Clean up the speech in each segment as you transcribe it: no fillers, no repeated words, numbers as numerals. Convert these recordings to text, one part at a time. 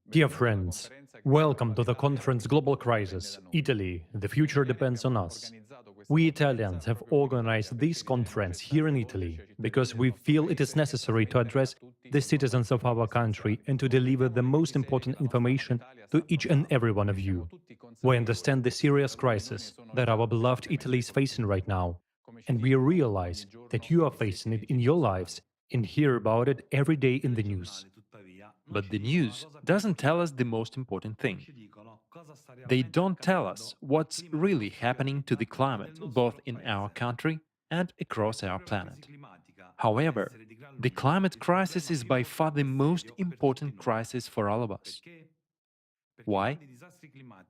Dear friends, welcome to the conference Global Crisis, Italy, the future depends on us. We Italians have organized this conference here in Italy because we feel it is necessary to address the citizens of our country and to deliver the most important information to each and every one of you. We understand the serious crisis that our beloved Italy is facing right now, and we realize that you are facing it in your lives and hear about it every day in the news. But the news doesn't tell us the most important thing. They don't tell us what's really happening to the climate, both in our country and across our planet. However, the climate crisis is by far the most important crisis for all of us. Why?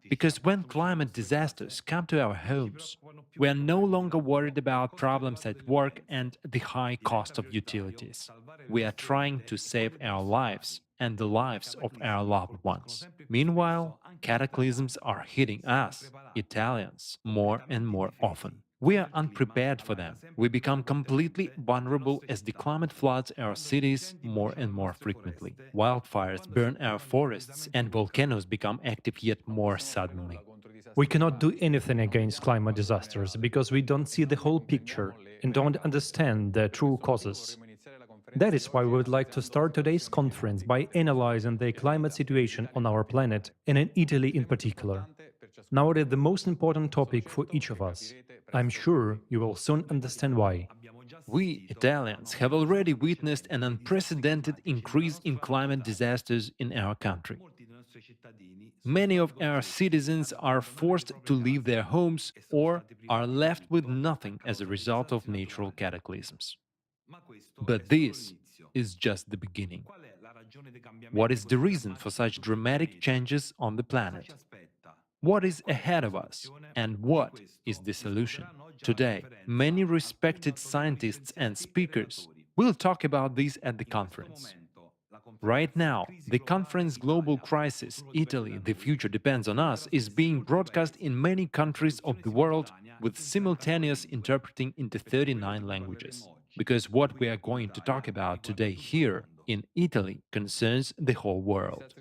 Because when climate disasters come to our homes, we are no longer worried about problems at work and the high cost of utilities. We are trying to save our lives and the lives of our loved ones. Meanwhile, cataclysms are hitting us, Italians, more and more often. We are unprepared for them. We become completely vulnerable as the climate floods our cities more and more frequently. Wildfires burn our forests and volcanoes become active yet more suddenly. We cannot do anything against climate disasters because we don't see the whole picture and don't understand the true causes. That is why we would like to start today's conference by analyzing the climate situation on our planet and in Italy in particular. Now it is the most important topic for each of us. I'm sure you will soon understand why. We Italians have already witnessed an unprecedented increase in climate disasters in our country. Many of our citizens are forced to leave their homes or are left with nothing as a result of natural cataclysms. But this is just the beginning. What is the reason for such dramatic changes on the planet? What is ahead of us, and what is the solution? Today, many respected scientists and speakers will talk about this at the conference. Right now, the conference Global Crisis, Italy, the future depends on us, is being broadcast in many countries of the world with simultaneous interpreting into 39 languages. Because what we are going to talk about today here in Italy concerns the whole world.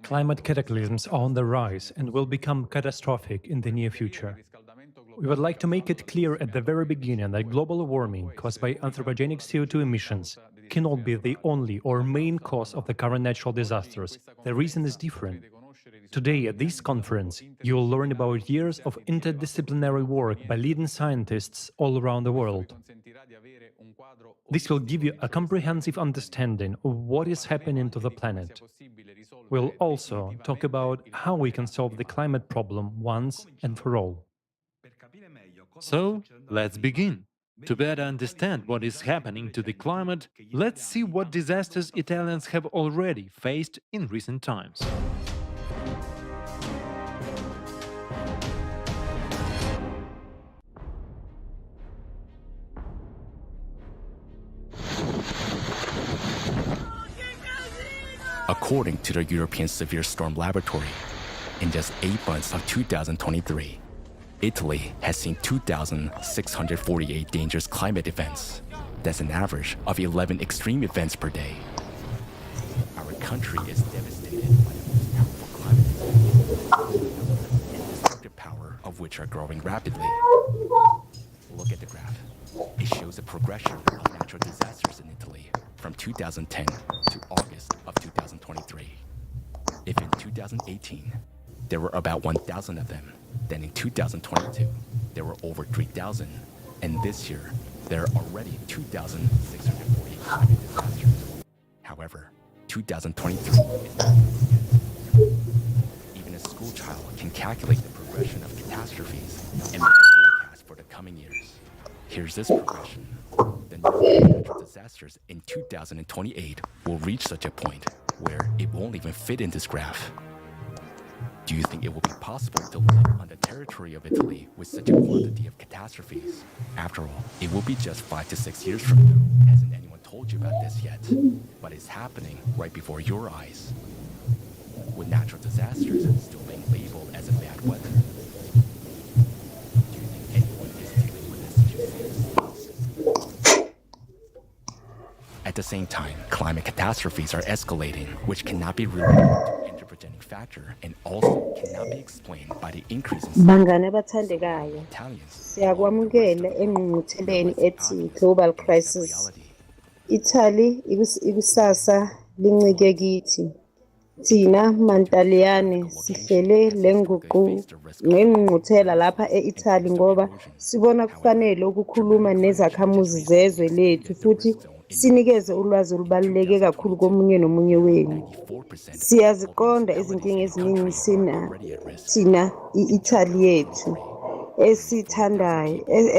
Climate cataclysms are on the rise and will become catastrophic in the near future. We would like to make it clear at the very beginning that global warming caused by anthropogenic CO2 emissions cannot be the only or main cause of the current natural disasters. The reason is different. Today, at this conference, you will learn about years of interdisciplinary work by leading scientists all around the world. This will give you a comprehensive understanding of what is happening to the planet. We'll also talk about how we can solve the climate problem once and for all. So, let's begin. To better understand what is happening to the climate, let's see what disasters Italians have already faced in recent times. According to the European Severe Storm Laboratory, in just 8 months of 2023, Italy has seen 2,648 dangerous climate events. That's an average of 11 extreme events per day. Our country is devastated by the most powerful climate events, and destructive power of which are growing rapidly. Look at the graph. It shows a progression of natural disasters in Italy from 2010 to August of 2023. If in 2018, there were about 1,000 of them, then in 2022, there were over 3,000, and this year, there are already 2,648 climate disasters. However, 2023 is not yet. Even a school child can calculate the progression of catastrophes and make a forecast for the coming years. Here's this progression. The number of natural disasters in 2028 will reach such a point where it won't even fit in this graph. Do you think it will be possible to live on the territory of Italy with such a quantity of catastrophes? After all, it will be just 5 to 6 years from now. Hasn't anyone told you about this yet? But it's happening right before your eyes. With natural disasters still being labeled as a bad weather, do you think anyone is dealing with this situation? At the the same time, climate catastrophes are escalating, which cannot be related to anthropogenic factor and also cannot be explained by the increase in Bangane abathandekayo, Italians. siyakwamukela engqungqutheleni ethi Global Crisis. Italy ikusasa lincike kithi. Thina mantaliyane sihlele ngengqungquthela lapha e-Italy ngoba sibona kufanele ukukhuluma nezakhamuzi zezwe lethu futhi sinikeze ulwazi olubaluleke kakhulu komunye nomunye wenu. Siyaziqonda izinkinga eziningi thina i-Italy yethu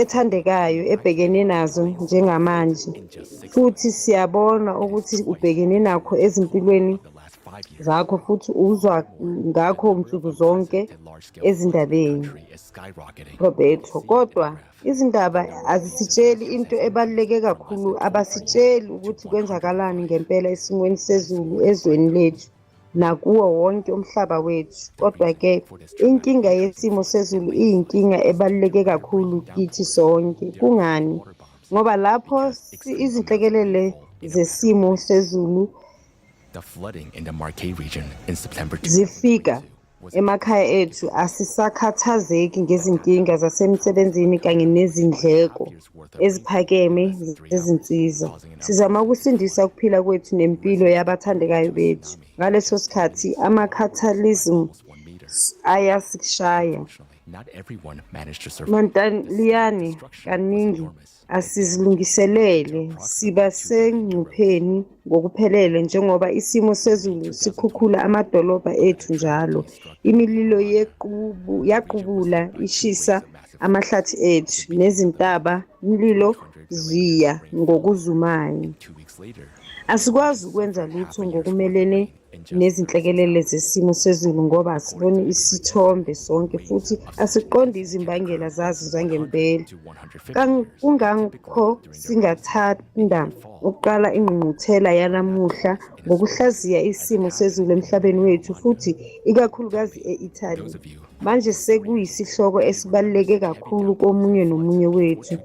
ethandekayo ebhekene nazo njengamanje, futhi siyabona ukuthi ubhekene nakho ezimpilweni zakho futhi uzwa ngakho nsuku zonke ezindabeni. Roberto, kodwa izindaba azisitsheli into ebaluleke kakhulu, abasitsheli ukuthi kwenzakalani ngempela esimweni sezulu ezweni lethu nakuwo wonke umhlaba wethu. Kodwa-ke inkinga yesimo sezulu iyinkinga ebaluleke kakhulu kithi sonke. Kungani? Ngoba lapho izinhlekelele zesimo sezulu The flooding in the Marche region in September zifika emakhaya ethu, asisakhathazeki ngezinkinga zasemsebenzini kanye nezindleko eziphakeme zezinsiza. Sizama ukusindisa ukuphila kwethu nempilo yabathandekayo bethu. Ngaleso sikhathi amakhathalism ayasishaya. Not everyone managed to survive. Mantaliyane kaningi asizilungiselele, siba sengcupheni ngokuphelele njengoba isimo sezulu sikhukhula amadolobha ethu njalo. Imililo yaqubula ishisa amahlathi ethu nezintaba mlilo ziya ngokuzumayo. Asikwazi ukwenza lutho ngokumelene nezinhlekelele zesimo sezulu ngoba asiboni isithombe sonke futhi asiqondi izimbangela zazo zangempela. Kungakho singathanda ukuqala ingqungquthela yanamuhla ngokuhlaziya isimo sezulu emhlabeni wethu futhi ikakhulukazi e-Italy. Manje sekuyisihloko esibaluleke kakhulu komunye nomunye wethu.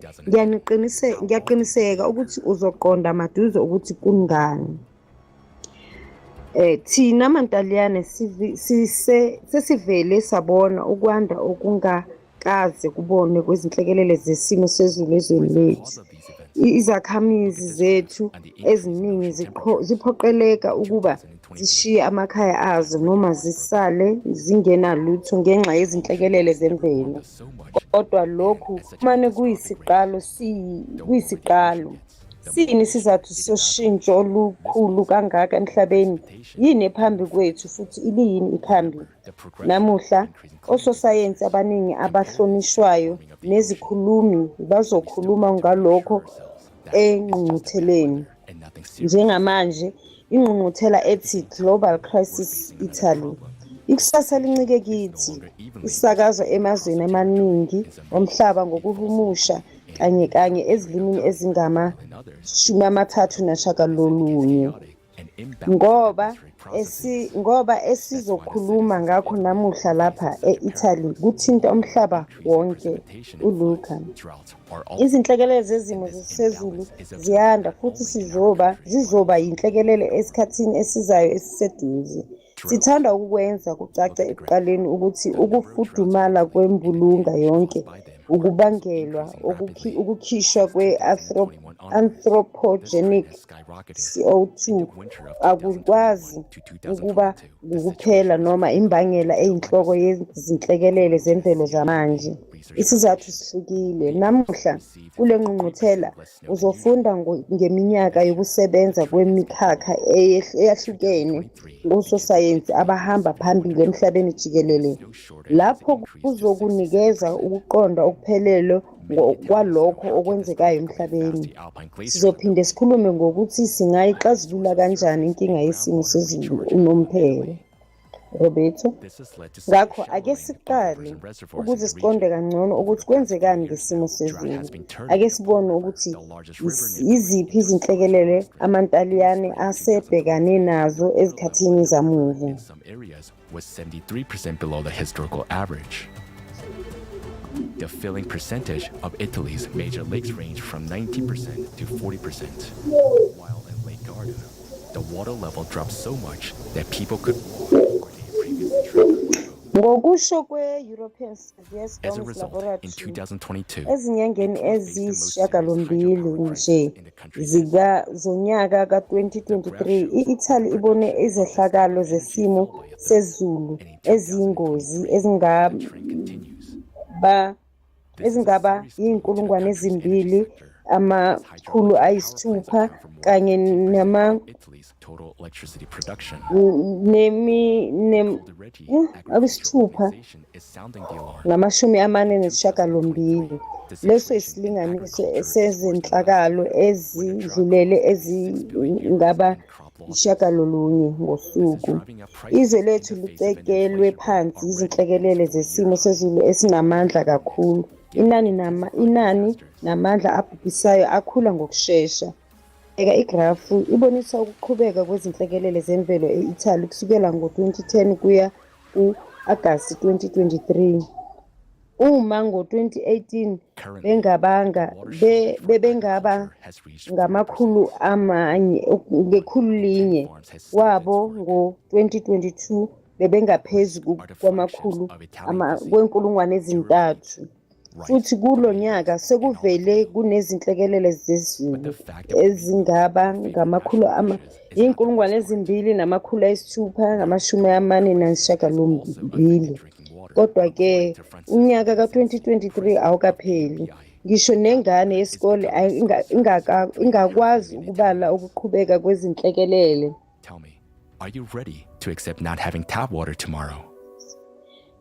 Ngiyaqiniseka ukuthi uzoqonda maduze ukuthi kungani. Thina mantaliyane sesivele sabona ukwanda okungakaze kubone kwezinhlekelele zesimo sezulu ezweni lethu. Izakhamizi zethu eziningi ziphoqeleka ukuba zishiye amakhaya azo noma zisale zingenalutho ngenxa yezinhlekelele zemvelo. Kodwa lokhu kumane kuyisiqalo. Sini isizathu soshintsho olukhulu kangaka emhlabeni? Yini ephambi kwethu futhi iliyini ikhambi? Namuhla ososayensi abaningi abahlonishwayo nezikhulumi bazokhuluma ngalokho engqungqutheleni. Njengamanje ingqungquthela ethi Global Crisis Italy. Ikusasa lincike kithi, isakazwa emazweni amaningi omhlaba ngokuhumusha kanye ezilimini ezingama-39 ngoba esizokhuluma ngakho namuhla lapha e-Italy kuthinta umhlaba wonke. uLuka, izinhlekelele zezimo sezulu ziyanda futhi zizoba yinhlekelele esikhathini esizayo esiseduze. Sithanda ukukwenza kucace ekuqaleni ukuthi ukufudumala kwembulunga yonke ukubangelwa ukukhishwa kwe-anthropogenic CO2 akukwazi ukuba ukuphela noma imbangela eyinhloko yezinhlekelele zemvelo zamanje. Isizathu sihlukile. Namuhla kule ngqungquthela uzofunda ngeminyaka yokusebenza kwemikhakha eyahlukene ngososayensi abahamba phambili emhlabeni jikelele. Lapho kuzokunikeza ukuqonda okuphelele kwalokho okwenzekayo emhlabeni. Sizophinde sikhulume ngokuthi singayixazulula kanjani inkinga yesimo sezulu unomphela. Roberto, ngakho ake siqale ukuze siqonde kangcono ukuthi kwenzekani ngesimo sezulu. Ake sibone ukuthi iziphi izinhlekelele amantaliyane asebhekane nazo ezikhathini zamuva. was 73% below the historical average. The filling percentage of Italy's major lakes ranged from 19% to 40%, while in water level dropped so much that people could Ngokusho kwe-European Service As a Domes result, in Laboratory, 2022, ezinyangeni Italy faced the most eziyisishiyagalombili severe hydrological nje crisis in the country's history. zonyaka ka-2023, i-Italy ibone izehlakalo zesimo sezulu eziyingozi ezingaba yinkulungwane ezimbili amakhulu ayisithupha kanye Italy's total electricity production. abisithupha Is sounding the alarm. namashumi amane nesishiyagalombili. Leso isilinganiso sezenhlakalo ezidlulele ezingaba isishiyagalolunye ngosuku. Izwe lethu licekelwe phansi izinhlekelele zesimo sezulu esinamandla kakhulu. Inani namandla abhubhisayo akhula ngokushesha. Igrafu ibonisa ukuqhubeka kwezinhlekelele zemvelo e-Italy kusukela ngo-2010 kuya ku-Agasti 2023. Uma ngo-2018 bebengaba ngamakhulu ngekhulu linye, wabo ngo-2022 bebengaphezu kwamakhulu kwenkulungwane ezintathu. Futhi kulo nyaka sekuvele kunezinhlekelele zezulu ezingaba ngamakhulu yinkulungwane ezimbili namakhulu ayisithupha ngamashumi amane nesishiyagalombili. Kodwa-ke unyaka ka-2023 awukapheli. Ngisho nengane yesikole ingakwazi ukubala ukuqhubeka kwezinhlekelele. Tell me, are you ready to accept not having tap water tomorrow?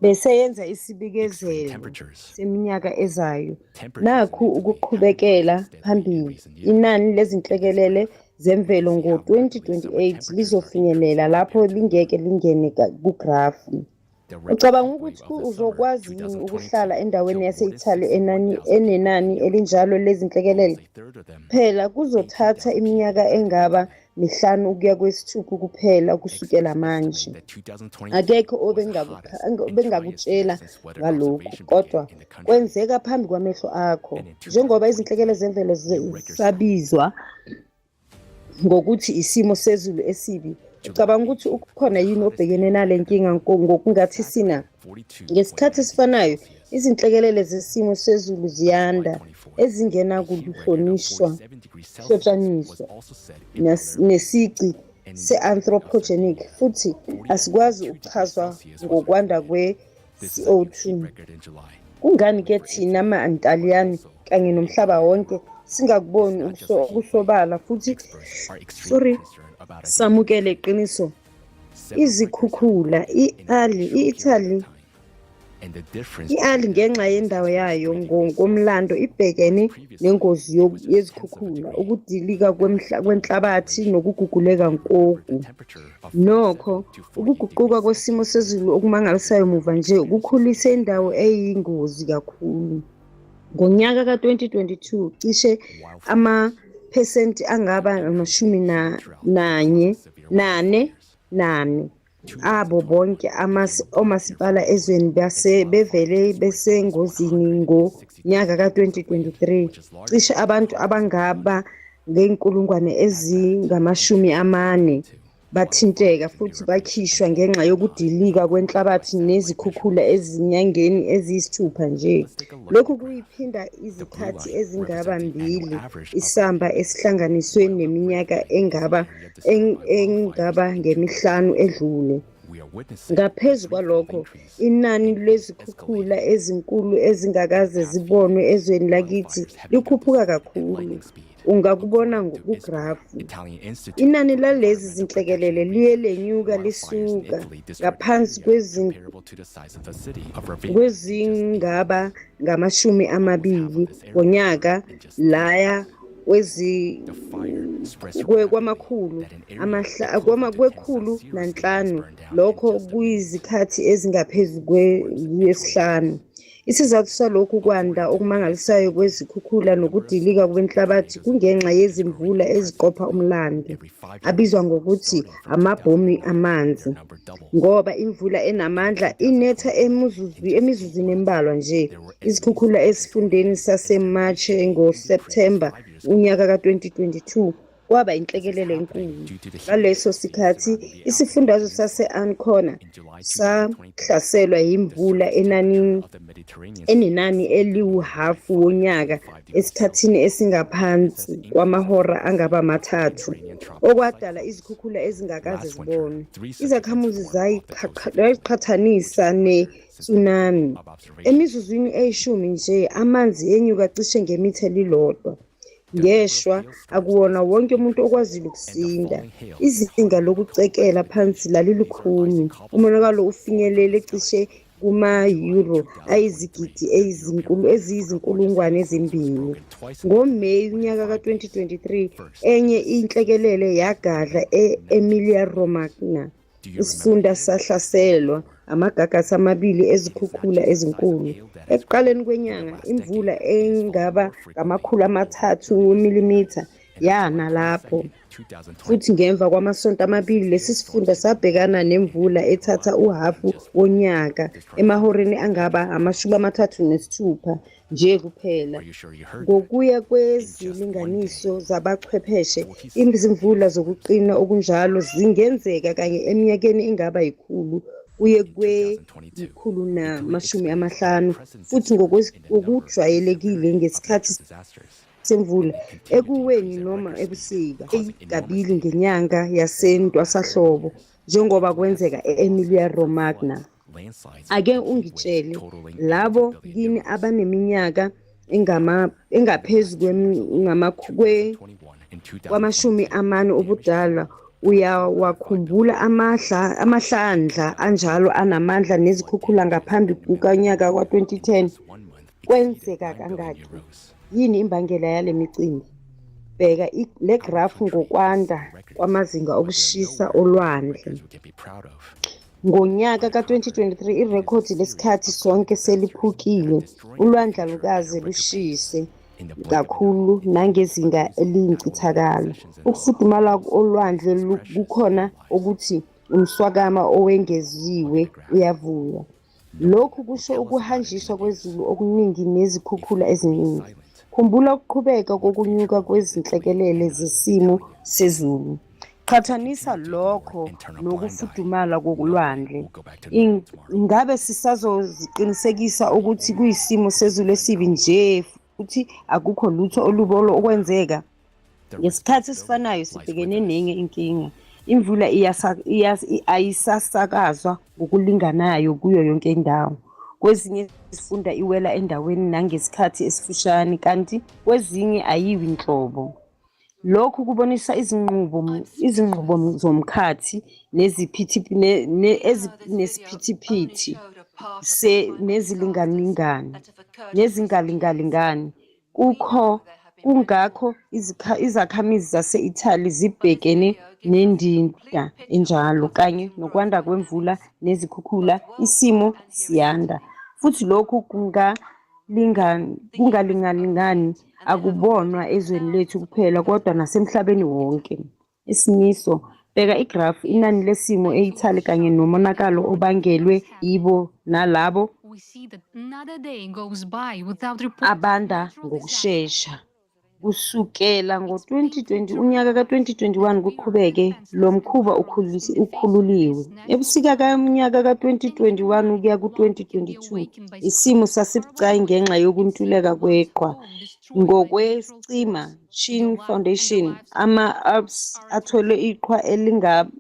Beseyenza isibikezelo seminyaka ezayo. Nakhu ukuqhubekela phambili. Inani lezinhlekelele zemvelo ngo-2028 lizofinyelela lapho lingeke lingene kugrafu. Ucabanga ukuthi uzokwazi yini ukuhlala endaweni yase-Italy enenani elinjalo lezinhlekelele? Phela kuzothatha iminyaka engaba 5 ukuya kwesi-6 kuphela kusukela manje. Akekho obengakutshela ngalokhu, kodwa kwenzeka phambi kwamehlo akho. Njengoba izinhlekele zemvelo zisabizwa ngokuthi isimo sezulu esibi, ucabanga ukuthi ukhona yini obhekene nale nkinga ngokungathi sina? Ngesikhathi esifanayo, izinhlekelele zesimo sezulu ziyanda ezingena kuhlotshaniswa nesici se-anthropogenic futhi asikwazi ukuchazwa ngokwanda kwe-CO2. Kungani-ke thina ma-Antaliyani kanye nomhlaba wonke singakuboni ukusobala futhi samukele iqiniso? Izikhukhula, i-Italy ngenxa yendawo yayo ngomlando ibhekene nengozi yezikhukhula, ukudilika kwenhlabathi nokuguguleka kogu. Nokho, ukuguquka kwesimo sezulu okumangalisayo muva nje kukhulise indawo eyingozi kakhulu. Ngonyaka ka-2022, cishe amaphesenti angaba 48 abo bonke omasipala ezweni bevele besengozini ngonyaka ka-2023. Cishe abantu abangaba ngeyinkulungwane ezingama-40 bathinteka futhi bakhishwa ngenxa yokudilika kwenhlabathi nezikhukhula ezinyangeni eziyisithupha nje. Lokhu kuyiphinda izikhathi ezingaba 2 isamba esihlanganiswe neminyaka engaba ngemi-5 edlule. Ngaphezu kwalokho, inani lezikhukhula ezinkulu ezingakaze zibonwe ezweni lakithi likhuphuka kakhulu. Ungakubona kugrafu. Inani lalezi zinhlekelele liye lenyuka lisuka ngaphansi kwezingaba ngama-20 ngonyaka laya kwekhulu-5, lokho kuyizikhathi ezingaphezu kweyesi-5. Isizathu salokhu kwanda okumangalisayo kwezikhukhula nokudilika kwenhlabathi kungenxa yezimvula eziqopha umlando, abizwa ngokuthi amabhomu amanzi. Ngoba imvula enamandla inetha emizuzwini embalwa nje. Izikhukhula esifundeni saseMarch ngoSepthemba unyaka ka-2022 kwaba inhlekelele enkulu. Ngaleso sikhathi isifundazwe sase-Ancona sahlaselwa yimvula enenani eliwuhafu wonyaka esikhathini esingaphansi kwamahora angaba mathathu, okwadala izikhukhula ezingakaze zibonwe. Izakhamuzi zayiqhathanisa ne-tsunami. Emizuzwini eyishumi nje amanzi enyuka cishe ngemitha elilodwa. Ngeshwa akuwona wonke umuntu okwazile ukusinda. Izinga lokucekela phansi lalilukhuni. Umonakalo ufinyelele cishe kuma-euro ayizigidi eziyizinkulungwane ezimbili. NgoMeyi unyaka ka-2023 enye inhlekelele yagadla e-Emilia-Romagna. Isifunda sahlaselwa amagagasi amabili ezikhukhula ezinkulu. Ekuqaleni kwenyanga imvula engaba ngama300 mm yana lapho. Futhi ngemva kwamasonto amabili lesi sifunda sabhekana nemvula ethatha uhafu wonyaka emahoreni angaba 36 nje kuphela. Ngokuya kwezilinganiso zabachwepheshe, izimvula zokuqina okunjalo zingenzeka kanye eminyakeni engaba yikhulu kuye kwe-150 futhi ngokujwayelekile ngesikhathi semvula ekuweni noma ebusika eyigabili ngenyanga yasentwasahlobo njengoba kwenzeka e-Emilia-Romagna. Ake ungitshele labo kini abaneminyaka engaphezu kwama-40 ubudala uyawakhumbula amahlandla anjalo anamandla nezikhukhula ngaphambi kukanyaka ka-2010. Kwenzeka kangaki? Yini imbangela yale micimbi? Bheka le grafu ngokwanda kwamazinga okushisa olwandle. Ngonyaka ka-2023 irekhodi lesikhathi sonke seliphukile. Ulwandlalukazi lushise kakhulu nangezinga eliyincithakalo. Ukufudumala olwandle kukhona ukuthi umswakama owengeziwe uyavuka. Lokhu kusho ukuhanjiswa kwezulu okuningi nezikhukhula eziningi. Khumbula ukuqhubeka kokunyuka kwezinhlekelele zesimo sezulu. Qhathanisa lokho nokufudumala kolwandle. Ingabe sisazoziqinisekisa ukuthi kuyisimo sezulu esibi nje futhi akukho lutho olubolo okwenzeka? Ngesikhathi esifanayo sibhekene nenye inkinga. Imvula ayisasakazwa ngokulinganayo kuyo yonke indawo. Kwezinye isifunda iwela endaweni nangesikhathi esifushane kanti kwezinye ayiwi nhlobo. Lokhu kubonisa izinqubo zomkhathi nesiphithiphithi nezingalingalingani. Kungakho izakhamizi zase-Italy zibhekene nendida enjalo kanye nokwanda kwemvula nezikhukhula isimo siyanda. Futhi lokhu kungalingalingani akubonwa ezweni lethu kuphela kodwa nasemhlabeni wonke. Isimiso, bheka igrafu inani lesimo e-Italy kanye nomonakalo obangelwe yibo nalabo abanda ngokushesha. Kusukela ngo-2020 unyaka ka-2021 kuqhubeke lo mkhuba ukhululiwe. Ebusika kanyaka ka-2021 ukuya ku-2022 isimo sasibucayi ngenxa yokuntuleka kweqhwa. Ngokwesicima Chin Foundation, ama-Alps athole iqhwa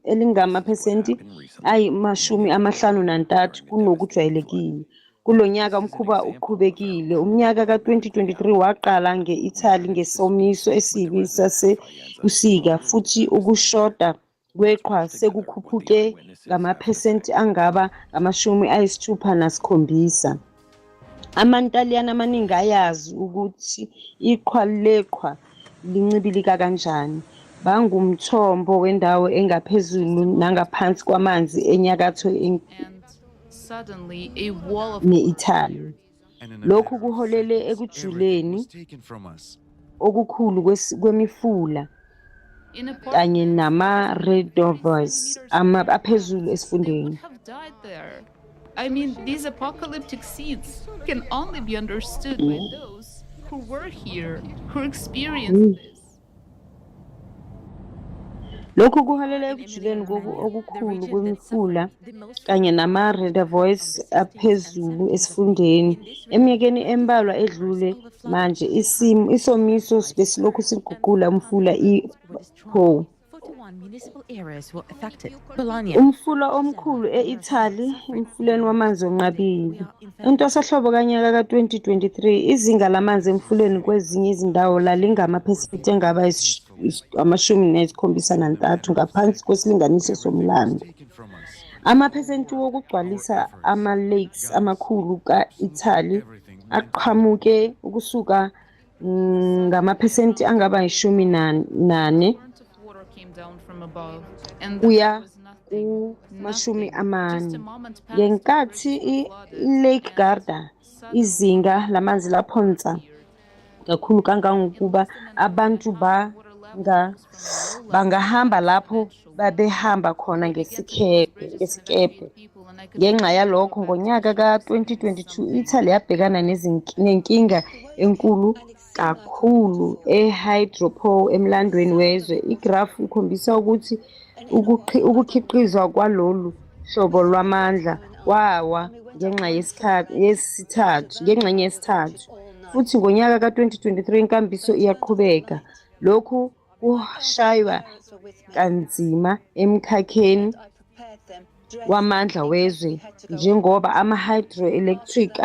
elingamaphesenti ayi-53 kunokujwayelekile. Kulo nyaka umkhuba uqhubekile. Umnyaka ka-2023 waqala nge-Italy ngesomiso esibi sasebusika futhi ukushoda kweqhwa sekukhuphuke ngamaphesenti angaba 67. Amantaliyane amaningi ayazi ukuthi leqhwa lincibilika kanjani. Bangumthombo wendawo engaphezulu nangaphansi kwamanzi enyakatho ne-Italy. Lokhu kuholele ekujuleni okukhulu kwemifula kanye nama-reservoirs aphezulu esifundeni. I mean, these apocalyptic scenes can only be understood by those who were here, who experienced this. Lokhu kuholela ekujuleni okukhulu kwemifula kanye nama-reservoirs aphezulu esifundeni. Eminyakeni embalwa edlule manje isomiso besilokhu siguqula umfula i-Po. Umfula omkhulu e-Italy, emfuleni wamanzi onqabile. Entwasahlobo kanyaka ka-2023, izinga lamanzi emfuleni kwezinye izindawo lalingamaphesenti angaba 73 ngaphansi kwesilinganiso somlando. Amaphesenti wokugcwalisa ama-lakes amakhulu ka-Italy aqhamuke ukusuka ngamaphesenti angaba 14 kuya ku-40. Ngenkathi i-Lake Garda izinga lamanzi laphonsa kakhulu kangangokuba abantu bangahamba lapho babehamba khona ngesikepe. Ngenxa yalokho, ngonyaka ka-2022 Italy yabhekana nenkinga enkulu kakhulu e-hydropower emlandweni wezwe. Igrafu ikhombisa ukuthi ukukhiqizwa kwalolu hlobo lwamandla kwawa ngenxa yesithathu. Futhi ngonyaka ka-2023 inkambiso iyaqhubeka. Lokhu kushaywa kanzima emkhakheni wamandla wezwe njengoba ama-hydroelectric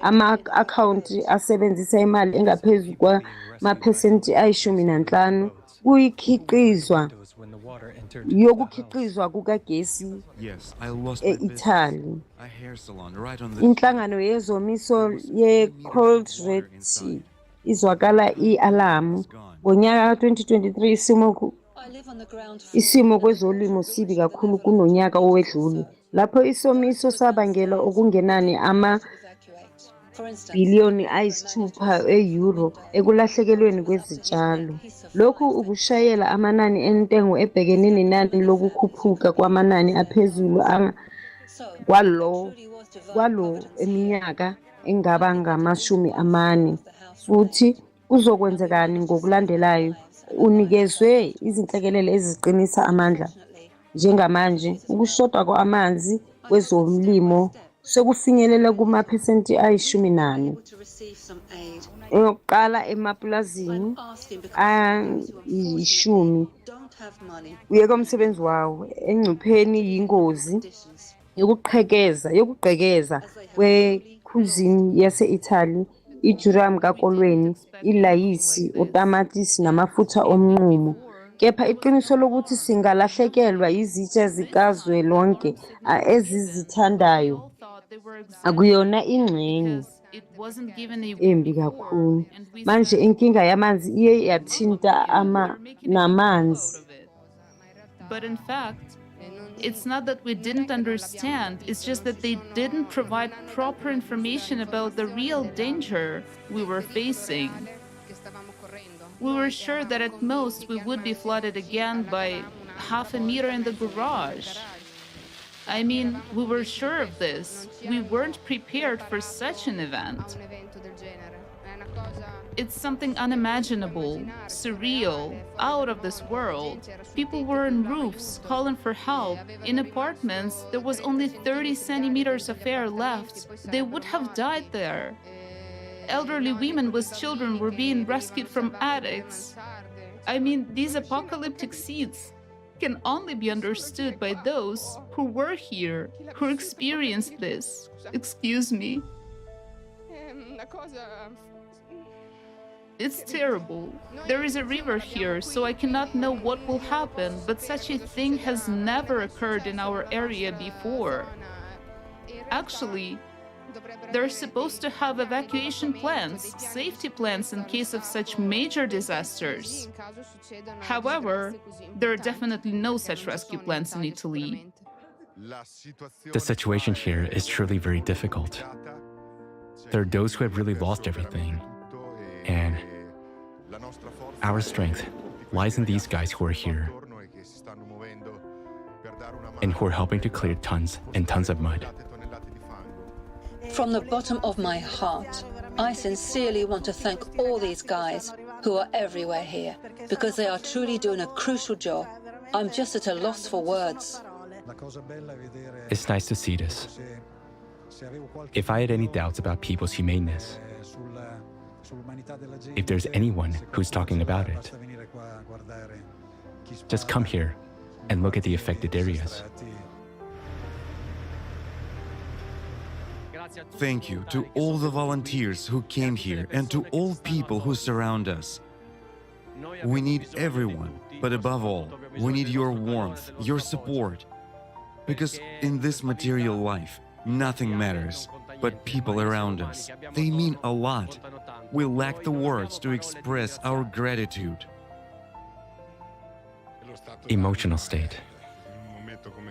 ama-akhawunti asebenzisa imali engaphezu kwamaphesenti 15 yokukhiqizwa kukagesi e-Italy. Inhlangano yezomiso ye-Coldrete izwakala i-alamu. Ngonyaka ka-2023 isimo kwezolimo sibi kakhulu kunonyaka owedlule, lapho isomiso sabangela okungenani ama-6 billion e-euro ekulahlekelweni kwezitshalo. Lokhu ukushayela amanani entengo ebhekene nenani lokukhuphuka kwamanani aphezulu kwalo eminyaka engaba ngama-40. Futhi kuzokwenzekani ngokulandelayo? Unikezwe izinhlekelele eziqinisa amandla. Njengamanje, ukushoda kwamanzi kwezolimo sekufinyelela kumaphesenti 14. Eyokuqala emapulazini ayi-10 uyeka umsebenzi wawo engcupheni yingozi yokuqhekeza kwe-cuisine yase-Italy, ijuram kakolweni, ilayisi, utamatisi namafutha omnqumo. Kepha iqiniso lokuthi singalahlekelwa izitsha zikazwelonke ezizithandayo akuyona ingxenye embi kakhulu. Manje inkinga yamanzi iye yathinta namanzi. But in fact, it's not that we didn't understand, it's just that they didn't provide proper information about the real danger we were facing. We were sure that at most we would be flooded again by half a meter in the garage. I mean, we were sure of this. We weren't prepared for such an event. It's something unimaginable, surreal, out of this world. People were on roofs calling for help. In apartments, there was only 30 centimeters of air left. They would have died there. Elderly women with children were being rescued from attics. I mean, these apocalyptic scenes can only be understood by those who were here, who experienced this. Excuse me. It's terrible. There is a river here, so I cannot know what will happen, but such a thing has never occurred in our area before. Actually, they're supposed to have evacuation plans, safety plans in case of such major disasters. However, there are definitely no such rescue plans in Italy. The situation here is truly very difficult. There are those who have really lost everything, and our strength lies in these guys who are here and who are helping to clear tons and tons of mud. From the bottom of my heart, I sincerely want to thank all these guys who are everywhere here, because they are truly doing a crucial job. I'm just at a loss for words. It's nice to see this. If I had any doubts about people's humaneness, if there's anyone who's talking about it, just come here and look at the affected areas. Thank you to all the volunteers who came here and to all people who surround us. We need everyone, but above all, we need your warmth, your support. Because in this material life, nothing matters but people around us. They mean a lot. We lack the words to express our gratitude. Emotional state.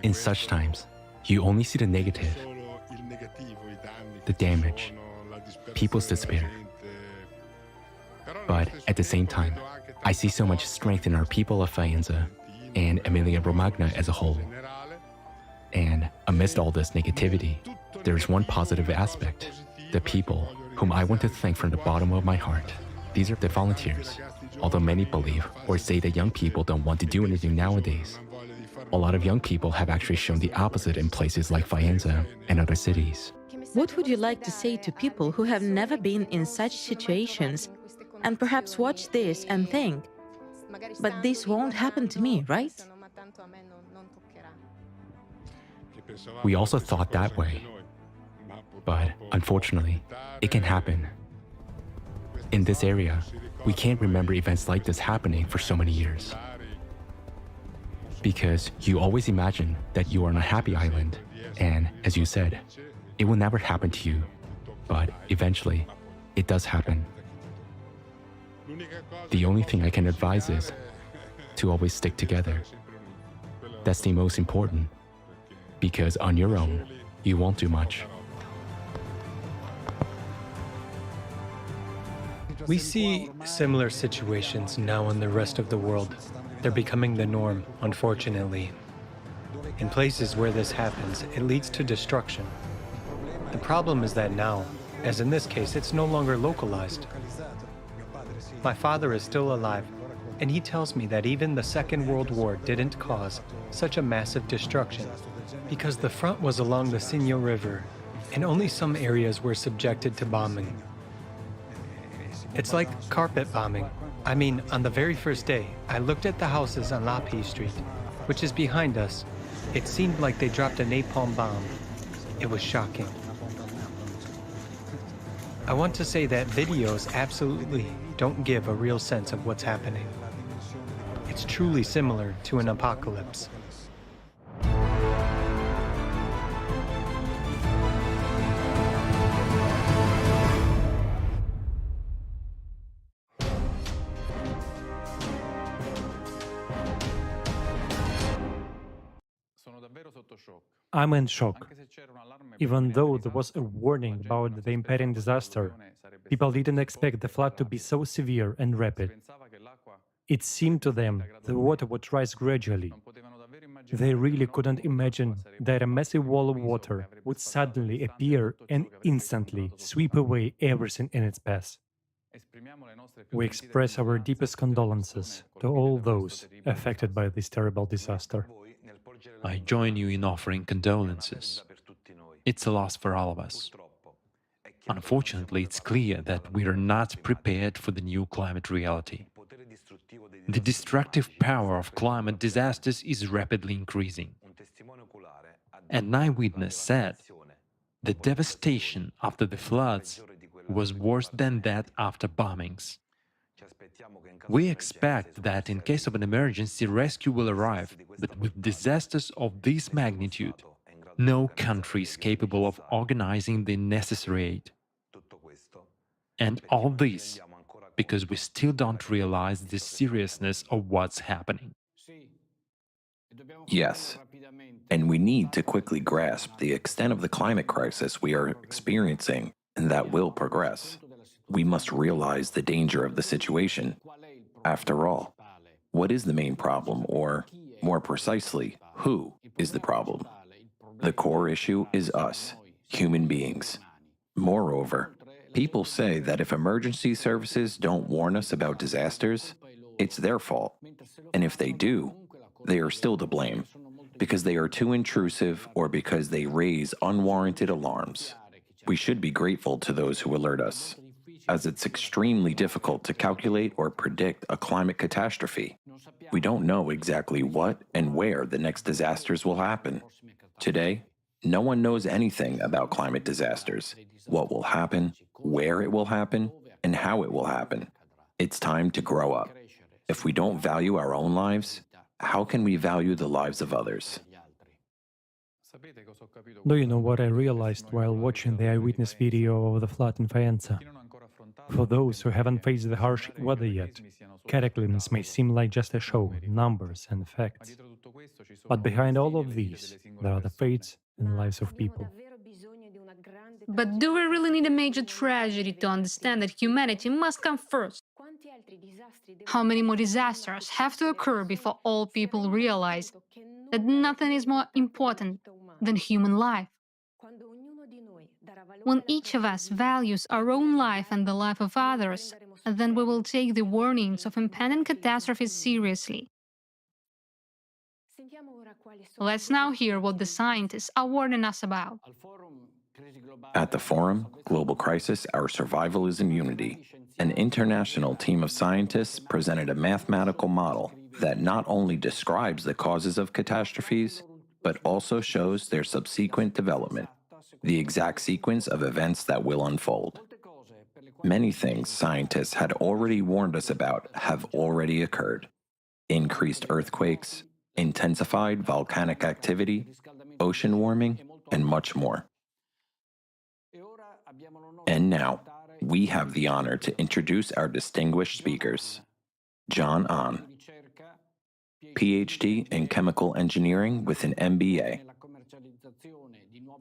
In such times, you only see the negative, the damage, people's despair. But at the same time, I see so much strength in our people of Faenza and Emilia-Romagna as a whole. And amidst all this negativity, there's one positive aspect: the people whom I want to thank from the bottom of my heart. These are the volunteers. Although many believe or say that young people don't want to do anything nowadays, a lot of young people have actually shown the opposite in places like Faenza and other cities. What would you like to say to people who have never been in such situations and perhaps watch this and think, but this won't happen to me, right? We also thought that way, but unfortunately, it can happen. In this area, we can't remember events like this happening for so many years. Because you always imagine that you are on a happy island, and as you said, it will never happen to you, but eventually, it does happen. The only thing I can advise is to always stick together. That's the most important, because on your own, you won't do much. We see similar situations now in the rest of the world. They're becoming the norm, unfortunately. In places where this happens, it leads to destruction. The problem is that now, as in this case, it's no longer localized. My father is still alive, and he tells me that even the Second World War didn't cause such a massive destruction, because the front was along the Sinjo River, and only some areas were subjected to bombing. It's like carpet bombing. I mean, on the very first day, I looked at the houses on Lapi Street, which is behind us. It seemed like they dropped a napalm bomb. It was shocking. I want to say that videos absolutely don't give a real sense of what's happening. It's truly similar to an apocalypse. I'm in shock. Even though there was a warning about the impending disaster, people didn't expect the flood to be so severe and rapid. It seemed to them the water would rise gradually. They really couldn't imagine that a massive wall of water would suddenly appear and instantly sweep away everything in its path. We express our deepest condolences to all those affected by this terrible disaster. I join you in offering condolences. It's a loss for all of us. Unfortunately, it's clear that we are not prepared for the new climate reality. The destructive power of climate disasters is rapidly increasing. An eyewitness said the devastation after the floods was worse than that after bombings. We expect that in case of an emergency, rescue will arrive, but with disasters of this magnitude, no country is capable of organizing the necessary aid. And all this because we still don't realize the seriousness of what's happening. Yes, and we need to quickly grasp the extent of the climate crisis we are experiencing and that will progress. We must realize the danger of the situation. After all, what is the main problem, or more precisely, who is the problem? The core issue is us, human beings. Moreover, People say that if emergency services don't warn us about disasters, it's their fault. And if they do, they are still to blame, because they are too intrusive or because they raise unwarranted alarms. We should be grateful to those who alert us, as it's extremely difficult to calculate or predict a climate catastrophe. We don't know exactly what and where the next disasters will happen. Today, no one knows anything about climate disasters, what will happen, where it will happen, and how it will happen. It's time to grow up. If we don't value our own lives, how can we value the lives of others? Do you know what I realized while watching the eyewitness video of the flood in Faenza? For those who haven't faced the harsh weather yet, cataclysms may seem like just a show, numbers and facts. But behind all of these, there are the fates and lives of people. But do we really need a major tragedy to understand that humanity must come first? How many more disasters have to occur before all people realize that nothing is more important than human life? When each of us values our own life and the life of others, then we will take the warnings of impending catastrophes seriously. Let's now hear what the scientists are warning us about. At the forum, Global Crisis, Our Survival is Immunity, an international team of scientists presented a mathematical model that not only describes the causes of catastrophes, but also shows their subsequent development, the exact sequence of events that will unfold. Many things scientists had already warned us about have already occurred. Increased earthquakes, intensified volcanic activity, ocean warming, and much more. And now, we have the honor to introduce our distinguished speakers. John Ahn, PhD in Chemical Engineering with an MBA,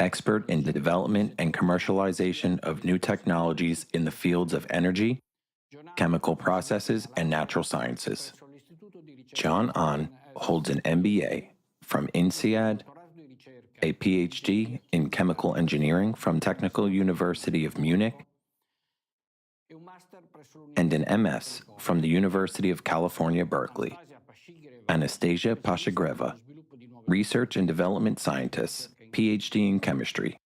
expert in the development and commercialization of new technologies in the fields of energy, chemical processes, and natural sciences. John Ahn holds an MBA from INSEAD, a PhD in Chemical Engineering from Technical University of Munich, and an MS from the University of California, Berkeley. Anastasia Pashagreva, Research and Development Scientist, PhD in Chemistry.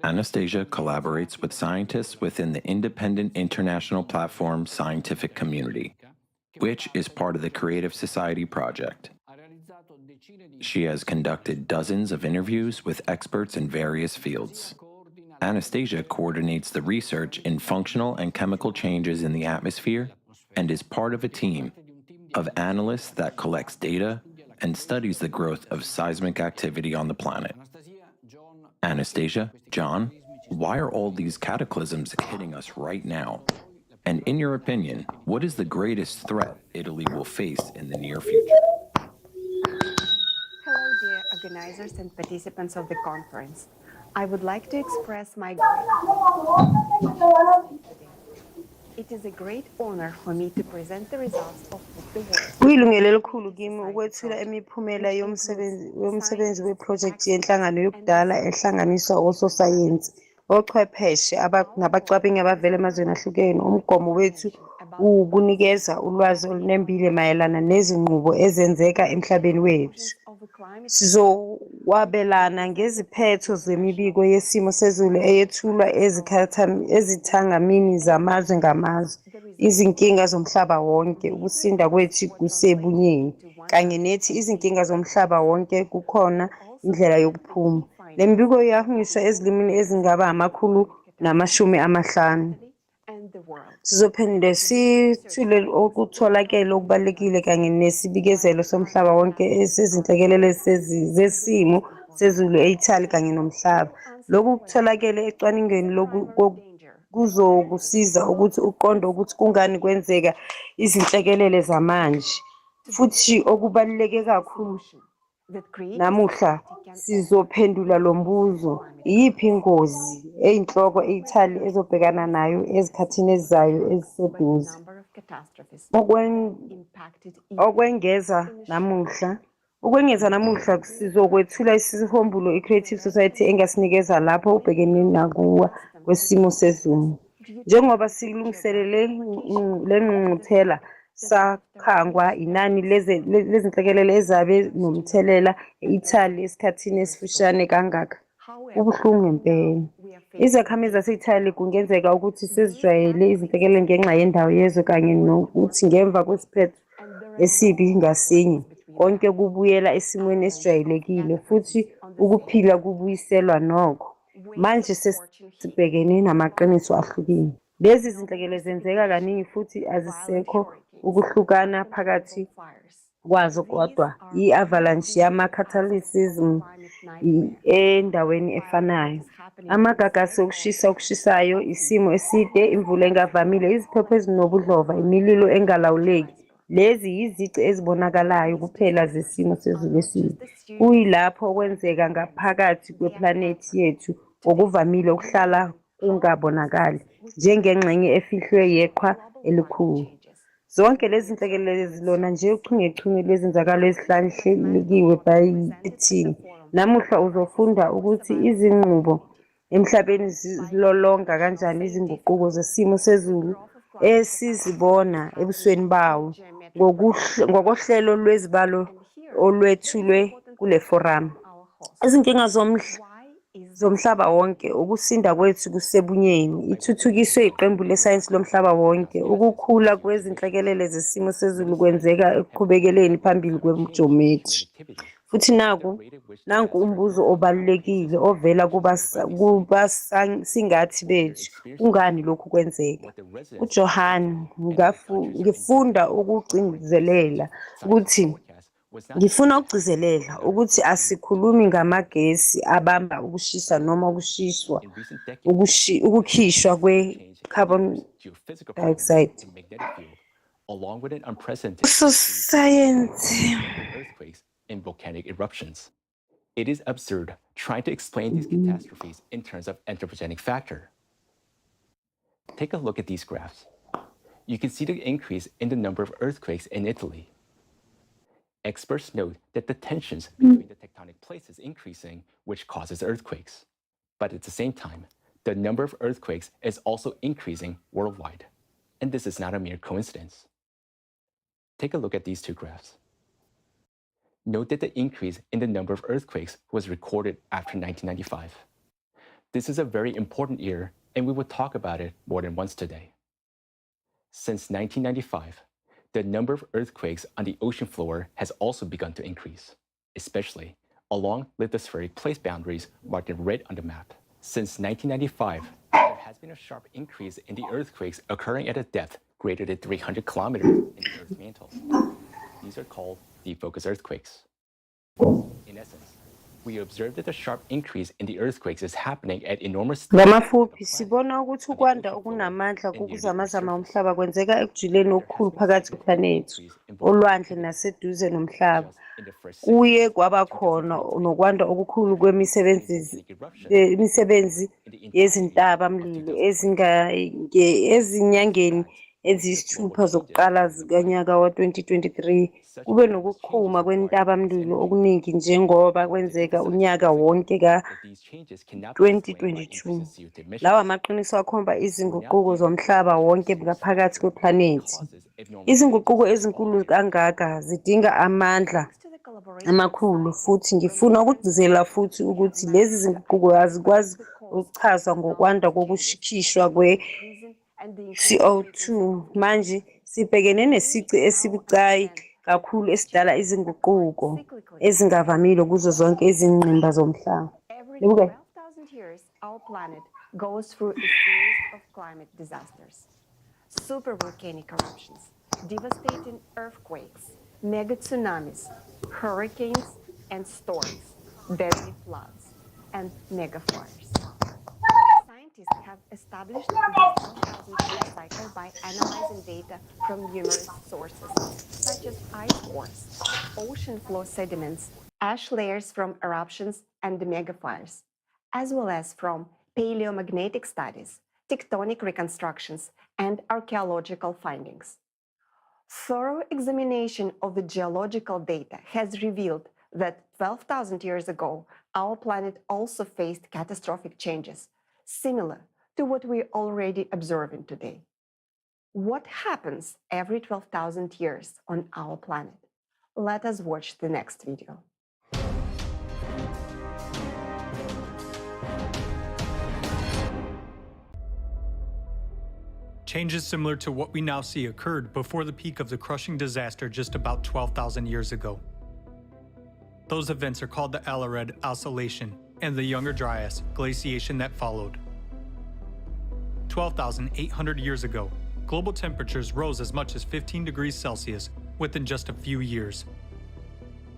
Anastasia collaborates with scientists within the independent international platform Scientific Community, which is part of the Creative Society Project. She has conducted dozens of interviews with experts in various fields. Anastasia coordinates the research in functional and chemical changes in the atmosphere and is part of a team of analysts that collects data and studies the growth of seismic activity on the planet. Anastasia, John, why are all these cataclysms hitting us right now? And in your opinion, what is the greatest threat Italy will face in the near future? Hello, dear organizers and participants of the conference. I would like to express my It is a great honor for me to present the results of the work. Kuyilungelo elikhulu kimi ukwethula imiphumela yomsebenzi wephrojekthi yenhlangano yokudala ehlanganiswa ososayensi, ochwepheshe nabacwaningi abavela emazweni ahlukene. Umgomo wethu ukunikeza ulwazi olunembile mayelana nezinqubo ezenzeka emhlabeni wethu. Sizokwabelana ngeziphetho zemibiko yesimo sezulu eyethulwa ezithangamini zamazwe ngamazwe, izinkinga zomhlaba wonke, ukusinda kwethu kusebunyeni, kanye nethi izinkinga zomhlaba wonke kukhona indlela yokuphuma. Le mbiko yahunyiswa ezilimini ezingaba 150. Sizophendula sithule okutholakele okubalulekile kanye nesibikezelo somhlaba wonke esezinhlekelele zesimo sezulu e-Italy kanye nomhlaba. Lokhu kutholakele ecwaningweni kuzokusiza ukuthi uqonde ukuthi kungani kwenzeka izinhlekelele zamanje. Futhi okubaluleke kakhulu namuhla sizophendula lo mbuzo: iyiphi ingozi eyinhloko e-Italy ezobhekana nayo ezikhathini ezizayo eziseduze? Ukwengeza namuhla sizokwethula isihombulo i-Creative Society engasinikeza lapho ubhekene nakuwa kwesimo sezulu. Njengoba silungiselele le ngqungquthela sakhangwa inani lezinhlekelele ezabe nomthelela e-Italy esikhathini esifushane kangaka. Ubuhlungu ngempela. Izakhamizi zase-Italy kungenzeka ukuthi sezijwayele izinhlekelele ngenxa yendawo yezwe kanye nokuthi ngemva kwesiphetho esibi ngasinye konke kubuyela esimweni esijwayelekile futhi ukuphila kubuyiselwa nokho. Manje sesibhekene namaqiniso ahlukile. Lezi zinhlekele zenzeka kaningi futhi azisekho ukuhlukana phakathi kwazo kodwa i-avalanche yama-catalysm endaweni efanayo. Amagagasi okushisa okushisayo, isimo eside, imvula engavamile, iziphepho ezinobudlova, imililo engalawuleki. Lezi yizici ezibonakalayo kuphela zesimo sezulu esibi. Kuyilapho okwenzeka ngaphakathi kweplanethi yethu ngokuvamile ukuhlala kungabonakali njengengxenye efihlwe yeqhwa elikhulu. Zonke lezi zinhlekelele zilona nje uchungechunge lwezenzakalo ezihlakaniphile bhayithini. Namuhla uzofunda ukuthi izinqubo emhlabeni zilolonga kanjani izinguquko zesimo sezulu esizibona ebusweni bawo ngokohlelo lwezibalo olwethulwe kule forum. Izinkinga zomhlaba wonke, ukusinda kwethu kusebunyeni, ithuthukiswe iqembu lesayensi lomhlaba wonke, ukukhula kwezinhlekelele zesimo sezulu kwenzeka ekuqhubekeleni phambili kwejometri. Futhi nanku umbuzo obalulekile ovela kubasingathi bethu, kungani lokhu kwenzeka? UJohan, ngifunda ukugcizelela ukuthi asikhulumi ngamagesi abamba ukushisa noma ukukhishwa kwe-carbon dioxide. Usosayensi and volcanic eruptions. It is absurd trying to explain these catastrophes in terms of anthropogenic factor. Take a look at these graphs. You can see the increase in the number of earthquakes in Italy. Experts note that the tensions between the tectonic plates is increasing, which causes earthquakes. But at the same time, the number of earthquakes is also increasing worldwide. And this is not a mere coincidence. Take a look at these two graphs. Note that the increase in the number of earthquakes was recorded after 1995. This is a very important year, and we will talk about it more than once today. Since 1995, the number of earthquakes on the ocean floor has also begun to increase, especially along lithospheric plate boundaries marked in red on the map. Since 1995, there has been a sharp increase in the earthquakes occurring at a depth greater than 300 kilometers in the Earth's mantle. These are called deep focus earthquakes. In essence, we observe that the sharp increase in the earthquakes is happening at enormous ngamafuphi sibona ukuthi ukwanda okunamandla kokuzamazama umhlaba kwenzeka ekujuleni okukhulu phakathi kweplanethi olwandle naseduze nomhlaba. Kuye kwaba khona nokwanda okukhulu kwemisebenzi yezintabamlilo ezinyangeni eziyisithupha zokuqala zikanyaka wa-2023 kube nokuqhuma kwentabamlilo okuningi njengoba kwenzeka unyaka wonke ka-2022. Lawa amaqiniso akhomba izinguquko zomhlaba wonke ngaphakathi kweplanethi. Izinguquko ezinkulu kangaka zidinga amandla amakhulu futhi ngifuna ukugcizelela futhi ukuthi lezi zinguquko azikwazi ukuchazwa ngokwanda kokushikishwa CO2. Manje sibhekene nesici esibucayi kakhulu esidala izinguquko ezingavamile kuzo zonke izingqimba zomhlaba. Every 12,000 years, our planet goes through a series of climate disasters. Supervolcanic eruptions, devastating earthquakes, mega tsunamis, hurricanes and storms, deadly floods, and mega fires. Scientists have established the 12,000-year cycle by analyzing data from numerous sources, such as ice cores, ocean floor sediments, ash layers from eruptions and the megafires, as well as from paleomagnetic studies, tectonic reconstructions, and archaeological findings. Thorough examination of the geological data has revealed that 12,000 years ago, our planet also faced catastrophic changes, similar to what we're already observing today. What happens every 12,000 years on our planet? Let us watch the next video. Changes similar to what we now see occurred before the peak of the crushing disaster just about 12,000 years ago. Those events are called the Alared Oscillation and the Younger Dryas glaciation that followed. 12,800 years ago, global temperatures rose as much as 15 degrees Celsius within just a few years.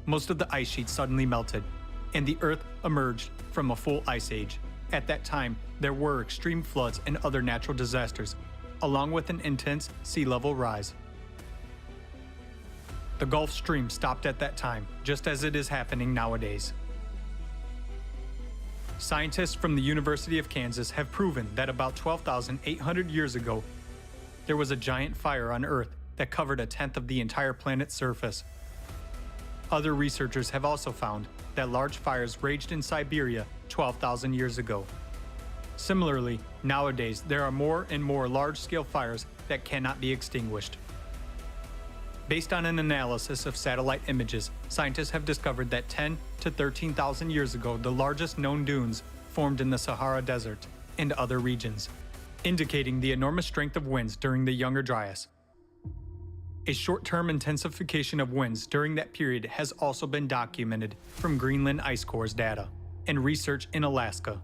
Most of the ice sheet suddenly melted, and the Earth emerged from a full ice age. At that time, there were extreme floods and other natural disasters, along with an intense sea level rise. The Gulf Stream stopped at that time, just as it is happening nowadays. Scientists from the University of Kansas have proven that about 12,800 years ago, there was a giant fire on Earth that covered a tenth of the entire planet's surface. Other researchers have also found that large fires raged in Siberia 12,000 years ago. Similarly, nowadays there are more and more large-scale fires that cannot be extinguished. Based on an analysis of satellite images, scientists have discovered that 10 to 13,000 years ago, the largest known dunes formed in the Sahara Desert and other regions, indicating the enormous strength of winds during the Younger Dryas. A short-term intensification of winds during that period has also been documented from Greenland ice cores data and research in Alaska.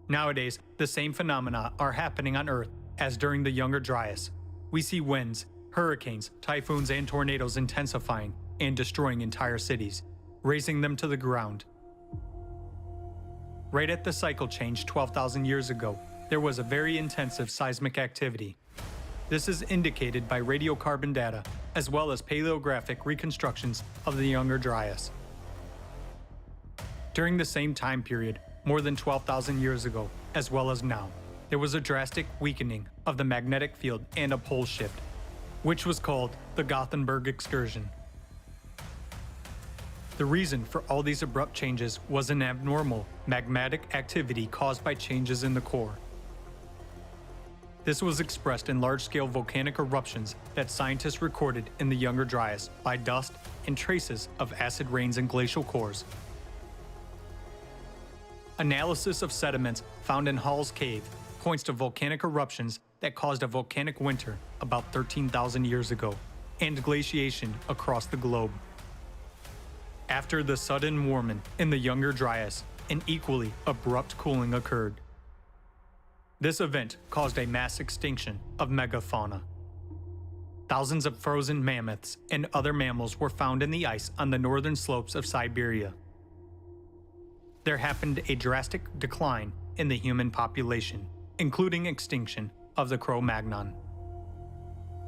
Nowadays, the same phenomena are happening on Earth as during the Younger Dryas. We see winds, hurricanes, typhoons, and tornadoes intensifying and destroying entire cities, razing them to the ground. Right at the cycle change 12,000 years ago, there was a very intensive seismic activity. This is indicated by radiocarbon data, as well as paleographic reconstructions of the Younger Dryas. During the same time period, more than 12,000 years ago, as well as now, there was a drastic weakening of the magnetic field and a pole shift, which was called the Gothenburg excursion. The reason for all these abrupt changes was an abnormal magmatic activity caused by changes in the core. This was expressed in large-scale volcanic eruptions that scientists recorded in the Younger Dryas by dust and traces of acid rains and glacial cores. Analysis of sediments found in Hall's Cave points to volcanic eruptions that caused a volcanic winter about 13,000 years ago and glaciation across the globe. After the sudden warming in the Younger Dryas, an equally abrupt cooling occurred. This event caused a mass extinction of megafauna. Thousands of frozen mammoths and other mammals were found in the ice on the northern slopes of Siberia. There happened a drastic decline in the human population, including extinction of the Cro-Magnon.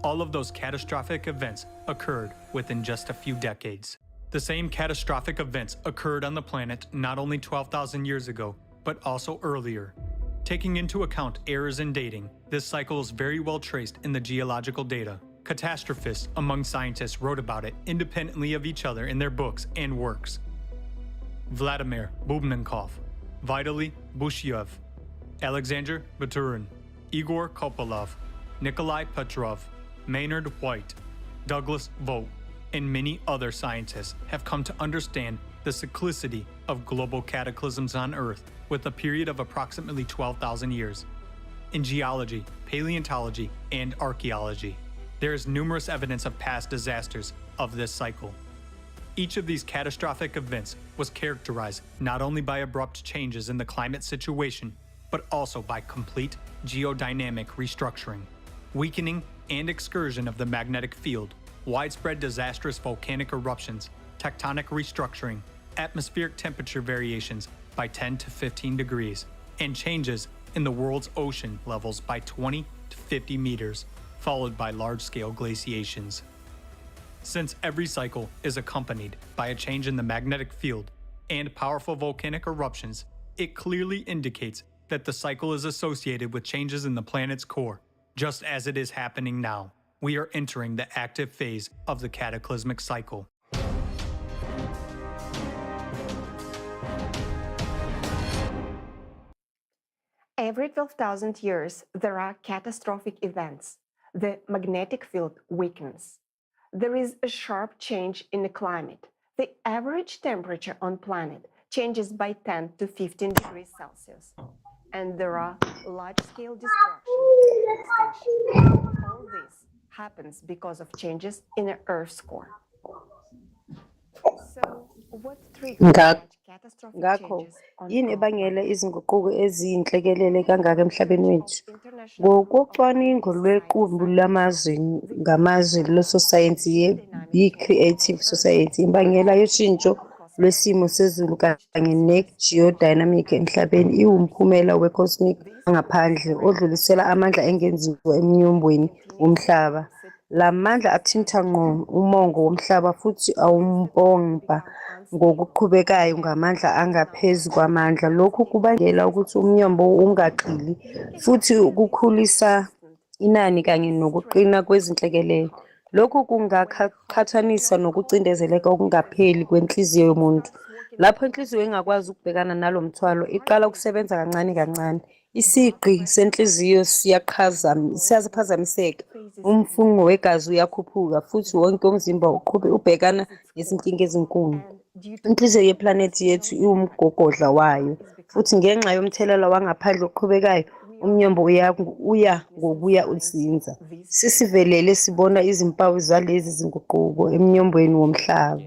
All of those catastrophic events occurred within just a few decades. The same catastrophic events occurred on the planet not only 12,000 years ago, but also earlier. Taking into account errors in dating, this cycle is very well traced in the geological data. Catastrophists among scientists wrote about it independently of each other in their books and works. Vladimir Bubnenkov, Vitaly Bushyev, Alexander Baturin, Igor Kopolov, Nikolai Petrov, Maynard White, Douglas Vogt, and many other scientists have come to understand the cyclicity of global cataclysms on Earth with a period of approximately 12,000 years. In geology, paleontology, and archaeology, there is numerous evidence of past disasters of this cycle. Each of these catastrophic events was characterized not only by abrupt changes in the climate situation, but also by complete geodynamic restructuring, weakening and excursion of the magnetic field, widespread disastrous volcanic eruptions, tectonic restructuring, atmospheric temperature variations by 10 to 15 degrees, and changes in the world's ocean levels by 20 to 50 meters, followed by large-scale glaciations. Since every cycle is accompanied by a change in the magnetic field and powerful volcanic eruptions, it clearly indicates that the cycle is associated with changes in the planet's core, just as it is happening now. We are entering the active phase of the cataclysmic cycle. Every 12,000 years, there are catastrophic events. The magnetic field weakens. There is a sharp change in the climate. The average temperature on planet changes by 10 to 15 degrees Celsius. And there are large-scale destruction and extinction. All this happens because of changes in the Earth's core. So, what triggers such catastrophic changes on yini our ebangela planet? izinguquko eziyinhlekelele kangaka emhlabeni wethu? Ngokocwaningo lwequmbu lamazwe ngamazwe lososayensi ye-Big Creative Society, imbangela yoshintsho lwesimo sezulu kanye ne-geodynamic emhlabeni iwumphumela we-cosmic ngaphandle odlulisela amandla engenziwa emnyombweni womhlaba. La mandla athinta ngqo umongo womhlaba futhi awumpompa ngokuqhubekayo ngamandla angaphezu kwamandla. Lokhu kubangela ukuthi umnyombo ungaqili futhi kukhulisa inani kanye nokuqina kwezinhlekelele. Lokhu kungaqhathanisa nokucindezeleka okungapheli kwenhliziyo yomuntu. Lapho inhliziyo ingakwazi ukubhekana nalo mthwalo, iqala ukusebenza kancane kancane. Isigqi senhliziyo siyaphazamiseka, umfungo wegazi uyakhuphuka, futhi wonke umzimba ubhekana nezinkinga ezinkulu. Inhliziyo yeplanethi yethu iwumgogodla wayo, futhi ngenxa yomthelela wangaphandle oqhubekayo, umnyombo uya ngokuya uzinza. Sesivelele sibona izimpawu zalezi zinguquko emnyombweni womhlaba.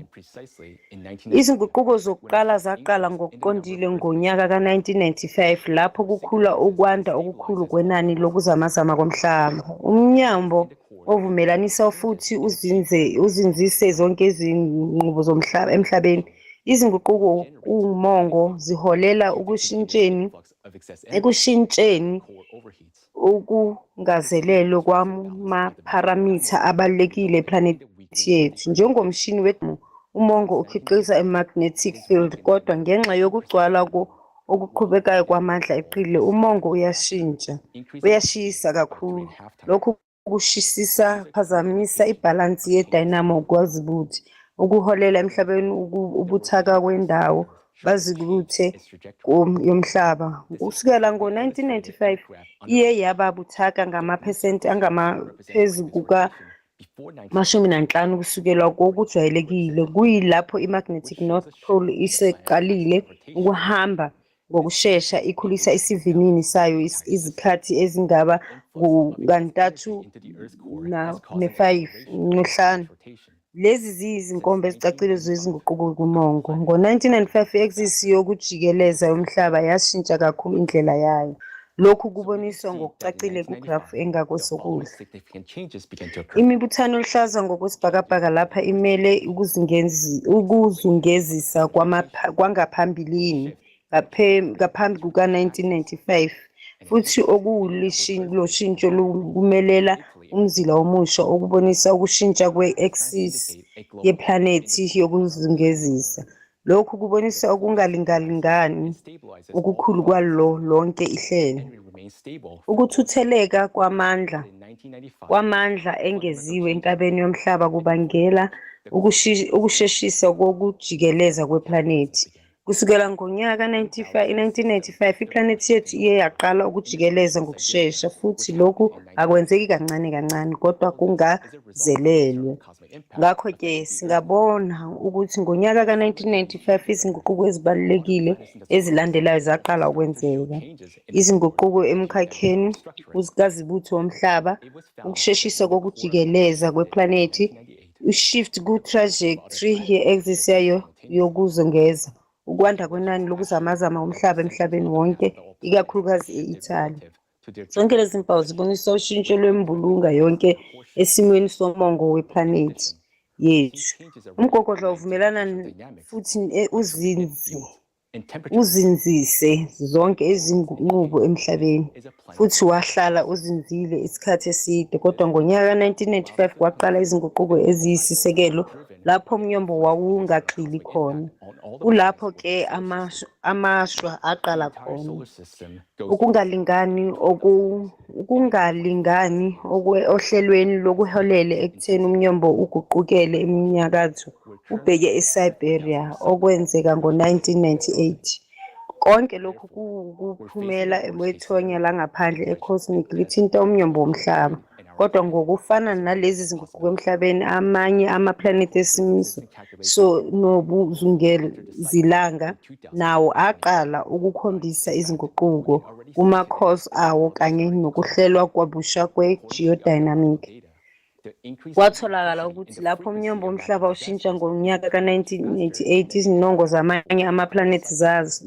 Izinguquko zokuqala zaqala ngokuqondile ngonyaka ka-1995 lapho kukhula ukwanda okukhulu kwenani lokuzamazama komhlaba. Umnyombo ovumelanisa futhi uzinzise zonke izinqubo zomhlaba emhlabeni. Izinguquko kumongo ziholela ekushintsheni ukungazelelwe kwamapharamitha abalulekile eplanethi yethu. Njengomshini wethu, umongo ukhiqiza i-magnetic field, kodwa ngenxa yokugcwala okuqhubekayo kwamandla eqile, umongo uyashisa kakhulu. Lokhu phazamisa ibhalansi ye-dynamo kwazibuthe, ukuholela emhlabeni ubuthaka kwendawo bazibuthe yomhlaba. Kusukela ngo-1995 iye yaba buthaka ngamaphesenti angaphezu kuka-50 kusukela kokujwayelekile. Kuyilapho i-magnetic North Pole iseqalile ukuhamba ngokushesha ikhulisa isivinini sayo izikhathi ezingaba ngu-3 ne-5. Lezi ziyizinkomba ezicacile zezinguquko kumongo. Ngo-1995 i-axis yokujikeleza yomhlaba yashintsha kakhulu indlela yayo. Lokhu kuboniswa ngokucacile kugrafu engakwesokudla. Imibuthano eluhlaza ngokwesibhakabhaka lapha imele ukuzungezisa kwangaphambilini ngaphambi kuka-1995, futhi okuloshintsho lumelela umzila omusha okubonisa ukushintsha kwe-axis yeplanethi yokuzungezisa. Lokhu kubonisa ukungalingani okukhulu kwalo lonke ihlelo. Ukuthutheleka kwamandla engeziwe enkabeni yomhlaba kubangela ukusheshisa kokujikeleza kweplanethi. Kusukela ngonyaka ka-1995 iplanethi yethu iye yaqala ukujikeleza ngokushesha, futhi lokhu akwenzeki kancane kancane kodwa kungazelelwe. Ngakho-ke singabona ukuthi ngonyaka ka-1995 izinguquko ezibalulekile ezilandelayo zaqala ukwenzeka. Izinguquko emkhakheni kazibuthe womhlaba, ukusheshisa kokujikeleza kweplanethi, ushift ku-trajectory ye-axis yayo yokuzungeza, ukwanda kwenani lokuzamazama umhlaba emhlabeni wonke, ikakhulukazi e-Italy. Zonke lezi mpawu zibonisa ushintsho lwembulunga yonke esimweni somongo weplanethi yethu. Umgogodla uvumelana futhi uzinzise zonke izinqubo emhlabeni, futhi wahlala uzinzile isikhathi eside. Kodwa ngonyaka ka-1995 kwaqala izinguquko eziyisisekelo lapho umnyombo wawungaqili khona. Kulapho-ke amashwa aqala khona. Ukungalingani ohlelweni lokuholele ekutheni umnyombo uguqukele eminyakatho ubheke eSiberia okwenzeka ngo-1998. Konke lokhu kuphumela wethonya langaphandle ecosmic lithinta umnyombo womhlaba. Kodwa ngokufana nalezi zinguquko emhlabeni, amanye amaplanethi esimiso nobuzungezilanga nawo aqala ukukhombisa izinguquko kuma-cores awo kanye nokuhlelwa kwabusha kwe-geodynamic. Kwatholakala ukuthi lapho umnyombo womhlaba ushintsha ngonyaka ka-1988, izinongo zamanye amaplanethi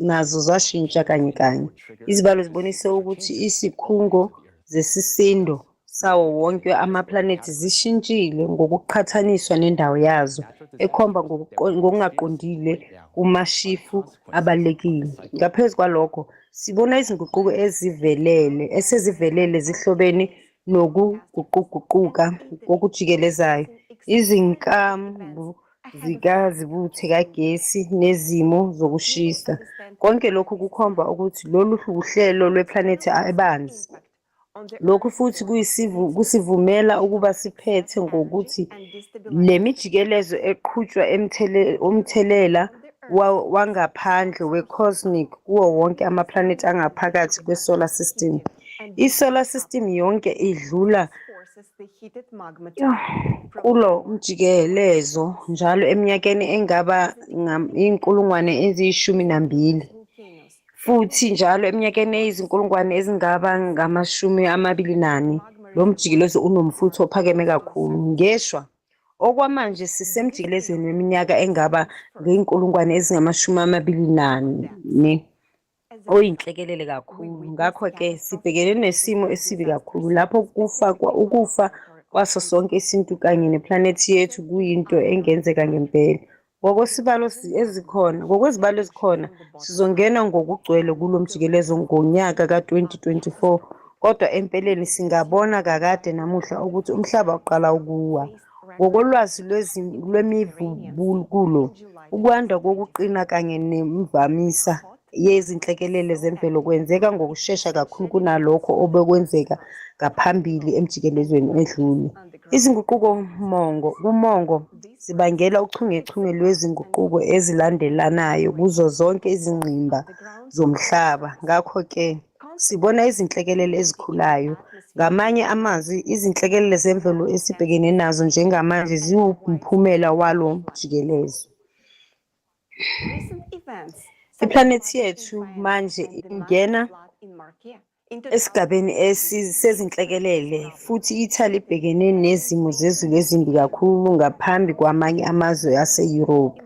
nazo zashintsha kanye kanye. Izibalo zibonise ukuthi isikhungo zesisindo sawo wonke amaplanethi zishintshile ngokuqhathaniswa nendawo yazo, ekhomba ngokungaqondile kumashifu abalulekile. Ngaphezu kwalokho, sibona izinguquko esezivelele zihlobene nokuguquguquka kokujikelezayo, izinkambu zikazibuthe kagesi nezimo zokushisa. Konke lokhu kukhomba ukuthi lolu uhlelo lweplanethi ebanzi. Lokhu futhi kusivumela ukuba siphethe ngokuthi le mijikelezo eqhutshwa umthelela wangaphandle we-cosmic kuwo wonke amaplanethi angaphakathi kwe-solar system. I-solar system yonke idlula kulo mjikelezo njalo eminyakeni engaba iy'nkulungwane eziyishumi-2, futhi njalo eminyakeni eyizinkulungwane ezingaba ngama-24. Lo mjikelezo unomfutho ophakeme kakhulu. Ngeshwa, okwamanje sisemjikelezweni weminyaka engaba ngey'nkulungwane ezingama-24 oyinhlekelele kakhulu. Ngakho-ke sibhekene nesimo esibi kakhulu lapho ukufa kwaso sonke isintu kanye neplanethi yethu kuyinto engenzeka ngempela. Ngokwezibalo ezikhona, sizongena ngokugcwele kulo mjikelezo ngonyaka ka-2024, kodwa empeleni singabona kakade namuhla ukuthi umhlaba uqala ukuwa. Ngokolwazi lwemivubukulo, ukwanda kokuqina kanye nemvamisa yezinhlekelele zemvelo kwenzeka ngokushesha kakhulu kunalokho obekwenzeka ngaphambili emjikelezweni edlule. Izinguquko kumongo zibangela uchungechunge lwezinguquko ezilandelanayo kuzo zonke izingqimba zomhlaba. Ngakho-ke, sibona izinhlekelele ezikhulayo. Ngamanye amazwi, izinhlekelele zemvelo esibhekene nazo njengamanje ziwumphumela walo mjikelezo. Iplanethi yethu manje ingena esigabeni sezinhlekelele, futhi i-Italy ibhekene nezimo zezulu ezimbi kakhulu ngaphambi kwamanye amazwe ase-Europe.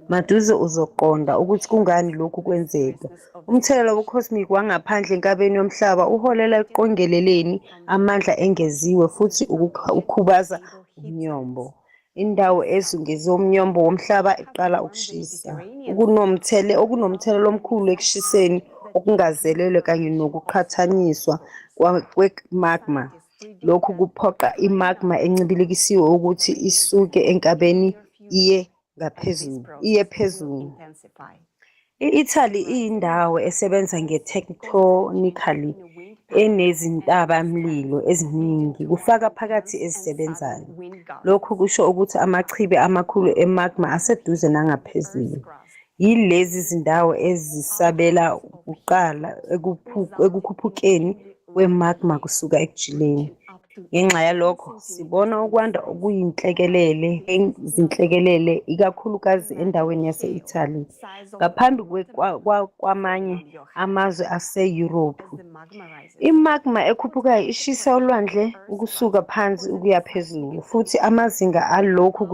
Maduze uzoqonda ukuthi kungani lokhu kwenzeka. Umthelela we-cosmic wangaphandle enkabeni yomhlaba uholela ekuqongeleleni amandla engeziwe futhi ukhubaza umnyombo. Indawo ezungeze umnyombo womhlaba iqala ukushisa, okunomthelela omkhulu ekushiseni okungazelelwe kanye nokuqhathaniswa kwe-magma. Lokhu kuphoqa i-magma encibilikisiwe ukuthi isuke enkabeni iye phezulu. I-Italy iyindawo esebenza nge-tectonically enezintabamlilo eziningi, kufaka phakathi ezisebenzayo. Lokhu kusho ukuthi amachibi amakhulu e-magma aseduze nangaphezulu. Yilezi zindawo ezisabela ukuqala ekukhuphukeni kwe-magma kusuka ekujuleni. Ngenxa yalokho, sibona ukwanda okuyinhlekelele zinhlekelele ikakhulukazi endaweni yase-Italy, ngaphambi kwamanye amazwe ase-Europe. I-magma ekhuphukayo ishisa ulwandle ukusuka phansi ukuya phezulu, futhi amazinga alokhu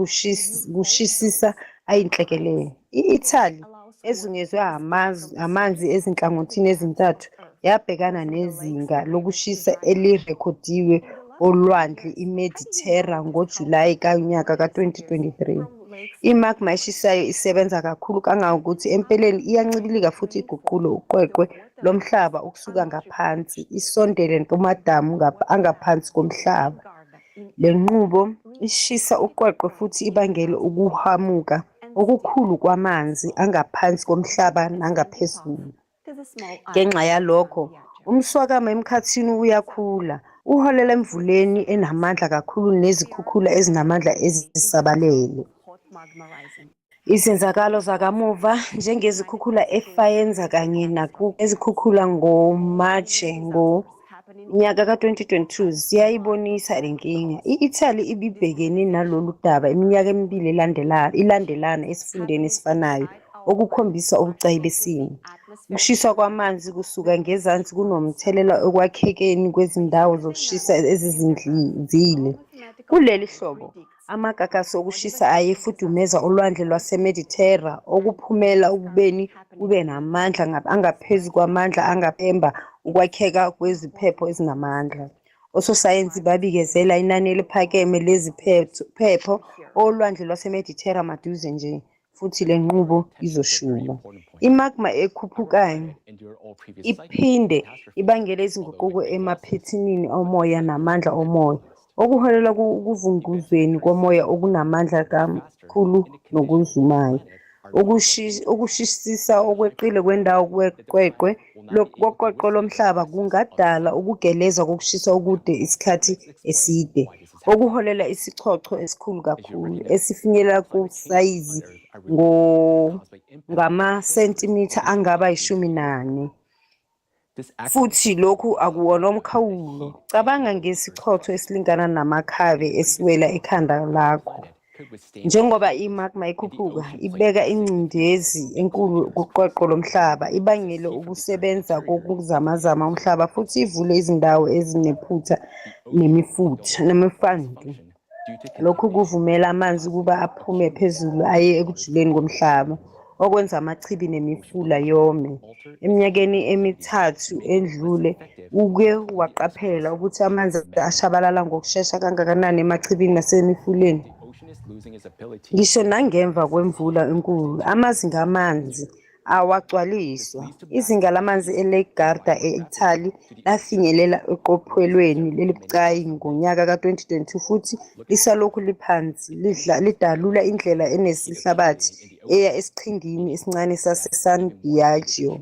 kushisisa ayinhlekelele. I-Italy, ezungezwe amanzi ezinhlangothini ezintathu, yabhekana nezinga lokushisa elirekhodiwe olwandle iMedithera ngoJulayi kanyaka ka-2023. I-magma eshisayo isebenza kakhulu kangangokuthi empeleni iyancibilika futhi iguqule uqweqwe lomhlaba ukusuka ngaphansi isondele kumadamu angaphansi komhlaba. Le nqubo ishisa uqweqwe futhi ibangele ukuhamuka okukhulu kwamanzi angaphansi komhlaba nangaphezulu. Ngenxa yalokho, umswakama emkhathini uyakhula, uholela emvuleni enamandla kakhulu nezikhukhula ezinamandla ezisabalele. Izenzakalo zakamuva njengezikhukhula efayenza kanye ezikhukhula ngoMashi ngonyaka ka-2022 ziyayibonisa le nkinga. I-Italy ibibhekene nalolu daba iminyaka emibili ilandelana esifundeni esifanayo, okukhombisa ubucayi besimo. Ukushiswa kwamanzi kusuka ngezansi kunomthelela ekwakhekeni kwezindawo zokushisa ezizinzile. Kuleli hlobo, amagagasi okushisa ayefudumeza olwandle lwaseMedithera, okuphumela ekubeni kube namandla angaphezu kwamandla angaphemba ukwakheka kweziphepho ezinamandla. Ososayensi babikezela inani eliphakeme leziphepho olwandle lwaseMedithera maduze nje, futhi le nqubo izoshula. Imagma ekhuphukayo iphinde ibangele izinguquko emaphethinini omoya namandla omoya, okuholela ekuvunguzweni komoya okunamandla kakhulu nokuzumayo. Ukushisisa okweqile kwendawo koqweqwe lomhlaba kungadala ukugeleza kokushisa okude isikhathi eside, okuholela isicoco esikhulu kakhulu esifinyelela kusayizi ngamasentimitha angaba 14. Futhi lokhu akuwona umkhawulo. Cabanga ngesichotho esilingana namakhabe esiwela ekhanda lakho. Njengoba imagma ikhuphuka, ibeka ingcindezi enkulu kuqweqwe lomhlaba, ibangele ukusebenza kokuzamazama umhlaba futhi ivule izindawo ezinephutha nemifantu. Lokhu kuvumela amanzi ukuba aphume phezulu aye ekujuleni komhlaba, okwenza amachibi nemifula yome. Eminyakeni emithathu endlule, uke waqaphela ukuthi amanzi ashabalala ngokushesha kangakanani emachibini nasemifuleni. Ngisho nangemva kwemvula enkulu, amazinga amanzi awagcwaliswa. Izinga lamanzi eLake Garda e-Italy lafinyelela eqophelweni lelibucayi ngonyaka ka-2022 futhi lisalokhu liphansi, lidalula indlela enesihlabathi eya esiqhingini esincane saseSan Biagio.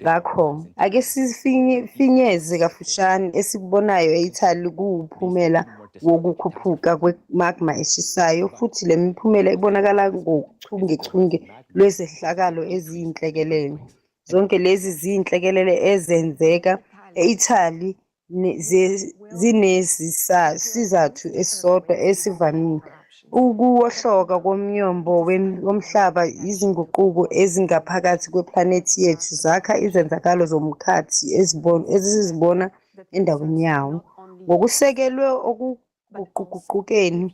Ngakho, ake sifinyeze kafushane esikubonayo e-Italy kuwumphumela wokukhuphuka kwemagma eshisayo, futhi le miphumela ibonakala ngochungechunge lwezehlakalo eziyinhlekelele. Zonke lezi ziyinhlekelele ezenzeka e-Italy zinesizathu esisodwa esivamile: ukuwohloka komnyombo womhlaba. Izinguquko ezingaphakathi kweplanethi yethu zakha izenzakalo zomkhathi ezizibona endaweni yawo. Ngokusekelwe okuguquguqukeni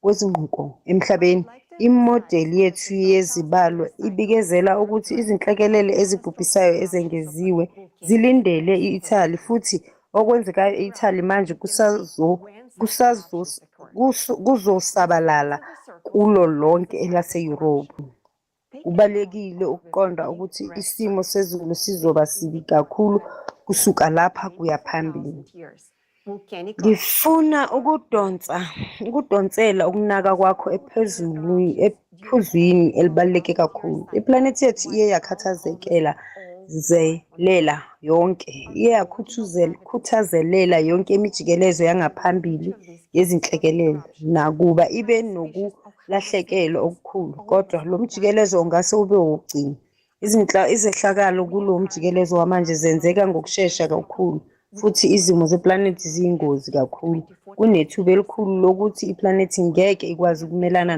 kwezinquko emhlabeni, imodeli yethu yezibalo ibikezela ukuthi izinhlekelele ezibhubhisayo ezengeziwe zilindele i-Italy, futhi okwenzekayo e-Italy manje kuzosabalala kulo lonke elaseYurophu. Kubalulekile ukuqonda ukuthi isimo sezulu sizoba sibi kakhulu kusuka lapha kuya phambili. Ngifuna ukudonsela ukunaka kwakho ephuzwini elibaluleke kakhulu. Iplanethi yethu iye yakhuthazelela yonke imijikelezo yangaphambili yezinhlekelele, nakuba ibe nokulahlekelwa okukhulu. Kodwa lo mjikelezo ungase ube wokugcina. Izehlakalo kulo mjikelezo wamanje zenzeka ngokushesha kakhulu, futhi izimo zeplanethi ziyingozi kakhulu. Kunethuba elikhulu lokuthi iplanethi ngeke ikwazi ukumelana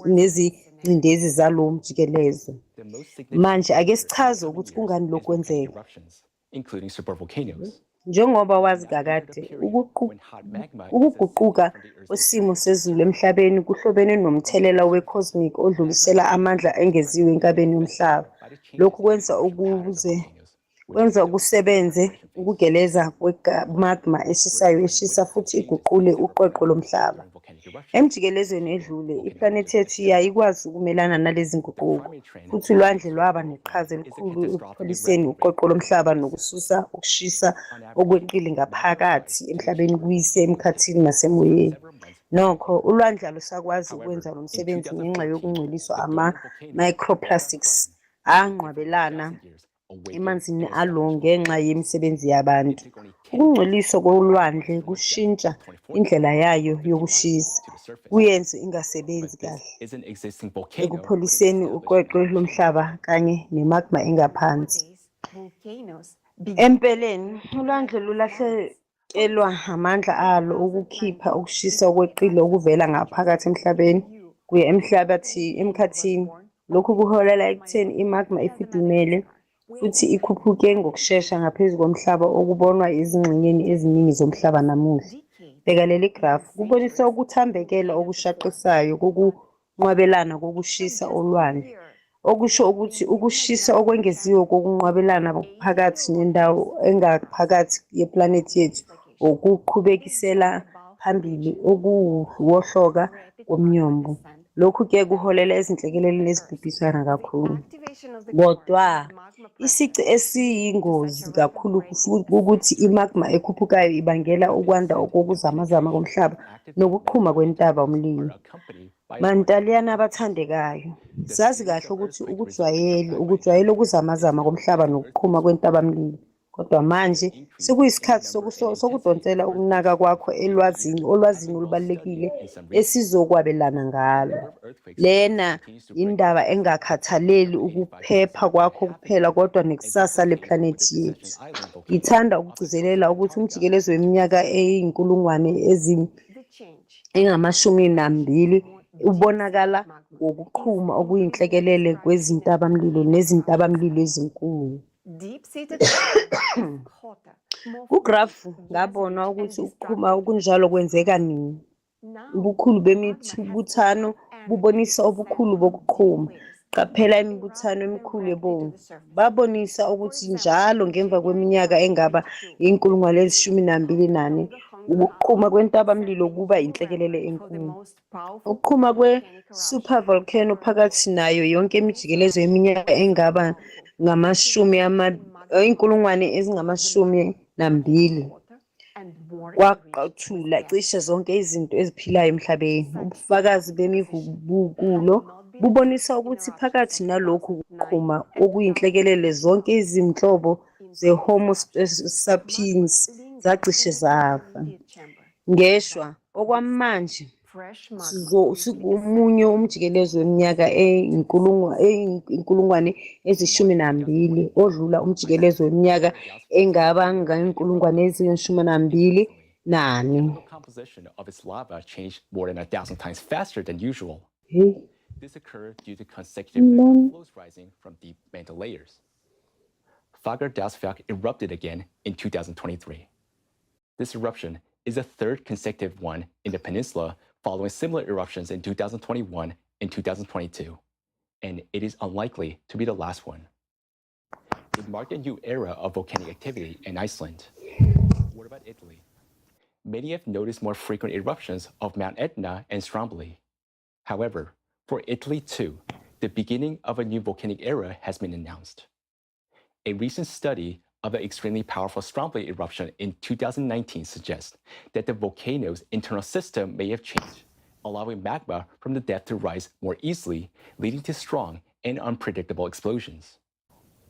nezingcindezi zalo mjikelezo. Manje ake sichaze ukuthi kungani lokhu kwenzeka. Njengoba wazi kakade, ukuguquka kwesimo sezulu emhlabeni kuhlobene nomthelela we-cosmic odlulisela amandla engeziwe enkabeni yomhlaba. Lokhu kwenza ukusebenze ukugeleza kwemagma eshisayo eshisa futhi iguqule uqweqwe lomhlaba. Emjikelezweni edlule, iplanethi yethu yayikwazi ukumelana nalezi nguquko, futhi ulwandle lwaba neqhaza elikhulu ekupholiseni uqweqwe lomhlaba nokususa ukushisa okweqile ngaphakathi emhlabeni kuyise emkhathini nasemoyeni. Nokho, ulwandle alusakwazi ukwenza lo msebenzi ngenxa yokungcoliswa ama-microplastics anqwabelana emanzini alo ngenxa yemisebenzi yabantu. Ukungcoliswa kolwandle kushintsha indlela yayo yokushisa, kuyenze ingasebenzi kahle ekupholiseni uqweqwe lomhlaba kanye nemagma engaphansi. Empeleni, ulwandle lulahlekelwa amandla alo ukukhipha ukushisa okweqile okuvela ngaphakathi emhlabeni kuya emkhathini. Lokhu kuholela ekutheni imagma ifudumele futhi ikhuphuke ngokushesha ngaphezu komhlaba okubonwa ezingxenyeni eziningi zomhlaba namuhla. Bheka leli grafu, kubonisa ukuthambekela okushaqisayo kokunqwabelana kokushisa olwandle, okusho ukuthi ukushisa okwengeziwe kokunqwabelana phakathi nendawo engaphakathi yeplanethi yethu okuqhubekisela phambili okuwukuwohloka komnyombo. Lokhu-ke kuholela ezinhlekeleleni ezibhubhisayo kakhulu. Kodwa isici esiyingozi kakhulu ukuthi imagma ekhuphukayo ibangela ukwanda kokuzamazama komhlaba nokuqhuma kwentaba umlilo. Mantaliyane abathandekayo, sazi kahle ukuthi ukujwayele ukuzamazama komhlaba nokuqhuma kwentabamlilo. Kodwa manje sekuyisikhathi sokudonsela ukunaka kwakho olwazini olubalulekile esizokwabelana ngalo. Lena indaba engakhathaleli ukuphepha kwakho kuphela kodwa nekusasa leplanethi yethu. Ngithanda ukugcizelela ukuthi umjikelezo weminyaka engamashumi-12 ubonakala ngokuqhuma okuyinhlekelele kwezintabamlilo nezintabamlilo ezinkulu. Kugrafu ngabona ukuthi ukuqhuma okunjalo kwenzeka nini. Ubukhulu bemibuthano bubonisa ubukhulu bokuqhuma. Qaphela imibuthano emikhulu ebomvu. Babonisa ukuthi njalo ngemva kweminyaka engaba 14,000 ukuqhuma kwentabamlilo kuba inhlekelele enkulu. Ukuqhuma kwe-supervolcano phakathi nayo yonke imijikelezo yeminyaka engaba 12,000 kwaqathula cishe zonke izinto eziphilayo emhlabeni. Ubufakazi bemivubukulo bubonisa ukuthi phakathi nalokhu kuqhuma okuyinhlekelele zonke izinhlobo ze-Homo sapiens zacishe zafa. Ngeshwa okwamanje sikomunye umjikelezo weminyaka 12,000 odlula umjikelezo weminyaka engaba 12,000. The composition of its lava changed more than 1,000 times faster than usual. This occurred due to consecutive flows rising from deep mantle layers. Fagerdalsfjall erupted again in 2023. This eruption is the third consecutive one in the peninsula following similar eruptions in 2021 and 2022, and it is unlikely to be the last one. It marked a new era of volcanic activity in Iceland. What about Italy? Many have noticed more frequent eruptions of Mount Etna and Stromboli. However, for Italy too, the beginning of a new volcanic era has been announced. A recent study of the extremely powerful Stromboli eruption in 2019 suggests that the volcano's internal system may have changed, allowing magma from the depth to rise more easily, leading to strong and unpredictable explosions.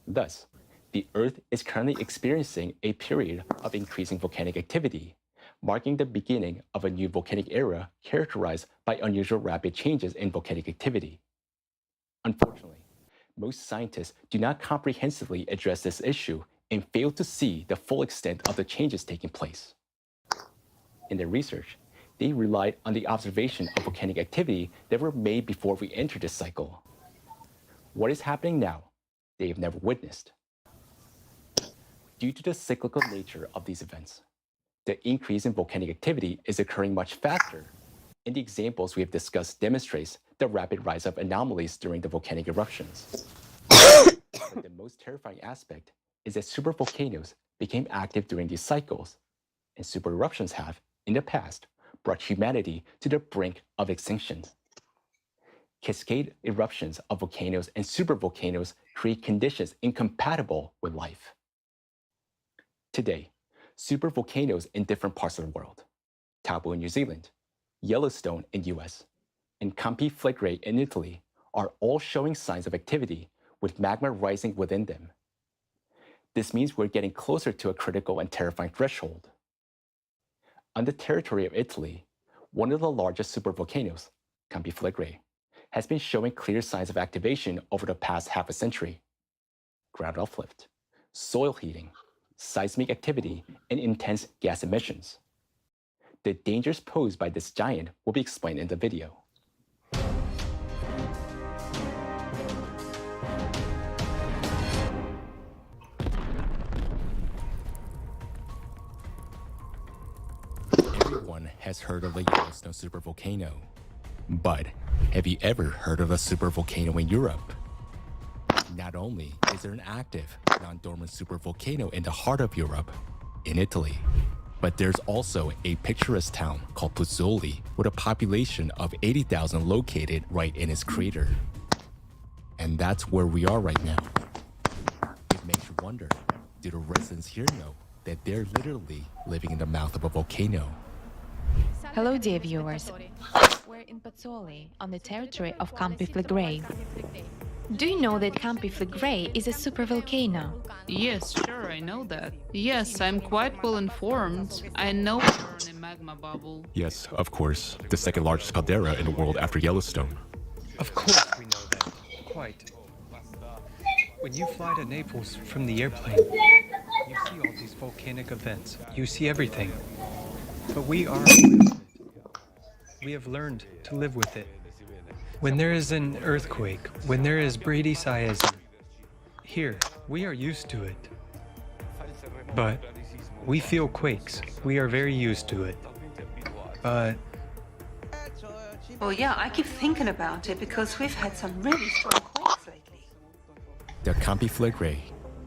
Thus, the Earth is currently experiencing a period of increasing volcanic activity, marking the beginning of a new volcanic era characterized by unusual rapid changes in volcanic activity. Unfortunately, most scientists do not comprehensively address this issue and fail to see the full extent of the changes taking place. In their research, they relied on the observation of volcanic activity that were made before we entered this cycle. What is happening now, they have never witnessed. Due to the cyclical nature of these events, the increase in volcanic activity is occurring much faster, and the examples we have discussed demonstrates the rapid rise of anomalies during the volcanic eruptions. But the most terrifying aspect is that supervolcanoes became active during these cycles, and supereruptions have, in the past, brought humanity to the brink of extinction. Cascade eruptions of volcanoes and supervolcanoes create conditions incompatible with life. Today, supervolcanoes in different parts of the world, Taupo in New Zealand, Yellowstone in US, and Campi Flegrei in Italy, are all showing signs of activity with magma rising within them. This means we're getting closer to a critical and terrifying threshold. On the territory of Italy, one of the largest supervolcanoes, Campi Flegrei, has been showing clear signs of activation over the past half a century. Ground uplift, soil heating, seismic activity, and intense gas emissions. The dangers posed by this giant will be explained in the video. Everyone has heard of the Yellowstone supervolcano. But have you ever heard of a supervolcano in Europe? Not only is there an active, non-dormant supervolcano in the heart of Europe, in Italy, but there's also a picturesque town called Pozzuoli with a population of 80,000 located right in its crater. And that's where we are right now. It makes you wonder, do the residents here know that they're literally living in the mouth of a volcano? Hello, dear viewers. We're in Pozzuoli, on the territory of Campi Flegrei. Do you know that Campi Flegrei is a supervolcano? Yes, sure, I know that. Yes, I'm quite well informed. I know we're in a magma bubble. Yes, of course. The second largest caldera in the world after Yellowstone. Of course we know that. Quite. When you fly to Naples from the airplane, you see all these volcanic events. You see everything. But we are aware of it. We have learned to live with it. When there is an earthquake, when there is bradyseism, here, we are used to it. But we feel quakes. We are very used to it. But... Well, yeah, I keep thinking about it because we've had some really strong quakes lately. The Campi Flegrei,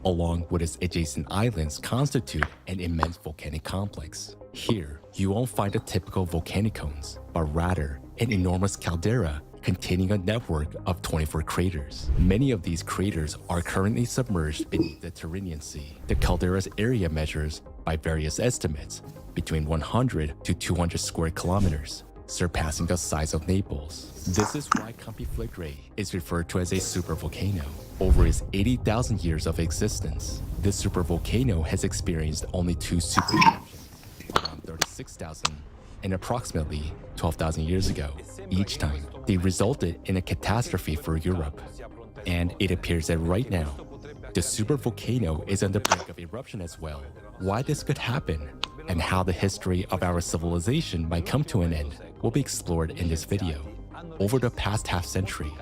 along with its adjacent islands, constitute an immense volcanic complex. Here, you won't find the typical volcanic cones, but rather an enormous caldera containing a network of 24 craters. Many of these craters are currently submerged beneath the Tyrrhenian Sea. The caldera's area measures, by various estimates, between 100 to 200 square kilometers, surpassing the size of Naples. This is why Campi Flegrei is referred to as a supervolcano. Over its 80,000 years of existence, this supervolcano has experienced only two supereruptions, around 36,000 and approximately 12,000 years ago. Each time, they resulted in a catastrophe for Europe. And it appears that right now, the supervolcano is on the brink of eruption as well. Why this could happen, and how the history of our civilization might come to an end, will be explored in this video. Over the past half-century,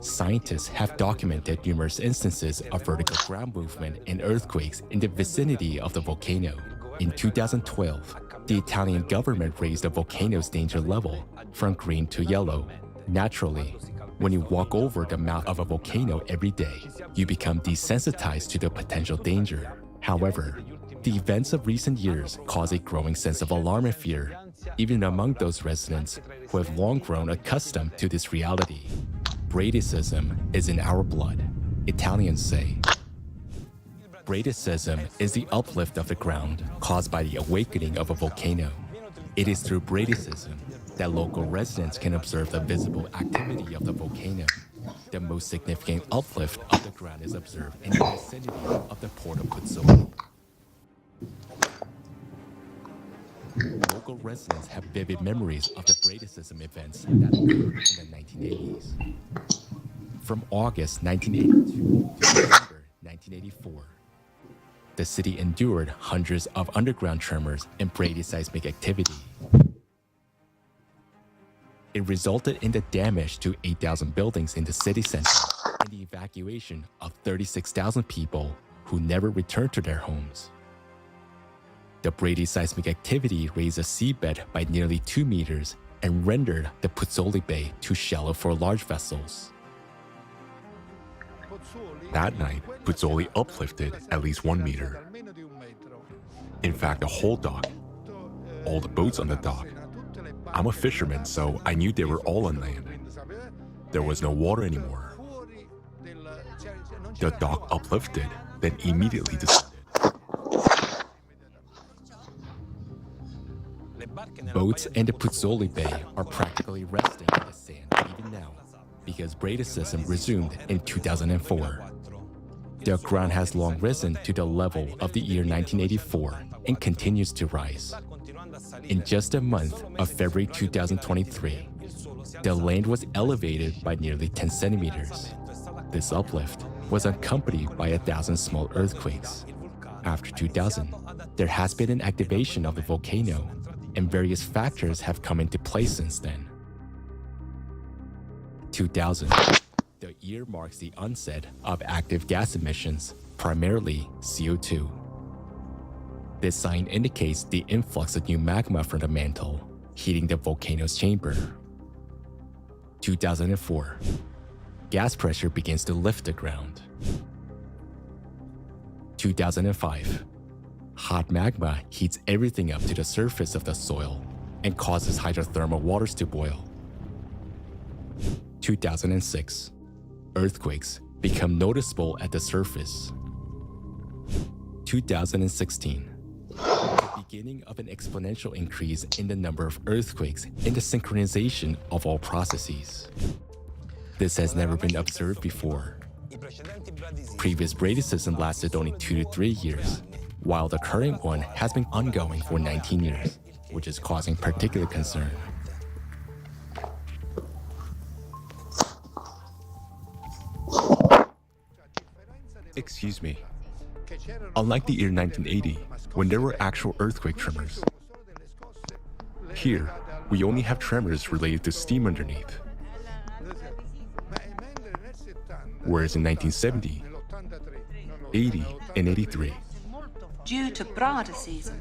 scientists have documented numerous instances of vertical ground movement and earthquakes in the vicinity of the volcano. In 2012, the Italian government raised the volcano's danger level from green to yellow. Naturally, when you walk over the mouth of a volcano every day, you become desensitized to the potential danger. However, the events of recent years cause a growing sense of alarm and fear, even among those residents who have long grown accustomed to this reality. Bradyseism is in our blood, Italians say. Bradyseism is the uplift of the ground caused by the awakening of a volcano. It is through bradyseism that local residents can observe the visible activity of the volcano. The most significant uplift of the ground is observed in the vicinity of the port of Pozzuoli. Local residents have vivid memories of the bradyseism events that occurred in the 1980s. From August 1982 to December 1984, the city endured hundreds of underground tremors and bradyseismic activity. It resulted in the damage to 8,000 buildings in the city center and the evacuation of 36,000 people who never returned to their homes. The bradyseismic activity raised the seabed by nearly 2 meters and rendered the Pozzuoli Bay too shallow for large vessels. That night, Pozzuoli uplifted at least 1 meter. In fact, the whole dock, all the boats on the dock. I'm a fisherman, so I knew they were all on land. There was no water anymore. The dock uplifted, then immediately descended. Boats in the Pozzuoli Bay are practically resting in the sand even now, because bradyseism resumed in 2004. The ground has long risen to the level of the year 1984 and continues to rise. In just a month of February 2023, the land was elevated by nearly 10 centimeters. This uplift was accompanied by 1,000 small earthquakes. After 2000, there has been an activation of the volcano, and various factors have come into play since then. 2000. The year marks the onset of active gas emissions, primarily CO2. This sign indicates the influx of new magma from the mantle, heating the volcano's chamber. 2004. Gas pressure begins to lift the ground. 2005. Hot magma heats everything up to the surface of the soil and causes hydrothermal waters to boil. 2006. Earthquakes become noticeable at the surface. 2016. The beginning of an exponential increase in the number of earthquakes and the synchronization of all processes. This has never been observed before. Previous Bradycism lasted only 2 to 3 years, while the current one has been ongoing for 19 years, which is causing particular concern. Excuse me. Unlike the year 1980, when there were actual earthquake tremors, here we only have tremors related to steam underneath. Whereas in 1970, 80, and 83, Due to Brada season,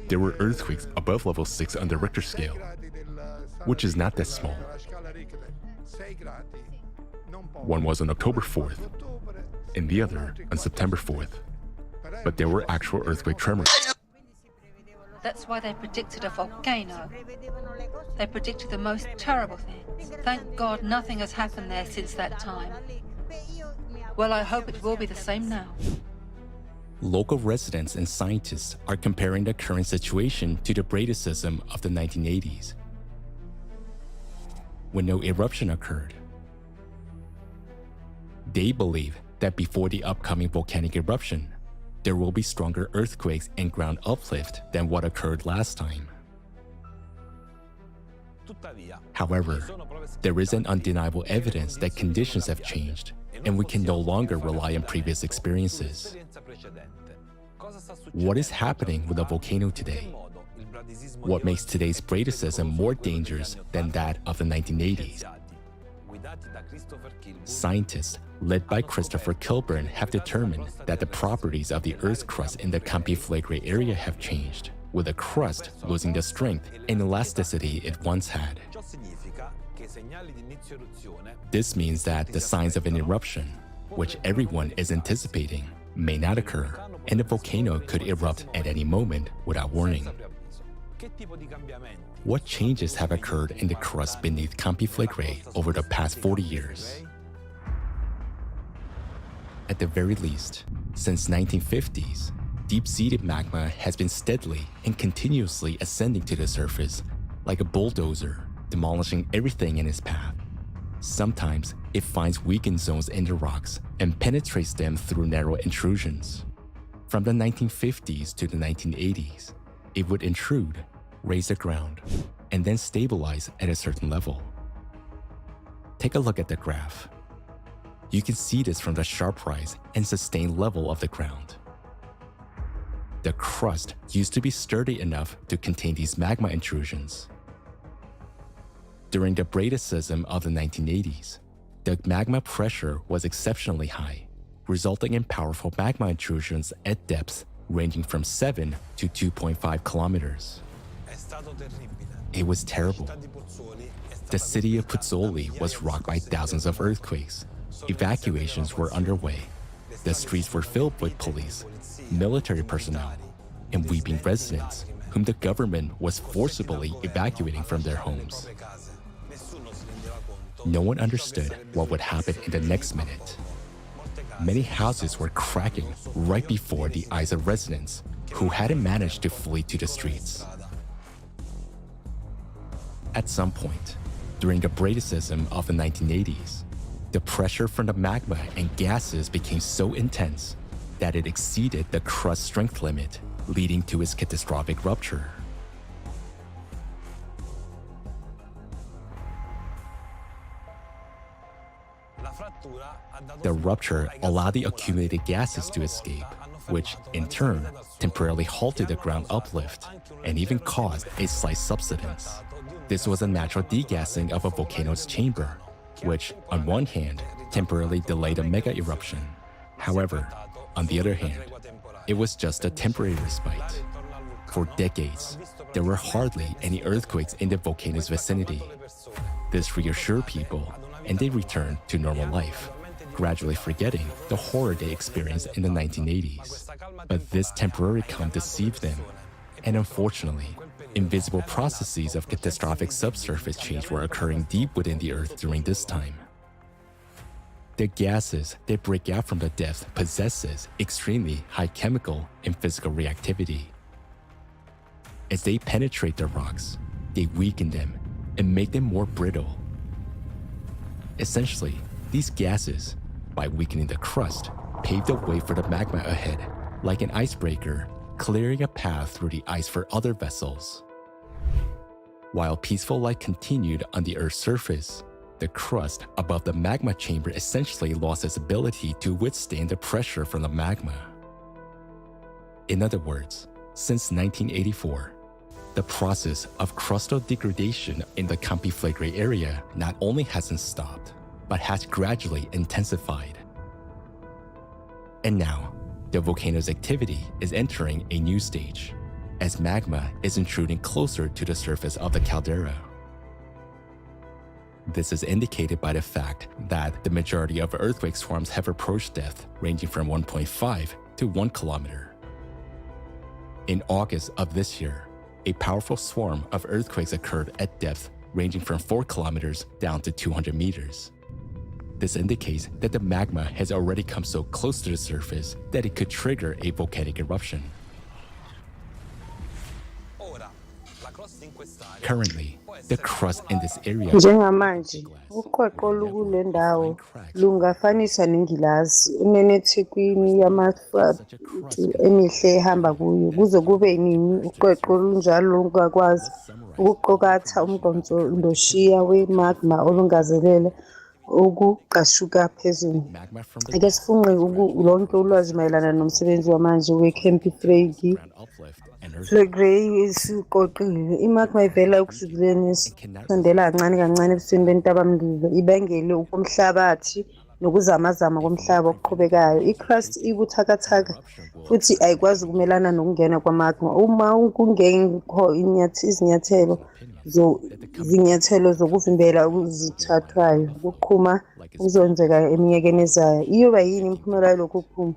there were earthquakes above level 6 on the Richter scale, which is not that small. One was on October 4th, and the other on September 4th. But there were actual earthquake tremors. that's why they predicted a volcano. They predicted the most terrible things. Thank God nothing has happened there since that time. Well, I hope it will be the same now. Local residents and scientists are comparing the current situation to the Bradycism of the 1980s, when no eruption occurred. They believe that before the upcoming volcanic eruption, there will be stronger earthquakes and ground uplift than what occurred last time. However, there is an undeniable evidence that conditions have changed, and we can no longer rely on previous experiences. What is happening with the volcano today? What makes today's Bradycism more dangerous than that of the 1980s? Scientists, led by Christopher Kilburn, have determined that the properties of the Earth's crust in the Campi Flegrei area have changed, with the crust losing the strength and elasticity it once had. This means that the signs of an eruption, which everyone is anticipating, may not occur, and the volcano could erupt at any moment without warning. What changes have occurred in the crust beneath Campi Flegrei over the past 40 years? At the very least, since 1950s, deep-seated magma has been steadily and continuously ascending to the surface like a bulldozer, demolishing everything in its path. Sometimes it finds weakened zones in the rocks and penetrates them through narrow intrusions. From the 1950s to the 1980s, it would intrude, raise the ground, and then stabilize at a certain level. Take a look at the graph. You can see this from the sharp rise and sustained level of the ground. The crust used to be sturdy enough to contain these magma intrusions. During the Bradycism of the 1980s, the magma pressure was exceptionally high, resulting in powerful magma intrusions at depths ranging from 7 to 2.5 kilometers. It was terrible. The city of Pozzuoli was rocked by thousands of earthquakes. Evacuations were underway. The streets were filled with police, military personnel, and weeping residents whom the government was forcibly evacuating from their homes. No one understood what would happen in the next minute. Many houses were cracking right before the eyes of residents who hadn't managed to flee to the streets. At some point, during the Bradycism of the 1980s, The pressure from the magma and gases became so intense that it exceeded the crust strength limit, leading to its catastrophic rupture. The rupture allowed the accumulated gases to escape, which, in turn, temporarily halted the ground uplift and even caused a slight subsidence. This was a natural degassing of a volcano's chamber, which, on one hand, temporarily delayed a mega eruption. However, on the other hand, it was just a temporary respite. For decades, there were hardly any earthquakes in the volcano's vicinity. This reassured people, and they returned to normal life, gradually forgetting the horror they experienced in the 1980s. But this temporary calm deceived them, and unfortunately, invisible processes of catastrophic subsurface change were occurring deep within the Earth during this time. The gases that break out from the depth possesses extremely high chemical and physical reactivity. As they penetrate the rocks, they weaken them and make them more brittle. Essentially, these gases, by weakening the crust, pave the way for the magma ahead, like an icebreaker, clearing a path through the ice for other vessels. While peaceful life continued on the Earth's surface, the crust above the magma chamber essentially lost its ability to withstand the pressure from the magma. In other words, since 1984, the process of crustal degradation in the Campi Flegrei area not only hasn't stopped, but has gradually intensified. And now, the volcano's activity is entering a new stage, as magma is intruding closer to the surface of the caldera. This is indicated by the fact that the majority of earthquake swarms have approached depth ranging from 1.5 to 1 kilometer. In August of this year, a powerful swarm of earthquakes occurred at depth ranging from 4 kilometers down to 200 meters. This indicates that the magma has already come so close to the surface that it could trigger a volcanic eruption. Currently, the crust in this area Njengamanje uqweqo lukule ndawo lungafaniswa nengilazi unenethekwini yamafuthi emihle ehamba kuyo kuze kube nini uqweqo lunjalo lungakwazi ukuqokatha umgqondoshiya we-magma olungazelela ukuqashuka phezulu. Ake sifunqe lonke ulwazi mayelana nomsebenzi wamanje we-Campi Flegrei esiqoqile. I-magma ivela ekusukeni esondela kancane kancane ebusweni bentabamlilo ibangele umhlabathi nokuzamazama komhlaba okuqhubekayo. I-crust ibuthakathaka futhi ayikwazi ukumelana nokungena kwamagma. Uma kungekho izinyathelo zokuvimbela ukuzithathwayo ukuqhuma kuzokwenzeka eminyakeni ezayo. Iyoba yini imiphumela yalokhu kuqhuma?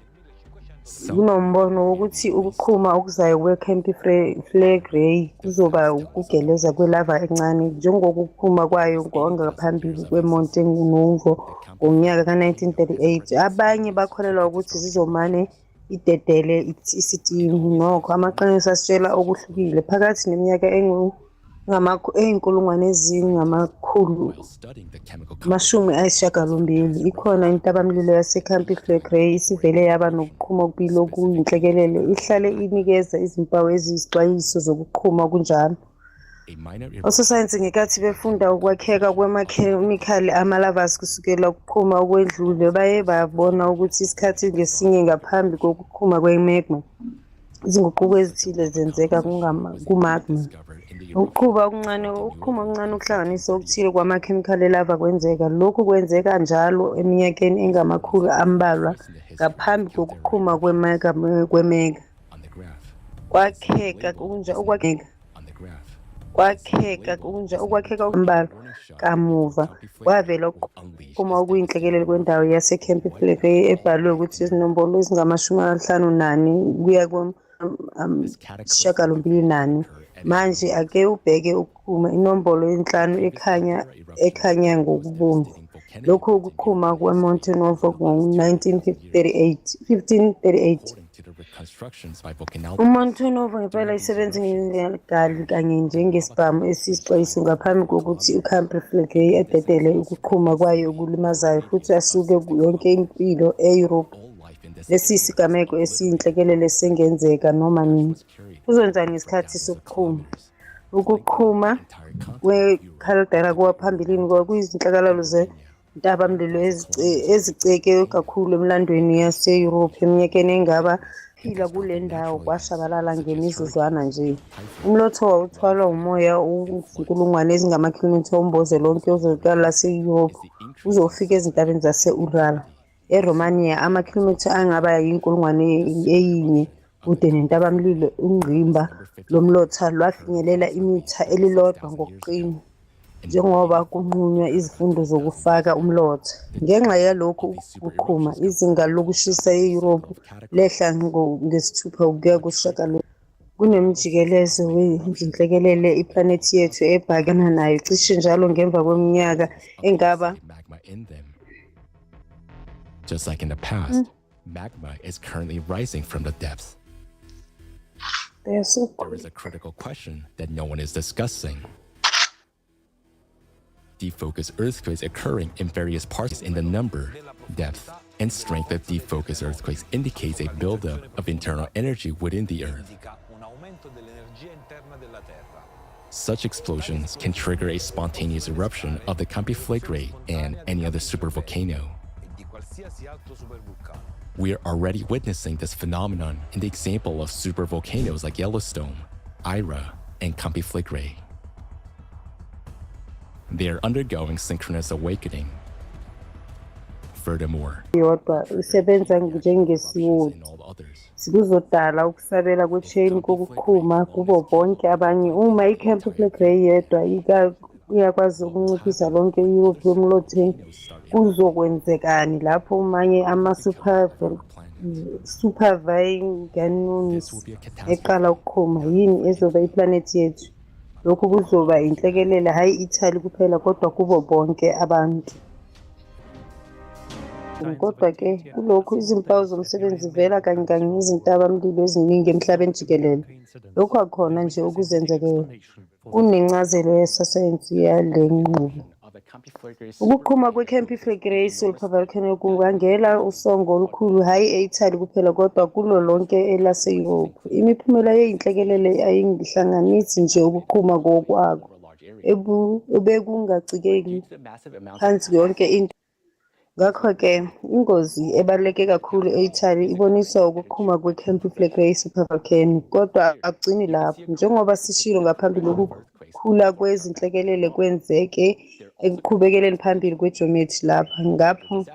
Kunombono wokuthi ukuqhuma okuzayo kwe-Campi Flegrei kuzoba ukugeleza kwelava encane njengokuqhuma kwayo kwangaphambili kweMonte Nuovo ngonyaka ka-1938. Abanye bakholelwa ukuthi zizomane idedele isitimu. Nokho amaqiniso asitshela okuhlukile. Phakathi neminyaka eyinkulungwane ezingamakhulu 80 ikhona intabamlilo yaseCampi Flegrei isivele yaba nokuqhuma okubili okuyinhlekelele. Ihlale inikeza izimpawu eziyisixwayiso zokuqhuma kunjalo. Ososayensi ngenkathi befunda ukwakheka kwamakhemikhali ama-lavas kusukela ukuqhuma okwedlule baye babona ukuthi isikhathi ngesinye ngaphambi kokuqhuma kwe-magma izinguquko ezithile zenzeka kumagma. Ukuqhuma okuncane ukuhlanganisa okuthile kwamakhemikhali elava kwenzeka. Lokhu kwenzeka njalo eminyakeni engamakhulu ambalwa ngaphambi kokuqhuma kwemega. Ukwakheka ambalwa kamuva kwavela ukuqhuma okuyinhlekelele kwendawo yaseCampi Flegrei ebhalwe ukuthi izinombolo ezingama-54 kuya ku-9. Manje ake ubheke ukuqhuma inombolo yenhlanu ekhanya ngokubomvu. Lokhu ukuqhuma kweMonte Nuovo ngo-1538 constructions by volcanic uMontonova ngempela isebenza njengegali kanye njengesibhamu esiyisixwayiso ngaphambi kokuthi uCampi Flegrei ededele ukuqhuma kwayo okulimazayo futhi asuke yonke impilo eYurophu. Lesi yisigameko esiyinhlekelele sengenzeka noma nini. Kuzonzani ngesikhathi sokuqhuma? Ukuqhuma kwe-caldera kuwa phambilini kwakuyizinhlakalalo zentabamlilo eziceke kakhulu emlandweni yaseYurophu eminyakeni engaba phila kule ndawo kwashabalala ngemizuzwana nje. Umlotho wawuthwalwa umoya izinkulungwane ezingamakhilomitha omboze lonke uzwekazi laseYurophu uzofika ezintabeni zase-Ural. ERomania amakhilomitha angaba yinkulungwane eyinye kude nentabamlilo ungqimba lomlotha lwafinyelela imitha elilodwa ngokuqina njengoba kunqunywa izifundo zokufaka umlotha. Ngenxa yalokhu ukuqhuma, izinga lokushisa eYurophu lehla ngesithupha ukuya kushagalolunye. Kunemijikelezo wezinhlekelele iplanethi yethu ebhekana nayo cishe njalo ngemva kweminyaka engaba. Just like in the past, magma is currently rising from the depths. There is a critical question that no one is discussing. Deep focus earthquakes occurring in various parts in the number, depth, and strength of deep focus earthquakes indicates a buildup of internal energy within the Earth. Such explosions can trigger a spontaneous eruption of the Campi Flegrei and any other supervolcano. We are already witnessing this phenomenon in the example of supervolcanoes like Yellowstone, Ira, and Campi Flegrei. They are undergoing synchronous awakening. Furthermore, isebenza njengesiwoti sikuzodala ukusabela kwe-chain kokuqhuma kubo bonke abanye. Uma iCampi Flegrei yedwa iyakwazi ukunciphisa lonke iYurophu yomlotheni, kuzokwenzekani lapho amanye ama-supervolcanoes eqala ukuqhuma? Yini ezoba iplanethi yethu? Lokhu kuzoba inhlekelele, hhayi Italy kuphela kodwa kubo bonke abantu. Kodwa-ke kulokhu izimpawu zomsebenzi zivela kanye kanye nezintabamlilo eziningi emhlabeni jikelele. Lokhu akhona nje okuzenzekele. Kunencazelo yesayensi yale nqubo. Ukuqhuma kweCampi Flegrei supervolcano kungangela usongo olukhulu, hhayi e-Italy kuphela kodwa kulo lonke elaseYurophu. Imiphumela yeyinhlekelele ayingihlanganisi nje ukuqhuma ngokwako obekungacikeki phansi yonke into. Ngakho-ke ingozi ebaluleke kakhulu e-Italy iboniswa ukuqhuma kweCampi Flegrei supervolcano, kodwa akugcini lapho. Njengoba sishilo ngaphambili, ukukhula kwezinhlekelele kwenzeke ekuqhubekeleni phambili kwejometri lapha. Ngapho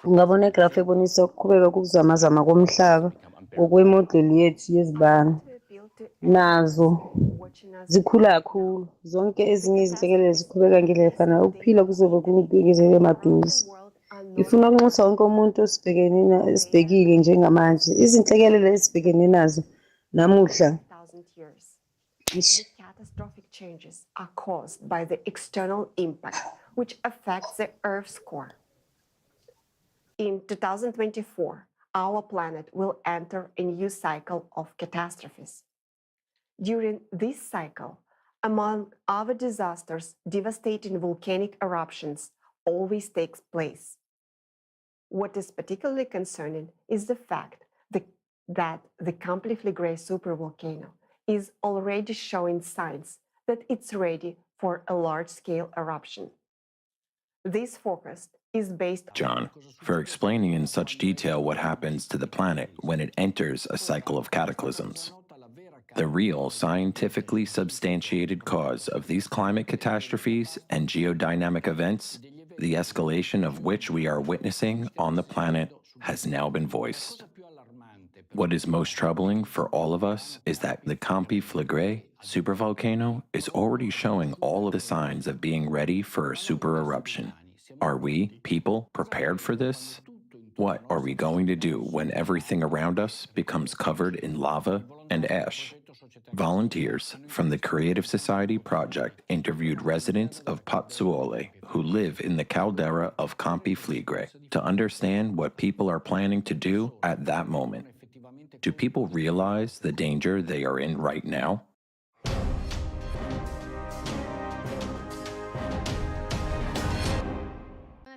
ungabona igrafu ebonisa ukuqhubeka kokuzamazama komhlaba ngokwemodeli yethu yezibani. Nazo zikhula kakhulu. Zonke ezinye izinhlekelele ziqhubeka ngendlela efanayo. Ukuphila kuzobe kunikezelwe emaduze. Ifuna ukunxusa wonke umuntu esibhekile njengamanje. Izinhlekelele esibhekene nazo namuhla. These catastrophic changes are caused by the external impact, which affects the Earth's core. In 2024, our planet will enter a new cycle of catastrophes. During this cycle, among other disasters, devastating volcanic eruptions always takes place. What is particularly concerning is the fact that the Campi Flegrei supervolcano is already showing signs that it's ready for a large-scale eruption. This forecast is based John, for explaining in such detail what happens to the planet when it enters a cycle of cataclysms. The real scientifically substantiated cause of these climate catastrophes and geodynamic events, the escalation of which we are witnessing on the planet, has now been voiced. What is most troubling for all of us is that the Campi Flegrei supervolcano is already showing all of the signs of being ready for a super eruption. Are we, people, prepared for this? What are we going to do when everything around us becomes covered in lava and ash? Volunteers from the Creative Society Project interviewed residents of Pozzuoli who live in the caldera of Campi Flegrei to understand what people are planning to do at that moment. Do people realize the danger they are in right now?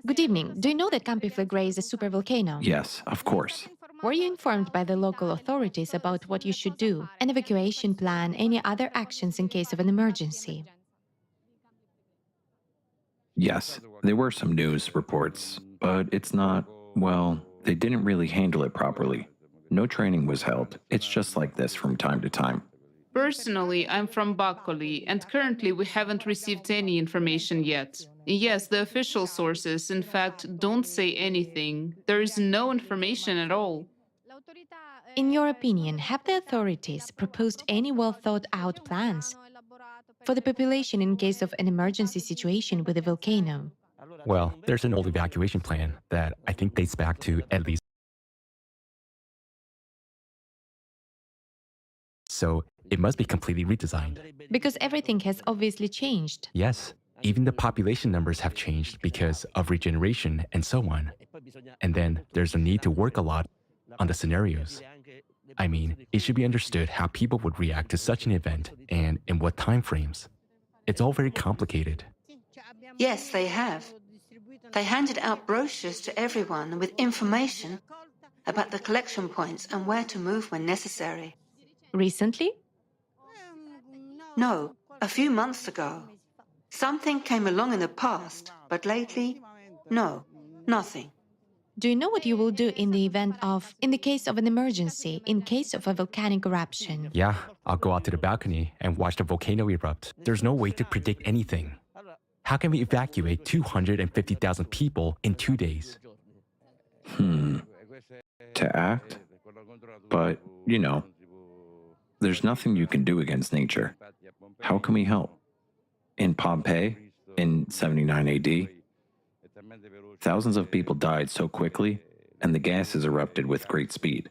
Good evening. Do you know that Campi Flegrei is a supervolcano? Yes, of course. Were you informed by the local authorities about what you should do? An evacuation plan, any other actions in case of an emergency? Yes, there were some news reports, but it's not, well, they didn't really handle it properly. No training was held. It's just like this from time to time. Personally, I'm from Baccoli, and currently we haven't received any information yet. Yes, the official sources, in fact, don't say anything. There is no information at all. In your opinion, have the authorities proposed any well-thought-out plans for the population in case of an emergency situation with a volcano? Well, there's an old evacuation plan that I think dates back to at least. So it must be completely redesigned. Because everything has obviously changed. Yes, even the population numbers have changed because of regeneration and so on. And then there's a need to work a lot on the scenarios. I mean, it should be understood how people would react to such an event and in what time frames. It's all very complicated. Yes, they have. They handed out brochures to everyone with information about the collection points and where to move when necessary. Recently? No, a few months ago. Something came along in the past, but lately, no, nothing. Do you know what you will do in the case of an emergency, in case of a volcanic eruption? Yeah, I'll go out to the balcony and watch the volcano erupt. There's no way to predict anything. How can we evacuate 250,000 people in 2 days? To act? But, you know, there's nothing you can do against nature. How can we help? In Pompeii, in 79 AD, thousands of people died so quickly, and the gases erupted with great speed.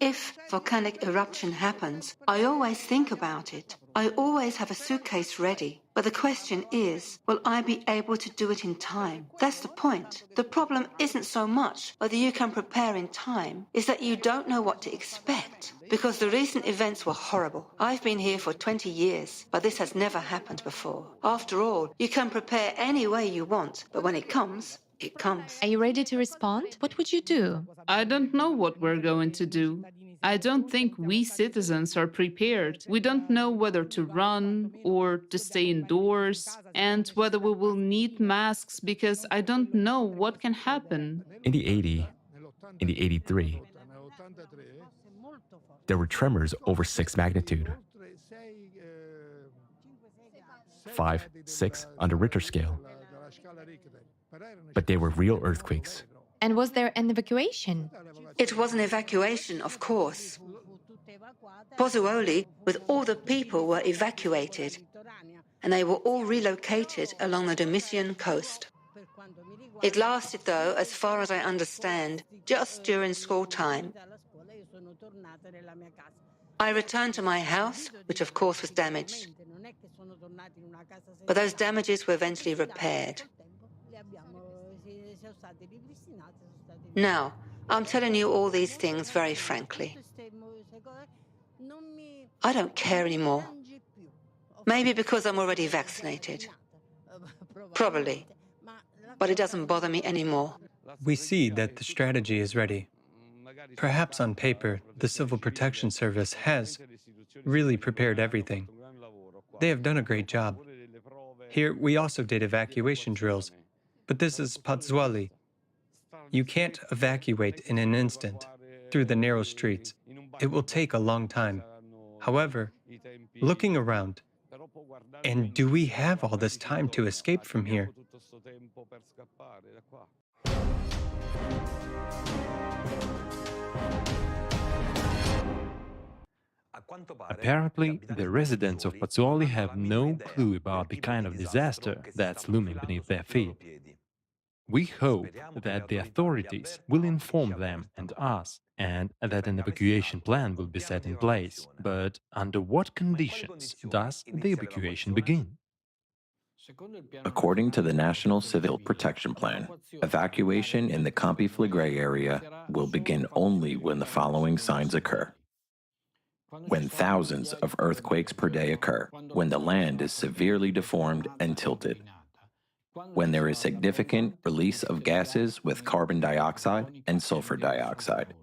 If volcanic eruption happens, I always think about it. I always have a suitcase ready. But the question is, will I be able to do it in time? That's the point. The problem isn't so much whether you can prepare in time, it's that you don't know what to expect. Because the recent events were horrible. I've been here for 20 years, but this has never happened before. After all, you can prepare any way you want, but when it comes, it comes. Are you ready to respond? What would you do? I don't know what we're going to do. I don't think we citizens are prepared. We don't know whether to run or to stay indoors, and whether we will need masks because I don't know what can happen. In the 83, there were tremors over 6 magnitude. 5, 6 on the Richter scale. But they were real earthquakes. And was there an evacuation? It was an evacuation, of course. Pozzuoli, with all the people, were evacuated, and they were all relocated along the Domitian coast. It lasted, though, as far as I understand, just during school time. I returned to my house, which of course was damaged. But those damages were eventually repaired. Now, I'm telling you all these things very frankly. I don't care anymore. Maybe because I'm already vaccinated. Probably. But it doesn't bother me anymore. We see that the strategy is ready. Perhaps on paper, the Civil Protection Service has really prepared everything. They have done a great job. Here, we also did evacuation drills, but this is Pozzuoli. You can't evacuate in an instant through the narrow streets. It will take a long time. However, looking around, and do we have all this time to escape from here? Apparently, the residents of Pozzuoli have no clue about the kind of disaster that's looming beneath their feet. We hope that the authorities will inform them and us, and that an evacuation plan will be set in place. But under what conditions does the evacuation begin? According to the National Civil Protection Plan, evacuation in the Campi Flegrei area will begin only when the following signs occur. When thousands of earthquakes per day occur, when the land is severely deformed and tilted, when there is significant release of gases with carbon dioxide and sulfur dioxide,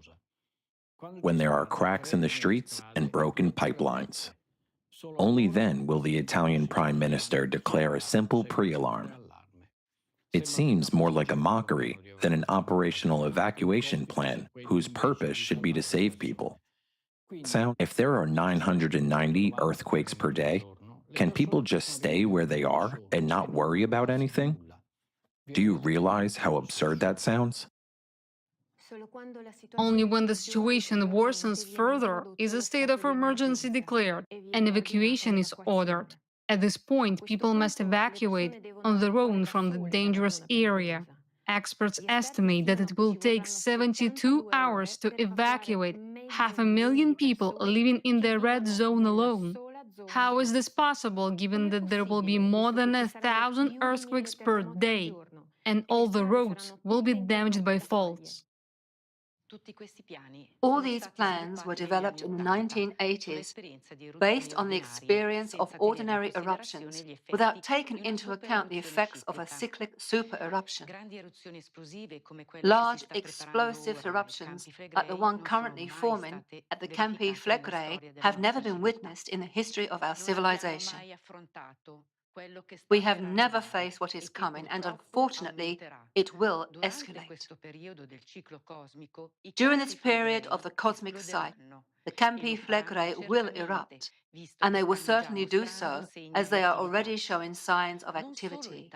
when there are cracks in the streets and broken pipelines. Only then will the Italian Prime Minister declare a simple pre-alarm. It seems more like a mockery than an operational evacuation plan whose purpose should be to save people. So, if there are 990 earthquakes per day, can people just stay where they are and not worry about anything? Do you realize how absurd that sounds? Only when the situation worsens further is a state of emergency declared and evacuation is ordered. At this point, people must evacuate on their own from the dangerous area. Experts estimate that it will take 72 hours to evacuate 500,000 people living in the red zone alone. How is this possible given that there will be more than 1,000 earthquakes per day and all the roads will be damaged by faults? All these plans were developed in the 1980s based on the experience of ordinary eruptions without taking into account the effects of a cyclic super-eruption. Large explosive eruptions like the one currently forming at the Campi Flegrei have never been witnessed in the history of our civilization. We have never faced what is coming, and unfortunately, it will escalate. During this period of the cosmic cycle, the Campi Flegrei will erupt, and they will certainly do so as they are already showing signs of activity.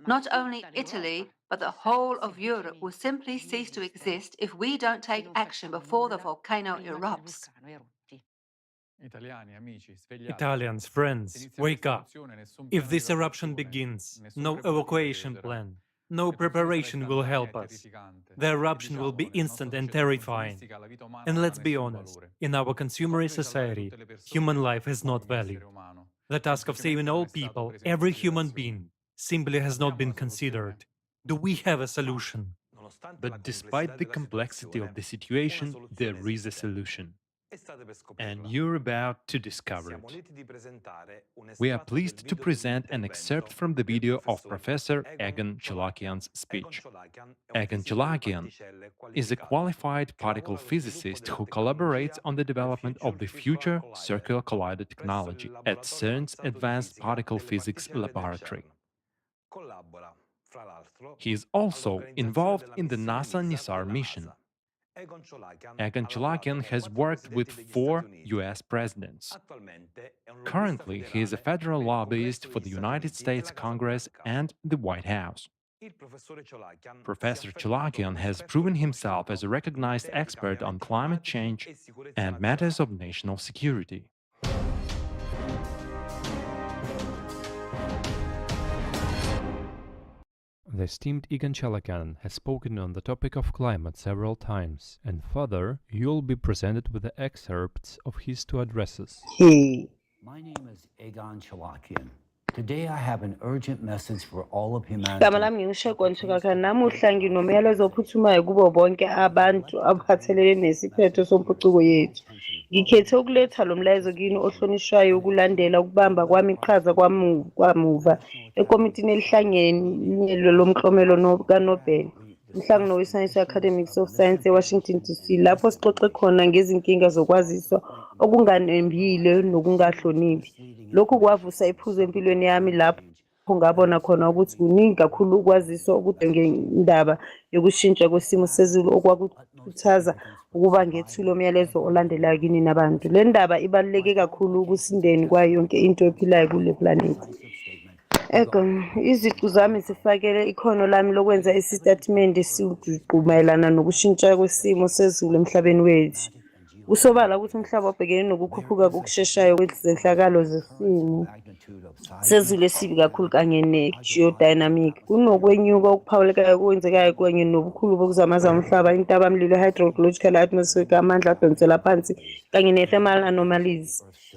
Not only Italy, but the whole of Europe will simply cease to exist if we don't take action before the volcano erupts. Italians, friends, wake up. If this eruption begins, no evacuation plan, no preparation will help us. The eruption will be instant and terrifying. And let's be honest, in our consumerist society, human life has not value. The task of saving all people, every human being, simply has not been considered. Do we have a solution? But despite the complexity of the situation, there is a solution. And you're about to discover it. We are pleased to present an excerpt from the video of Professor Egon Chalakian's speech. Egon Chalakian is a qualified particle physicist who collaborates on the development of the future circular collider technology at CERN's Advanced Particle Physics Laboratory. He is also involved in the NASA NISAR mission. Egon Chalakian has worked with 4 US presidents. Currently, he is a federal lobbyist for the United States Congress and the White House. Professor Chalakian has proven himself as a recognized expert on climate change and matters of national security. The esteemed Egon Chalakian has spoken on the topic of climate several times, and further, you'll be presented with the excerpts of his 2 addresses. My name is Egon Chalakian. Today I have an urgent message for all of humanity. Igama lami ngingu-Egon Chalakian. Namuhla nginomyalezo ophuthumayo kubo bonke abantu abaphathelene nesiphetho sompucuko yethu. Ngikhethe ukuletha lo mlayezo kini ohlonishwayo ukulandela ukubamba kwami iqhaza kwamuva ekomitini elihlangene lomklomelo kaNobel, umhlangano we-Science Academics of Science eWashington DC, lapho sixoxe khona ngezinkinga zokwaziswa okunganembile nokungahloniphi. Lokhu kwavusa iphuzo empilweni yami lapho ngabona khona ukuthi kuningi kakhulu ukwaziswa okudingendaba yokushintsha kwesimo sezulu okwakukhuthaza ukuba ngethulo umyalezo olandelayo kini nabantu. Le ndaba ibaluleke kakhulu ukusindeni kwayo yonke into ephilayo kule planethi. Iziqu zami zifakele ikhono lami lokwenza isitatimende esiwujuqu mayelana nokushintsha kwesimo sezulu emhlabeni wethu. Kusobala ukuthi umhlaba ubhekene nokukhuphuka kokusheshayo kwezenhlakalo zesimo sezulu esibi kakhulu kanye ne-geodynamic. Kunokwenyuka okuphawulekayo okwenzekayo kanye nobukhulu bokuzamazama umhlaba, intabamlilo, hydrogeological, atmospheric, amandla adonsela phansi kanye ne-thermal anomalies.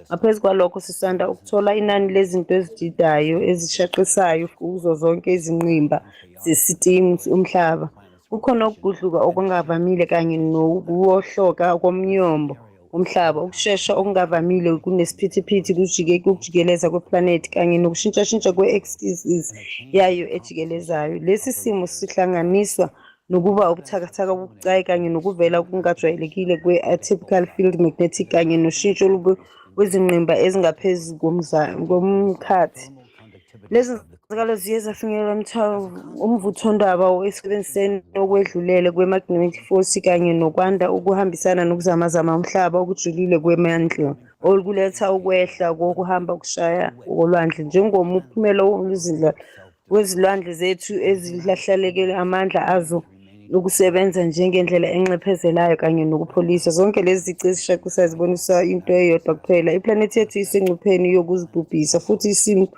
Ngaphezu kwalokho sisanda ukuthola inani lezinto ezididayo ezishaqisayo kuzo zonke izingqimba zesitimu umhlaba. Kukhona ukugudluka okungavamile kanye nokuwohloka komnyombo umhlaba, ukushesha okungavamile kunesiphithiphithi kujikeleza kweplanethi kanye nokushintshashintsha kwe-axis yayo ejikelezayo. Lesi simo sihlanganiswa nokuba ubuthakathaka obubucayi kanye nokuvela okungajwayelekile kwe-atypical field magnetic kanye noshintsho kwezingqimba ezingaphezu komkhathi. Lezi zenzakalo ziye zafinyelela umvuthondaba esebenziseni okwedlulele kwe-magnetic force kanye nokwanda ukuhambisana nokuzamazama umhlaba okujulile kwemandla okuletha ukwehla kokuhamba okushaya kolwandle. Njengomphumela wezilwandle zethu ezilahlekele amandla azo ukusebenza njengendlela enxephezelayo kanye nokupholisa. Zonke lezi zici ezishaqisayo zibonisa into eyodwa kuphela: iplanethi yethu isengcupheni yokuzibhubhisa, futhi isimo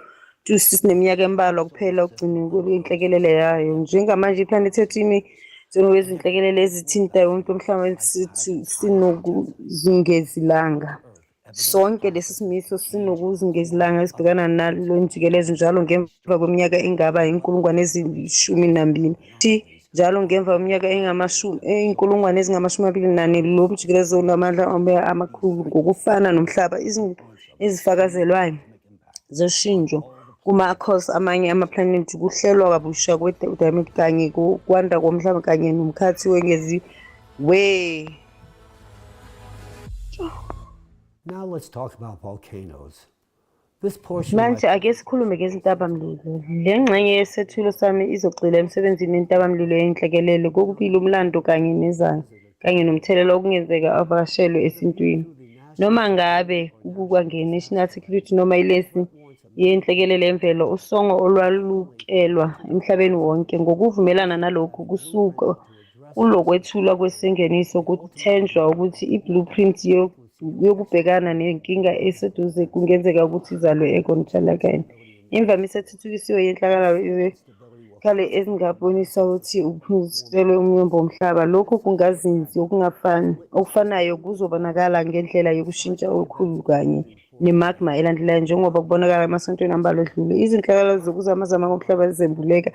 sineminyaka embalwa kuphela ukugcinwa kwenhlekelele yayo. Njengamanje iplanethi yethu ime njengezinhlekelele ezithinta wonke umhlaba sethu sinokuzungezilanga. Sonke lesi simiso sinokuzungezilanga esibhekana nalo njikelezo njalo ngemva kweminyaka engaba inkulungwane eziyishumi njalo ngemva kweminyaka inkulungwane ezingama-24 lo mjikelezo unamandla amakhulu ngokufana nomhlaba. Izinto ezifakazelwayo zoshintsho kuma-course amanye amaplanethi, kuhlelwa kabusha kwe-dynamic kanye kwanda komhlaba kanye nomkhathi wengeziwe. Now let's talk about volcanoes. This portion Manje ake sikhulume ngezintabamlilo. Le ngxenye yesethulo sami izogxila emsebenzini wentabamlilo yenhlekelele, kokubili umlando kanye nezayo, kanye nomthelela okungenzeka avakashelwe esintwini. Noma ngabe kubukwa nge-national security noma ilesi yenhlekelele yemvelo, usongo olwalukelwa emhlabeni wonke. Ngokuvumelana nalokhu, kusuka kulokwethulwa kwesingeniso kuthenjwa ukuthi i-blueprint yokubhekana nenkinga eseduze kungenzeka ukuthi izalwe ekontrolakeni. Imvamisa ethuthukisiwe yenhlakalo kale ezingabonisa ukuthi uphuzilwe umnyombo womhlaba. Lokhu kungazinzi okufanayo kuzobonakala ngendlela yokushintsha okukhulu kanye ne-magma elandelayo, njengoba kubonakala emasontweni ambalwa edlule. Izinhlakalo zokuzamazama komhlaba zembuleka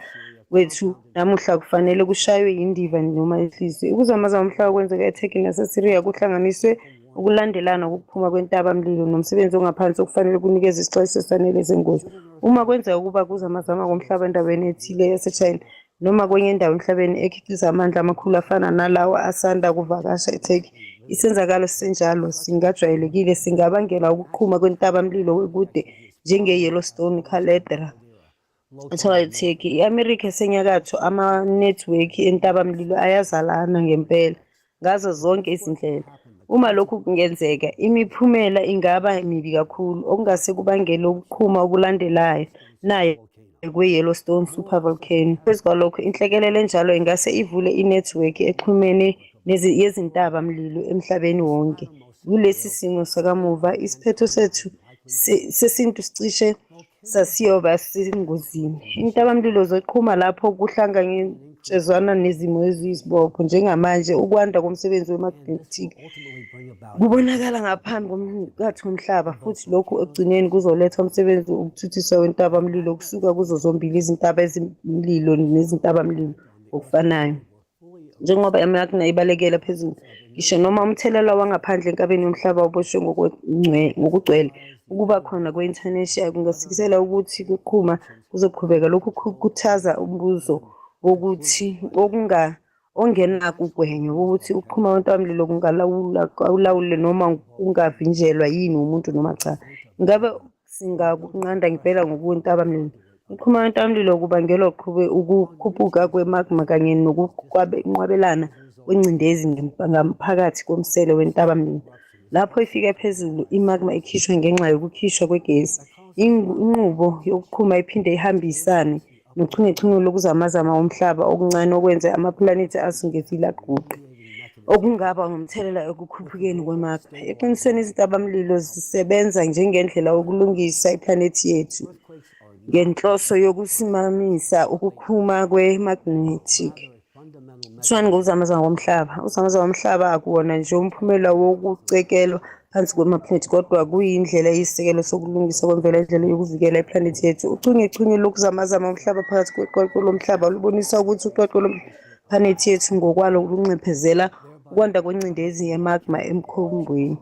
kwethu namuhla kufanele kushaywe indiva noma ehlizwe. Ukuzamazama umhlaba kwenzeka eTurkey naseSyria kuhlanganiswe ukulandelana kokuphuma kwentabamlilo nomsebenzi ongaphansi okufanele kunikeze isixwayiso esanele sengozi. Uma kwenzeka ukuba kuzamazama komhlaba endaweni ethile yaseChina noma kwenye indawo emhlabeni ekhiqiza amandla amakhulu afana nalawa asanda kuvakasha eTurkey, isenzakalo senjalo singajwayelekile singabangela ukuqhuma kwentabamlilo wekude njenge-Yellowstone caldera etholakala eTurkey. I-Amerika esenyakatho, amanethiwekhi entabamlilo ayazalana ngempela ngazo zonke izindlela. Uma lokhu kungenzeka, imiphumela ingaba mibi kakhulu, okungase kubangele ukuqhuma okulandelayo nayo kwe-Yellowstone supervolcano. Phezu kwalokho, inhlekelele enjalo ingase ivule inethiwekhi exhumene yezintabamlilo emhlabeni wonke. Kulesi simo sakamuva, isiphetho sethu sesintu sicishe sasiyoba sengozini. Intabamlilo zoqhuma lapho kuhlanganyezwana nezimo eziyisibopho. Njengamanje, ukwanda komsebenzi we-magnetic kubonakala ngaphambi komkhathi womhlaba, futhi lokhu ekugcineni kuzoletha umsebenzi wokuthuthiswa wentabamlilo kusuka kuzo zombili izintaba ezimlilo nezintabamlilo ngokufanayo. Njengoba imagna ibalekela phezulu, ngisho noma umthelela wangaphandle enkabeni yomhlaba uboshwe ngokugcwele, ukuba khona kwe-inthanethi kungasikisela ukuthi ukuqhuma kuzoqhubeka. Lokhu kukhuthaza umbuzo wokuthi ongenakugwenywa ukuthi ukuqhuma kwentabamlilo kungalawule noma kungavinjelwa yini umuntu noma cha. Ngabe singakunqanda ngempela ngokwentabamlilo? Ukuqhuma kwentabamlilo kubangelwa ukukhuphuka kwemagma kanye nokunqwabelana kwengcindezi ngaphakathi komsele wentabamlilo. Lapho ifika phezulu, imagma ikhishwa ngenxa yokukhishwa kwegesi. Inqubo yokuqhuma iphinde ihambisane nochungechunge lokuzamazama womhlaba okuncane okwenza amaplanethi azungezile aguqe. okungaba nomthelela ekukhuphukeni kwemagma. Eqinisweni izitabamlilo zisebenza njengendlela yokulungisa iplanethi yethu ngenhloso yokusimamisa ukukhuma kwe-magnetic. Kuthiwani ngokuzamazama komhlaba. Uzamazama komhlaba akuwona nje umphumela wokucekelwa phansi kwemaplanethi, kodwa kuyindlela eyisisekelo sokulungisa kwemvelo, indlela yokuvikela iplanethi yethu. Uchungechunge lokuzamazama umhlaba phakathi kweqweqwe lomhlaba lubonisa ukuthi uqweqwe lomplanethi yethu ngokwalo lunxephezela ukwanda kwengcindezi yemagma emkhombweni.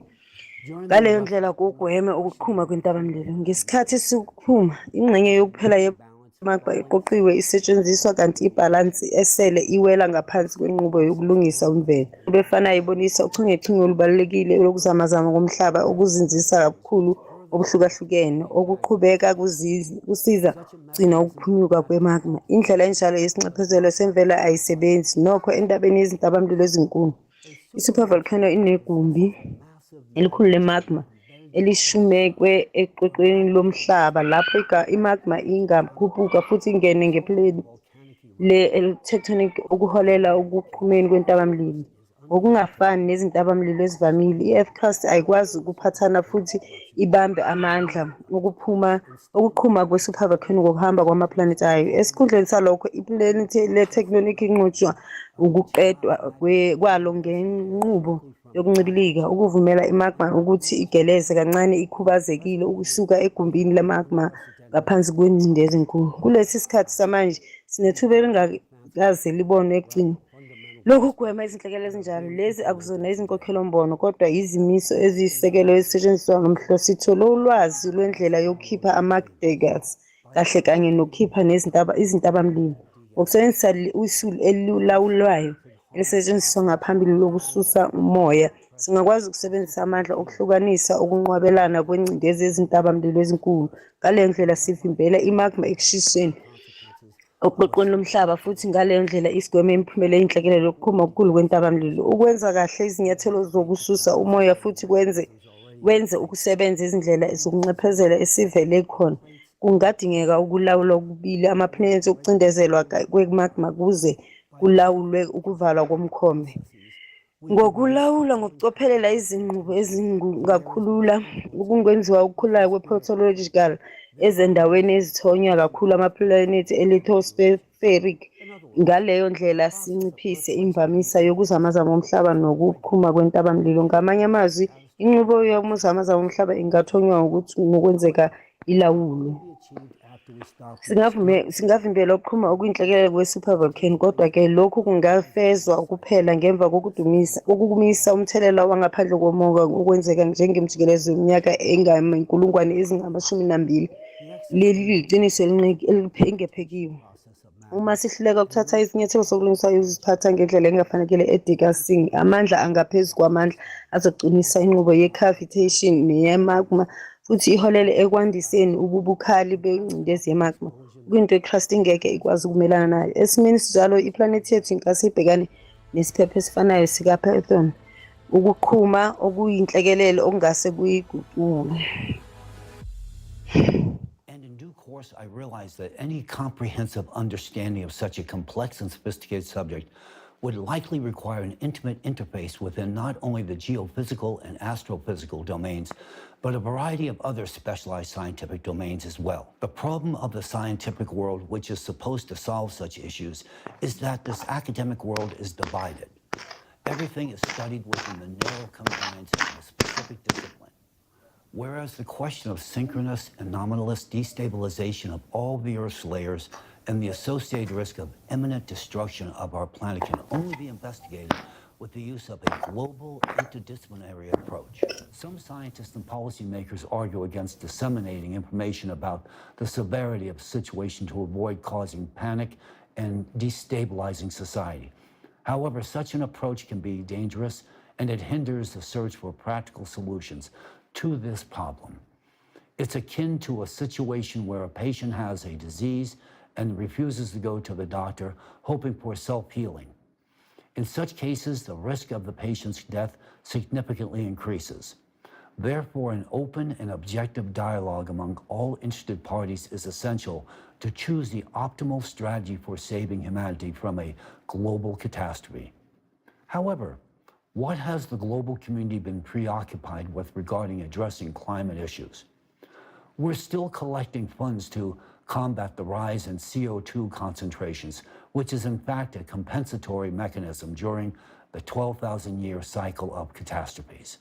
Ngaleyo ndlela kugweme ukuqhuma kwentabamlilo. Ngesikhathi sokuqhuma, ingxenye yokuphela yemagma iqoqiwe isetshenziswa, kanti ibhalansi esele iwela ngaphansi kwenqubo yokulungisa imvelo. Befanayo ibonisa uchungechunge olubalulekile lokuzamazama komhlaba okuzinzisa kakhulu obuhlukahlukene okuqhubeka kusiza ukugcina ukuphunyuka kwemagma. Indlela enjalo yesinxephezelo semvelo ayisebenzi nokho endabeni yezintabamlilo ezinkulu. I-supervolcano inegumbi elikhulu lemagma elishumekwe eqweqweni lomhlaba lapho imagma ingakhuphuka futhi ingene ngepleni le-tectonic okuholela ukuqhumeni kwentabamlilo. Ngokungafani nezintabamlilo ezivamile, i-earth crust ayikwazi ukuphathana futhi ibambe amandla ukuqhuma kwe-supervolcano ngokuhamba kwamaplanethi ayo. Esikhundleni salokho, iplanethi le-tectonic inqotshwa ukuqedwa kwalo ngenqubo yokuncibilika, ukuvumela imagma ukuthi igeleze kancane ikhubazekile ukusuka egumbini lemagma ngaphansi kwengcindezi enkulu. Kulesi sikhathi samanje sinethuba elingakaze libonwe ekugcina. Lokhu kugwema izinhlekelo ezinjalo. Lezi akuzona izinkokhelombono kodwa yizimiso eziyisisekelo ezisetshenziswa ngomhloso. Sithole ulwazi lwendlela yokukhipha ama-daggers kahle kanye nokukhipha izintabamlilo ngokusebenzisa isu elilawulwayo elisetshenziswa ngaphambili lokususa umoya. Singakwazi ukusebenzisa amandla okuhlukanisa ukunqwabelana kwengcindezi yezintabamlilo ezinkulu. Ngaleyo ndlela sivimbela imagma ekushiseni oqweqweni lomhlaba futhi ngaleyo ndlela isigweme imiphumela eyinhlekelele yokuqhuma okukhulu kwentabamlilo. Ukwenza kahle izinyathelo zokususa umoya futhi wenze ukusebenza izindlela zokunxephezela esivele khona. Kungadingeka ukulawula okubili amaplanethi okucindezelwa kwemagma kuze kulawulwe ukuvalwa komkhombe. Ngokulawula ngokucophelela izinqubo ezingakhulula ukungenziwa okukhulayo kwe-protological ezendaweni ezithonywa kakhulu amaplanethi e-lithospheric. Ngaleyo ndlela sinciphise imvamisa yokuzamazama umhlaba nokuqhuma kwentabamlilo. Ngamanye amazwi, inqubo yokuzamazama umhlaba ingathonywa ngokwenzeka ilawulwe. Singavimbela ukuqhuma okuyinhlekelele kwe-supervolcano, kodwa-ke lokhu kungafezwa kuphela ngemva kokumisa umthelela wangaphandle komoya okwenzeka njengemijikelezo yeminyaka engaminkulungwane ezingama-12. Leli liqiniso elingephekiwe. Uma sihluleka ukuthatha izinyathelo sokulungisa ukuziphatha ngendlela engafanelekile e-degassing, amandla angaphezu kwamandla azoqinisa inqubo ye-cavitation neyemagma futhi iholele ekwandiseni ububukhali bengcindezi yemagma, kuyinto i-crust ingeke ikwazi ukumelana nayo. Esimeni sinjalo, iplanethi yethu ingase ibhekane nesiphepho esifanayo sika-Python, ukuqhuma okuyinhlekelele okungase kuyiguqule. I realized that any comprehensive understanding of such a complex and sophisticated subject would likely require an intimate interface within not only the geophysical and astrophysical domains, but a variety of other specialized scientific domains as well. The problem of the scientific world, which is supposed to solve such issues, is that this academic world is divided. Everything is studied within the narrow confines of a specific discipline. Whereas the question of synchronous and anomalous destabilization of all the Earth's layers and the associated risk of imminent destruction of our planet can only be investigated with the use of a global interdisciplinary approach. Some scientists and policymakers argue against disseminating information about the severity of the situation to avoid causing panic and destabilizing society. However, such an approach can be dangerous and it hinders the search for practical solutions to this problem. It's akin to a situation where a patient has a disease and refuses to go to the doctor, hoping for self-healing. In such cases, the risk of the patient's death significantly increases. Therefore, an open and objective dialogue among all interested parties is essential to choose the optimal strategy for saving humanity from a global catastrophe. However, What has the global community been preoccupied with regarding addressing climate issues? We're still collecting funds to combat the rise in CO2 concentrations, which is in fact a compensatory mechanism during the 12,000-year cycle of catastrophes.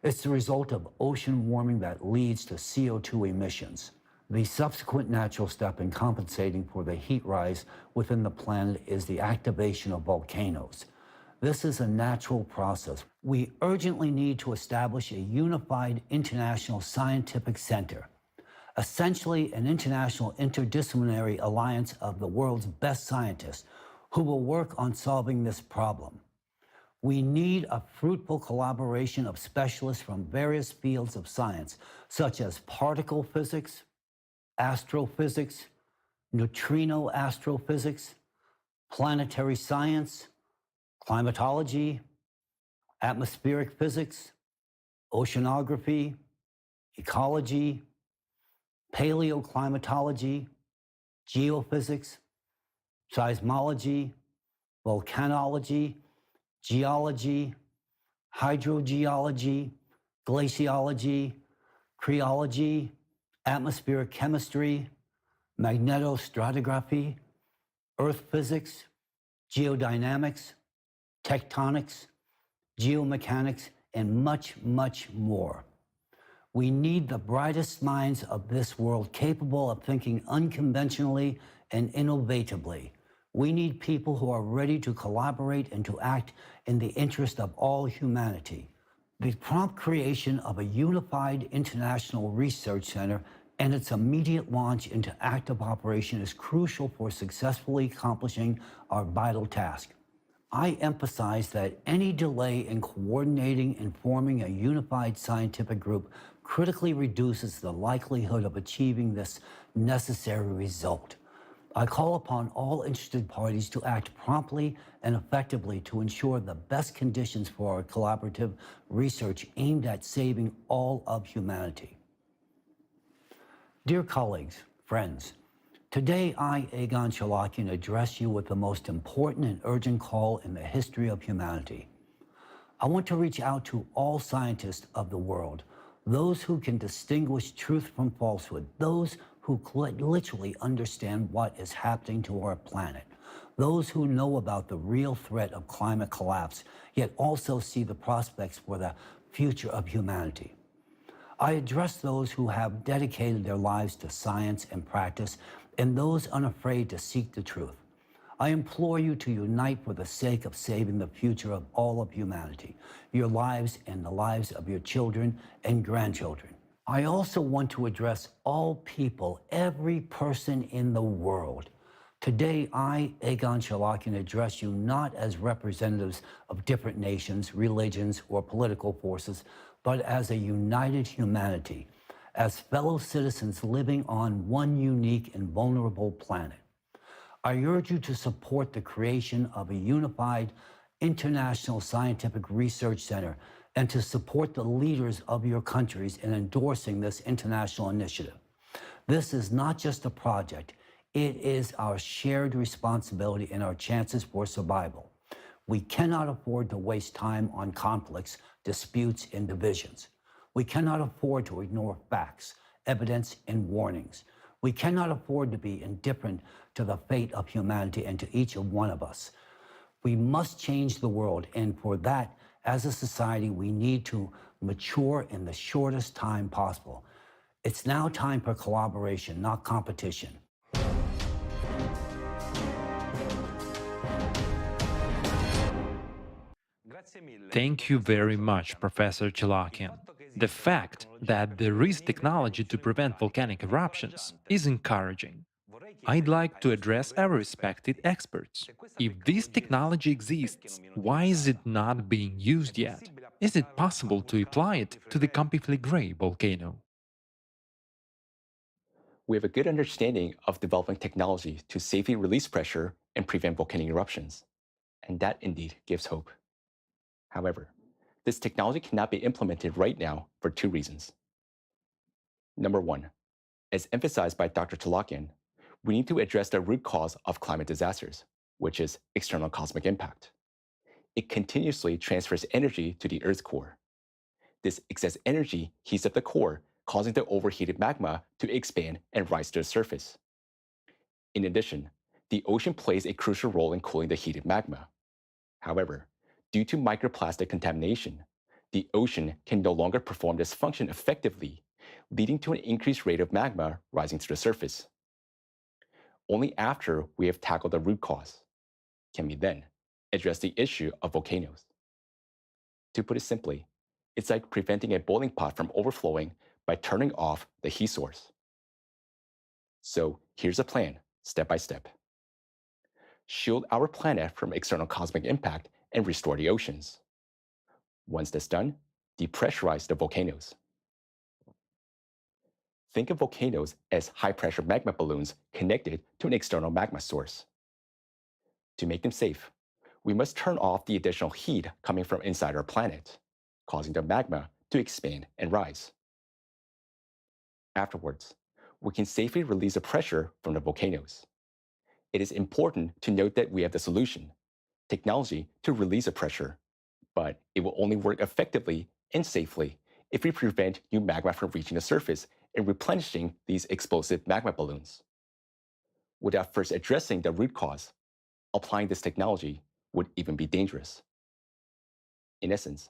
It's the result of ocean warming that leads to CO2 emissions. The subsequent natural step in compensating for the heat rise within the planet is the activation of volcanoes. This is a natural process. We urgently need to establish a unified international scientific center, essentially an international interdisciplinary alliance of the world's best scientists who will work on solving this problem. We need a fruitful collaboration of specialists from various fields of science, such as particle physics, astrophysics, neutrino astrophysics, planetary science, climatology, atmospheric physics, oceanography, ecology, paleoclimatology, geophysics, seismology, volcanology, geology, hydrogeology, glaciology, cryology, atmospheric chemistry, magnetostratigraphy, earth physics, geodynamics, tectonics, geomechanics, and much, much more. We need the brightest minds of this world capable of thinking unconventionally and innovatively. We need people who are ready to collaborate and to act in the interest of all humanity. The prompt creation of a unified international research center and its immediate launch into active operation is crucial for successfully accomplishing our vital task. I emphasize that any delay in coordinating and forming a unified scientific group critically reduces the likelihood of achieving this necessary result. I call upon all interested parties to act promptly and effectively to ensure the best conditions for our collaborative research aimed at saving all of humanity. Dear colleagues, friends, today I, Egon Shalakian, address you with the most important and urgent call in the history of humanity. I want to reach out to all scientists of the world, those who can distinguish truth from falsehood, those who literally understand what is happening to our planet, those who know about the real threat of climate collapse, yet also see the prospects for the future of humanity. I address those who have dedicated their lives to science and practice, and those unafraid to seek the truth. I implore you to unite for the sake of saving the future of all of humanity, your lives and the lives of your children and grandchildren. I also want to address all people, every person in the world. Today, I, Egon Shalakian, address you not as representatives of different nations, religions, or political forces, but as a united humanity, as fellow citizens living on one unique and vulnerable planet. I urge you to support the creation of a unified international scientific research center and to support the leaders of your countries in endorsing this international initiative. This is not just a project, it is our shared responsibility and our chances for survival. We cannot afford to waste time on conflicts, disputes, and divisions. We cannot afford to ignore facts, evidence, and warnings. We cannot afford to be indifferent to the fate of humanity and to each one of us. We must change the world, and for that, as a society, we need to mature in the shortest time possible. It's now time for collaboration, not competition. Thank you very much, Professor Chalakian. The fact that there is technology to prevent volcanic eruptions is encouraging. I'd like to address our respected experts. If this technology exists, why is it not being used yet? Is it possible to apply it to the Campifligray volcano? We have a good understanding of developing technology to safely release pressure and prevent volcanic eruptions, and that indeed gives hope. However, this technology cannot be implemented right now for two reasons. Number one, as emphasized by Dr. Chalakian, we need to address the root cause of climate disasters, which is external cosmic impact. it continuously transfers energy to the Earth's core. This excess energy heats up the core, causing the overheated magma to expand and rise to the surface. In addition, the ocean plays a crucial role in cooling the heated magma. However, due to microplastic contamination, the ocean can no longer perform this function effectively, leading to an increased rate of magma rising to the surface. Only after we have tackled the root cause can we then address the issue of volcanoes. To put it simply, it's like preventing a boiling pot from overflowing by turning off the heat source. So here's a plan, step by step. Shield our planet from external cosmic impact and restore the oceans. Once that's done, depressurize the volcanoes. Think of volcanoes as high-pressure magma balloons connected to an external magma source. To make them safe, we must turn off the additional heat coming from inside our planet, causing the magma to expand and rise. Afterwards, we can safely release the pressure from the volcanoes. It is important to note that we have the solution, technology to release the pressure, but it will only work effectively and safely if we prevent new magma from reaching the surface and replenishing these explosive magma balloons. Without first addressing the root cause, applying this technology would even be dangerous. In essence,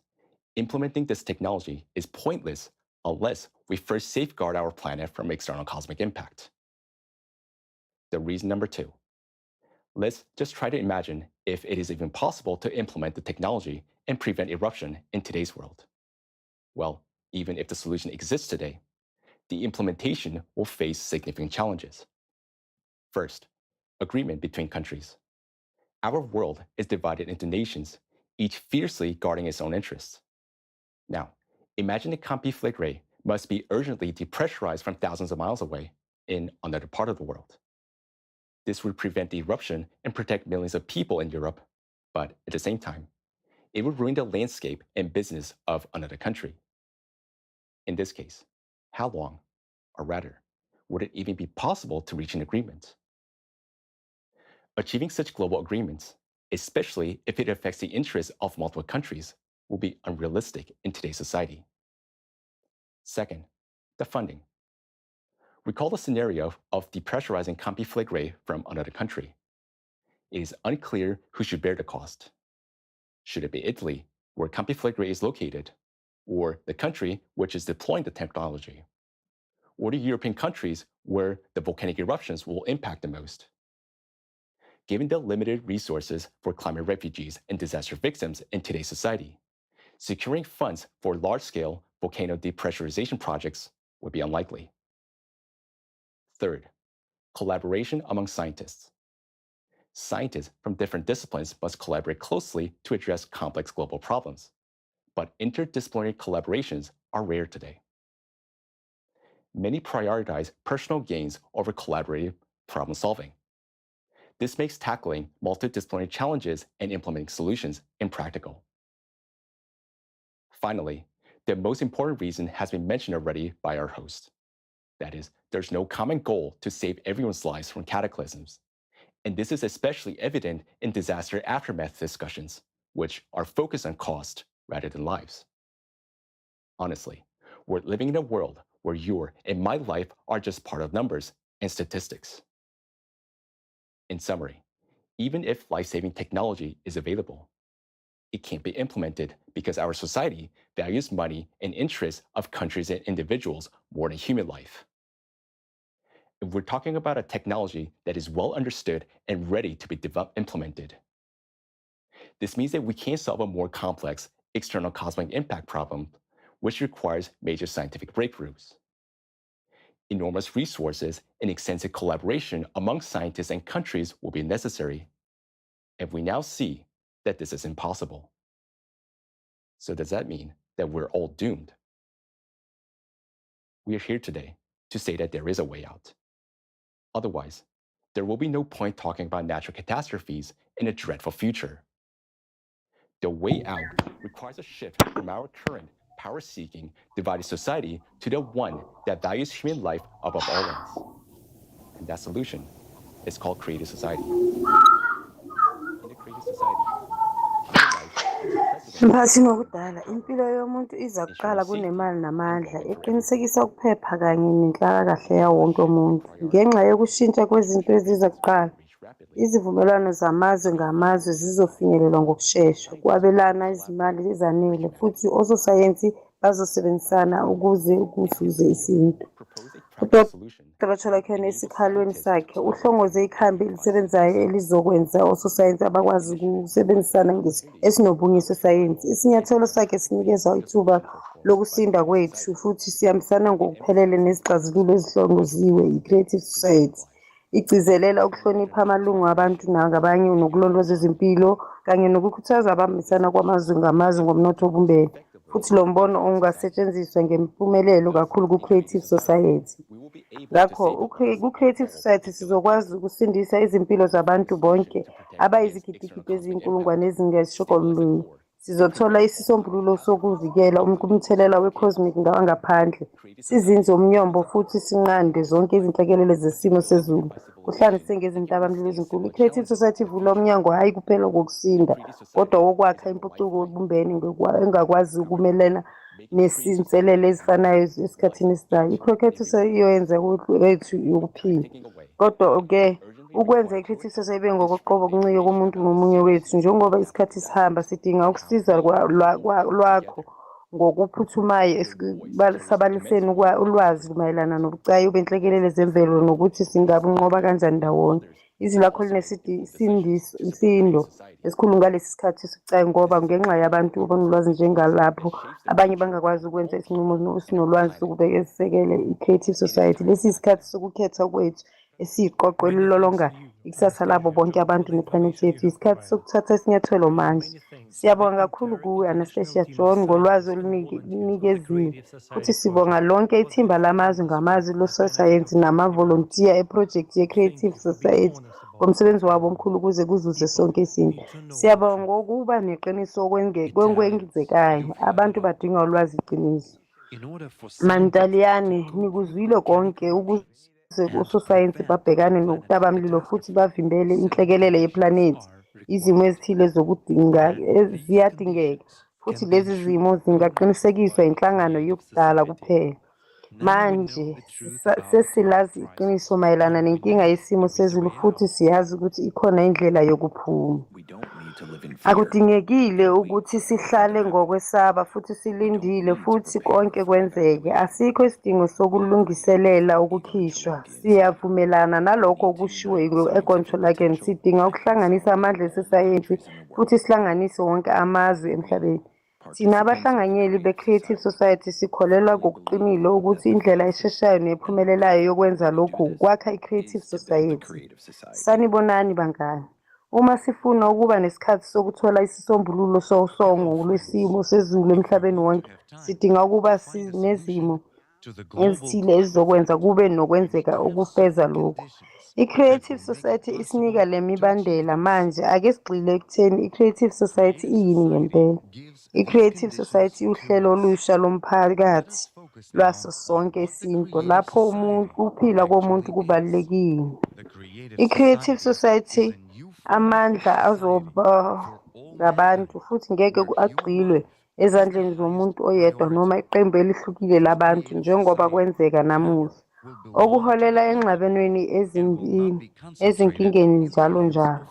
implementing this technology is pointless unless we first safeguard our planet from external cosmic impact. The reason number 2. Let's just try to imagine if it is even possible to implement the technology and prevent eruption in today's world. Well, even if the solution exists today, the implementation will face significant challenges. First, agreement between countries. Our world is divided into nations, each fiercely guarding its own interests. Now, imagine a Campi Flegrei must be urgently depressurized from thousands of miles away in another part of the world. This would prevent the eruption and protect millions of people in Europe, but at the same time, it would ruin the landscape and business of another country. In this case, how long, or rather, would it even be possible to reach an agreement? Achieving such global agreements, especially if it affects the interests of multiple countries, will be unrealistic in today's society. Second, the funding. Recall the scenario of depressurizing Campi Flegrei from another country. It is unclear who should bear the cost. Should it be Italy, where Campi Flegrei is located, or the country which is deploying the technology, or the European countries where the volcanic eruptions will impact the most? Given the limited resources for climate refugees and disaster victims in today's society, securing funds for large-scale volcano depressurization projects would be unlikely. Third, collaboration among scientists. Scientists from different disciplines must collaborate closely to address complex global problems, but interdisciplinary collaborations are rare today. Many prioritize personal gains over collaborative problem solving. This makes tackling multidisciplinary challenges and implementing solutions impractical. Finally, the most important reason has been mentioned already by our host. That is, there's no common goal to save everyone's lives from cataclysms. And this is especially evident in disaster aftermath discussions, which are focused on cost rather than lives. Honestly, we're living in a world where your and my life are just part of numbers and statistics. In summary, even if life-saving technology is available, it can't be implemented because our society values money and interests of countries and individuals more than human life. If we're talking about a technology that is well understood and ready to be implemented, this means that we can't solve a more complex external cosmic impact problem, which requires major scientific breakthroughs. Enormous resources and extensive collaboration among scientists and countries will be necessary, and we now see that this is impossible. So does that mean that we're all doomed? We are here today to say that there is a way out. Otherwise, there will be no point talking about natural catastrophes in a dreadful future. The way out requires a shift from our current power-seeking, divided society to the one that values human life above all else. And that solution is called creative society. In a creative society, human life Mphakathi nokudala, impilo yomuntu iza kuqala kunemali namandla, iqinisekisa ukuphepha kanye nenhlalakahle yawo wonke umuntu. Ngenxa yokushintsha kwezinto eziza kuqala, izivumelwano zamazwe ngamazwe zizofinyelelwa ngokushesha, ukwabelana izimali ezanele, futhi ososayensi bazosebenzisana ukuze kuzuze isintu. UDkt Tolakane esikhalweni sakhe uhlongoze ikhambi elisebenzayo elizokwenza ososayensi abakwazi ukusebenzisana esinobunye sesayensi. Isinyathelo sakhe sinikeza ithuba lokusinda kwethu futhi sihambisana ngokuphelele nezixazululo ezihlongoziwe i-Creative Society. Igcizelela ukuhlonipha amalungu abantu ngabanye nokulondoloza izimpilo kanye nokukhuthaza abambisana kwamazwe ngamazwe ngomnotho obumbene. Futhi lo mbono ungasetshenziswa ngempumelelo kakhulu ku-Creative Society. Ngakho, ku-Creative Society sizokwazi ukusindisa izimpilo zabantu bonke abayizigidigidi eziyinkulungwane ezingesishokololunye. Sizothola isisombululo sokuvikela umthelela we-cosmic ngaphandle, sizinze umnyombo futhi sinqande zonke izinhlekelele zesimo sezulu, kuhlanganise ngezintabamlilo ezinkulu. I-Creative Society ivula umnyango hhayi kuphela ngokusinda, kodwa wokwakha impucuko yobumbene engakwazi ukumelana nezinselele ezifanayo esikhathini esizayo. I-Creative Society iyoyenza wethu yokuphila, kodwa-ke ukwenza i-Creative Society ibe ngokoqobo okuncike komuntu nomunye wethu. Njengoba isikhathi sihamba, sidinga ukusiza lwakho ngokuphuthumayo sabaliseni ulwazi mayelana nobucayi benhlekelele zemvelo nokuthi singabunqoba kanjani ndawonye. Izwi lakho linesisindo esikhulu ngalesi sikhathi esibucayi ngoba ngenxa yabantu abanolwazi njengalapho abanye bangakwazi ukwenza isinqumo esinolwazi sokubekesekele i-Creative Society. Lesi yisikhathi sokukhetha kwethu esiyiqoqo elilolonga ikusasa labo bonke abantu neplanethi yethu. Isikhathi sokuthatha isinyathelo manje. Siyabonga kakhulu kuwe Anastasia John ngolwazi olunikeziwe, futhi sibonga lonke ithimba lamazwe ngamazwe lososayensi namavolontiya ephrojekthi ye-Creative Society ngomsebenzi wabo omkhulu ukuze kuzuze sonke isinto. Siyabonga ngokuba neqiniso kwenkwenzekayo. Abantu badinga ulwazi iqiniso. Mantaliyane, nikuzwile konke ukuze ososayensi babhekane nokutabamlilo futhi bavimbele inhlekelele yeplanethi. Izimo ezithile zokudinga ziyadingeka, futhi lezi zimo zingaqinisekiswa inhlangano yokudala kuphela. Manje sesilazi iqiniso mayelana nenkinga yesimo sezulu futhi siyazi ukuthi ikhona indlela yokuphuma. Akudingekile ukuthi sihlale ngokwesaba futhi silindile futhi konke kwenzeke. Asikho isidingo sokulungiselela ukukhishwa. Siyavumelana nalokho okushiwo ekontrolakeni. Sidinga ukuhlanganisa amandla esesayensi futhi sihlanganise wonke amazwe emhlabeni. Thina abahlanganyeli be-Creative Society sikholelwa ngokuqinile ukuthi indlela esheshayo nephumelelayo yokwenza lokhu ukwakha i-Creative Society. Sanibonani bangani. Uma sifuna ukuba nesikhathi sokuthola isisombululo sosongo lwesimo sezulu emhlabeni wonke, sidinga ukuba sinezimo ezithile ezizokwenza kube nokwenzeka ukufeza lokhu. I-Creative Society isinika le mibandela manje. Ake sigxile ekutheni i-Creative Society iyini ngempela. I-Creative Society uhlelo olusha lomphakathi lwaso sonke isinto lapho ukuphila komuntu kubalulekile. I-Creative Society amandla azoba ngabantu futhi ngeke agxilwe ezandleni zomuntu oyedwa noma iqembu elihlukile labantu njengoba kwenzeka namuhla, okuholela enxabenweni ezinkingeni njalo njalo.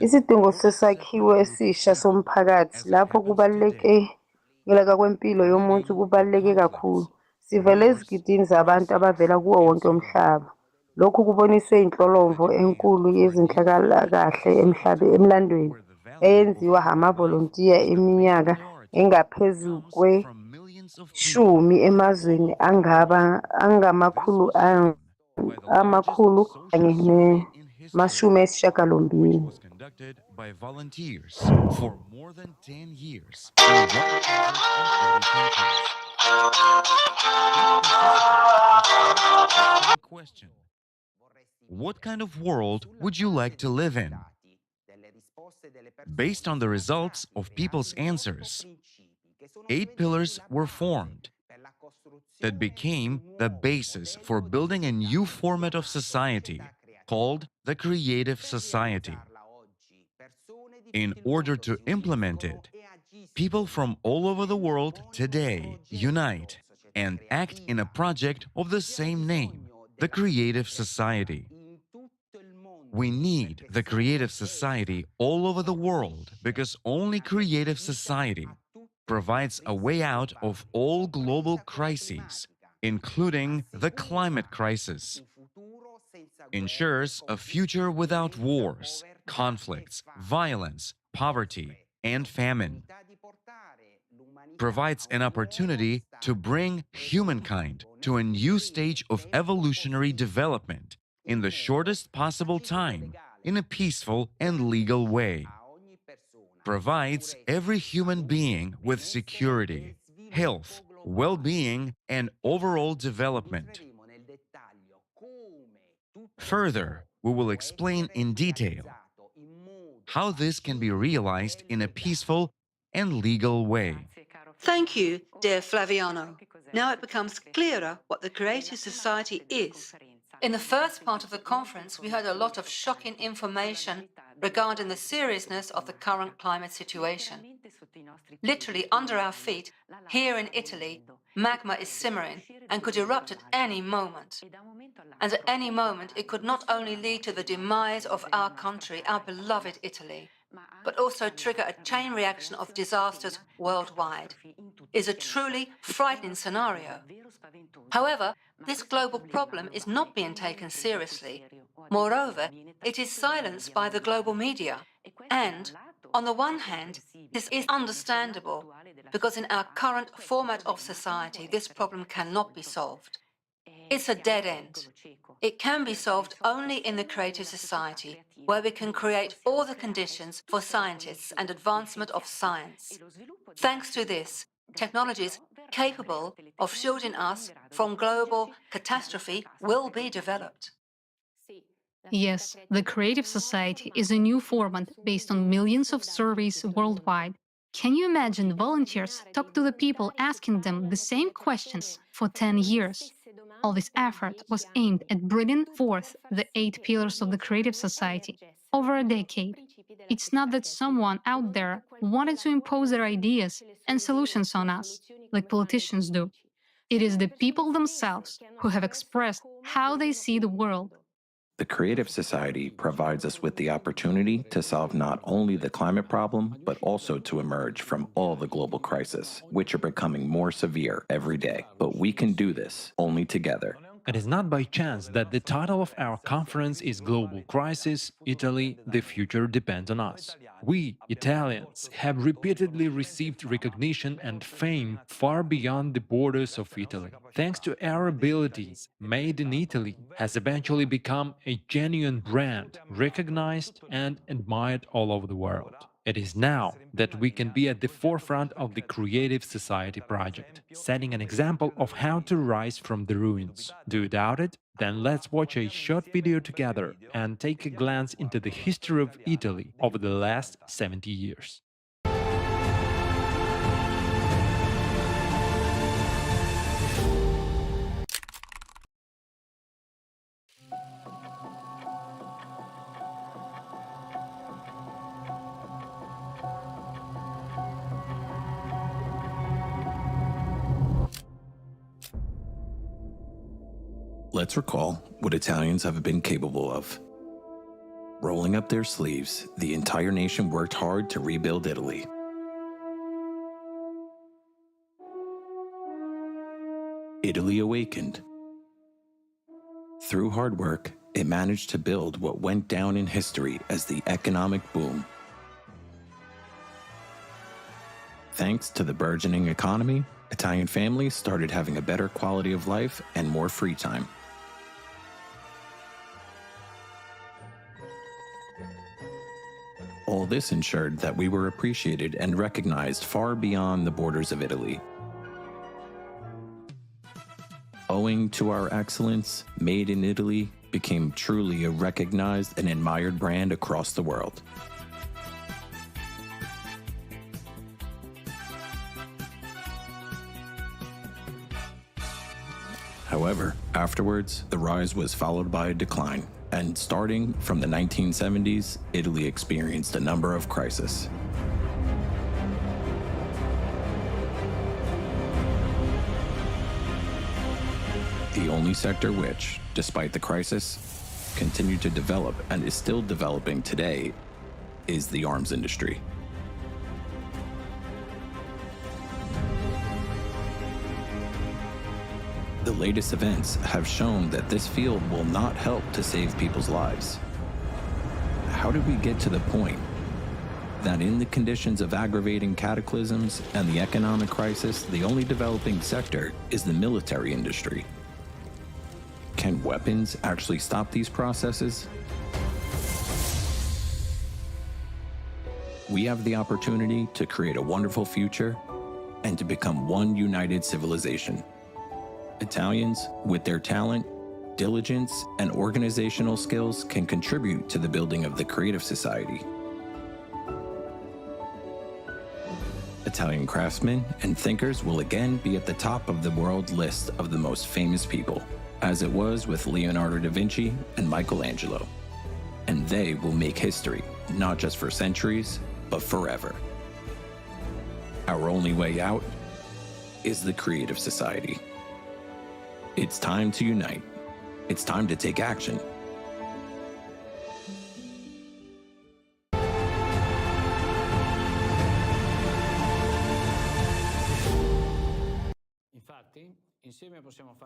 Isidingo sesakhiwo esisha somphakathi lapho kubaluleka kwempilo yomuntu kubaluleke kakhulu. Sivele ezigidini zabantu abavela kuwo wonke umhlaba. Lokhu kuboniswe inhlolomvo enkulu yezinhlalakahle emlandweni eyenziwa amavolontiya eminyaka engaphezu kwe-10 emazweni angamakhulu kanye ne-80. Conducted by volunteers for more than 10 years in 130 countries. Question: what kind of world would you like to live in? Based on the results of people's answers, 8 pillars were formed that became the basis for building a new format of society called the Creative Society. In order to implement it, People from all over the world today unite and act in a project of the same name, the Creative Society. We need the Creative Society all over the world because only Creative Society provides a way out of all global crises, including the climate crisis, ensures a future without wars, conflicts, violence, poverty, and famine, provides an opportunity to bring humankind to a new stage of evolutionary development in the shortest possible time, in a peaceful and legal way, provides every human being with security, health, well-being, and overall development. Further, we will explain in detail how this can be realized in a peaceful and legal way. Thank you, dear Flaviano. Now it becomes clearer what the Creative Society is. In the first part of the conference, we heard a lot of shocking information regarding the seriousness of the current climate situation. Literally under our feet, here in Italy, magma is simmering and could erupt at any moment. And at any moment, it could not only lead to the demise of our country, our beloved Italy, but also trigger a chain reaction of disasters worldwide. Is a truly frightening scenario. However, this global problem is not being taken seriously. Moreover, it is silenced by the global media. And, on the one hand, this is understandable, because in our current format of society, this problem cannot be solved. It's a dead end. It can be solved only in the Creative Society, where we can create all the conditions for scientists and advancement of science. Thanks to this, technologies capable of shielding us from global catastrophe will be developed. Yes, the Creative Society is a new format based on millions of surveys worldwide. Can you imagine volunteers talk to the people asking them the same questions for 10 years? All this effort was aimed at bringing forth the 8 pillars of the Creative Society over a decade. It's not that someone out there wanted to impose their ideas and solutions on us, like politicians do. It is the people themselves who have expressed how they see the world. The Creative Society provides us with the opportunity to solve not only the climate problem, but also to emerge from all the global crises, which are becoming more severe every day. But we can do this only together. It is not by chance that the title of our conference is Global Crisis, Italy, the Future Depends on Us. We, Italians, have repeatedly received recognition and fame far beyond the borders of Italy. Thanks to our abilities, Made in Italy has eventually become a genuine brand, recognized and admired all over the world. It is now that we can be at the forefront of the Creative Society project, setting an example of how to rise from the ruins. Do you doubt it? Then let's watch a short video together and take a glance into the history of Italy over the last 70 years. Let's recall what Italians have been capable of. Rolling up their sleeves, the entire nation worked hard to rebuild Italy. Italy awakened. Through hard work, it managed to build what went down in history as the economic boom. Thanks to the burgeoning economy, Italian families started having a better quality of life and more free time. All this ensured that we were appreciated and recognized far beyond the borders of Italy. Owing to our excellence, Made in Italy became truly a recognized and admired brand across the world. However, afterwards, the rise was followed by a decline, and starting from the 1970s, Italy experienced a number of crises. only sector which, despite the crisis, continued to develop and is still developing today is the arms industry. The latest events have shown that this field will not help to save people's lives. How did we get to the point that in the conditions of aggravating cataclysms and the economic crisis, the only developing sector is the military industry? Can weapons actually stop these processes? We have the opportunity to create a wonderful future and to become one united civilization. Italians, with their talent, diligence, and organizational skills, can contribute to the building of the creative society. Italian craftsmen and thinkers will again be at the top of the world list of the most famous people, as it was with Leonardo da Vinci and Michelangelo. And they will make history, not just for centuries, but forever. Our only way out is the creative society. It's time to unite. It's time to take action.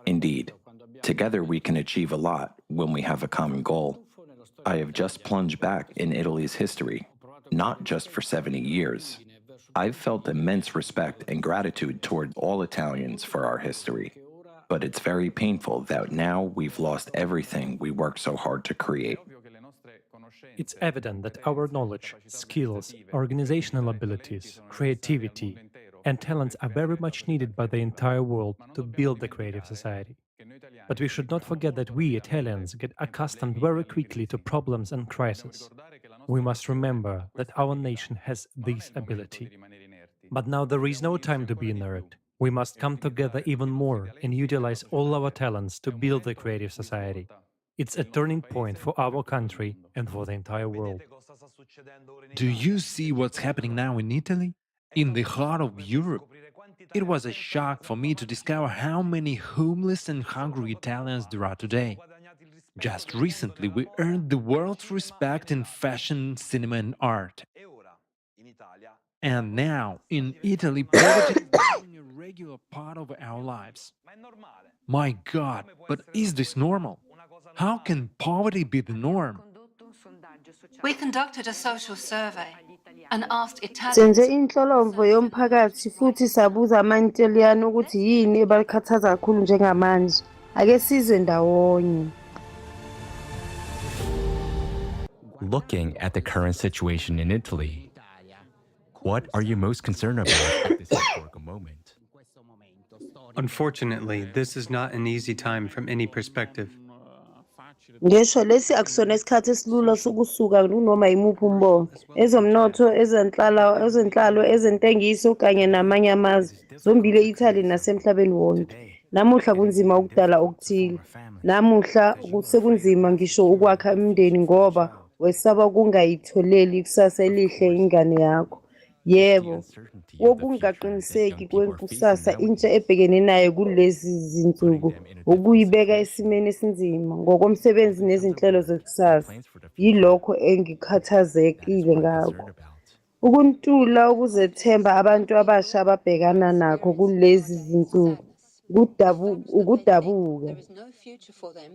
Indeed, together we can achieve a lot when we have a common goal. I have just plunged back in Italy's history, not just for 70 years. I've felt immense respect and gratitude toward all Italians for our history. But it's very painful that now we've lost everything we worked so hard to create. It's evident that our knowledge, skills, organizational abilities, creativity, and talents are very much needed by the entire world to build the creative society. But we should not forget that we, Italians, get accustomed very quickly to problems and crises. We must remember that our nation has this ability. But now there is no time to be inert. We must come together even more and utilize all our talents to build the creative society. It's a turning point for our country and for the entire world. Do you see what's happening now in Italy? In the heart of Europe? It was a shock for me to discover how many homeless and hungry Italians there are today. Just recently, we earned the world's respect in fashion, cinema, and art. And now, in Italy, poverty is becoming a regular part of our lives. My God, but is this normal? How can poverty be the norm? We conducted a social survey and asked Senze Italians. inhlolomvo yomphakathi futhi sabuza ama-Italian ukuthi yini ebalikhathaza kakhulu njengamanje. Ake sizwe ndawonye. Looking at the current situation in Italy, what are you most concerned about at this historical moment? Unfortunately, this is not an easy time from any perspective. Ngisho lesi akusona isikhathi esilula sokusuka kunoma yimuphi umbono. Ezomnotho, ezenhlalo, ezentengiso kanye namanye amazwe, zombili e-Italy nasemhlabeni wonke. Namuhla kunzima ukudala okuthile. Namuhla sekunzima ngisho ukwakha umndeni ngoba wesaba ukungayitholeli ikusasa elihle ingane yakho. Yebo, wokungaqiniseki kwekusasa intsha ebhekene nayo kulezi zinsuku ukuyibeka esimeni esinzima ngokomsebenzi nezinhlelo zekusasa. Yilokho engikhathazekile ngakho. Ukuntula ukuzethemba abantu abasha ababhekana nakho kulezi zinsuku ukudabuka.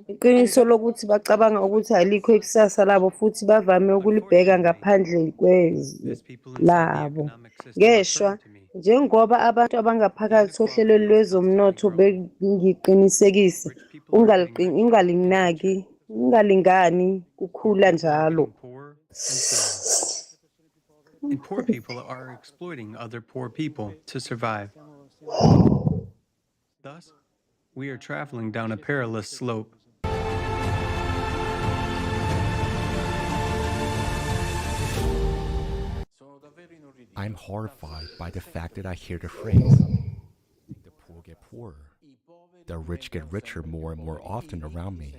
Iqiniso lokuthi bacabanga ukuthi alikho ikusasa labo futhi bavame ukulibheka ngaphandle kwezwe labo. Ngeshwa, njengoba abantu abangaphakathi ohlelweni lwezomnotho bengiqinisekisa, ungalingani kukhula njalo. And poor people are exploiting other poor people to survive. Thus, we are traveling down a perilous slope. I'm horrified by the fact that I hear the phrase, the poor get poorer, the rich get richer more and more often around me.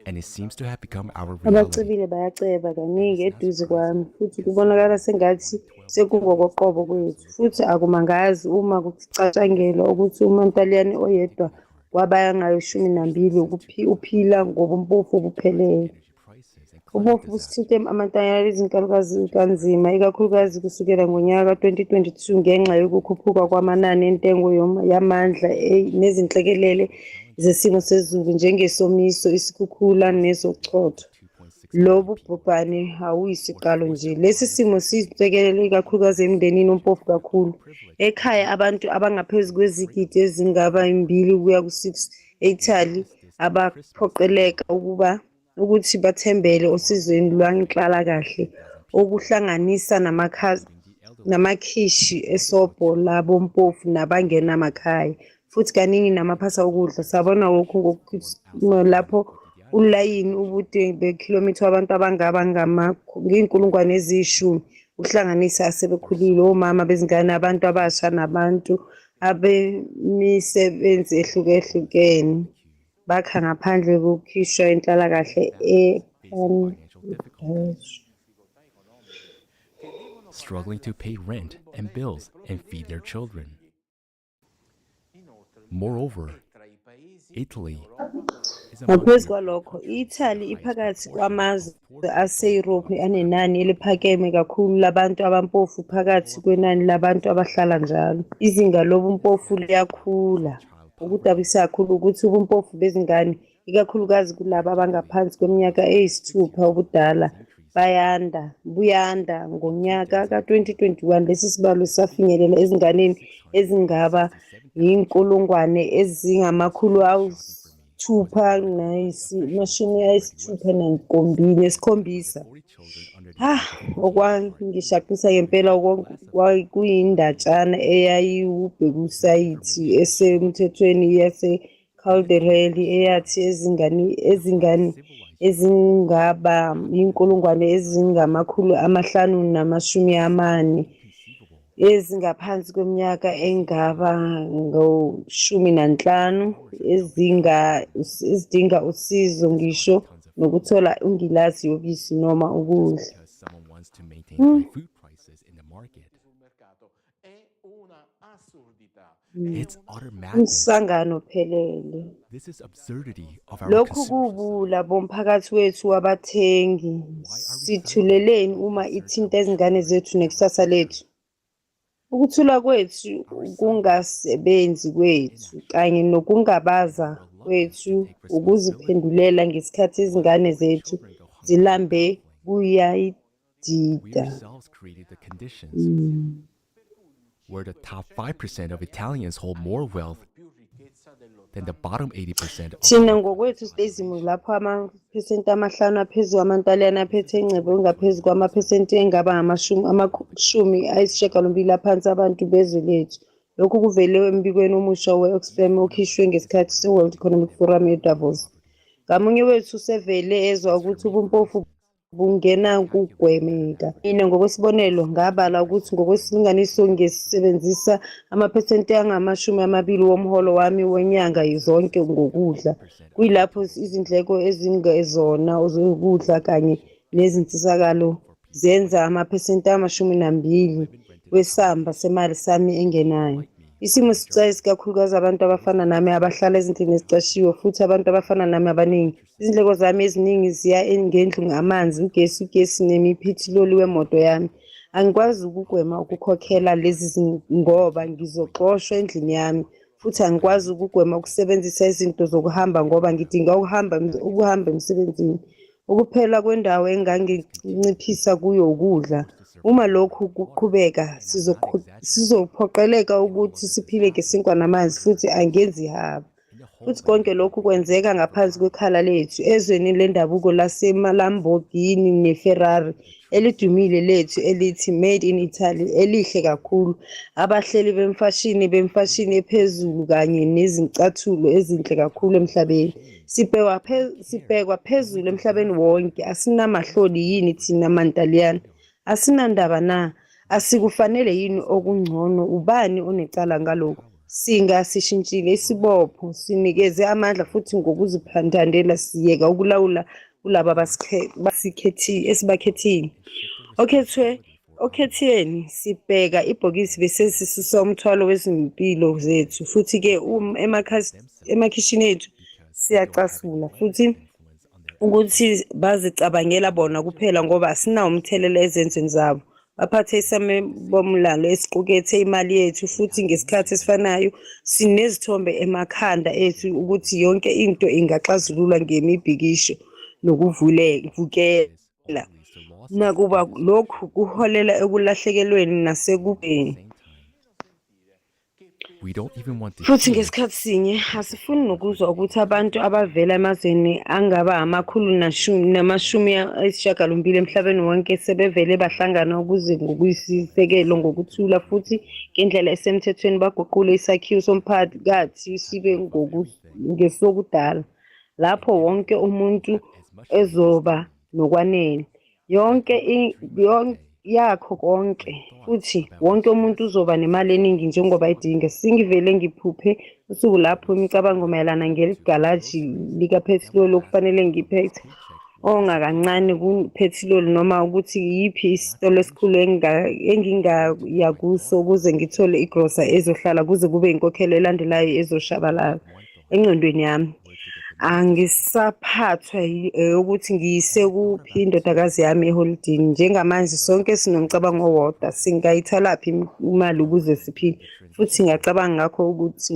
And it seems to have become our reality. Abacebile bayaceba kaningi eduze kwami futhi kubonakala sengathi sekungokoqobo kwethu futhi akumangazi uma kucatshangelwa ukuthi uMantaliyane oyedwa kwabayangayishumi uphila ngobumpofu obuphelele. Ubumpofu busithinta amantanyalela izinkalukazi kanzima, ikakhulukazi kusukela ngonyaka ka-2022 ngenxa yokukhuphuka kwamanani entengo yamandla nezinhlekelele zesimo sezulu njengesomiso, isikhukhula nezochotho. Lobu bhubhane awuyisiqalo nje. Lesi simo siyinhlekelele ikakhulukazi emindenini ompofu kakhulu. Ekhaya abantu abangaphezu kwezigidi ezingaba 2 kuya ku-6 e-Italy abaphoqeleka ukuthi bathembele osizweni lwanhlalakahle okuhlanganisa namakhishi esobho labo mpofu nabangenamakhaya, futhi kaningi namaphasa okudla. Sabona lokhu lapho ulayini ubude bekhilomitha abantu abangaba ngey'nkulungwane eziyishumi ukuhlanganisa asebekhulile, omama bezingane, abantu abasha nabantu abemisebenzi ehlukahlukene bakha ngaphandle kokukhishwa inhlalakahle struggling to pay rent and bills and feed their children. Moreover, Italy is ngaphezu kwalokho, i-Italy iphakathi kwamazwe ase-Europe anenani eliphakeme kakhulu labantu abampofu phakathi kwenani labantu abahlala njalo. Izinga lobumpofu liyakhula. Ukudabisa kakhulu ukuthi ubumpofu bezingane, ikakhulukazi kulabo abangaphansi kweminyaka eyisithupha ubudala, buyanda. Ngonyaka ka-2021 lesi sibalo safinyelela ezinganeni ezingaba yinkulungwane ezingama-667. Okwangishaqisa ngempela kuyindatshana eyayiwubhekusayithi esemthethweni yase-Calderelli eyathi ezingane ezingaba yinkulungwane ezingama-540 ezingaphansi kweminyaka engaba ngo-15 ezidinga usizo ngisho nokuthola ungilazi yobisi noma ukudla. Umsangano phelele. Lokhu kubula bomphakathi wethu wabathengi. Sithuleleni uma ithinta izingane zethu nekusasa lethu. Ukuthula kwethu, ukungasebenzi kwethu kanye nokungabaza kwethu ukuziphendulela ngesikhathi izingane zethu zilambe kuyayidida. Where the top 5% of Italians hold more wealth than the bottom 80%. Thina ngokwethu sizimo lapho amaphesenti 5 aphezulu amantaliyane aphethe ingcebo engaphezu kwamaphesenti engaba ama-80 aphansi abantu bezwe lethu. Lokhu kuvele embikweni omusha we-Oxfam okhishwe ngesikhathi se-World Economic Forum eDavos. Ngamunye wethu usevele ezwa ukuthi ubumpofu bungena kugwemeka. Mina ngokwesibonelo ngabala ukuthi ngokwesilinganiso ngisebenzisa amaphesenti angama-20 womholo wami wenyanga zonke ngokudla. Kuyilapho izindleko ezingezona zokudla kanye nezinsizakalo zenza amaphesenti 20 wesamba semali sami engenayo. Isimo sicayi isikakhulukazi abantu abafana nami abahlala ezindlini ezicashiwe, futhi abantu abafana nami abaningi. Izindleko zami eziningi ziya ngendlu, amanzi, ugesi nemiphithiloli wemoto yami. Angikwazi ukugwema ukukhokhela lezi ngoba ngizoxoshwa endlini yami, futhi angikwazi ukugwema ukusebenzisa izinto zokuhamba ngoba ngidinga ukuhamba emsebenzini. Ukuphela kwendawo enganginciphisa kuyo ukudla. Uma lokhu kuqhubeka sizophoqeleka ukuthi siphile ngesinkwa namanzi futhi angenzi haba. Futhi konke lokhu kwenzeka ngaphansi kwekhala lethu ezweni lendabuko laseMalambogini neFerrari elidumile lethu elithi Made in Italy elihle kakhulu. Abahleli bemfashini ephezulu kanye nezicathulo ezinhle kakhulu emhlabeni. Sibhekwa phezulu emhlabeni wonke. Asinamahloni yini thina mantaliyane? Asinandaba na? Asikufanele yini okungcono? Ubani onecala ngalokho? Sishintshile isibopho, sinikeze amandla futhi ngokuziphandandela siyeka ukulawula kulabo esibakhethile. Okhethweni sibheka ibhokisi bese sisusa umthwalo wezimpilo zethu futhi ke emakhishini ethu siyacasula futhi ukuthi bazicabangela bona kuphela ngoba asinawo umthelela ezenzweni zabo. Baphathe isamebomlalo esiqukethe imali yethu futhi ngesikhathi esifanayo sinezithombe emakhanda ethu ukuthi yonke into ingaxazululwa ngemibhikisho nokuvukela. Nakuba lokhu kuholela ekulahlekelweni nasekubeni. Futhi ngesikhathi sinye asifuni nokuzwa ukuthi abantu abavela emazweni angaba amashumi ayisishiyagalombili emhlabeni wonke sebevele bahlangana ukuze ngokuyisisekelo ngokuthula futhi ngendlela esemthethweni baguqule isakhiwo somphakathi sibe ngesokudala lapho wonke umuntu ezoba nokwanele yakho konke futhi wonke umuntu uzoba nemali eningi njengoba idinga. Singivele ngiphuphe usuku lapho imicabango mayelana ngeligalaji likaphethiloli okufanele ngiphethe ongakancane kuphethiloli noma ukuthi yiphi isitolo esikhulu engingaya kuso ukuze ngithole igrosa ezohlala kuze kube inkokhelo elandelayo ezoshabalala engqondweni yami. Angisaphathwa ukuthi ngiyise kuphi indodakazi yami eholidini. Njengamanje sonke sinomcabango owodwa singayithalaphi imali ukuze siphile futhi ngiyacabanga ngakho ukuthi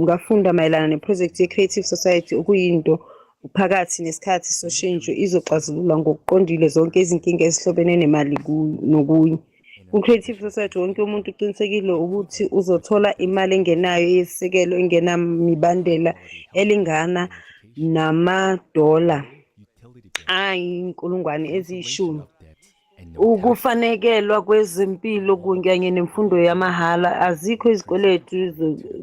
ngafunda mayelana neproject ye-Creative Society okuyinto phakathi nesikhathi soshintsho izoxazulula ngokuqondile zonke izinkinga ezihlobene nemali nokunye. Ku-Creative Society wonke umuntu uqinisekile ukuthi uzothola imali engenayo yesisekelo engenamibandela elingana $10,000 10,000. Ukufanekelwa kwezempilo kanye nemfundo yamahhala, azikho izikweletu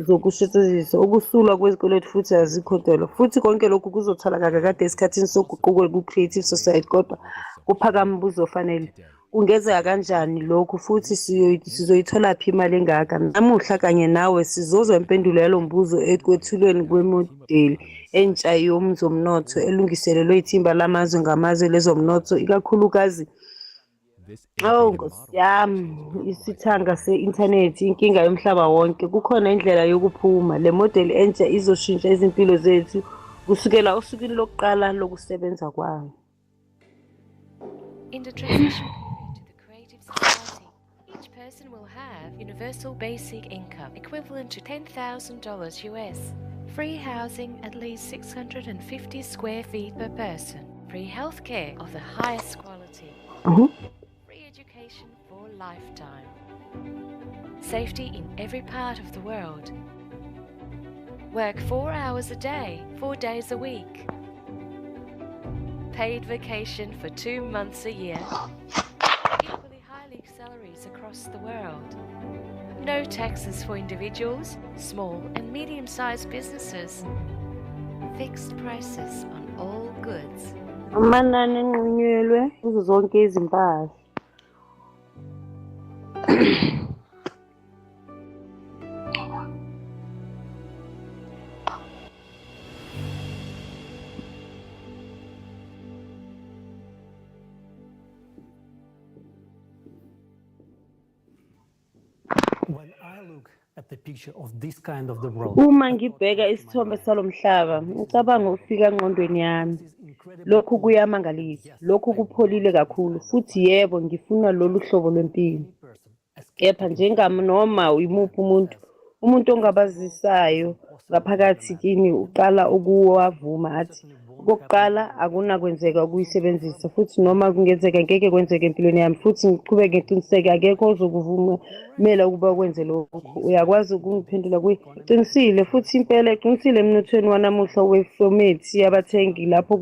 zokusetshenziswa, ukusulwa kwezikweletu futhi azikho dolo. Futhi konke lokhu kuzotholakala kade esikhathini soguquko ku-Creative Society kodwa kuphakama umbuzo ofanele. Kungenzeka kanjani lokhu futhi sizoyitholaphi imali engaka? Namuhla kanye nawe sizozwa impendulo yalo mbuzo ekwethulweni kwemodeli entsha yomzomnotho elungiselelwe ithimba lamazwe ngamazwe lezomnotho ikakhulukazi. Nkosi yami, isithanga se-inthanethi, inkinga yomhlaba wonke. Kukhona indlela yokuphuma. Le modeli entsha izoshintsha izimpilo zethu kusukela osukwini lokuqala lokusebenza kwayo. In the transition period to the Creative Society, each person will have universal basic income equivalent to $10,000 US, free housing at least 650 square feet per person, free healthcare of the highest quality, free education for a lifetime, safety in every part of the world, work 4 hours a day, 4 days a week, paid vacation for 2 months a year, equally highly salaries across the world, no taxes for individuals, small and medium-sized businesses, fixed prices on all goods. Amanani enqunyelwe kuzo zonke izimpahla. Uma ngibheka isithombe salomhlaba, ngicabanga ufika engqondweni yami. Lokhu kuyamangalisa, lokhu kupholile kakhulu, futhi yebo ngifuna lolu hlobo lwempilo. Kepha njengami noma uyimuphi umuntu ongabazisayo ngaphakathi kini uqala ukuwavuma athi okokuqala akunakwenzeka ukuyisebenzisa futhi noma kungenzeka ngeke kwenzeke empilweni yami futhi ngiqhubeke ngiqiniseke akekho ozokuvumela ukuba kwenze lokho. Uyakwazi ukungiphendula kuyiqinisile futhi impela iqinisile emnothweni wanamuhla wefomethi yabathengi lapho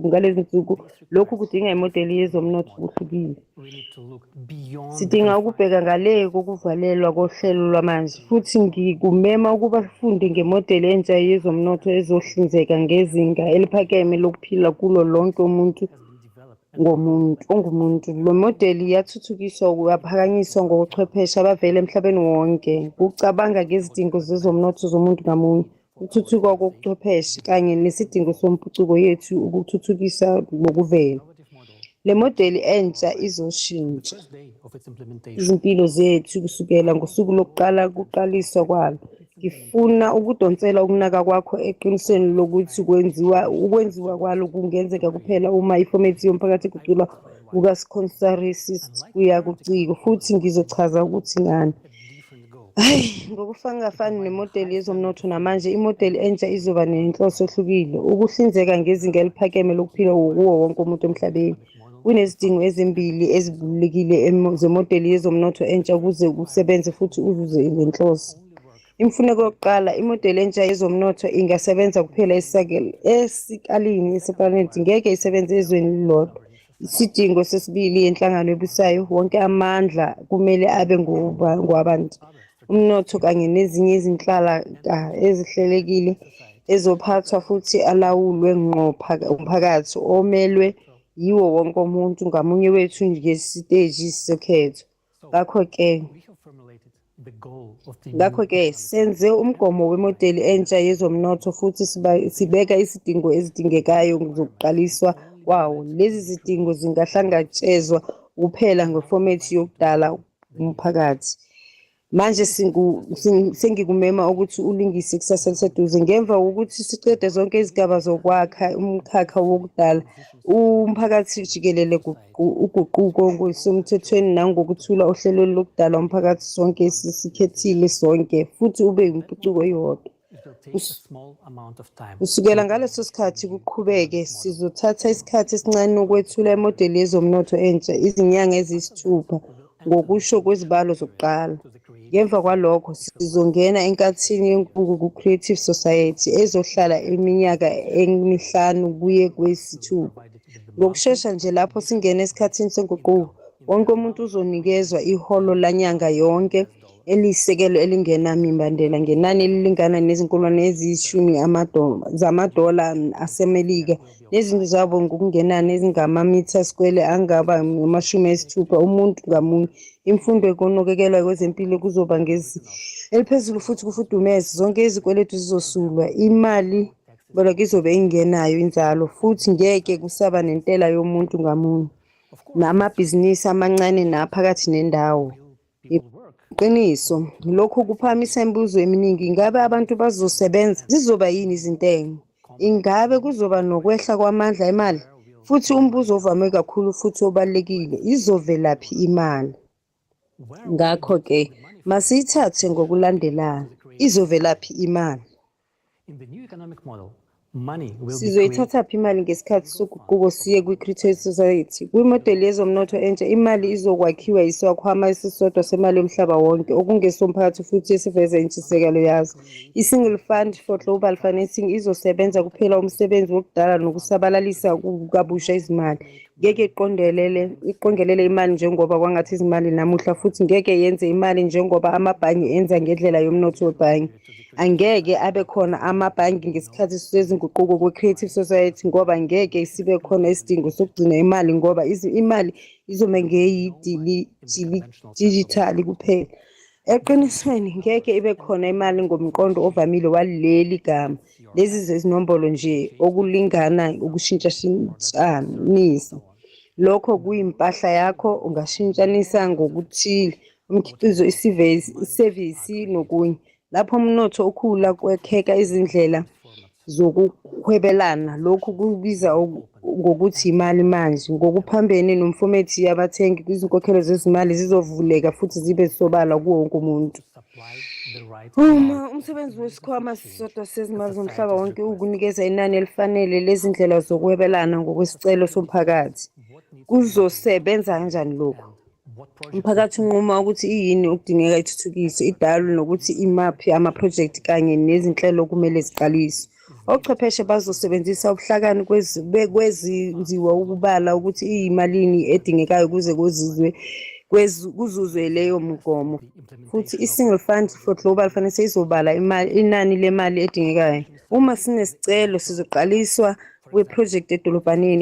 ngalezi nsuku lokhu kudinga imodeli yezomnotho kuhlukile. Sidinga ukubheka ngale kokuvalelwa kohlelo lwamanje futhi ngikumema ukuba sifunde ngemodeli entsha yezomnotho ezohlinzeka ngezinga eliphakeme lokuphila kulo lonke umuntu ongumuntu. Lo modeli yathuthukiswa yaphakanyiswa ngobuchwepheshe abavela emhlabeni wonke kucabanga ngezidingo zezomnotho zomuntu ngamunye, ukuthuthuka kobuchwepheshe kanye nesidingo sompucuko yethu ukuthuthukisa ngokuvela. Le modeli entsha izoshintsha izimpilo zethu kusukela ngosuku lokuqala kuqaliswa kwalo. Ngifuna ukudonsela ukunaka kwakho eqinisweni lokuthi ukwenziwa kwalo kungenzeka kuphela uma ifomethi yomphakathi iguculwa kuka-sponsorship kuya kuciko, futhi ngizochaza ukuthi ngani. Ngokufangafani nemodeli yezomnotho namanje, imodeli entsha izoba nenhloso ehlukile: ukuhlinzeka ngezinga eliphakeme lokuphila kuwo wonke umuntu emhlabeni. Kunezidingo ezimbili ezibalulekile zemodeli yezomnotho entsha ukuze kusebenze futhi uzuze ngenhloso. Imfuneko yokuqala, imodeli entsha yezomnotho ingasebenza kuphela esikalini seplanethi, ngeke isebenze ezweni lilodwa. Isidingo sesibili, inhlangano ebusayo, wonke amandla kumele abe ngwabantu. Umnotho kanye nezinye izinhlaka ezihlelekile ezophathwa futhi alawulwe ngqo umphakathi omelwe yiwo wonke umuntu ngamunye wethu ngesiteji sokhetho. Ngakho-ke senze umgomo wemodeli entsha yezomnotho futhi sibeka izidingo ezidingekayo zokuqaliswa kwawo. Lezi zidingo zingahlangatshezwa kuphela ngefomethi yokudala umphakathi. Manje sengikumema ukuthi ulingise ikusasa eliseduze. Ngemva kokuthi siqede zonke izigaba zokwakha umkhakha wokudala umphakathi jikelele, uguquko ngokusemthethweni nangokuthula ohlelweni lokudala umphakathi sonke sikhethile sonke futhi ube impucuko eyodwa. Kusukela ngaleso sikhathi kuqhubeke, sizothatha isikhathi esincane ukwethula imodeli yezomnotho entsha, izinyanga eziyisithupha ngokusho kwezibalo zokuqala. Ngemva kwalokho sizongena enkathini yenkungu ku-Creative Society ezohlala iminyaka emihlanu kuye kwesithupha. Ngokushesha nje lapho singena esikhathini senguquko, wonke umuntu uzonikezwa iholo lanyanga yonke eliyisekelo elingenamimbandela ngenani elilingana nezinkulungwane eziyishumi zamadola asemelika, nezindlu zabo ngokungenani ezingamamitha skwele angaba 60 umuntu ngamunye. Imfundo ekonokekelwa kwezempilo kuzoba ngezi eliphezulu futhi kufudumeze. Zonke izikweletu zizosulwa, imali boleka izobe ingenayo inzalo, futhi ngeke kusaba nentela yomuntu ngamunye. Namabhizinisi amancane naphakathi nendawo. Iqiniso, lokhu kuphamisa imibuzo eminingi. Ingabe abantu bazosebenza? Zizoba yini izintengo? Ingabe kuzoba nokwehla kwamandla emali? Futhi umbuzo ovame kakhulu futhi obalulekile, izovelaphi imali? Ngakho-ke masiyithathe ngokulandelana. Izovelaphi imali? Sizoyithathaphi imali ngesikhathi soguquko siye kwi-Creative Society? Kwimodeli yezomnotho entsha, imali izokwakhiwa isikhwama esisodwa semali yomhlaba wonke okungesomphakathi futhi esiveza intshisekelo yazo. I-Single Fund for Global Financing izosebenza kuphela umsebenzi wokudala nokusabalalisa kabusha izimali. Ngeke iqongelele imali njengoba kwangathi izimali namuhla, futhi ngeke yenze imali njengoba amabhangi enza ngendlela yomnotho webhangi. Angeke abe khona amabhangi ngesikhathi sezinguquko kwe-Creative Society ngoba ngeke sibe khona isidingo sokugcina imali ngoba imali izobe ngeyidijithali kuphela. Eqinisweni ngeke ibe khona imali ngomqondo ovamile waleli gama. Lezi zezinombolo nje okulingana ukushintshanisa. Lokho kuyimpahla yakho, ungashintshanisa ngokuthile umkhiqizo, isevisi nokunye. Lapho umnotho ukhula kwekheka izindlela zokuhwebelana. Lokhu kubiza ngokuthi imali manje. Ngokuphambene nomfomethi yabathengi, izinkokhelo zezimali zizovuleka futhi zibe sobala kuwo wonke umuntu. Uma umsebenzi wesikhwama sisodwa sezimali zomhlaba wonke ukunikeza inani elifanele lezindlela zokuhwebelana ngokwesicelo somphakathi, kuzosebenza kanjani lokhu? Umphakathi unquma ukuthi yini okudingeka ithuthukiswe, idalwe nokuthi imaphi amaphrojekthi kanye nezinhlelo kumele ziqaliswe. Ochwepheshe bazosebenzisa ubuhlakani kwezinziwa ukubala ukuthi iyimalini edingekayo ukuze kuzuzwe leyo mgomo. Futhi i-Single Fund for Global Finance izobala inani lemali edingekayo. Uma sinesicelo sizoqaliswa kweprojekthi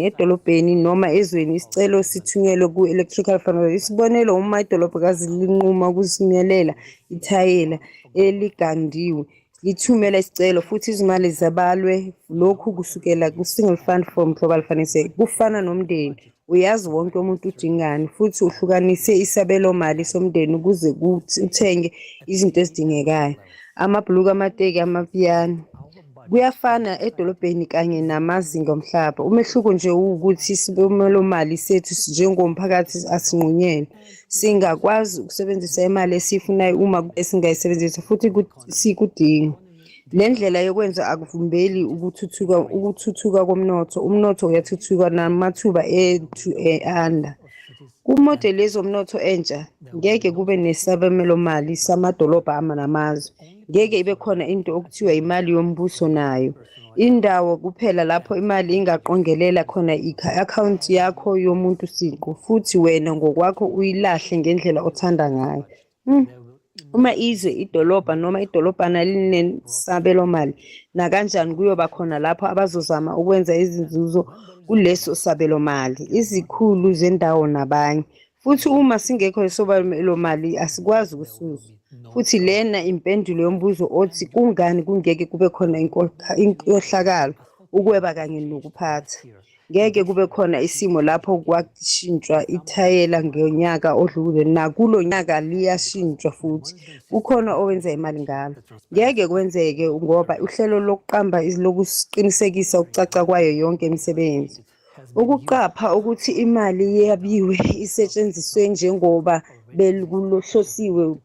edolobheni noma ezweni, isicelo sithunyelwe ku-electrical fund. Isibonelo, uma idolobhakazi linquma ukusimelela ithayela eligandiwe, lithumela isicelo futhi izimali zabalwe. Lokhu kusukela ku-Single Fund for Global Finance. Kufana nomndeni, uyazi wonke umuntu udingani futhi uhlukanise isabelomali somndeni ukuze uthenge izinto ezidingekayo. Amabhuluku, amateki, amapiyano. Kuyafana edolobheni kanye namazinga omhlaba. Umehluko nje ukuthi isabelomali sethu njengomphakathi asinqunyelwe. Singakwazi ukusebenzisa imali esifunayo uma esingayisebenzisa futhi sikudinga. Le ndlela yokwenza akuvimbeli ukuthuthuka komnotho. Umnotho uyathuthuka namathuba ethu anda. Kumodeli yezomnotho entsha ngeke kube nesabelomali samadolobha namazwe. Ngeke ibe khona into okuthiwa imali yombuso nayo. Indawo kuphela lapho imali ingaqongelela khona i-akhawunti yakho yomuntu siqu futhi wena ngokwakho uyilahle ngendlela othanda ngayo. Uma izwe, idolobha noma idolobhana linesabelomali, nakanjani kuyoba khona lapho abazozama ukwenza izinzuzo kuleso sabelomali, izikhulu zendawo nabanye. Futhi uma singekho isabelomali asikwazi ukusuza. Futhi lena impendulo yombuzo othi kungani kungeke kube khona inkohlakalo, ukweba kanye nokuphatha. Ngeke kube khona isimo lapho kwashintshwa ithayela ngonyaka odlule, nakulo nyaka liyashintshwa futhi kukhona owenza imali ngalo. Ngeke kwenzeke ngoba uhlelo lokuqamba lokuqinisekisa ukucaca kwayo yonke imisebenzi. Ukuqapha ukuthi imali yabiwe isetshenziswe njengoba bekuhlosiwe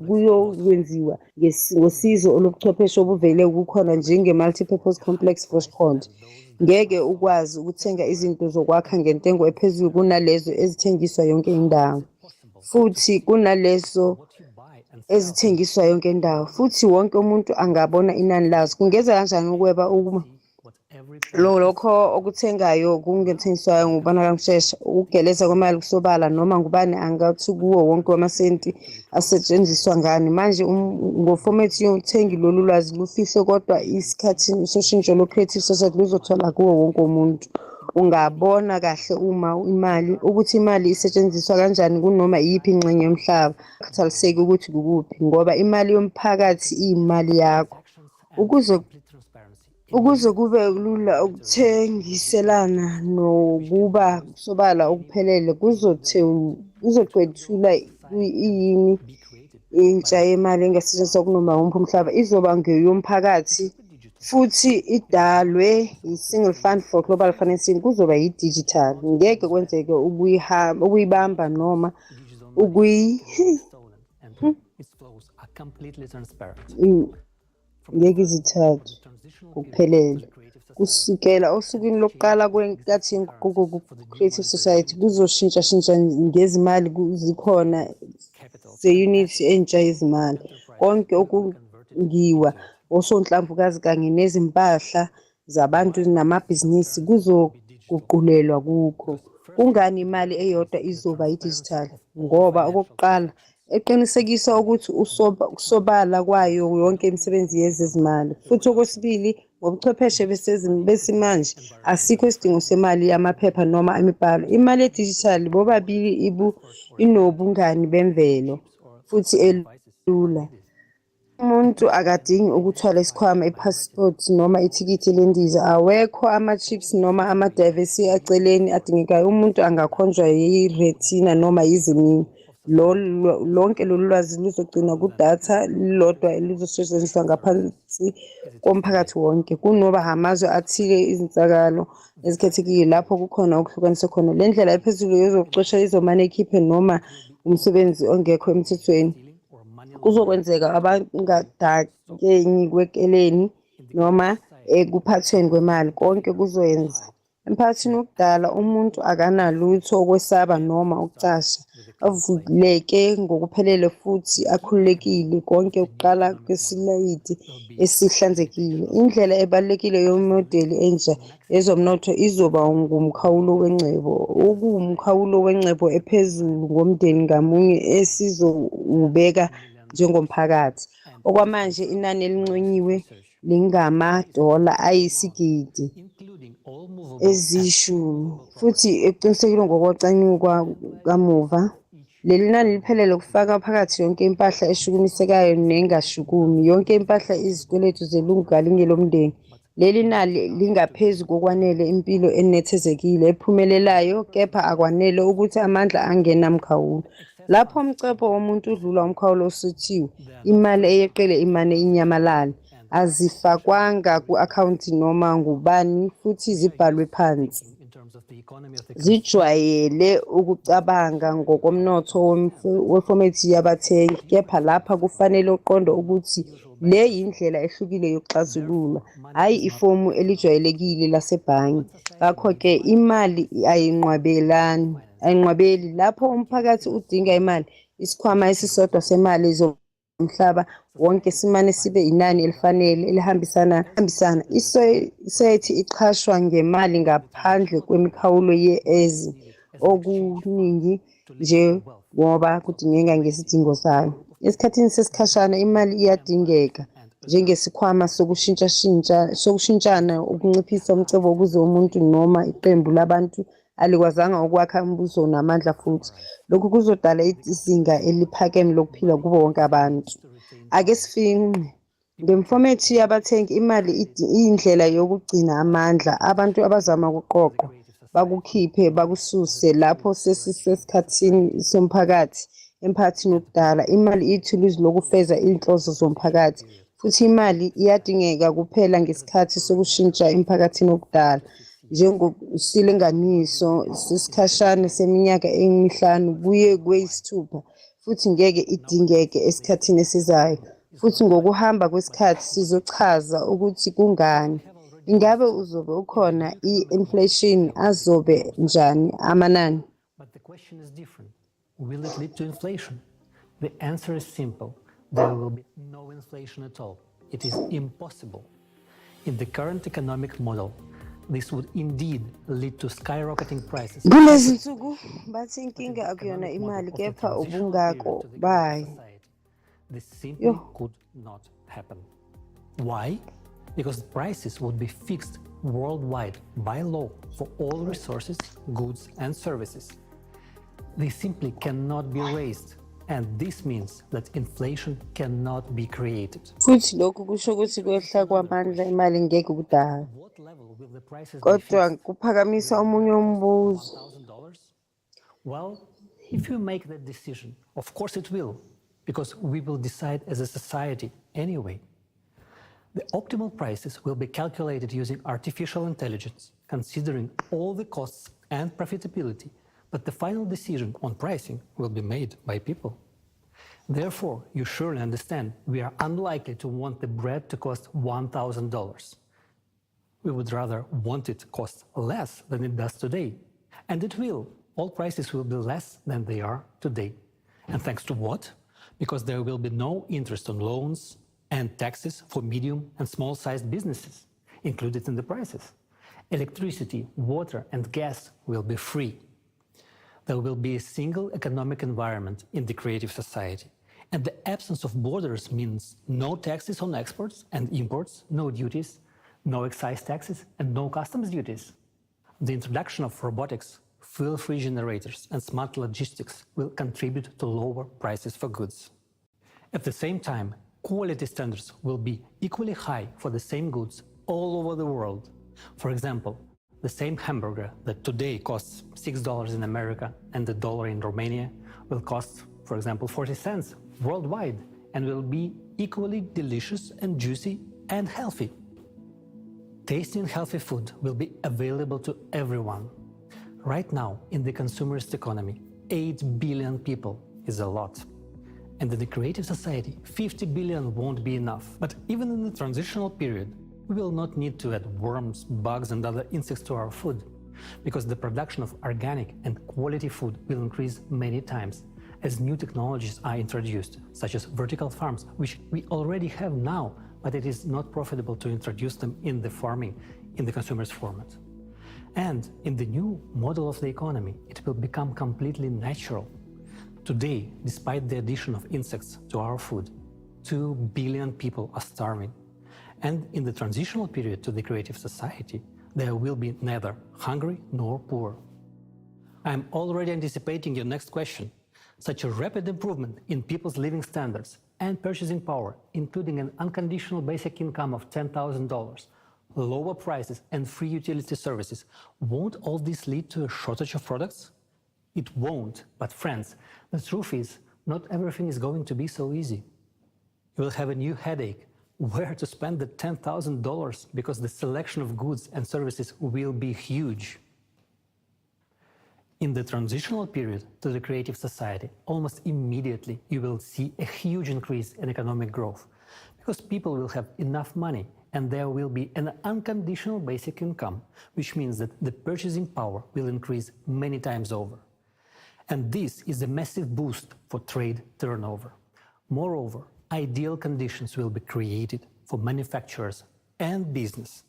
kuyokwenziwa ngosizo olobuchwepheshe obuvele kukhona njenge-multi-purpose complex Froschcont. Ngeke ukwazi ukuthenga izinto zokwakha ngentengo ephezulu kunalezo ezithengiswa yonke indawo. Futhi kunalezo ezithengiswa yonke indawo. Futhi wonke umuntu angabona inani lazo. Kungeza kanjani ukweba uma lokho okuthengayo kungethengiswayo ngubani kamshesha, ukugeleza kwemali kusobala noma ngubani angathi kuwo wonke wamasenti asetshenziswa ngani. Manje ngofomethi yothengi lolu lwazi lufihle, kodwa isikhathi soshintsho lo-creative society luzothola kuwo wonke umuntu. Ungabona kahle uma ukuthi imali isetshenziswa kanjani kunoma iyiphi ingxenye yomhlaba, khathaliseki ukuthi kukuphi, ngoba imali yomphakathi iyimali yakho. Ukuze kube lula ukuthengiselana nokuba sobala okuphelele kuzokwethula yini intsha yemali engasetshenziswa kunoma wonke umhlaba izoba ngeyomphakathi futhi idalwe i-Single Fund for Global Financing, kuzoba yi-digital. Ngeke kwenzeke ukuyibamba noma ngeke izithathu kuphelele. Kusukela osukwini lokuqala kwenkathi yenguquko ku-Creative Society kuzoshintsha ngezimali zikhona ze-unit entsha yezimali. Konke okungiwa osonhlamvukazi kanye nezimpahla zabantu namabhizinisi kuzoguqulelwa kukho. Kungani imali eyodwa izoba yi-digital? Ngoba okokuqala eqinisekisa ukuthi ukusobala kwayo yonke imisebenzi yezezimali. Futhi okwesibili, ngobuchwepheshe besimanje asikho isidingo semali yamaphepha noma imibhalo. Imali yedijithali bobabili inobungani bemvelo futhi elula. Umuntu akadingi ukuthwala isikhwama, ipassport noma ithikithi lendiza. Awekho ama-chips noma ama-device aceleni adingekayo. Umuntu angakhonjwa yi-retina noma yizimini. Lonke lolu lwazi luzogcinwa kudatha lilodwa elizosetshenziswa ngaphansi komphakathi wonke. Kunoba amazwe athile izinsakalo ezikhethekile lapho kukhona ukuhlukaniswa khona. Le ndlela ephezulu yezokucosha izomane ikhiphe noma umsebenzi ongekho emthethweni. Kuzokwenzeka abangadakeni kwekeleni noma ekuphathweni kwemali. Konke kuzoyenza emphakathini wokudala umuntu akanalutho okwesaba noma ukucasha, avuleke ngokuphelele futhi akhululekile. Konke ukuqala kwesilayidi esihlanzekile. Indlela ebalulekile yomodeli entsha yezomnotho izoba ngumkhawulo wengcebo, okuwumkhawulo wengcebo ephezulu ngomndeni ngamunye esizowubeka njengomphakathi. Okwamanje inani elinconyiwe lingama-$10 ayizigidi eziyishumi futhi eqinisekile ngokocwaningo kamuva. Leli nani liphelele kufaka phakathi yonke impahla eshukumisekayo nengashukumi, yonke impahla, izikweletu zelungu ngalinye lomndeni Leli nali lingaphezu kokwanele impilo enethezekile ephumelelayo, kepha akwanele ukuthi amandla angenamkhawulo. Lapho umcepho womuntu udlula umkhawulo osithiwe, imali eyeqele imane inyamalale, azifakwanga ku-akhawunti noma ngubani futhi zibhalwe phansi. Zijwayele ukucabanga ngokomnotho wefomethi yabathengi, kepha lapha kufanele uqonde ukuthi le yindlela ehlukile yokuxazulula, hhayi ifomu elijwayelekile lasebhange. Ngakho-ke imali ayinqwabeli. Lapho umphakathi udinga imali, isikhwama esisodwa semali zomhlaba wonke simane sibe inani elifanele elihambisana. Isosiyete iqhashwa ngemali ngaphandle kwemikhawulo ye-ezi okuningi njengoba kudingeka ngesidingo sayo. Esikhathini sesikhashana imali iyadingeka njengesikhwama sokushintshana ukunciphisa umcebo ukuze umuntu noma iqembu labantu alikwazanga ukwakha umbuso namandla futhi. Lokhu kuzodala izinga eliphakeme lokuphila kubo wonke abantu. Ake sifinqe. Ngemfomethi yabathengi imali iyindlela yokugcina amandla. Abantu abazama ukuqoqwa bakukhiphe bakususe lapho sesisesikhathini somphakathi. Emphakathini okudala imali iyithuluzi lokufeza inhloso zomphakathi, futhi imali iyadingeka kuphela ngesikhathi sokushintsha emphakathini okudala, njengosilinganiso sesikhashana seminyaka emihlanu kuye kweyisithupha, futhi ngeke idingeke esikhathini esizayo. Futhi ngokuhamba kwesikhathi sizochaza ukuthi kungani. Ingabe uzobe ukhona i-inflation, azobe njani amanani? But the question is different. Will it lead to inflation? The answer is simple. There will be no inflation at all. It is impossible. In the current economic model, this would indeed lead to skyrocketing prices. Kulezi nsuku bathi inkinga akuyona imali kepha ubungako bayo. This simply could not happen. Why? Because prices would be fixed worldwide by law for all resources, goods and services. They simply cannot be raised, and this means that inflation cannot be created. Futhi lokhu kusho ukuthi kwehla kwamandla imali ngeke kudala. Kodwa kuphakamisa omunye umbuzo. Well, if you make that decision, of course it will, because we will decide as a society anyway. The optimal prices will be calculated using artificial intelligence, considering all the costs and profitability, but the final decision on pricing will be made by people. Therefore, you surely understand we are unlikely to want the bread to cost $1,000. We would rather want it to cost less than it does today. And it will. All prices will be less than they are today. And thanks to what? Because there will be no interest on loans and taxes for medium and small-sized businesses included in the prices. Electricity, water and gas will be free. There will be a single economic environment in the creative society. And the absence of borders means no taxes on exports and imports, no duties, no excise taxes and no customs duties. The introduction of robotics, fuel-free generators and smart logistics will contribute to lower prices for goods. At the same time, quality standards will be equally high for the same goods all over the world. For example, the same hamburger that today costs $6 in America and $1 in Romania will cost, for example, 40 cents worldwide and will be equally delicious and juicy and healthy. Tasty and healthy food will be available to everyone. Right now, in the consumerist economy, 8 billion people is a lot. And in the creative society, 50 billion won't be enough. But even in the transitional period, we will not need to add worms, bugs and other insects to our food, because the production of organic and quality food will increase many times as new technologies are introduced, such as vertical farms, which we already have now, but it is not profitable to introduce them in the farming, in the consumer's format. And in the new model of the economy, it will become completely natural. Today, despite the addition of insects to our food, 2 billion people are starving. And in the transitional period to the creative society, there will be neither hungry nor poor. I'm already anticipating your next question. Such a rapid improvement in people's living standards and purchasing power, including an unconditional basic income of $10,000, lower prices, and free utility services, won't all this lead to a shortage of products? It won't, but friends, the truth is, not everything is going to be so easy. You will have a new headache, where to spend the $10,000, because the selection of goods and services will be huge. In the transitional period to the creative society, almost immediately you will see a huge increase in economic growth, because people will have enough money and there will be an unconditional basic income, which means that the purchasing power will increase many times over. And this is a massive boost for trade turnover. Moreover, ideal conditions will be created for manufacturers and business.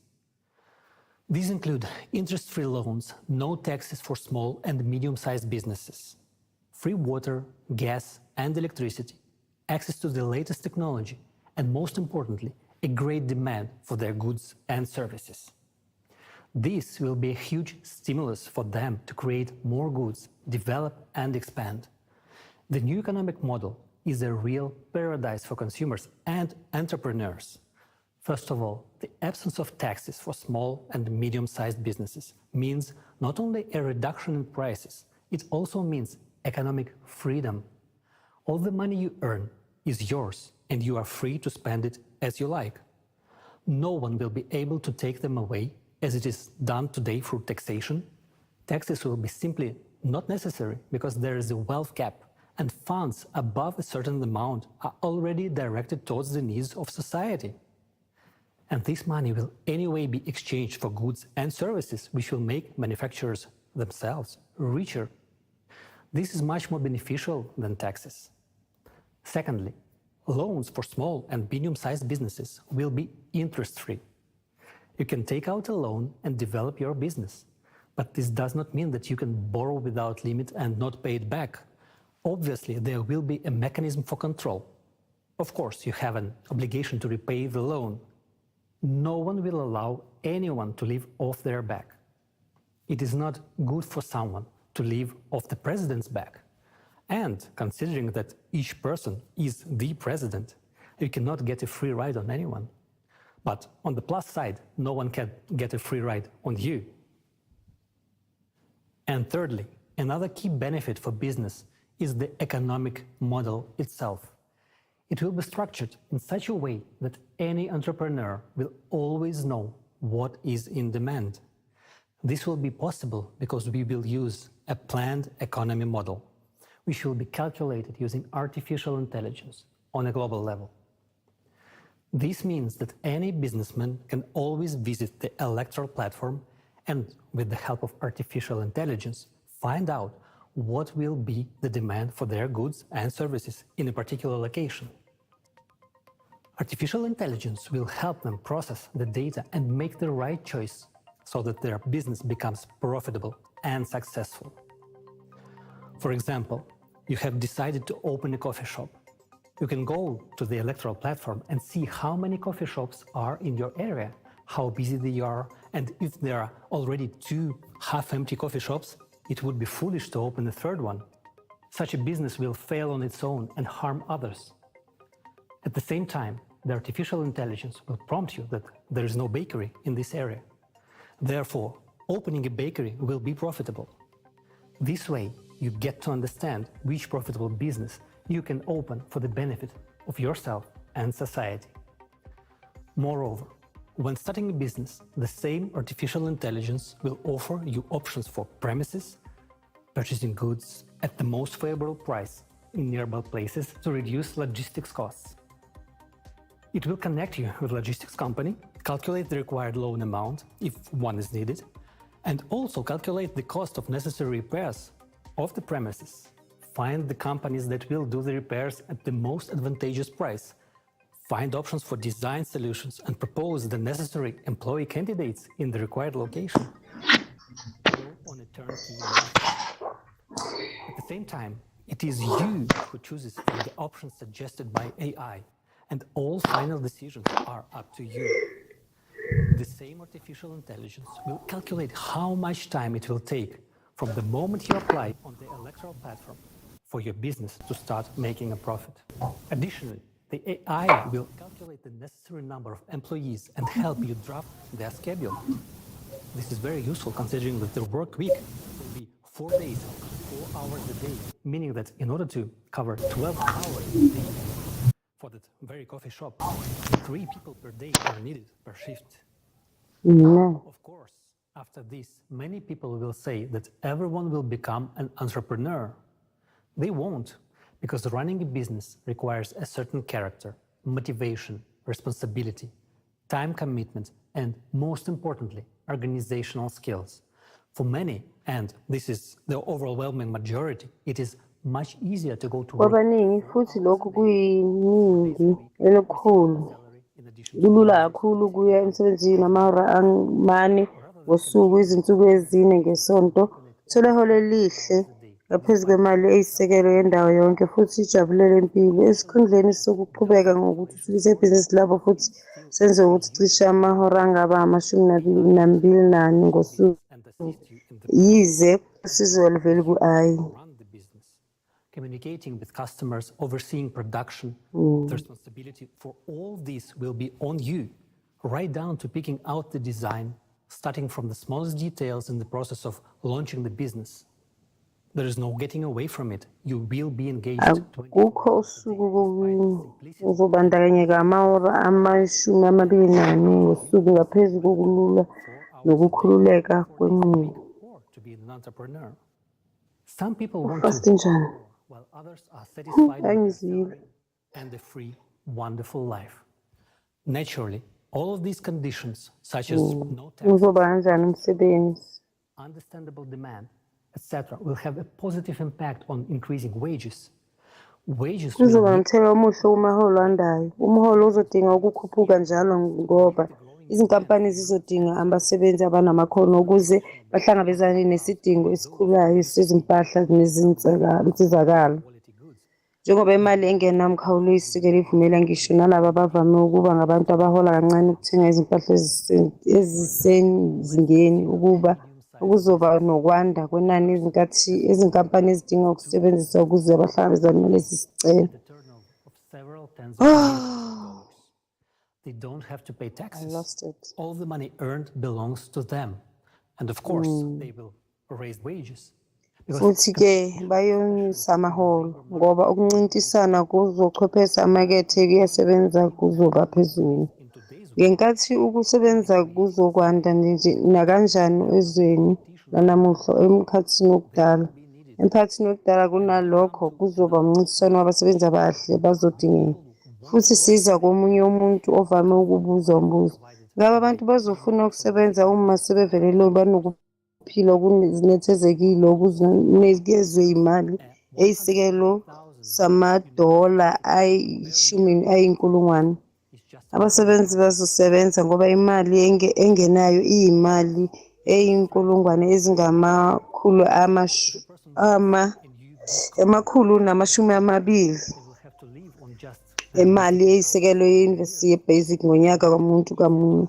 These include interest-free loans, no taxes for small and medium-sized businesses, free water, gas and electricity, access to the latest technology, and most importantly, a great demand for their goods and services. This will be a huge stimulus for them to create more goods, develop and expand. The new economic model is a real paradise for consumers and entrepreneurs. First of all, the absence of taxes for small and medium-sized businesses means not only a reduction in prices, it also means economic freedom. All the money you earn is yours and you are free to spend it as you like. No one will be able to take them away as it is done today through taxation. Taxes will be simply not necessary because there is a wealth cap and funds above a certain amount are already directed towards the needs of society. And this money will anyway be exchanged for goods and services which will make manufacturers themselves richer. This is much more beneficial than taxes. Secondly, loans for small and medium-sized businesses will be interest-free. You can take out a loan and develop your business, but this does not mean that you can borrow without limit and not pay it back. Obviously, there will be a mechanism for control. Of course, you have an obligation to repay the loan. No one will allow anyone to live off their back. It is not good for someone to live off the president's back. And considering that each person is the president, you cannot get a free ride on anyone. But on the plus side, no one can get a free ride on you. And thirdly, another key benefit for business is the economic model itself. It will be structured in such a way that any entrepreneur will always know what is in demand. This will be possible because we will use a planned economy model, which will be calculated using artificial intelligence on a global level. This means that any businessman can always visit the electoral platform and, with the help of artificial intelligence, find out what will be the demand for their goods and services in a particular location. Artificial intelligence will help them process the data and make the right choice so that their business becomes profitable and successful. For example, you have decided to open a coffee shop. You can go to the electoral platform and see how many coffee shops are in your area, how busy they are, and if there are already 2 half-empty coffee shops, it would be foolish to open a third one. Such a business will fail on its own and harm others. At the same time, the artificial intelligence will prompt you that there is no bakery in this area. Therefore, opening a bakery will be profitable. This way, you get to understand which profitable business you can open for the benefit of yourself and society. Moreover, when starting a business, the same artificial intelligence will offer you options for premises, purchasing goods at the most favorable price in nearby places to reduce logistics costs. It will connect you with a logistics company, calculate the required loan amount if one is needed, and also calculate the cost of necessary repairs of the premises. Find the companies that will do the repairs at the most advantageous price. Find options for design solutions and propose the necessary employee candidates in the required location. Go on a turnkey basis. At the same time, it is you who chooses from the options suggested by AI, and all final decisions are up to you. The same artificial intelligence will calculate how much time it will take from the moment you apply on the electoral platform for your business to start making a profit. Additionally, The AI will calculate the necessary number of employees and help you draft their schedule. This is very useful considering that the work week will be 4 days, 4 hours a day, meaning that in order to cover 12 hours a day for that very coffee shop, 3 people per day are needed per shift. Of course, after this, many people will say that everyone will become an entrepreneur. They won't, because running a business requires a certain character, motivation, responsibility, time commitment, and most importantly, organizational skills. For many, and this is the overwhelming majority, it is much easier to go to work. Kwabaningi futhi lokhu kuyiningi elikhulu. Kulula kakhulu kuya emsebenzini amahora amane ngosuku, izinsuku ezine ngesonto. Thola iholo elihle ngaphezu kwemali eyisekelo yendawo yonke futhi ijabulele impilo. Esikhundleni sokuqhubeka ngokuthuthukisa ibhizinisi labo futhi senze ukuthi cishe amahora angaba 24 ngosuku. Yize usizo livele ku-I. Communicating with customers, overseeing production, the responsibility for all this will be on you, right down to picking out the design, starting from the smallest details in the process of launching the business. There is no getting away from it. You will be engaged. Akukho usuku uzobandakanyeka amahora 24 ngosuku ngaphezu kokulula nokukhululeka kwenqubo. To be an entrepreneur. Some people want Fast to, njani? while others are satisfied with their Angizile. salary and a free, wonderful life. Naturally, all of these conditions, such as no tax, Uzoba kanjani umsebenzi? understandable demand, etc., will have a positive impact on increasing wages. Wages will Kuzoba be nomthelela omuhle kumaholo andayo. Umholo uzodinga ukukhuphuka njalo ngoba izinkampani zizodinga abasebenzi abanamakhono ukuze bahlangabezane nesidingo esikhulayo sezimpahla nezinsizakalo. Njengoba imali engenamkhawulo isikele ivumela ngisho nalabo abavame ukuba ngabantu abahola kancane ukuthenga izimpahla ezisezingeni ukuzoba nokwanda kwenani izinkampani ezidinga ukusebenzisa ukuze bahlangabezane nalesi sicelo. several tens of millions of dollars. They don't have to pay taxes. I lost it. All the money earned belongs to them. And of course, they will raise wages. Futhi ke bayonyusa amaholo ngoba ukuncintisana kuzochwephesa amakethe kuyasebenza kuzoba phezulu. Ngenkathi ukusebenza kuzokwanda nje nakanjani ezweni lanamuhla emkhathini wokudala. Emkhathini wokudala kunalokho kuzoba umncintiswano wabasebenzi abahle bazodingeka. Futhi siza komunye umuntu ovame ukubuza umbuzo. Ngabe abantu bazofuna ukusebenza uma sebevelelwe banokuphila okuzinethezekile okuzinikezwe imali eyisekelo $10 ayinkulungwane. Abasebenzi bazosebenza ngoba imali engenayo iyimali eyinkulungwane ezingama-220. Imali eyisekelo ye-university ye-basic ngonyaka komuntu kamunye.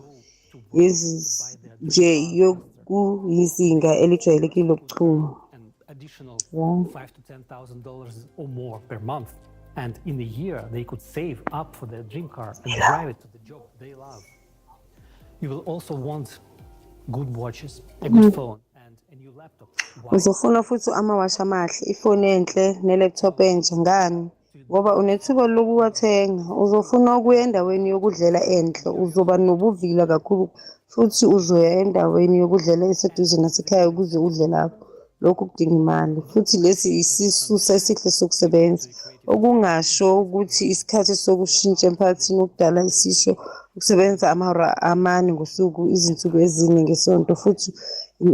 Nje yokuyizinga elijwayelekile lokuchuma. Additional $5,000 to $10,000 or more per month. And in a year, they could save up for their dream car and drive it to the job they love. You will also want good watches, a good phone, and a new laptop. Uzofuna futhi amawashi amahle, ifoni enhle ne-laptop entsha ngani? Ngoba unethuba lokuwathenga. Uzofuna ukuya endaweni yokudlela enhle, uzoba nobuvila kakhulu futhi uzoya endaweni yokudlela eseduze nasekhaya ukuze udle lapho. Lokhu kudinga imali futhi lesi isisusa esihle sokusebenza. Okungasho ukuthi isikhathi sokushintsha emphakathini wokudala isisho ukusebenza amahora 4 ngosuku, izinsuku ezine ngesonto futhi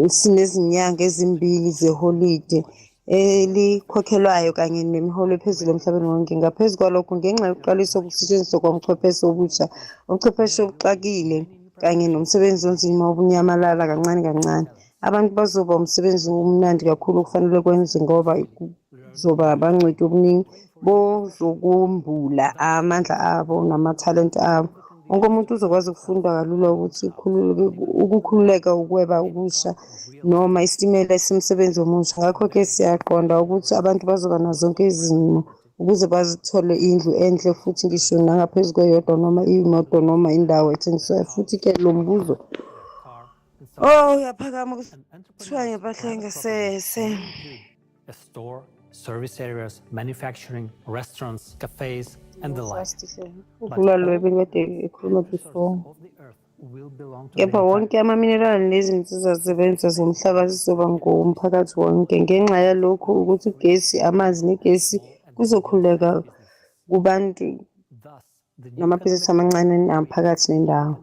sinezinyanga ezimbili zeholide elikhokhelwayo kanye nemiholo ephezulu emhlabeni wonke. Ngaphezu kwalokho, ngenxa yokuqaliswa kokusetshenziswa komchwepheshe obusha, umchwepheshe obuxakile kanye nomsebenzi onzima obunyamalala kancane kancane, abantu bazoba umsebenzi omnandi kakhulu okufanele kwenze ngoba kuzoba bangcweti obuningi bozokumbula amandla abo namathalente abo. Wonke umuntu uzokwazi ukufunda kalula ukuthi ukukhululeka ukweba okusha noma isitimela esimsebenzi omusha. Ngakho-ke siyaqonda ukuthi abantu bazoba nazo zonke izimo ukuze bazithole indlu enhle futhi ngisho nangaphezu kweyodwa noma imoto noma indawo ethengiswayo. Futhi-ke lo mbuzo uyaphakama kuthiwa ngempahla engasese. A store, service areas, manufacturing, restaurants, cafes, and the like. Ukudlula lo ebengade ekhuluma before. Kepha wonke amaminerali nezinsizakusebenza zomhlaba zizoba ngomphakathi wonke. Ngenxa yalokhu ukuthi ugesi, amanzi negesi kuzokhuleka kubantu namabhizinisi amancane naphakathi nendawo.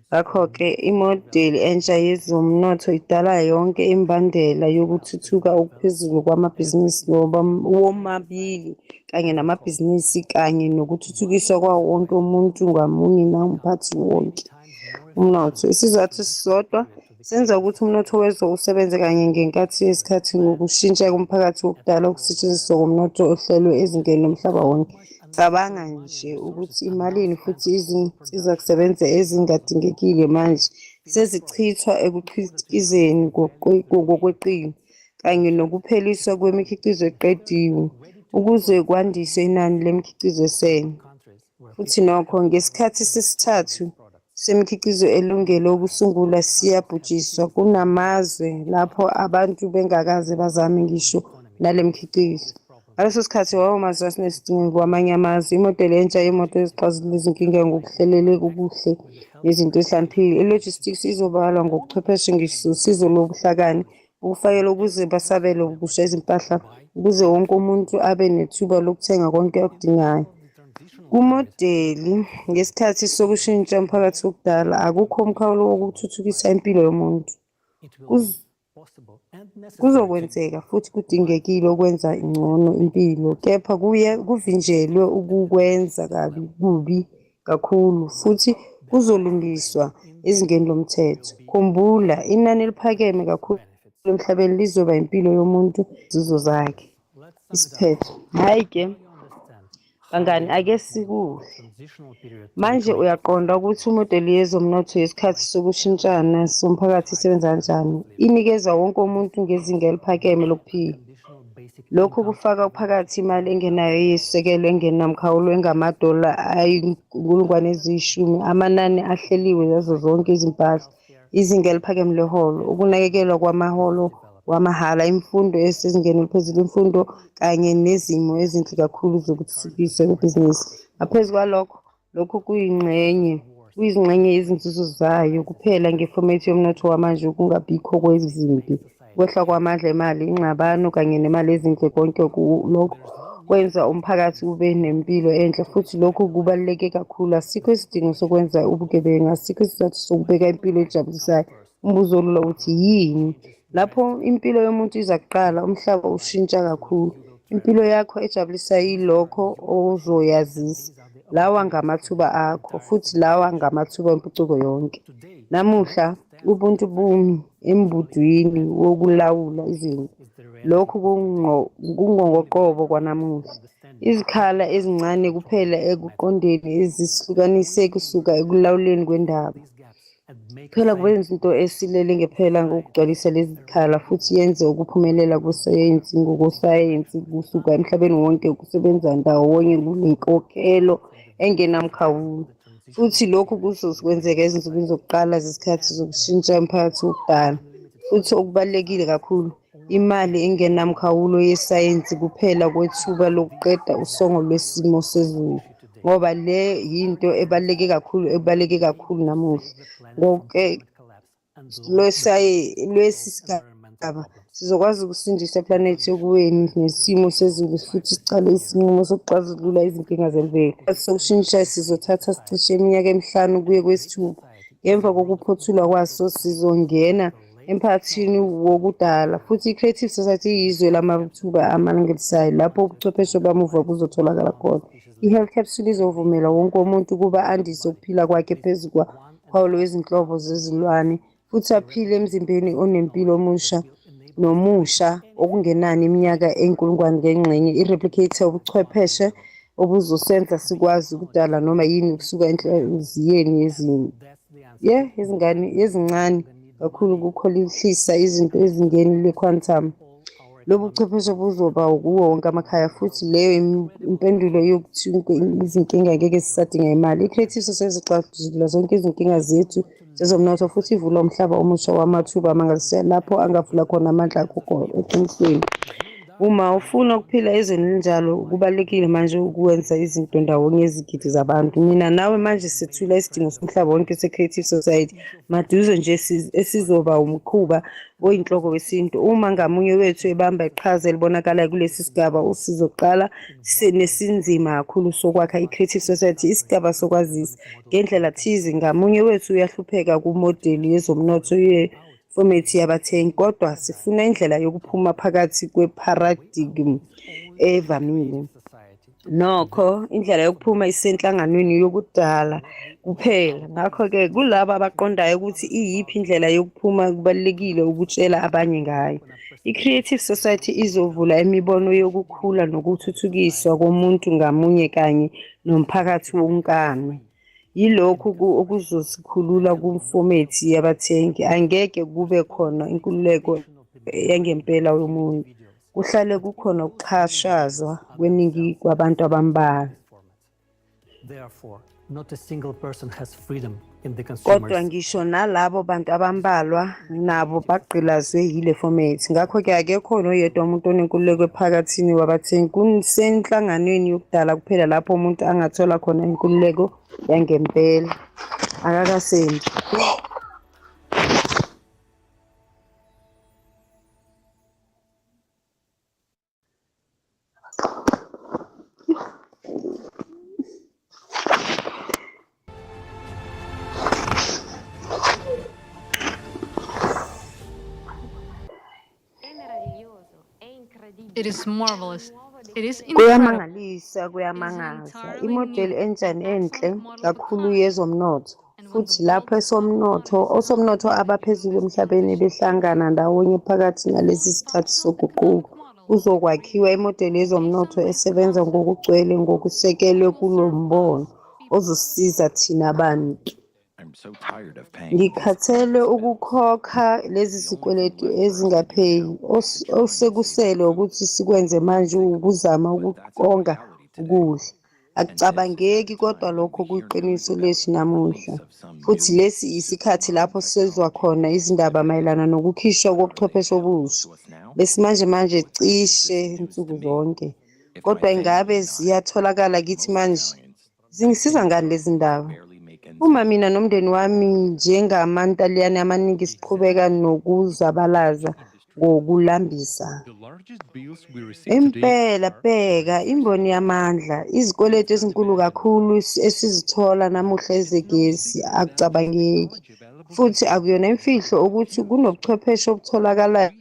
Ngakho-ke imodeli entsha yezomnotho idala yonke imbandela yokuthuthuka okuphezulu kwamabhizinisi womabili kanye namabhizinisi kanye nokuthuthukiswa kwawo wonke umuntu ngamunye namphathi wonke umnotho. Isizathu esisodwa senza ukuthi umnotho wezwe usebenze kanye ngenkathi yesikhathi ngokushintsha komphakathi wokudala ukusetshenziswa komnotho ohlelwe ezingeni lomhlaba wonke. Cabanga nje ukuthi imalini futhi izinsizakusebenza ezingadingekile manje sezichithwa ekukhiqizeni ngokweqile kanye nokupheliswa kwemikhiqizo eqediwe ukuze kwandiswe inani lemikhiqizo esele. Futhi nokho ngesikhathi sesithathu semikhiqizo elungele ukusungula siyabhujiswa kunamazwe lapho abantu bengakaze bazame ngisho nale mikhiqizo. Ngaleso sikhathi wawo mazwe asinesidingo kwamanye amazwe. Imodeli entsha yemoto ezixazulula izinkinga ngokuhlelele kukuhle nezinto ehlakaniphile. I-logistics izobalwa ngobuchwepheshe ngisho usizo lobuhlakani ukufakelwa ukuze basabele ubusha izimpahla ukuze wonke umuntu abe nethuba lokuthenga konke akudingayo. Kumodeli ngesikhathi sokushintsha umphakathi wokudala akukho umkhawulo wokuthuthukisa impilo yomuntu. Kuzokwenzeka futhi kudingekile ukwenza ingcono impilo, kepha kuvinjelwe ukukwenza kubi kakhulu futhi kuzolungiswa ezingeni lomthetho. Khumbula, inani eliphakeme kakhulu emhlabeni lizoba impilo yomuntu izuzo zakhe. Isiphetho. Hhayi-ke, bangani, ake sikuhle. Manje uyaqonda ukuthi imodeli yezomnotho yesikhathi sokushintshana somphakathi isebenza kanjani. Inikeza wonke umuntu ngezinga eliphakeme lokuphila. Lokhu kufaka phakathi imali engenayo eyisisekelo engenamkhawulo engamadola ayi-10,000, amanani ahleliwe yazo zonke izimpahla, izinga eliphakeme leholo, ukunakekelwa kwamaholo wamahhala, imfundo esezingeni eliphezulu, imfundo kanye nezimo ezinhle kakhulu zokuthuthukiswa kwebhizinisi. Ngaphezu kwalokho, lokhu kuyizingxenye yezinzuzo zayo kuphela ngefomethi yomnotho wamanje ukungabikho kwezimpi, ukwehla kwamandla emali, ingxabano kanye nemali ezinhle. Konke lokhu kwenza umphakathi ube nempilo enhle futhi lokhu kubaluleke kakhulu. Asikho isidingo sokwenza ubugebengu, asikho isizathu sokubeka impilo ejabulisayo. Umbuzo olula uthi yini? Lapho impilo yomuntu iza kuqala, umhlaba ushintsha kakhulu. Impilo yakho ejabulisayo yilokho ozoyazisa. Lawa ngamathuba akho futhi lawa ngamathuba empucuko yonke. Namuhla ubuntu bumi embudwini wokulawula izinto. Lokhu kungokoqobo kwanamuhla. Izikhala ezincane kuphela ekuqondeni ezihlukanise kusuka ekulawuleni kwendaba. Phela kube izinto esilele ngempela ngokugcwalisa lezi zikhala futhi yenze ukuphumelela kwesayensi ngokosayensi kusuka emhlabeni wonke ukusebenza ndawonye kule nkokhelo engenamkhawulo. Futhi lokhu kuzokwenzeka ezinsukwini zokuqala zesikhathi zokushintsha umphakathi wokudala. Futhi okubalulekile kakhulu, imali engenamkhawulo yesayensi kuphela kwethuba lokuqeda usongo lwesimo sezulu, ngoba le yinto ebaluleke kakhulu namuhla. Ngoke lesi sigaba sizokwazi ukusindisa iplanethi yokuweni nesimo sezulu futhi sicale isinqumo sokuxazulula izinkinga zemvelo. Sokushintsha sizothatha sicishe iminyaka 5 kuye kwesi-6. Ngemva kokuphothulwa kwaso sizongena emphakathini wokudala futhi i-Creative Society iyizwe lamathuba amangalisayo lapho ubuchwepheshe bamuva buzotholakala khona. I-Health Capsule izovumela wonke umuntu ukuba andise ukuphila kwakhe phezu kwawo wezinhlobo zezilwane futhi aphile emzimbeni onempilo nomusha okungenani iminyaka 1,000 ngengxenye. I-replicator ubuchwepheshe obuzosenza sikwazi ukudala noma yini kusuka enhliziyeni ezincane kakhulu ukukholisisa izinto ezingeni le-quantum. Lobu buchwepheshe buzoba kuwo wonke amakhaya futhi leyo impendulo yokuthi izinkinga ngeke sisadinga imali. I-Creative Society ixazulula zonke izinkinga zethu zezomnotho futhi ivula umhlaba omusha wamathuba amangalisayo lapho angavula khona amandla akho eqinisweni. Uma ufuna ukuphila ezweni elinjalo kubalulekile manje ukwenza izinto ndawonye ezigidi zabantu. Mina nawe manje sethula isidingo somhlaba wonke se-Creative Society maduze nje esizoba umkhuba oyinhloko wesintu. Uma ngamunye wethu ebamba iqhaza elibonakalayo kulesi sigaba sizoqala nesinzima kakhulu sokwakha i-Creative Society, isigaba sokwazisa ngendlela thize. Ngamunye wethu uyahlupheka kumodeli yezomnotho yefomethi yabathengi, kodwa sifuna indlela yokuphuma phakathi kwe-paradigm evamile. Nokho indlela yokuphuma isenhlanganweni yokudala kuphela. Ngakho-ke kulabo abaqondayo ukuthi iyiphi indlela yokuphuma kubalulekile ukutshela abanye ngayo. I-Creative Society izovula imibono yokukhula nokuthuthukiswa komuntu ngamunye kanye nomphakathi wonkana. Yilokhu okuzosikhulula kufomethi yabathengi. Angeke kube khona inkululeko yangempela yomuntu. Kuhlale kukhona ukuxhashazwa kweningi kwabantu abambalwa. Therefore, not a single person has freedom in the Kodwa consumers. ngisho nalabo bantu abambalwa nabo bagqilazwe yile fomethi. Ngakho-ke akekho noyedwa umuntu onenkululeko ephakathini wabathengi. Kusenhlanganweni yokudala kuphela lapho umuntu angathola khona inkululeko yangempela. Akakasendi. It is marvelous. It is incredible. Kuyamangalisa, kuyamangaza. Imodeli enjani enhle kakhulu yezomnotho. Futhi lapho osomnotho abaphezulu emhlabeni behlangana ndawonye phakathi nalesi sikhathi soguquko, kuzokwakhiwa imodeli yezomnotho esebenza ngokugcwele ngokusekelwe kulo mbono ozosiza thina bantu. Ngikhathele ukukhokha lezi zikweletu ezingapheli. Osekusele ukuthi sikwenze manje ukuzama ukukonga ukudla. Akucabangeki kodwa lokho kuyiqiniso lethu namuhla. Futhi lesi isikhathi lapho sezwa khona izindaba mayelana nokukhishwa kobuchwepheshe obusha. Besimanje manje cishe insuku zonke. Kodwa ingabe ziyatholakala kithi manje? Zingisiza ngani lezi ndaba? Uma mina nomndeni wami njengamaNtaliyane amaningi siqhubeka nokuzabalaza ngokulambisa. Impela bheka imboni yamandla, izikweletu ezinkulu kakhulu esizithola namuhla ezegesi akucabangeki. Futhi akuyona imfihlo ukuthi kunobuchwepheshe obutholakalayo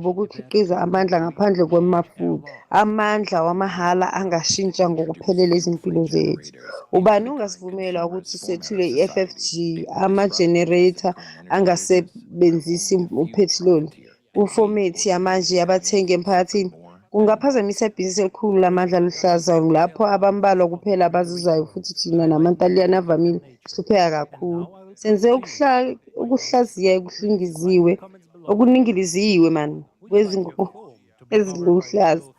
bokukhiqiza amandla ngaphandle kwemafutha. Amandla wamahhala angashintsha ngokuphelele izimpilo zethu. Ubani ungasivumela ukuthi sethule i-FFG, ama-generator angasebenzisi uphethiloli kufomethi yamanje yabathengi emphakathini? Kungaphazamisa ibhizinisi elikhulu lamandla aluhlaza lapho abambalwa kuphela abazuzayo futhi thina namaNtaliyane avamile sihlupheka kakhulu. Senze ukuhlaziya okuningiliziwe eziluhlaza.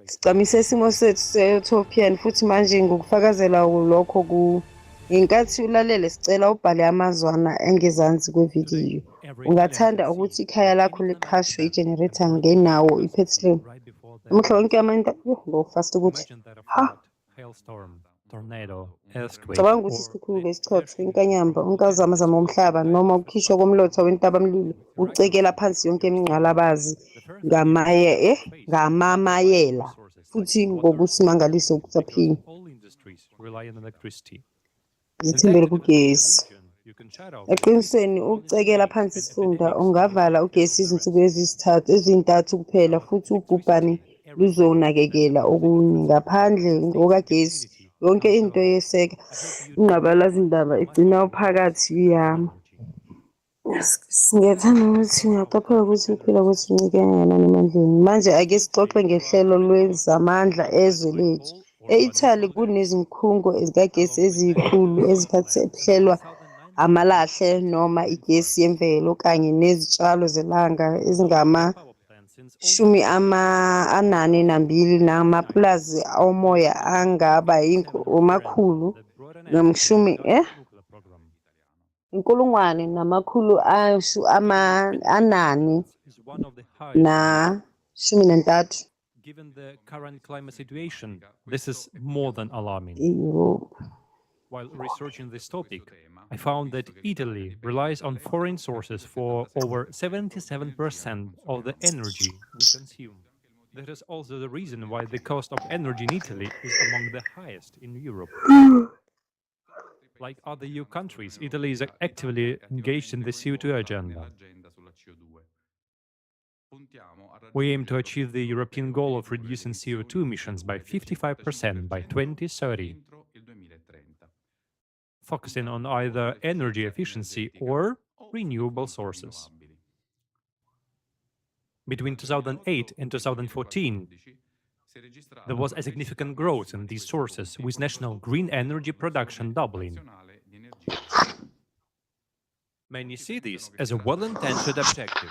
Sicamise isimo sethu se-utopian futhi manje ngokufakazela lokho ngenkathi ulalele sicela ubhale amazwana engezansi kwevidiyo. Ungathanda ukuthi ikhaya lakho liqhashwe i-generator ngenawo iphethiloli? Namuhla wonke fast ukuthi cabanga ukuthi isikhukhula, isichotho, inkanyamba, unkazamazama womhlaba noma ukukhishwa komlotha wentabamlilo ucekela phansi yonke imingqalabazi ngamamayela futhi ngokusimangaliso ukusaphila. Zithembele kugesi. Eqinisweni ukucekela phansi isifunda ungavala ugesi izinsuku ezintathu kuphela futhi ubhubhane luzonakekela okunye. Ngaphandle kokagesi yonke into yeseka ingqabalazindaba igcina uphakathi yami. Ngiyethanda ukuthi ngiyaqaphela ukuthi ukuphila kwethu kuncike kangakanani emandleni. Manje ake sixoxe ngehlelo lwezamandla ezwe lethu. E-Italy kunezikhungo zikagesi ezikhulu eziphathelwa amalahle noma igesi yemvelo kanye nezitshalo zelanga 42 namapulazi omoya angaba amakhulu namshumi inkulungwane namakhulu anane na shumi nantathu. Given the current climate situation, this is more than alarming. While researching this topic, I found that Italy relies on foreign sources for over 77% of the energy we consume. That is also the reason why the cost of energy in Italy is among the highest in Europe. Like other EU countries, Italy is actively engaged in the CO2 agenda. We aim to achieve the European goal of reducing CO2 emissions by 55% by 2030, focusing on either energy efficiency or renewable sources. Between 2008 and 2014, there was a significant growth in these sources, with national green energy production doubling. Many see this as a well-intentioned objective.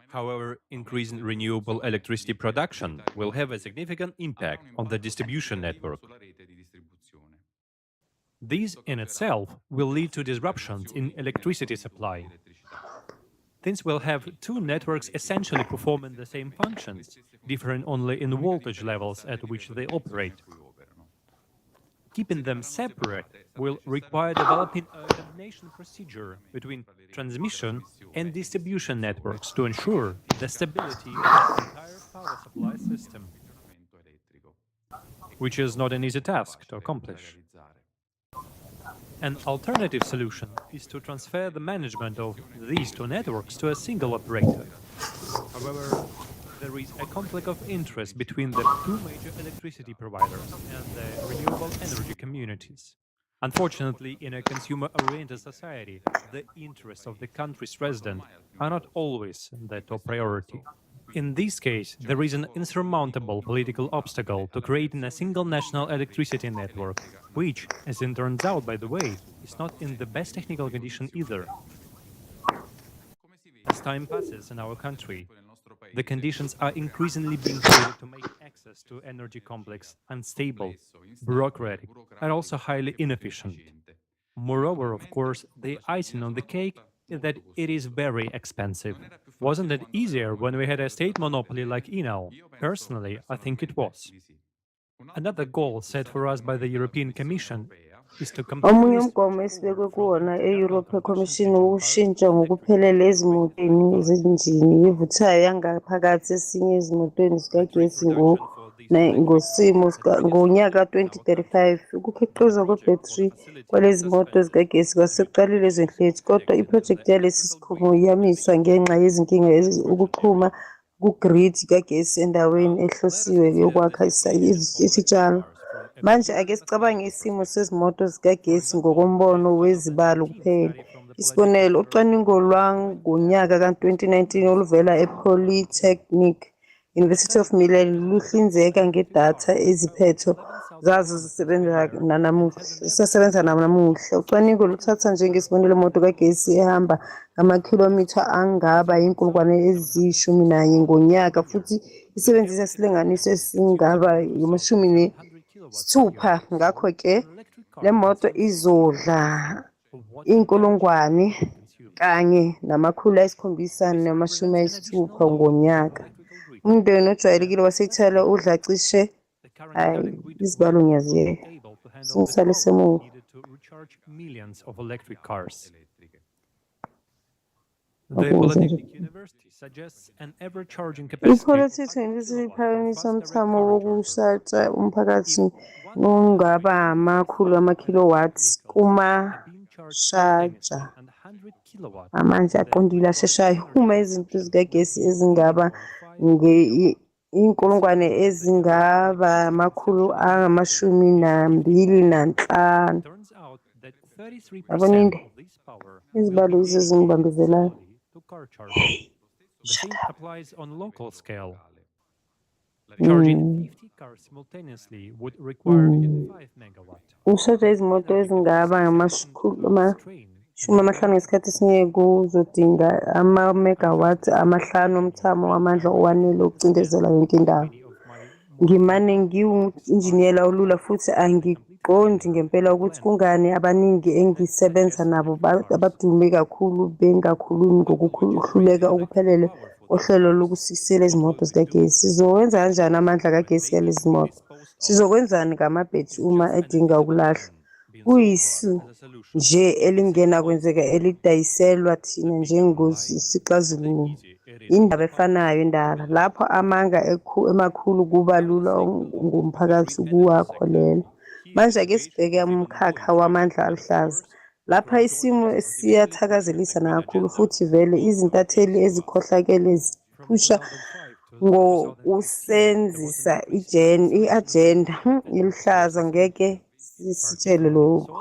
However, increasing renewable electricity production will have a significant impact on the distribution network. This in itself will lead to disruptions in electricity supply. Since we'll have two networks essentially performing the same functions, differing only in voltage levels at which they operate. Keeping them separate will require developing a coordination procedure between transmission and distribution networks to ensure the stability of the entire power supply system, which is not an easy task to accomplish. An alternative solution is to transfer the management of these two networks to a single operator. However, there is a conflict of interest between the two major electricity providers and the renewable energy communities. Unfortunately, in a consumer-oriented society, the interests of the country's residents are not always the top priority. In this case, there is an insurmountable political obstacle to creating a single national electricity network, which, as it turns out, by the way, is not in the best technical condition either. As time passes in our country, the conditions are increasingly being created to make access to energy complex unstable, bureaucratic, and also highly inefficient. Moreover, of course, the icing on the cake is that it is very expensive. Wasn't it easier when we had a state monopoly like now? Personally, I think it was. Another goal set for us by the European Commission is to Omunye umgomo esibekwe kuwona e-European Commission wokushintsha ngokuphelele ezimotweni zenjini evuthayo yangaphakathi esinye ezimotweni zikagesi ngonyaka ka-2035. Ukukhiqizwa kwebhetri kwalezi moto zikagesi kwasekuqalile ezwenhlethi, kodwa iphrojekthi yalesi sikhungo yamiswa ngenxa yezinkinga ukuxhuma ku-grid kagesi endaweni ehlosiwe yokwakha isitshalo. Manje ake sicabange isimo sezimoto zikagesi ngokombono wezibalo kuphela. Isibonelo, ucwaningo lwangonyaka ka-2019 oluvela ePolytechnic University of Milan luhlinzeka ngedatha eziphetho zazo zisasebenza namuhla. Ucwaningo luthatha njengesibonelo imoto kagesi ehamba amakhilomitha angaba 11,000 ngonyaka futhi isebenzisa isilinganiso esingaba 16. Ngakho-ke, le moto izodla 1,760 ngonyaka. Umndeni ojwayelekile wase-Italy udla cishe izibalo ngiyaziyeka singisalise emuva. Ipolitiki University iphakamisa umthamo wokushaja umphakathi ongaba amakhulu ama-kilowatts kumashaja amandla aqondile asheshayo. Uma izinto zikagesi ezingaba inkulungwane ezingaba amakhulu angama-25. Yabonile izibalo yizo zingibambezelayo. The same applies on local scale. Charging 50 cars simultaneously would require 5 megawatts. Ushaja izimoto ezingaba amahlanu ngesikhathi esinye kuzodinga ama-megawatt amahlanu omthamo wamandla owanele ukucindezela yonke indawo. Ngimane ngiwu-injiniyela olula futhi angiqondi ngempela ukuthi kungani abaningi engisebenza nabo abadume kakhulu bengakhulumi ngokuhluleka okuphelele ohlelo lokusikisela izimoto zikagesi. Sizokwenza kanjani amandla kagesi yalezi moto? Sizokwenzani ngamabhethri uma edinga ukulahlwa? Kuyisu nje elingena kwenzeka elidayiselwa thina njengosixazululo. Indaba efanayo indala lapho amanga emakhulu kuba lula ngumphakathi ukuwakholela. Manje ake sibheke umkhakha wamandla aluhlaza. Lapha isimo siyathakazelisa nakakhulu futhi vele izintatheli ezikhohlakele ziphusha ngokusenzisa i-agenda iluhlaza ngeke sitshele lokho.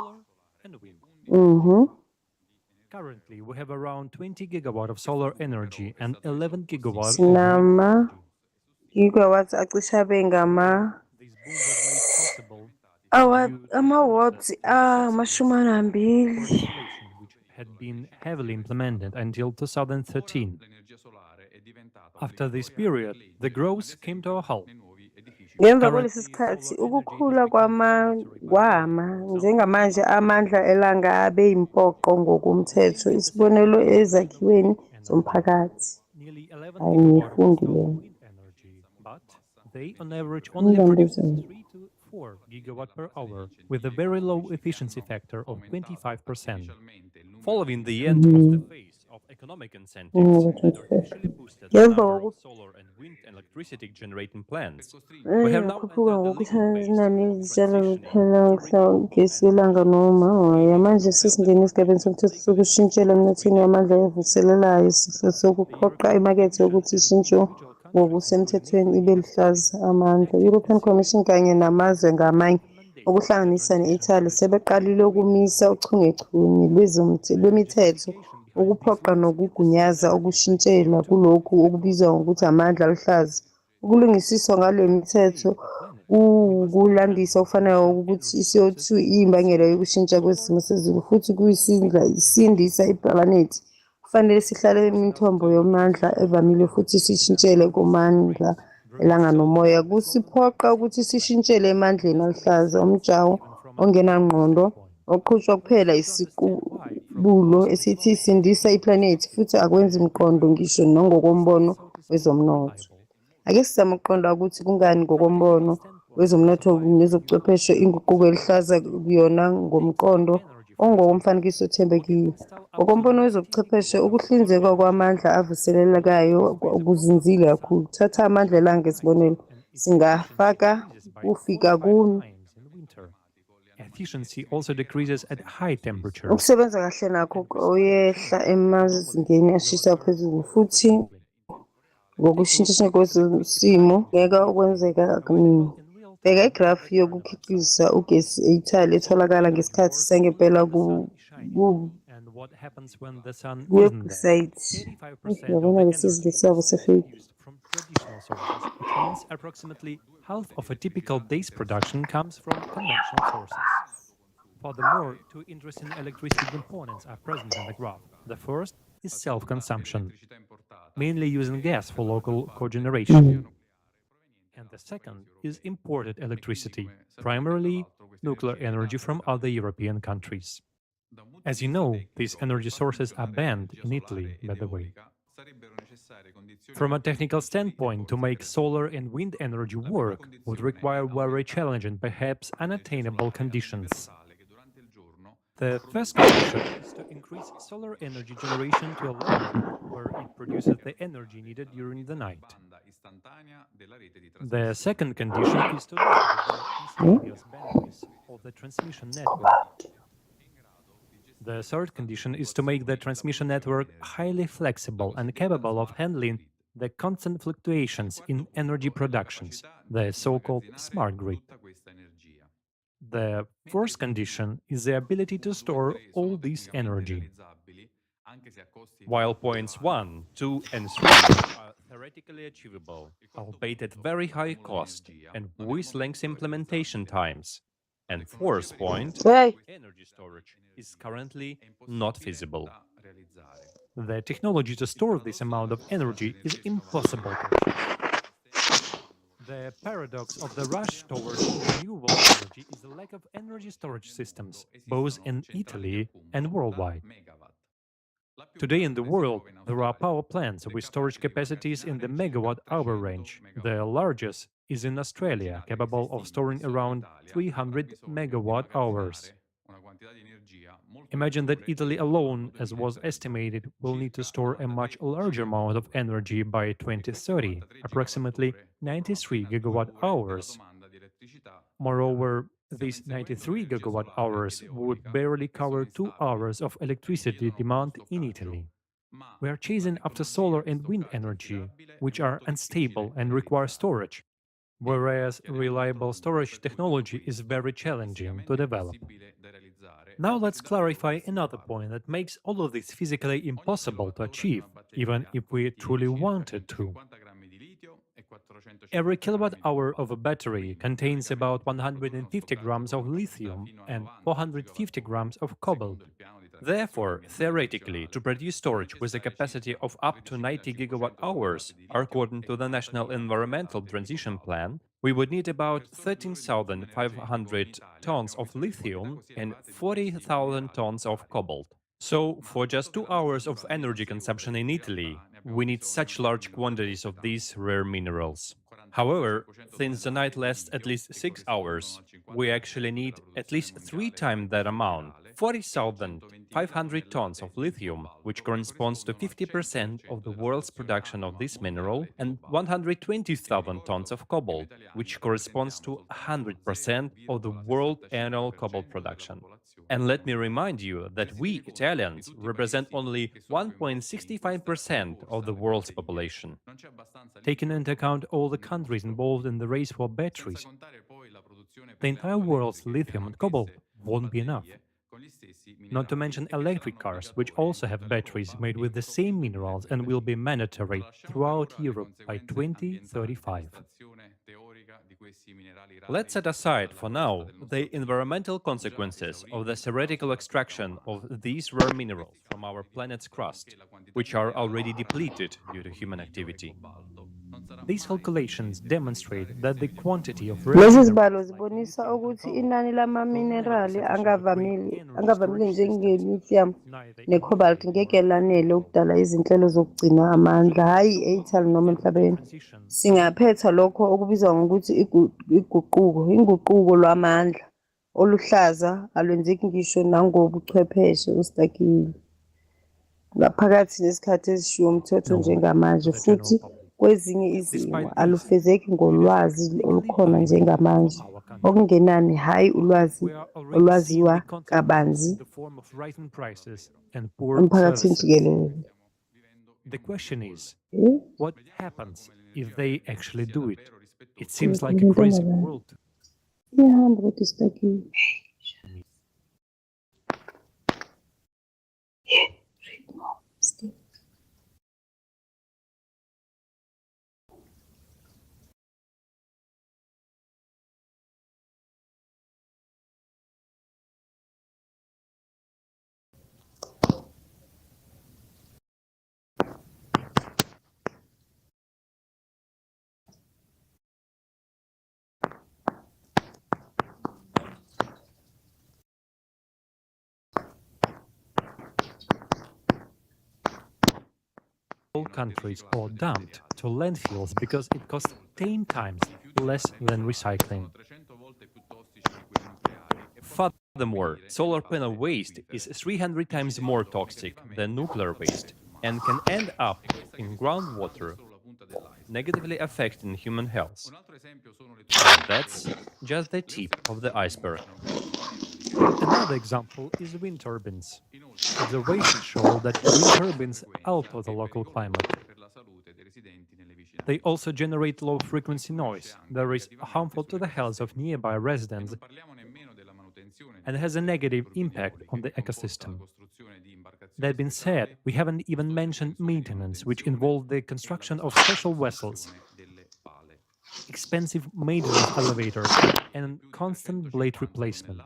Currently, we have around 20 gigawatt of solar energy and 11 gigawatt of Sinama gigawatts acishe abe amawatts amashumi which had been heavily implemented until 2013. After this period, the growth came to a halt. Ngemva kwalesi sikhathi ukukhula kwama njengamanje amandla elanga abe impoqo ngokomthetho isibonelo ezakhiweni zomphakathi. Angifundi leyo. They on average only produce 3 to 4 gigawatt per hour with a very low efficiency factor of 25%. Following the end of the phase of economic incentives that officially boosted the number of solar and wind and electricity generating plants, we have now ngesilanga noma manje sesingena esigabeni somthetho sokushintshela emnothweni wamandla evuselelayo isihlo sokuphoqa imakethe yokuthi ishintshe ngokusemthethweni ibe luhlaza amandla. European Commission kanye namazwe ngamanye okuhlanganisa ne-Italy sebeqalile ukumisa uchungechunge lwemithetho ukuphoqa nokugunyaza ukushintshela kulokhu okubizwa ngokuthi amandla aluhlaza. Ukulungisiswa ngale mithetho ukulandisa okufanayo ukuthi i-CO2 iyimbangela yokushintsha kwesimo sezulu futhi kuyisindisa iplanethi. Kufanele sihlale imithombo yamandla evamile futhi sishintshele kumandla elanga nomoya. Kusiphoqa ukuthi sishintshele emandleni aluhlaza omjaho ongenangqondo oqhutshwa kuphela isiqubulo esithi sindisa iplanethi futhi akwenzi mqondo ngisho nangokombono wezomnotho. Ake sizame ukuqonda ukuthi kungani ngokombono wezomnotho nezobuchwepheshe inguquko elihlaza kuyona ngomqondo ongokomfanekiso othembekiyo. Ngokombono wezobuchwepheshe ukuhlinzekwa kwamandla avuselelekayo kuzinzile kakhulu. Thatha amandla elanga esibonelo singafaka kufika Efficiency also decreases at high temperatures. ukusebenza kahle nakho oyehla emazingeni ashisa phezulu futhi ngokushintsha kwesimo ngeke okwenzeka kaningi. Bheka igrafu yokukhiqiza ugesi e-Italy etholakala ngesikhathi sangempela kuwebhusayithi. Yabona lesi sabo sefike. From traditional sources, which means approximately half of a typical day's production comes from conventional sources. Furthermore, two interesting electricity components are present in the graph. The first is self-consumption, mainly using gas for local cogeneration. And the second is imported electricity, primarily nuclear energy from other European countries. As you know, these energy sources are banned in Italy, by the way. From a technical standpoint, to make solar and wind energy work would require very challenging, perhaps unattainable conditions. The first condition is to increase solar energy generation to a level where it produces the energy needed during the night. The second condition is to leverage the instantaneous bandwidth of the transmission network. The third condition is to make the transmission network highly flexible and capable of handling the constant fluctuations in energy productions, the so-called smart grid. The fourth condition is the ability to store all this energy. While points 1, 2, and 3 are theoretically achievable, albeit at very high cost and with lengthy implementation times, And fourth point, Hey. energy storage is currently not feasible. The technology to store this amount of energy is impossible to achieve. The paradox of the rush towards renewable energy is the lack of energy storage systems, both in Italy and worldwide. Today in the world, there are power plants with storage capacities in the megawatt-hour range. The largest is in Australia, capable of storing around 300 megawatt-hours. Imagine that Italy alone, as was estimated, will need to store a much larger amount of energy by 2030, approximately 93 gigawatt-hours. Moreover, these 93 gigawatt-hours would barely cover 2 hours of electricity demand in Italy. We are chasing after solar and wind energy, which are unstable and require storage, whereas reliable storage technology is very challenging to develop. Now let's clarify another point that makes all of this physically impossible to achieve, even if we truly wanted to. Every kilowatt-hour of a battery contains about 150 grams of lithium and 450 grams of cobalt. Therefore, theoretically, to produce storage with a capacity of up to 90 gigawatt-hours, according to the National Environmental Transition Plan, we would need about 13,500 tons of lithium and 40,000 tons of cobalt. So, for just 2 hours of energy consumption in Italy, we need such large quantities of these rare minerals. However, since the night lasts at least 6 hours, we actually need at least 3 times that amount, 40,500 tons of lithium, which corresponds to 50% of the world's production of this mineral, and 120,000 tons of cobalt, which corresponds to 100% of the world annual cobalt production. And let me remind you that we Italians represent only 1.65% of the world's population. Taking into account all the countries involved in the race for batteries, the entire world's lithium and cobalt won't be enough. Not to mention electric cars, which also have batteries made with the same minerals and will be mandatory throughout Europe by 2035. Let's set aside, for now, the environmental consequences of the theoretical extraction of these rare minerals from our planet's crust, which are already depleted due to human activity. These calculations demonstrate that the quantity of rare Lezi minerals zibalo zibonisa ukuthi inani lamaminerali angavamile njenge-lithium ne-cobalt ngeke lanele ukudala izinhlelo zokugcina amandla, hhayi e-Italy noma emhlabeni. Singaphetha lokho okubizwa ngokuthi inguquko lwamandla oluhlaza alwenzeki ngisho nangobuchwepheshe ustakile ngaphakathi nesikhathi esishiwo umthetho njengamanje, futhi kwezinye izimo alufezeki ngolwazi olukhona njengamanje, okungenani hhayi ulwazi olwaziwa kabanzi emphakathini jikelele. The question is, what happens if they actually do it? It seems like a crazy world. Iyahamba kodwa istakile. All countries are dumped to landfills because it costs 10 times less than recycling. Furthermore, solar panel waste is 300 times more toxic than nuclear waste and can end up in groundwater, negatively affecting human health. And that's just the tip of the iceberg. Another example is wind turbines. Observations show that wind turbines alter the local climate. They also generate low-frequency noise that is harmful to the health of nearby residents and has a negative impact on the ecosystem. That being said, we haven't even mentioned maintenance, which involves the construction of special vessels. expensive maintenance elevators, and constant blade replacement.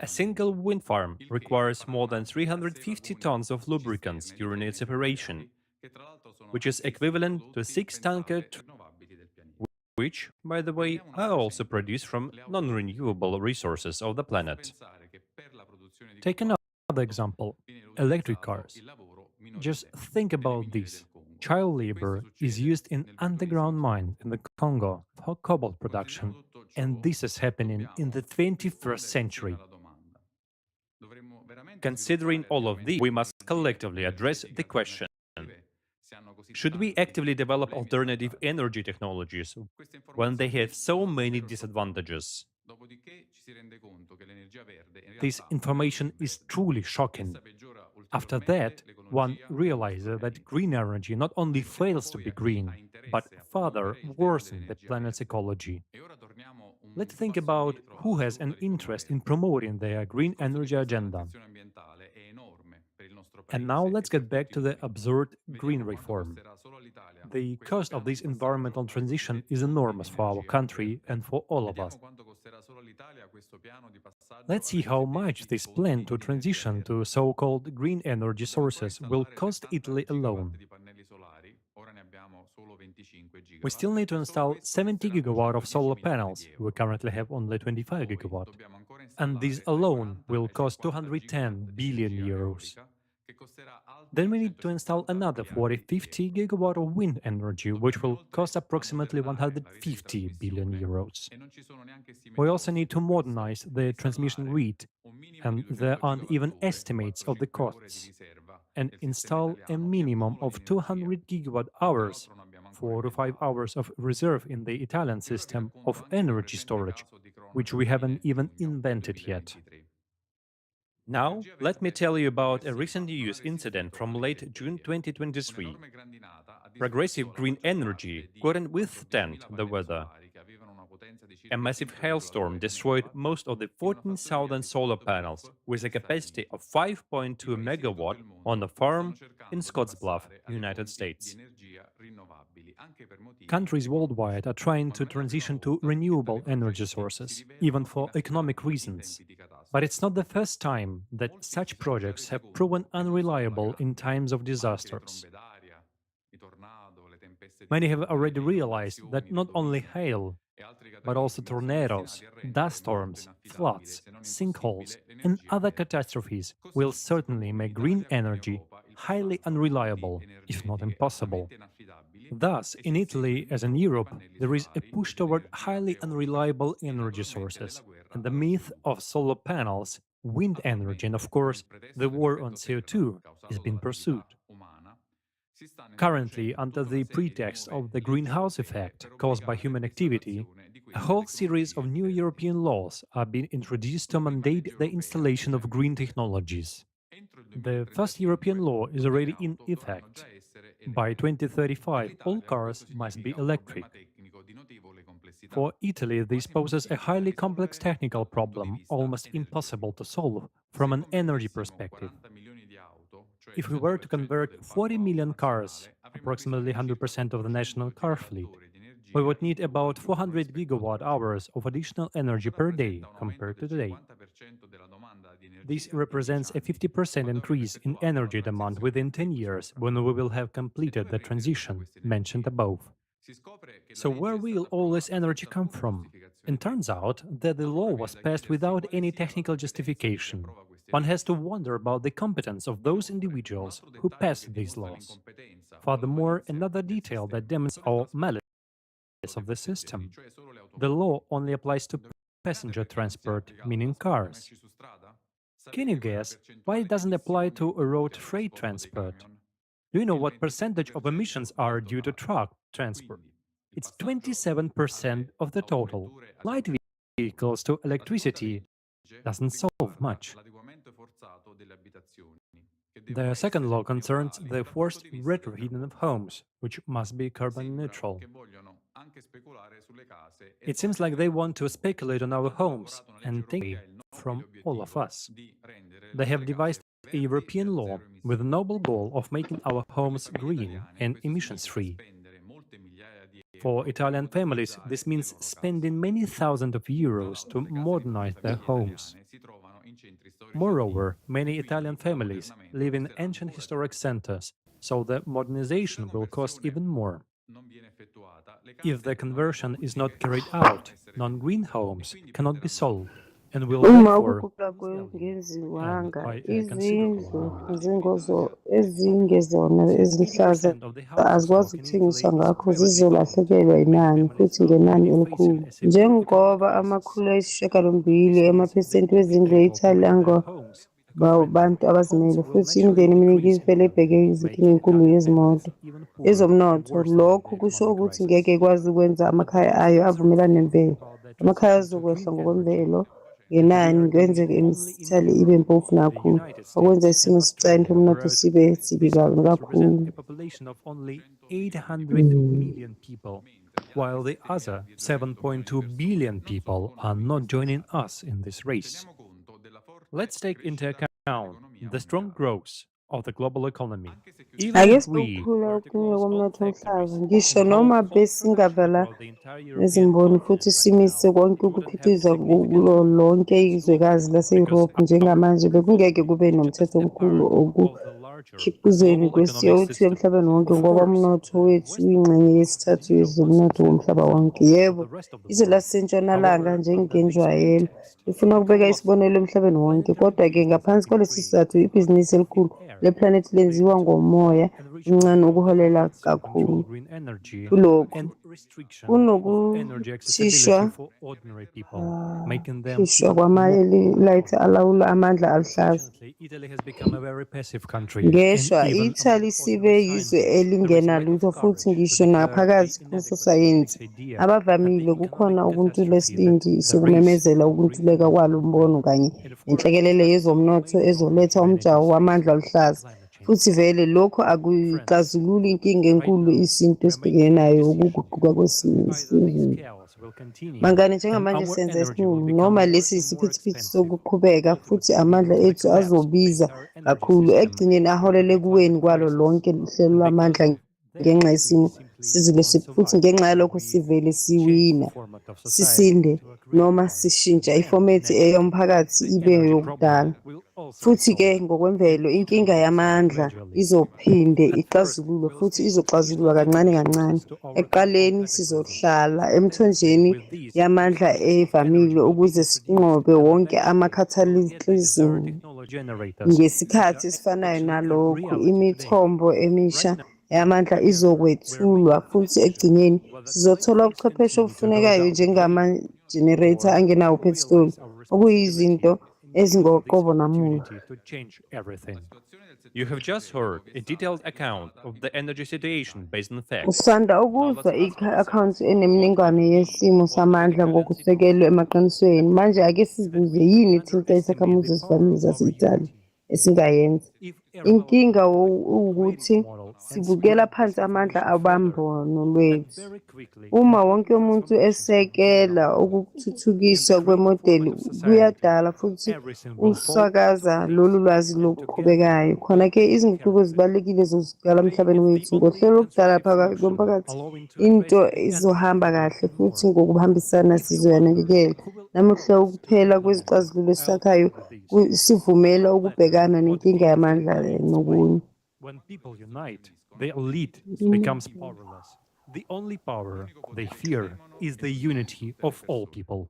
A single wind farm requires more than 350 tons of lubricants during its operation, which is equivalent to 6 tankers, which, by the way, are also produced from non-renewable resources of the planet. Take another example, electric cars. Just think about this. Child labor is used in underground mines in the Congo for cobalt production, and this is happening in the 21st century. Considering all of these, we must collectively address the question: should we actively develop alternative energy technologies when they have so many disadvantages? This information is truly shocking. After that, one realizes that green energy not only fails to be green, but further worsens the planet's ecology. Let's think about who has an interest in promoting their green energy agenda. And now let's get back to the absurd green reform. The cost of this environmental transition is enormous for our country and for all of us. Let's see how much this plan to transition to so-called green energy sources will cost Italy alone. We still need to install 70 gigawatt of solar panels. We currently have only 25 gigawatt. And this alone will cost 210 billion euros. Then we need to install another 40-50 gigawatt of wind energy, which will cost approximately 150 billion euros. We also need to modernize the transmission grid, and there aren't even estimates of the costs, and install a minimum of 200 gigawatt hours, 4 to 5 hours of reserve in the Italian system of energy storage, which we haven't even invented yet. Now, let me tell you about a recent news incident from late June 2023. Progressive green energy couldn't withstand the weather. A massive hailstorm destroyed most of the 14,000 solar panels with a capacity of 5.2 megawatt on a farm in Scottsbluff, United States. Countries worldwide are trying to transition to renewable energy sources, even for economic reasons. But it's not the first time that such projects have proven unreliable in times of disasters. Many have already realized that not only hail, but also tornadoes, dust storms, floods, sinkholes, and other catastrophes will certainly make green energy highly unreliable, if not impossible. Thus, in Italy, as in Europe, there is a push toward highly unreliable energy sources, and the myth of solar panels, wind energy, and of course, the war on CO2 is being pursued. Currently, under the pretext of the greenhouse effect caused by human activity, a whole series of new European laws are being introduced to mandate the installation of green technologies. The first European law is already in effect. By 2035, all cars must be electric. For Italy, this poses a highly complex technical problem, almost impossible to solve from an energy perspective. If we were to convert 40 million cars, approximately 100% of the national car fleet, we would need about 400 gigawatt hours of additional energy per day compared to today. This represents a 50% increase in energy demand within 10 years when we will have completed the transition mentioned above. So where will all this energy come from? It turns out that the law was passed without any technical justification. One has to wonder about the competence of those individuals who passed these laws. Furthermore, another detail that demonstrates our malice of the system. The law only applies to passenger transport, meaning cars. Can you guess why it doesn't apply to road freight transport? Do you know what percentage of emissions are due to truck transport? It's 27% of the total. Light vehicles to electricity doesn't solve much. The second law concerns the forced retrofitting of homes, which must be carbon neutral. It seems like they want to speculate on our homes and take from all of us. They have devised a European law with the noble goal of making our homes green and emissions-free. For Italian families, this means spending many thousands of euros to modernize their homes. Moreover, many Italian families live in ancient historic centers, so the modernization will cost even more. If the conversion is not carried out, non-green homes cannot be sold and will Uma therefore ukuguquka kungenziwanga, by a considerable izindlu ezingezona ezihlaza azikwazi ukuthengiswa ngakho zizolahlekelwa inani futhi ngenani elikhulu. Njengoba amakhulu ayisishiyagalombili emaphesenti wezindlu e-Italy bantu abazimele futhi imindeni eminingi ivele ibheke izinkinga enkulu yezimoto ezomnotho. Lokhu kusho ukuthi ngeke ikwazi ukwenza amakhaya ayo avumelane nemvelo. Amakhaya azokwehla ngokwemvelo ngenani kwenzeke imisithali ibe mpofu kakhulu okwenza isimo sicayi umnotho sibe sibi kakhulu. a population of only 800 million people, while the other 7.2 billion people are not joining us in this race. Let's take into account the strong growth of the global economy. Even Ake if we sibukukhula okuncike komnotho womhlaba, ngisho noma besingavela ezimboni futhi simise konke ukukhiqiza kulo lonke izwekazi lase-Europe njengamanje, bekungeke kube nomthetho omkhulu okukhiqizweni kwe-CO2 emhlabeni wonke ngoba umnotho wethu uyingxenye yesithathu yezomnotho womhlaba wonke. Yebo, izwe lasentshonalanga njengenjwayelo lifuna ukubeka isibonelo emhlabeni wonke, kodwa-ke ngaphansi kwalesi sizathu ibhizinisi elikhulu leplanethi lenziwa ngomoya omncane ukuholela kakhulu kulokhu kunokukhishwa kwama-elite alawula amandla aluhlaza. Ngeshwa, i-Italy sibe yizwe elingenalutho futhi ngisho naphakathi kusosayensi abavamile kukhona ukuntula isibindi sokumemezela ukuntuleka kwalo mbono kanye nenhlekelele yezomnotho ezoletha umjaho wamandla aluhlaza. Futhi vele lokho akuxazululi inkinga enkulu isinto esibhekene nayo ukuguquka kwesizulu. Mangani, njengamanje senza isinqumo noma lesi isiphithiphithi sokuqhubeka futhi amandla ethu azobiza kakhulu ekugcineni aholele kuweni kwalo lonke uhlelo lwamandla ngenxa yesimo sizulu futhi ngenxa yalokho sivele siwina sisinde noma sishintsha ifomethi eyomphakathi ibe yokudala. Futhi-ke ngokwemvelo inkinga yamandla izophinde ixazululwe futhi izoxazululwa kancane kancane. Ekuqaleni sizohlala emthonjeni yamandla evamile ukuze sinqobe wonke ama-cataclysm. Ngesikhathi esifanayo nalokhu, imithombo emisha yamandla izokwethulwa futhi ekugcineni sizothola ubuchwepheshe obufunekayo njengama-generator angenawo uphethiloli okuyizinto ezingoqobo namuhla. You have just heard a detailed account of the energy situation based on facts. Usanda ukuzwa i-akhawunti enemininingwane yesimo samandla ngokusekelwe emaqinisweni. Manje ake sizibuze yini ithinta isakhamuzi esivamile zase-Italy esingayenza. Inkinga ukuthi sibukela phansi amandla abambono lwethu. Uma wonke umuntu esekela ukuthuthukiswa kwemodeli kuyadala futhi usakaza lolu lwazi lokuqhubekayo. Khona-ke izinguquko zibalulekile zozidala emhlabeni wethu ngohlelo lokudala phakathi komphakathi into izohamba kahle futhi ngokuhambisana sizoyanakekela. Namuhla ukuphela kwezixazululo esisakhayo sivumela ukubhekana nenkinga yamandla nokunye. When people unite, their lead becomes powerless. The only power they fear is the unity of all people.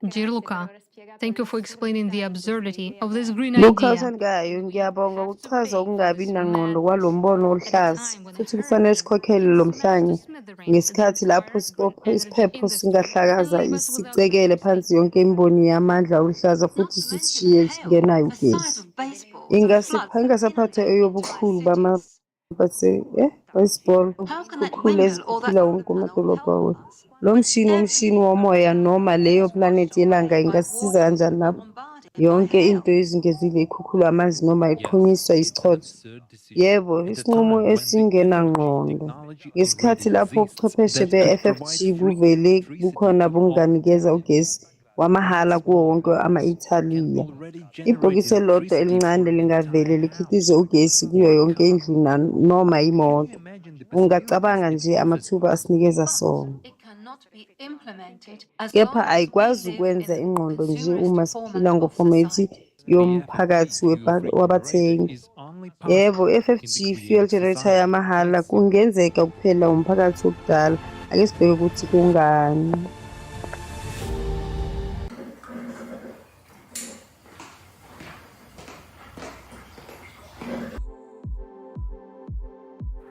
Dear Luca, thank you for explaining the absurdity of this green Lucas idea. Ngayo, ngiyabonga ukuchaza ukungabi nangqondo kwalo mbono ohlaza futhi kufanele sikhokhele lo mhlanje ngesikhathi lapho sibopha isiphepho singahlakaza isicekele phansi yonke imboni yamandla oluhlaza futhi sishiye singenayo ugesi. Ingasaphatha eyobukhulu baseball kukhulu eziphiphila wonke amadolobha wethu. Lo mshini womoya noma leyo planethi yelanga ingasiza kanjani lapho yonke into ezingezile ikhukhula amanzi noma iqhunyiswa isichotho? Yebo, isinqumo esingenangqondo. Ngesikhathi lapho ubuchwepheshe be-FFG buvele bukhona bunganikeza ugesi wamahhala kuwo wonke ama-Italiya. Ibhokisi elilodwa elincane lingavele likhiqize ugesi kuyo yonke indlu noma imoto. Ungacabanga nje amathuba asinikeza sona. Kepha ayikwazi ukwenza ingqondo nje uma siphila ngofomethi yomphakathi wabathengi. Yebo, FFG fuel generator yamahhala kungenzeka kuphela umphakathi wokudala. Ake sibheke ukuthi kungani.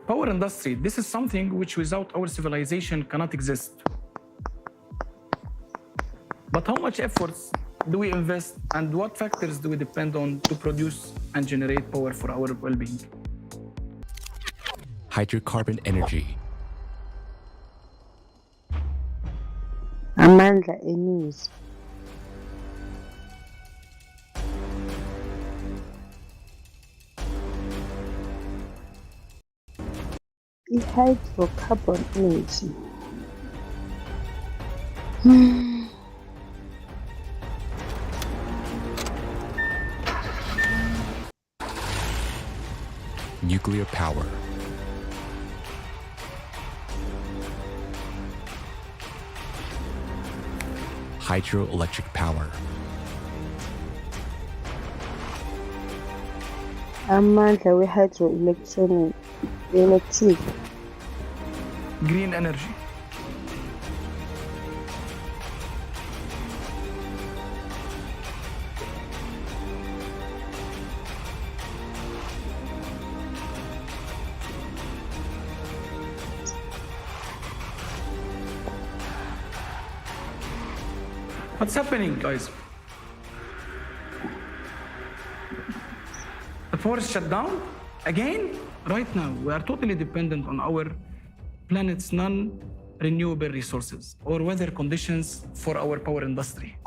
Power industry, this is something which without our civilization cannot exist. But how much efforts do we invest and what factors do we depend on to produce and generate power for our well-being? Hydrocarbon energy. Amandla enuzi. I-hydrocarbon energy. Nuclear power. Hydroelectric power. Amandla we-hydroelectric. Green energy. What's happening, guys? The forest shut down again? Right now, we are totally dependent on our planet's non-renewable resources or weather conditions for our power industry.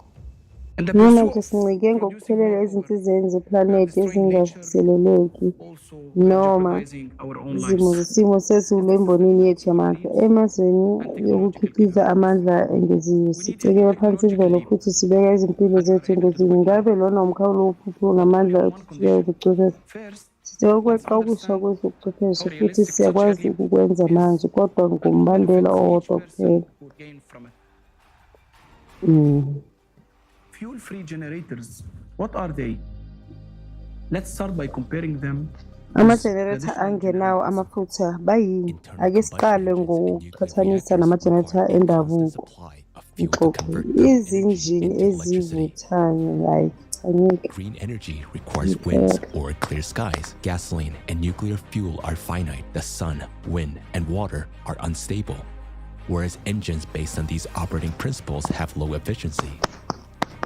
Noma nje sincike ngokuphelele ezinsizeni zeplanethi ezingavuseleleki noma izimo zesimo sezulu embonini yethu yamandla emazweni yokukhiqiza amandla engeziwe. Sicekela phansi imvelo futhi sibeka izimpilo zethu engozini. Ngabe lona umkhawulo wophupho ngamandla athuthukayo okucwebeza. Sicela ukweqa okusha kwezobuchwepheshe futhi siyakwazi ukukwenza manje kodwa ngumbandela owodwa kuphela. Fuel-free generators, what are they? Let's start by comparing them. Ama-generator angenawo amafutha bayini? Ake siqale ngokuqhathanisa nama-generator endabuko. Izinjini ezivuthayo Green energy requires winds or clear skies. Gasoline and nuclear fuel are finite. The sun, wind, and water are unstable. Whereas engines based on these operating principles have low efficiency.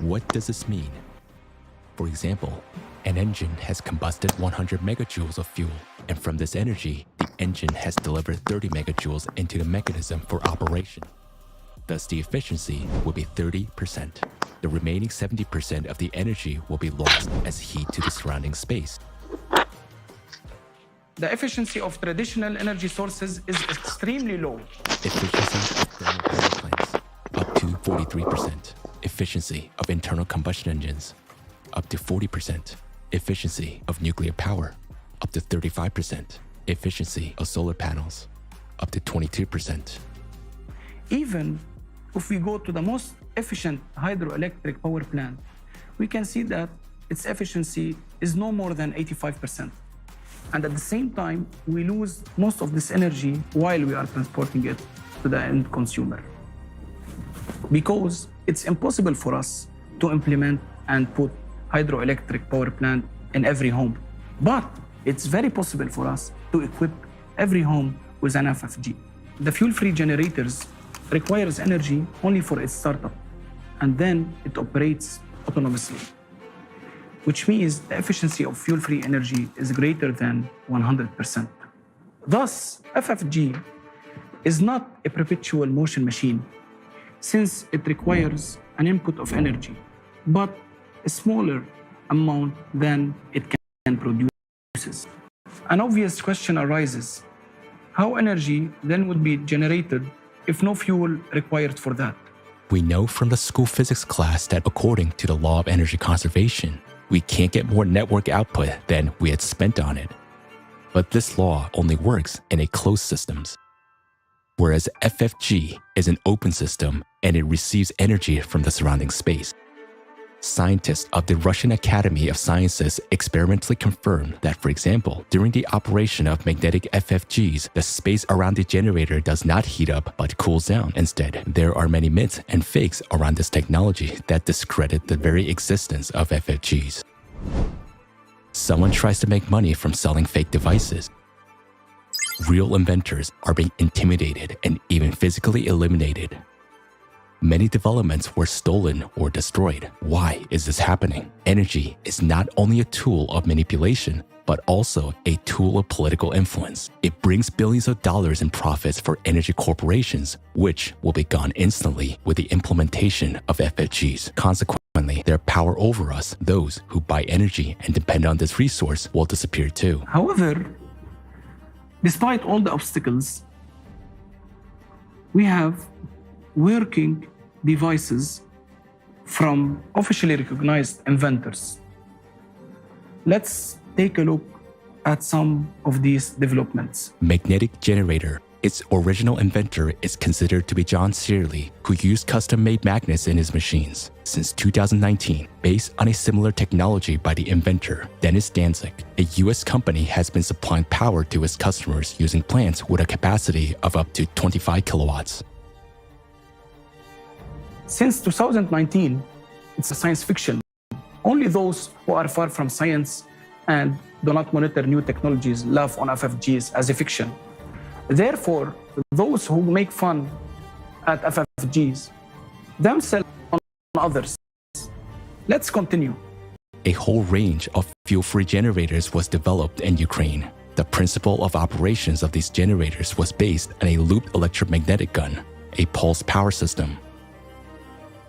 What does this mean? For example, an engine has combusted 100 megajoules of fuel, and from this energy, the engine has delivered 30 megajoules into the mechanism for operation. Thus, the efficiency will be 30%. The remaining 70% of the energy will be lost as heat to the surrounding space. The efficiency of traditional energy sources is extremely low. Efficiency of thermal power plants, up to 43%. Efficiency of internal combustion engines, up to 40%. Efficiency of nuclear power, up to 35%. Efficiency of solar panels, up to 22%. Even if we go to the most efficient hydroelectric power plant, we can see that its efficiency is no more than 85%. And at the same time, we lose most of this energy while we are transporting it to the end consumer. Because it's impossible for us to implement and put hydroelectric power plant in every home. But it's very possible for us to equip every home with an FFG. The fuel-free generators requires energy only for its startup, and then it operates autonomously, which means the efficiency of fuel-free energy is greater than 100%. Thus, FFG is not a perpetual motion machine, since it requires an input of energy, but a smaller amount than it can produce. An obvious question arises: how energy then would be generated if no fuel required for that? We know from the school physics class that according to the law of energy conservation, we can't get more network output than we had spent on it. But this law only works in a closed systems. Whereas FFG is an open system and it receives energy from the surrounding space. Scientists of the Russian Academy of Sciences experimentally confirmed that, for example, during the operation of magnetic FFGs, the space around the generator does not heat up but cools down. Instead, there are many myths and fakes around this technology that discredit the very existence of FFGs. Someone tries to make money from selling fake devices. Real inventors are being intimidated and even physically eliminated. Many developments were stolen or destroyed. Why is this happening? Energy is not only a tool of manipulation, but also a tool of political influence. It brings billions of dollars in profits for energy corporations, which will be gone instantly with the implementation of FFGs. Consequently, their power over us, those who buy energy and depend on this resource, will disappear too. However, despite all the obstacles, we have working devices from officially recognized inventors. Let's take a look at some of these developments. Magnetic generator. Its original inventor is considered to be John Searle, who used custom-made magnets in his machines. Since 2019, based on a similar technology by the inventor, Dennis Danzig, a US company has been supplying power to its customers using plants with a capacity of up to 25 kilowatts. Since 2019, it's a science fiction. Only those who are far from science and do not monitor new technologies laugh on FFGs as a fiction. Therefore, those who make fun at FFGs themselves on others. Let's continue. A whole range of fuel-free generators was developed in Ukraine. The principle of operations of these generators was based on a looped electromagnetic gun, a pulse power system.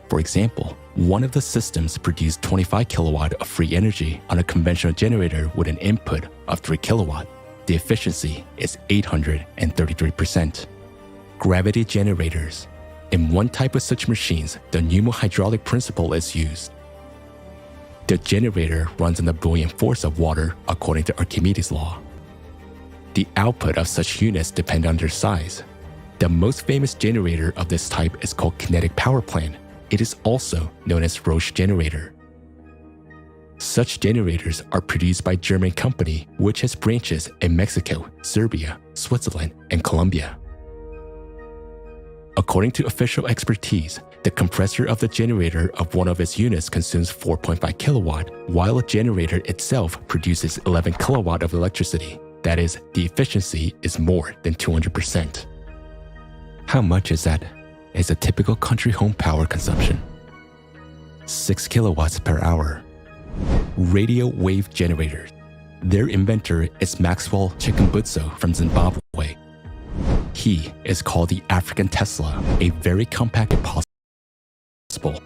For example, one of the systems produced 25 kilowatt of free energy on a conventional generator with an input of 3 kilowatt. The efficiency is 833%. Gravity generators. In one type of such machines, the pneumohydraulic principle is used. The generator runs on the buoyant force of water according to Archimedes' law. The output of such units depend on their size. The most famous generator of this type is called kinetic power plant. It is also known as Roche generator. Such generators are produced by a German company which has branches in Mexico, Serbia, Switzerland, and Colombia. According to official expertise, the compressor of the generator of one of its units consumes 4.5 kilowatt, while a generator itself produces 11 kilowatt of electricity. That is, the efficiency is more than 200%. How much is that? Is a typical country home power consumption. 6 kilowatts per hour. Radio wave generators. Their inventor is Maxwell Chikumbutso from Zimbabwe. He is called the African Tesla, a very compact and possible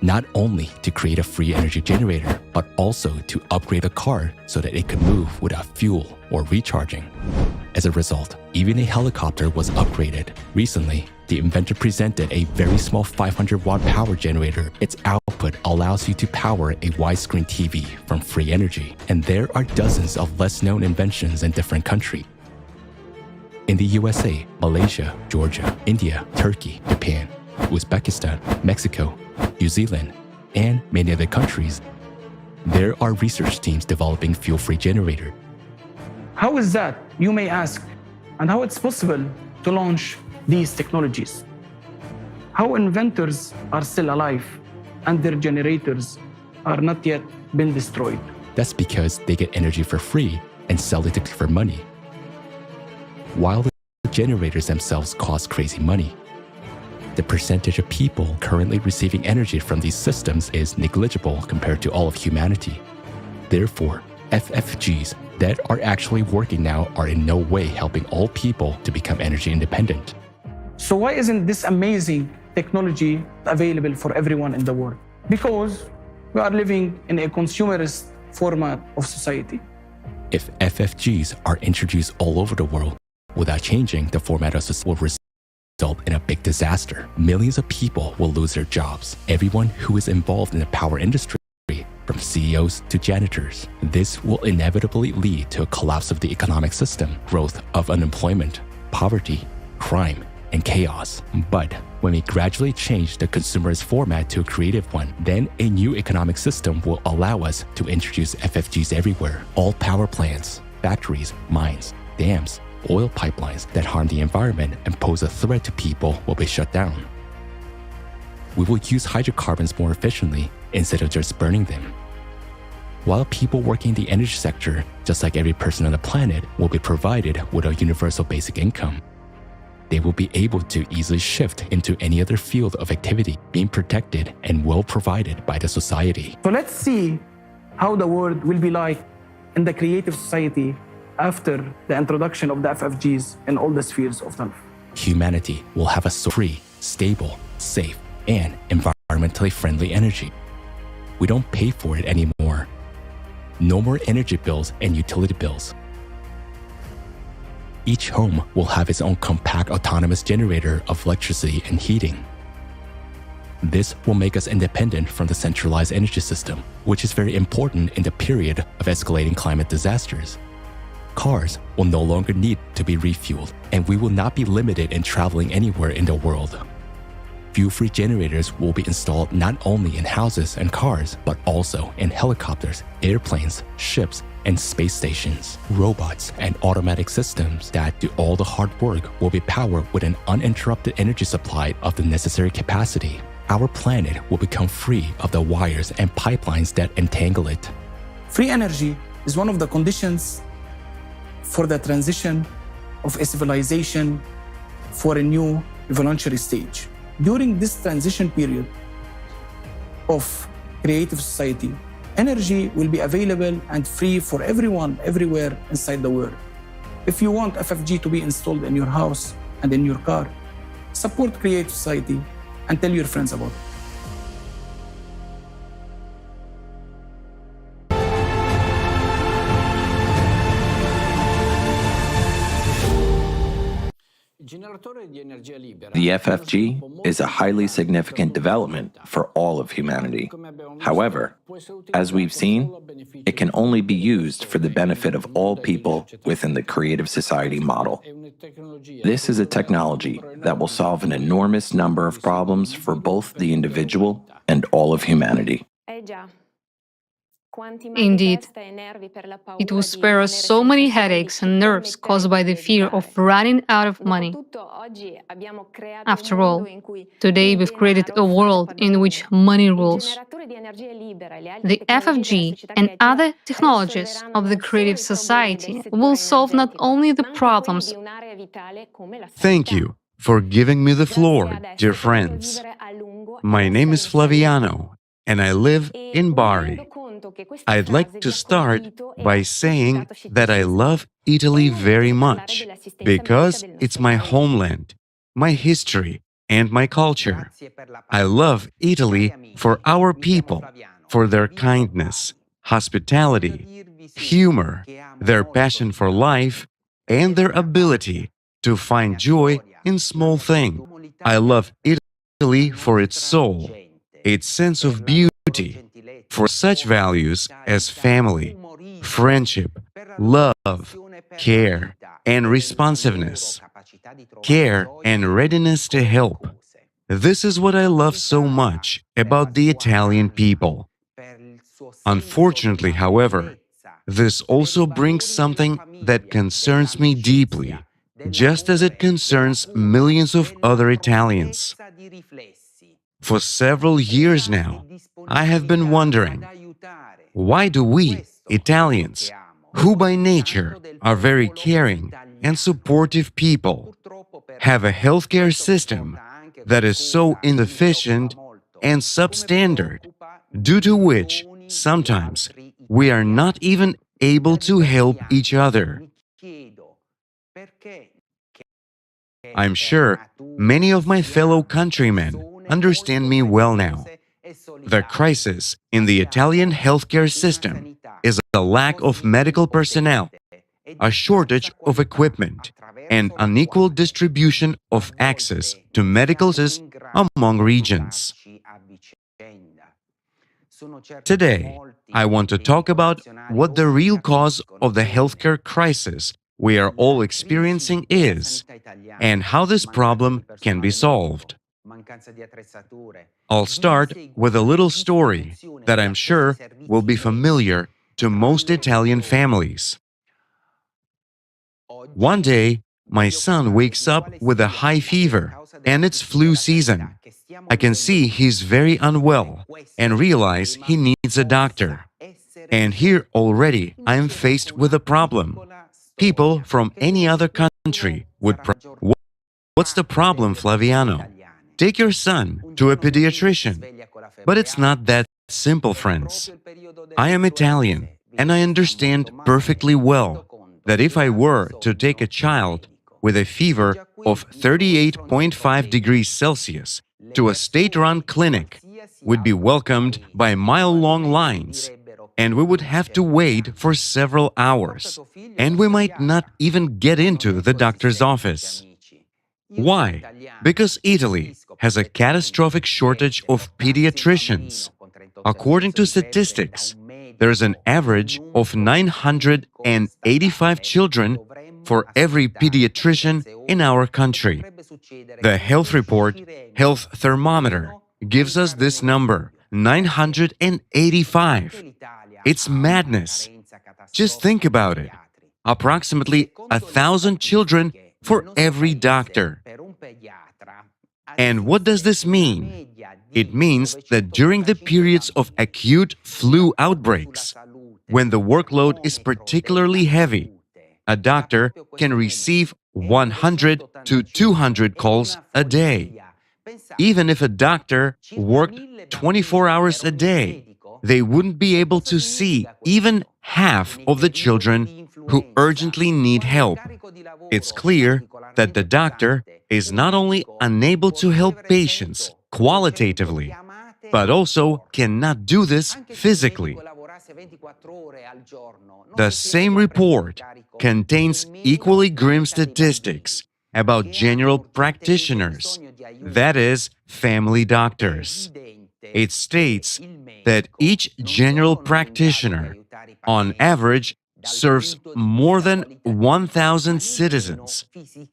not only to create a free energy generator, but also to upgrade a car so that it could move without fuel or recharging. As a result, even a helicopter was upgraded. Recently, the inventor presented a very small 500-watt power generator. Its output allows you to power a widescreen TV from free energy. And there are dozens of less-known inventions in different countries. In the USA, Malaysia, Georgia, India, Turkey, Japan, Uzbekistan, Mexico, New Zealand, and many other countries, there are research teams developing fuel-free generators. How is that, you may ask, and how it's possible to launch these technologies? How inventors are still alive and their generators are not yet been destroyed? That's because they get energy for free and sell it for money, while the generators themselves cost crazy money. The percentage of people currently receiving energy from these systems is negligible compared to all of humanity. Therefore, FFGs that are actually working now are in no way helping all people to become energy independent. So why isn't this amazing technology available for everyone in the world? Because we are living in a consumerist format of society. If FFGs are introduced all over the world without changing the format of society, will result in a big disaster. Millions of people will lose their jobs. Everyone who is involved in the power industry, from CEOs to janitors. This will inevitably lead to a collapse of the economic system, growth of unemployment, poverty, crime, and chaos. But when we gradually change the consumerist format to a creative one, then a new economic system will allow us to introduce FFGs everywhere. All power plants, factories, mines, dams, oil pipelines that harm the environment and pose a threat to people will be shut down. We will use hydrocarbons more efficiently instead of just burning them. While people working in the energy sector, just like every person on the planet, will be provided with a universal basic income, they will be able to easily shift into any other field of activity, being protected and well provided by the society. So let's see how the world will be like in the creative society after the introduction of the FFGs in all the spheres of life. Humanity will have a free, stable, safe, and environmentally friendly energy. We don't pay for it anymore. No more energy bills and utility bills. Each home will have its own compact autonomous generator of electricity and heating. This will make us independent from the centralized energy system, which is very important in the period of escalating climate disasters. Cars will no longer need to be refueled, and we will not be limited in traveling anywhere in the world. Fuel-free generators will be installed not only in houses and cars, but also in helicopters, airplanes, ships, and space stations. Robots and automatic systems that do all the hard work will be powered with an uninterrupted energy supply of the necessary capacity. Our planet will become free of the wires and pipelines that entangle it. Free energy is one of the conditions for the transition of a civilization for a new evolutionary stage. During this transition period of creative society, energy will be available and free for everyone, everywhere inside the world. If you want FFG to be installed in your house and in your car, support creative society and tell your friends about it. The FFG is a highly significant development for all of humanity. However, as we've seen, it can only be used for the benefit of all people within the creative society model. This is a technology that will solve an enormous number of problems for both the individual and all of humanity. Indeed, it will spare us so many headaches and nerves caused by the fear of running out of money. After all, today we've created a world in which money rules. The FFG and other technologies of the creative society will solve not only the problems. Thank you for giving me the floor, dear friends. My name is Flaviano, and I live in Bari. I'd like to start by saying that I love Italy very much because it's my homeland, my history, and my culture. I love Italy for our people, for their kindness, hospitality, humor, their passion for life, and their ability to find joy in small things. I love Italy for its soul, its sense of beauty, for such values as family, friendship, love, care, and responsiveness, care and readiness to help. This is what I love so much about the Italian people. Unfortunately, however, this also brings something that concerns me deeply, just as it concerns millions of other Italians. For several years now, I have been wondering, why do we, Italians, who by nature are very caring and supportive people, have a healthcare system that is so inefficient and substandard, due to which sometimes we are not even able to help each other? I'm sure many of my fellow countrymen understand me well now. The crisis in the Italian healthcare system is a lack of medical personnel, a shortage of equipment, and unequal distribution of access to medical services among regions. Today, I want to talk about what the real cause of the healthcare crisis we are all experiencing is, and how this problem can be solved. I'll start with a little story that I'm sure will be familiar to most Italian families. One day, my son wakes up with a high fever, and it's flu season. I can see he's very unwell and realize he needs a doctor. And here already I am faced with a problem. People from any other country would what's the problem, Flaviano? Take your son to a pediatrician. But it's not that simple, friends. I am Italian, and I understand perfectly well that if I were to take a child with a fever of 38.5 degrees Celsius to a state-run clinic, would be welcomed by mile-long lines, and we would have to wait for several hours, and we might not even get into the doctor's office. Why? Because Italy has a catastrophic shortage of pediatricians. According to statistics, there's an average of 985 children for every pediatrician in our country. The health report, Health Thermometer, gives us this number, 985. It's madness. Just think about it. Approximately 1,000 children for every doctor. And what does this mean? It means that during the periods of acute flu outbreaks, when the workload is particularly heavy, a doctor can receive 100 to 200 calls a day. Even if a doctor worked 24 hours a day, they wouldn't be able to see even half of the children who urgently need help. It's clear that the doctor is not only unable to help patients qualitatively, but also cannot do this physically. The same report contains equally grim statistics about general practitioners, that is, family doctors. It states that each general practitioner, on average, serves more than 1,000 citizens,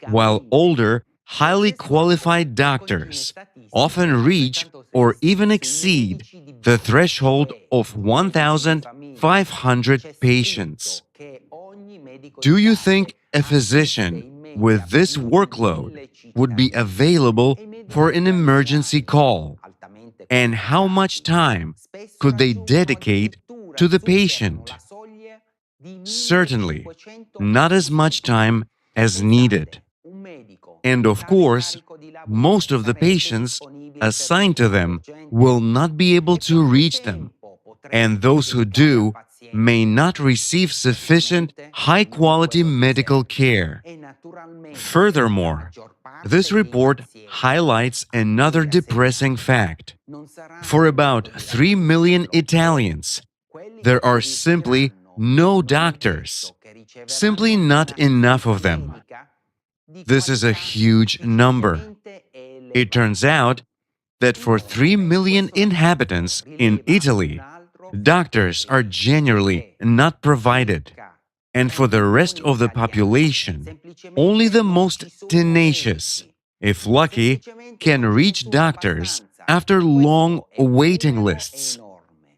while older, highly qualified doctors often reach or even exceed the threshold of 1,500 patients. Do you think a physician with this workload would be available for an emergency call? And how much time could they dedicate to the patient? Certainly, not as much time as needed. And of course, most of the patients assigned to them will not be able to reach them, and those who do may not receive sufficient high-quality medical care. Furthermore, this report highlights another depressing fact. For about 3 million Italians, there are simply no doctors, simply not enough of them. This is a huge number. It turns out that for 3 million inhabitants in Italy, doctors are generally not provided. And for the rest of the population, only the most tenacious, if lucky, can reach doctors after long waiting lists,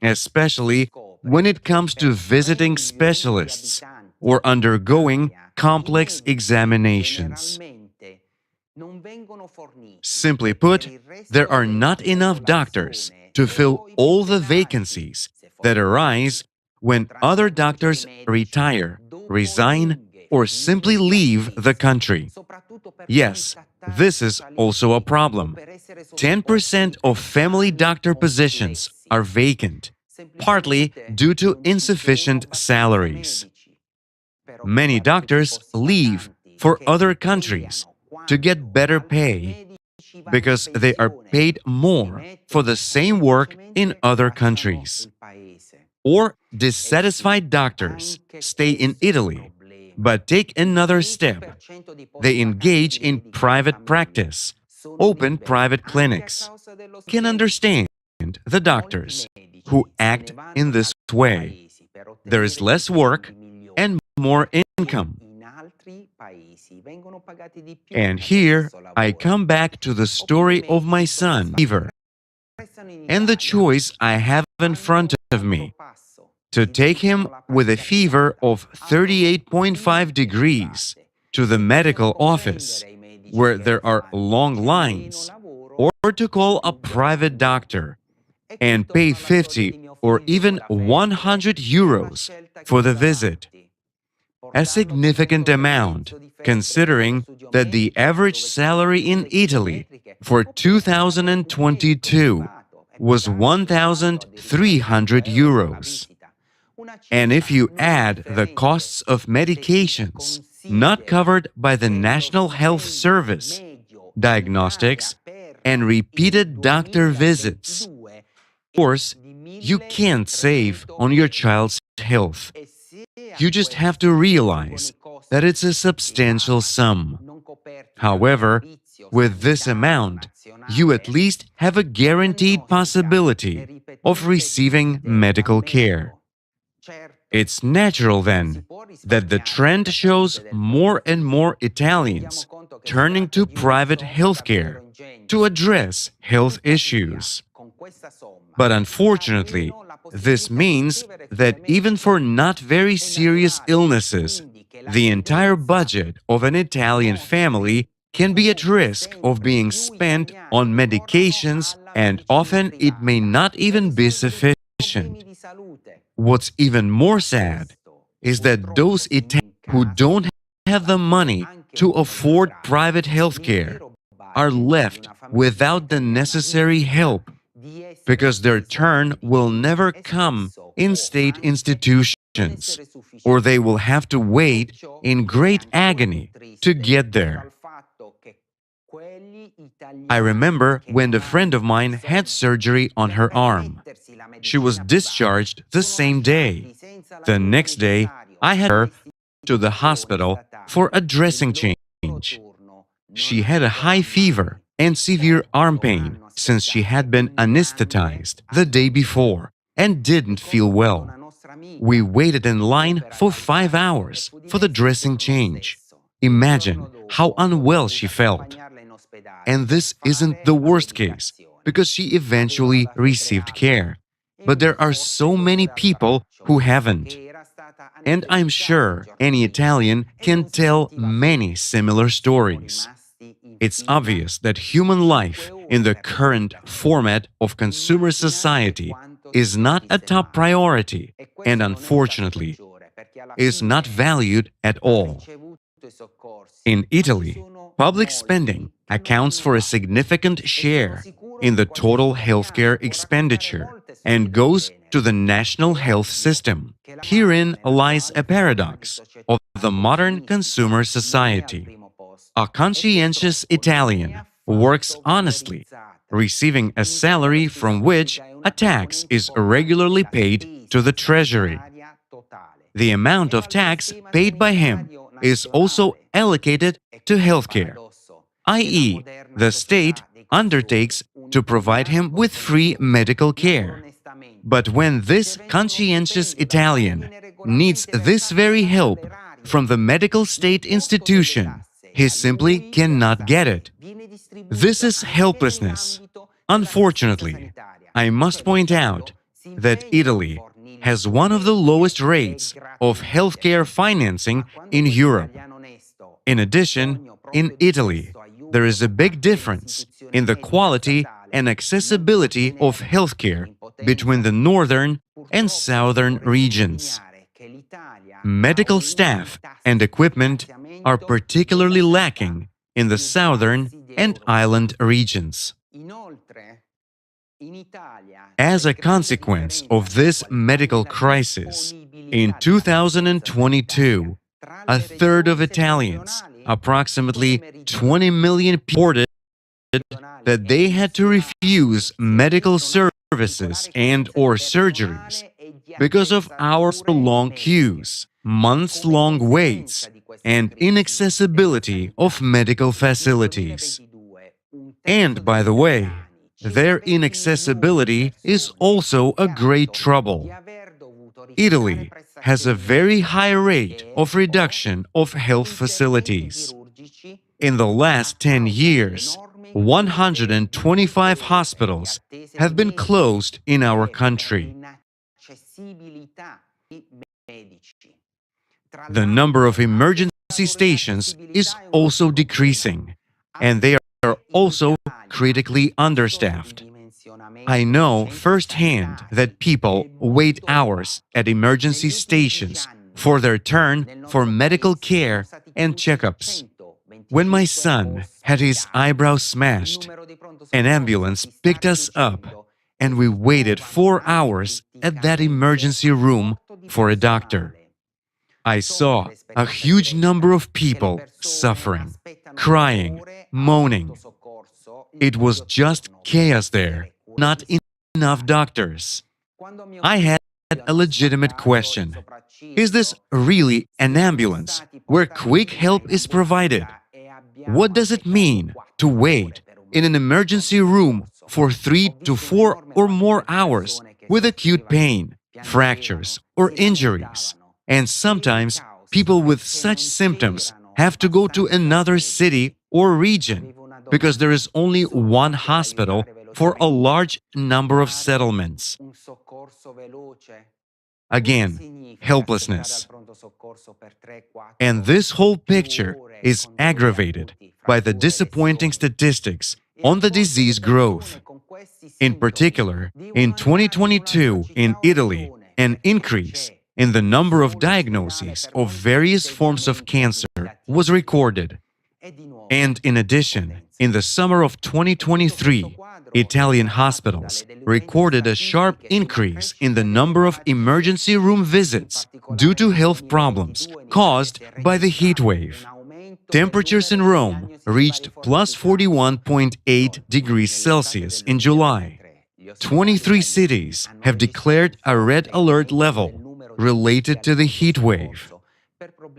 especially when it comes to visiting specialists or undergoing complex examinations. Simply put, there are not enough doctors to fill all the vacancies that arise when other doctors retire, resign, or simply leave the country. Yes, this is also a problem. 10% of family doctor positions are vacant, partly due to insufficient salaries. Many doctors leave for other countries to get better pay because they are paid more for the same work in other countries. Or dissatisfied doctors stay in Italy But take another step. They engage in private practice, open private clinics. Can understand the doctors who act in this way. There is less work and more income. And here I come back to the story of my son, fever, and the choice I have in front of me: to take him with a fever of 38.5 degrees to the medical office, where there are long lines, or to call a private doctor and pay 50 or even 100 euros for the visit. A significant amount, considering that the average salary in Italy for 2022 was 1,300 euros. And if you add the costs of medications not covered by the National Health Service, diagnostics, and repeated doctor visits, of course, you can't save on your child's health. You just have to realize that it's a substantial sum. However, with this amount, you at least have a guaranteed possibility of receiving medical care. It's natural, then, that the trend shows more and more Italians turning to private healthcare to address health issues. But unfortunately, this means that even for not very serious illnesses, the entire budget of an Italian family can be at risk of being spent on medications, and often it may not even be sufficient. What's even more sad is that those Italians who don't have the money to afford private healthcare are left without the necessary help, because their turn will never come in state institutions, or they will have to wait in great agony to get there. I remember when a friend of mine had surgery on her arm. She was discharged the same day. The next day, I had her to the hospital for a dressing change. She had a high fever and severe arm pain since she had been anesthetized the day before and didn't feel well. We waited in line for 5 hours for the dressing change. Imagine how unwell she felt. And this isn't the worst case, because she eventually received care. But there are so many people who haven't. And I'm sure any Italian can tell many similar stories. It's obvious that human life in the current format of consumer society is not a top priority and, unfortunately, is not valued at all. In Italy, public spending accounts for a significant share in the total healthcare expenditure and goes to the national health system. Herein lies a paradox of the modern consumer society. A conscientious Italian works honestly, receiving a salary from which a tax is regularly paid to the treasury. The amount of tax paid by him is also allocated to healthcare, i.e., the state undertakes to provide him with free medical care. But when this conscientious Italian needs this very help from the medical state institution, he simply cannot get it. This is helplessness. Unfortunately, I must point out that Italy has one of the lowest rates of healthcare financing in Europe. In addition, in Italy, there is a big difference in the quality and accessibility of healthcare between the northern and southern regions. Medical staff and equipment are particularly lacking in the southern and island regions. As a consequence of this medical crisis, in 2022, a third of Italians, approximately 20 million people, reported that they had to refuse medical services and/or surgeries because of our long queues, months-long waits, and inaccessibility of medical facilities. And by the way, their inaccessibility is also a great trouble. Italy has a very high rate of reduction of health facilities. In the last 10 years, 125 hospitals have been closed in our country. The number of emergency stations is also decreasing, and they are also critically understaffed. I know firsthand that people wait hours at emergency stations for their turn for medical care and checkups. When my son had his eyebrow smashed, an ambulance picked us up and we waited 4 hours at that emergency room for a doctor. I saw a huge number of people suffering, crying, moaning. It was just chaos there, not enough doctors. I had a legitimate question. Is this really an ambulance where quick help is provided? What does it mean to wait in an emergency room for 3 to 4 or more hours with acute pain, fractures, or injuries? And sometimes people with such symptoms have to go to another city or region because there is only one hospital for a large number of settlements. Again, helplessness. And this whole picture is aggravated by the disappointing statistics on the disease growth. In particular, in 2022 in Italy, an increase in the number of diagnoses of various forms of cancer was recorded. And in addition, in the summer of 2023, Italian hospitals recorded a sharp increase in the number of emergency room visits due to health problems caused by the heat wave. Temperatures in Rome reached plus 41.8 degrees Celsius in July. 23 cities have declared a red alert level related to the heat wave.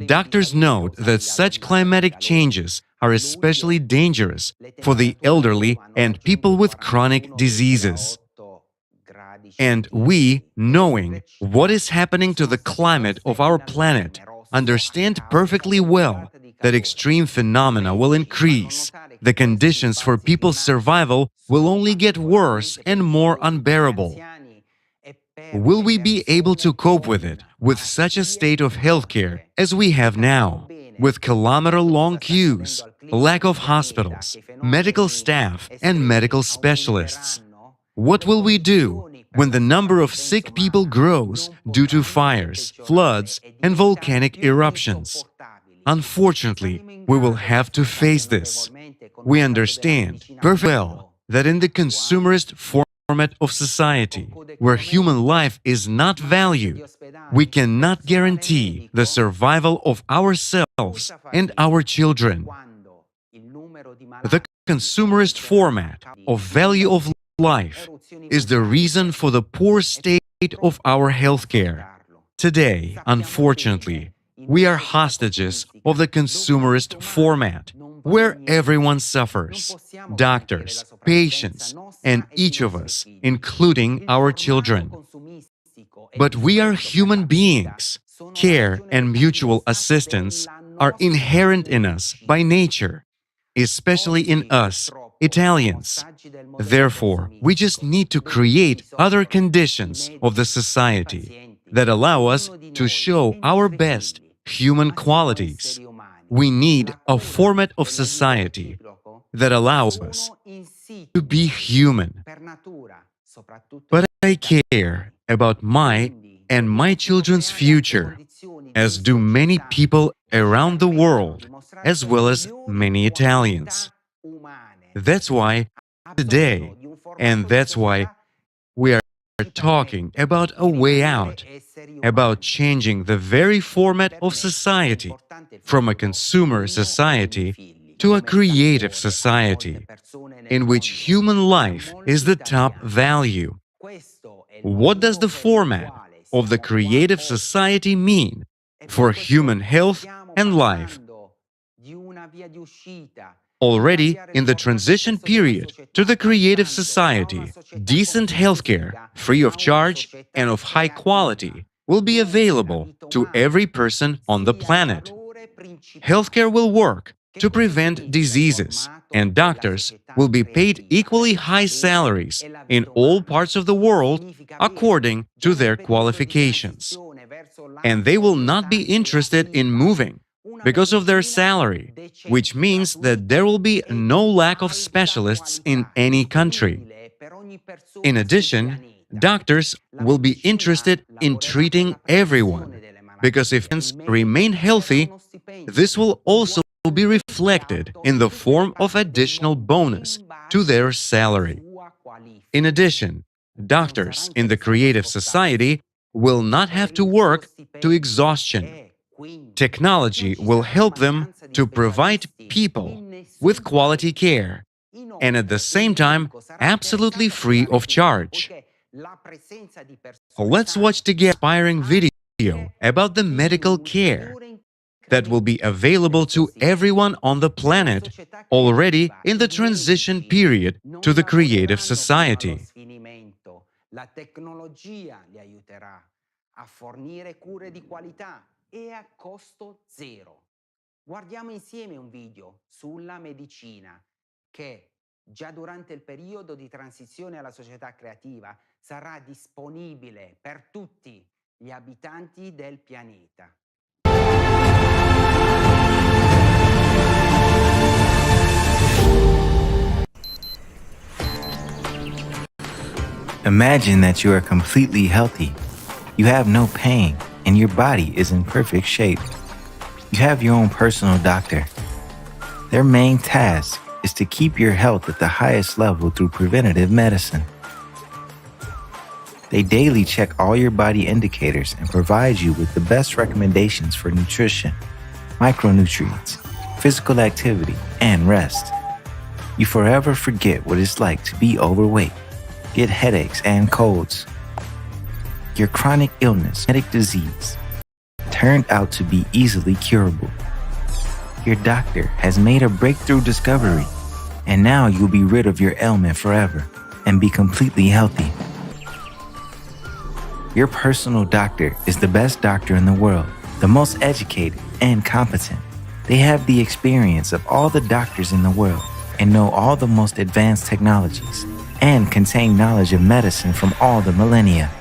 Doctors note that such climatic changes are especially dangerous for the elderly and people with chronic diseases. And we, knowing what is happening to the climate of our planet, understand perfectly well that extreme phenomena will increase. The conditions for people's survival will only get worse and more unbearable. Will we be able to cope with it with such a state of healthcare as we have now, with kilometer-long queues, lack of hospitals, medical staff, and medical specialists? What will we do when the number of sick people grows due to fires, floods, and volcanic eruptions? Unfortunately, we will have to face this. We understand perfectly well that in the consumerist format of society, where human life is not valued, we cannot guarantee the survival of ourselves and our children. The consumerist format of value of life is the reason for the poor state of our healthcare. Today, unfortunately, we are hostages of the consumerist format, where everyone suffers: doctors, patients, and each of us, including our children. But we are human beings. Care and mutual assistance are inherent in us by nature, especially in us, Italians. Therefore, we just need to create other conditions of the society that allow us to show our best human qualities. We need a format of society that allows us to be human. But I care about my and my children's future, as do many people around the world, as well as many Italians. That's why today, and that's why we are talking about a way out, about changing the very format of society from a consumer society to a creative society, in which human life is the top value. What does the format of the creative society mean for human health and life? Already in the transition period to the creative society, decent healthcare, free of charge and of high quality, will be available to every person on the planet. Healthcare will work to prevent diseases, and doctors will be paid equally high salaries in all parts of the world according to their qualifications. And they will not be interested in moving because of their salary, which means that there will be no lack of specialists in any country. In addition, doctors will be interested in treating everyone, because if patients remain healthy, this will also be reflected in the form of additional bonus to their salary. In addition, doctors in the creative society will not have to work to exhaustion. Technology will help them to provide people with quality care, and at the same time, absolutely free of charge. Let's watch together an inspiring video about the medical care that will be available to everyone on the planet already in the transition period to the creative society. La tecnologia li aiuterà a fornire cure di qualità e a costo zero. Guardiamo insieme un video sulla medicina che già durante il periodo di transizione alla società creativa sarà disponibile per tutti gli abitanti del pianeta. Imagine that you are completely healthy. You have no pain and your body is in perfect shape. You have your own personal doctor. Their main task is to keep your health at the highest level through preventative medicine. They daily check all your body indicators and provide you with the best recommendations for nutrition, micronutrients, physical activity, and rest. You forever forget what it's like to be overweight, get headaches and colds. Your chronic illness, genetic disease, turned out to be easily curable. Your doctor has made a breakthrough discovery, and now you'll be rid of your ailment forever and be completely healthy. Your personal doctor is the best doctor in the world, the most educated and competent. They have the experience of all the doctors in the world and know all the most advanced technologies and contain knowledge of medicine from all the millennia.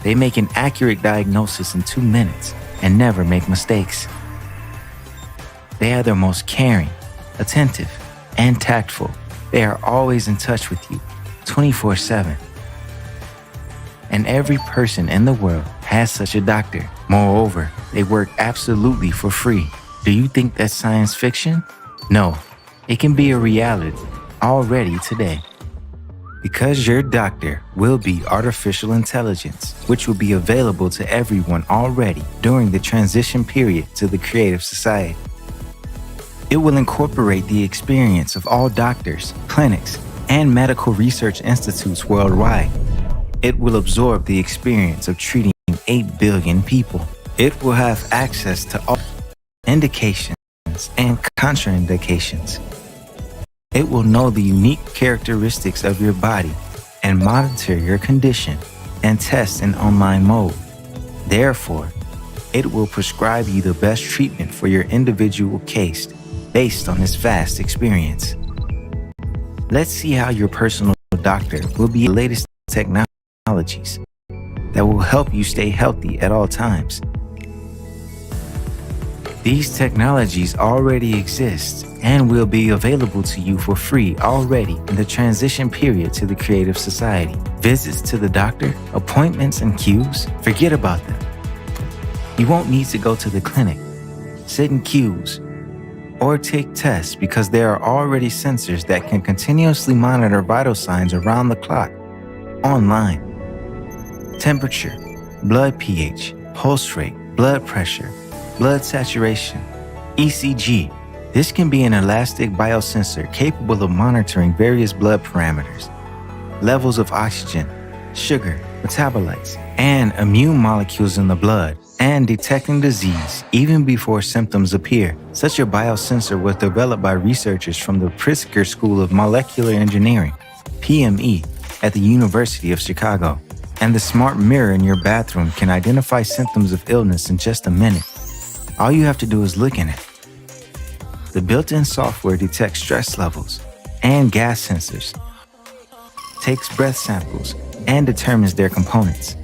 They make an accurate diagnosis in 2 minutes and never make mistakes. They are the most caring, attentive, and tactful. They are always in touch with you, 24/7. And every person in the world has such a doctor. Moreover, they work absolutely for free. Do you think that's science fiction? No, it can be a reality already today. Because your doctor will be artificial intelligence, which will be available to everyone already during the transition period to the creative society. It will incorporate the experience of all doctors, clinics, and medical research institutes worldwide. It will absorb the experience of treating 8 billion people. It will have access to all indications and contraindications. It will know the unique characteristics of your body and monitor your condition and test in online mode. Therefore, it will prescribe you the best treatment for your individual case based on its vast experience. Let's see how your personal doctor will be the latest technologies that will help you stay healthy at all times. These technologies already exist and will be available to you for free already in the transition period to the creative society. Visits to the doctor, appointments and queues, forget about them. You won't need to go to the clinic, sit in queues, or take tests because there are already sensors that can continuously monitor vital signs around the clock, online. Temperature, blood pH, pulse rate, blood pressure, blood saturation, ECG. This can be an elastic biosensor capable of monitoring various blood parameters, levels of oxygen, sugar, metabolites, and immune molecules in the blood, and detecting disease even before symptoms appear. Such a biosensor was developed by researchers from the Pritzker School of Molecular Engineering, PME, at the University of Chicago. And the smart mirror in your bathroom can identify symptoms of illness in just a minute. All you have to do is look in it. The built-in software detects stress levels and gas sensors, takes breath samples, and determines their components.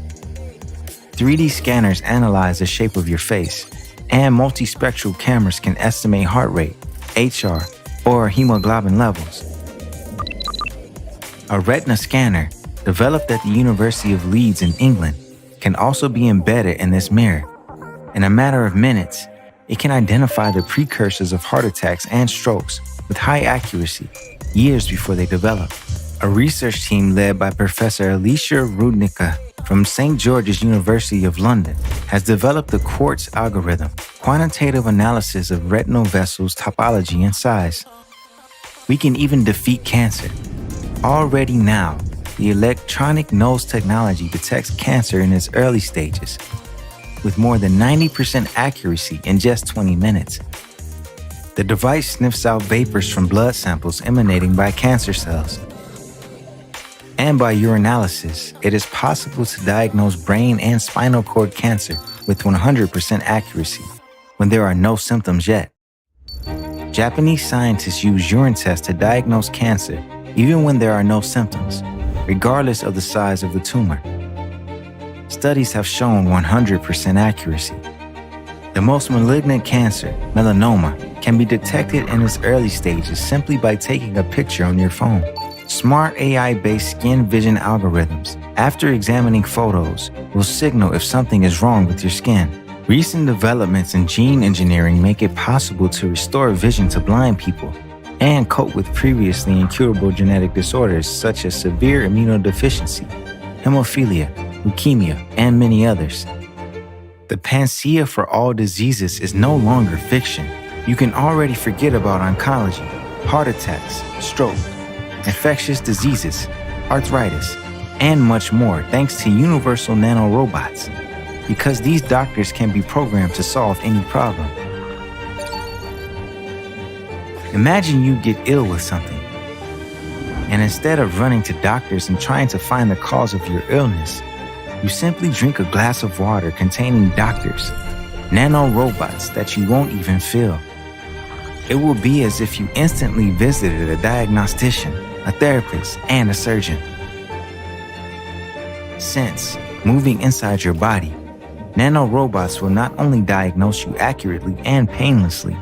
3D scanners analyze the shape of your face, and multispectral cameras can estimate heart rate, HR, or hemoglobin levels. A retina scanner, developed at the University of Leeds in England, can also be embedded in this mirror. In a matter of minutes, it can identify the precursors of heart attacks and strokes with high accuracy, years before they develop. A research team led by Professor Alicia Rudnicka from St. George's University of London has developed the quartz algorithm, quantitative analysis of retinal vessels topology and size. We can even defeat cancer. Already now, the electronic nose technology detects cancer in its early stages, with more than 90% accuracy in just 20 minutes. The device sniffs out vapors from blood samples emanating by cancer cells. And by urinalysis, it is possible to diagnose brain and spinal cord cancer with 100% accuracy when there are no symptoms yet. Japanese scientists use urine tests to diagnose cancer even when there are no symptoms, regardless of the size of the tumor. Studies have shown 100% accuracy. The most malignant cancer, melanoma, can be detected in its early stages simply by taking a picture on your phone. Smart AI-based skin vision algorithms, after examining photos, will signal if something is wrong with your skin. Recent developments in gene engineering make it possible to restore vision to blind people and cope with previously incurable genetic disorders such as severe immunodeficiency, hemophilia, leukemia, and many others. The panacea for all diseases is no longer fiction. You can already forget about oncology, heart attacks, stroke, infectious diseases, arthritis, and much more thanks to universal nanorobots, because these doctors can be programmed to solve any problem. Imagine you get ill with something, and instead of running to doctors and trying to find the cause of your illness, you simply drink a glass of water containing doctors, nanorobots that you won't even feel. It will be as if you instantly visited a diagnostician, a therapist, and a surgeon. Since, moving inside your body, nanorobots will not only diagnose you accurately and painlessly,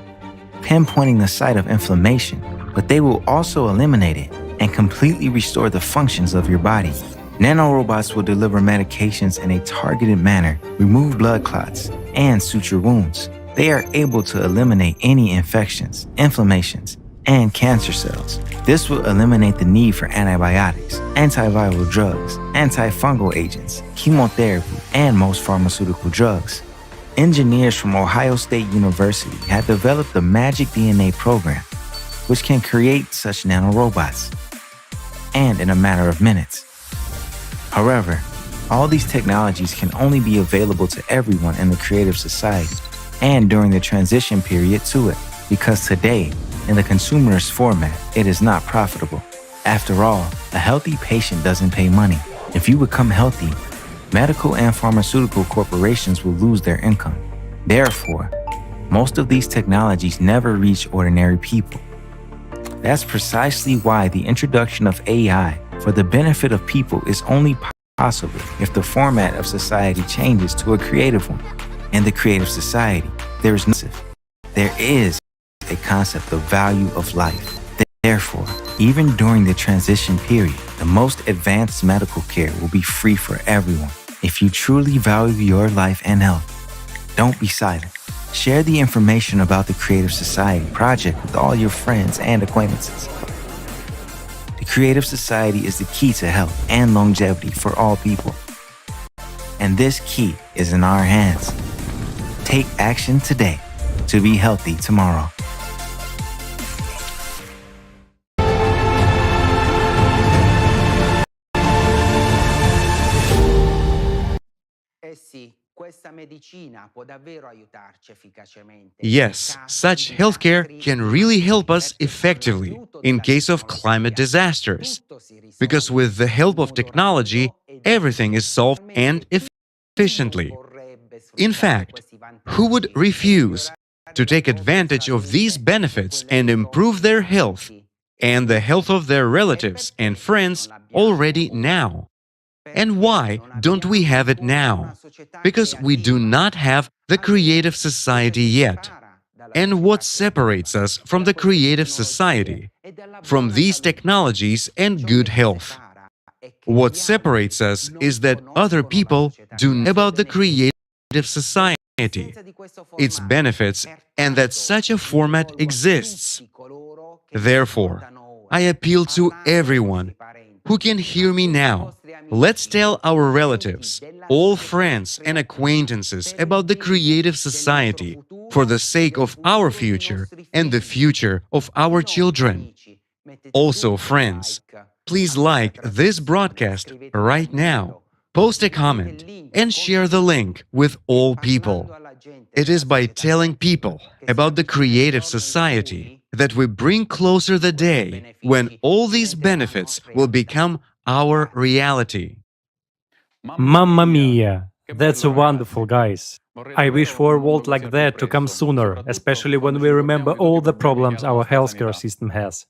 pinpointing the site of inflammation, but they will also eliminate it and completely restore the functions of your body. Nanorobots will deliver medications in a targeted manner, remove blood clots, and suture wounds. They are able to eliminate any infections, inflammations, and cancer cells. This will eliminate the need for antibiotics, antiviral drugs, antifungal agents, chemotherapy, and most pharmaceutical drugs. Engineers from Ohio State University have developed the Magic DNA program, which can create such nanorobots, and in a matter of minutes. However, all these technologies can only be available to everyone in the creative society and during the transition period to it, because today, in the consumerist format, it is not profitable. After all, a healthy patient doesn't pay money. If you become healthy, medical and pharmaceutical corporations will lose their income. Therefore, most of these technologies never reach ordinary people. That's precisely why the introduction of AI for the benefit of people is only possible if the format of society changes to a creative one. In the creative society, there is a concept of value of life. Therefore, even during the transition period, the most advanced medical care will be free for everyone. If you truly value your life and health, don't be silent. Share the information about the Creative Society project with all your friends and acquaintances. The Creative Society is the key to health and longevity for all people. And this key is in our hands. Take action today to be healthy tomorrow. Yes, such healthcare can really help us effectively in case of climate disasters, because with the help of technology, everything is solved and efficiently. In fact, who would refuse to take advantage of these benefits and improve their health and the health of their relatives and friends already now? And why don't we have it now? Because we do not have the creative society yet. And what separates us from the creative society, from these technologies and good health? What separates us is that other people do know about the creative society, its benefits, and that such a format exists. Therefore, I appeal to everyone who can hear me now. Let's tell our relatives, all friends and acquaintances about the creative society for the sake of our future and the future of our children. Also, friends, please like this broadcast right now, post a comment, and share the link with all people. It is by telling people about the creative society that we bring closer the day when all these benefits will become our reality. Mamma mia! That's wonderful, guys. I wish for a world like that to come sooner, especially when we remember all the problems our healthcare system has.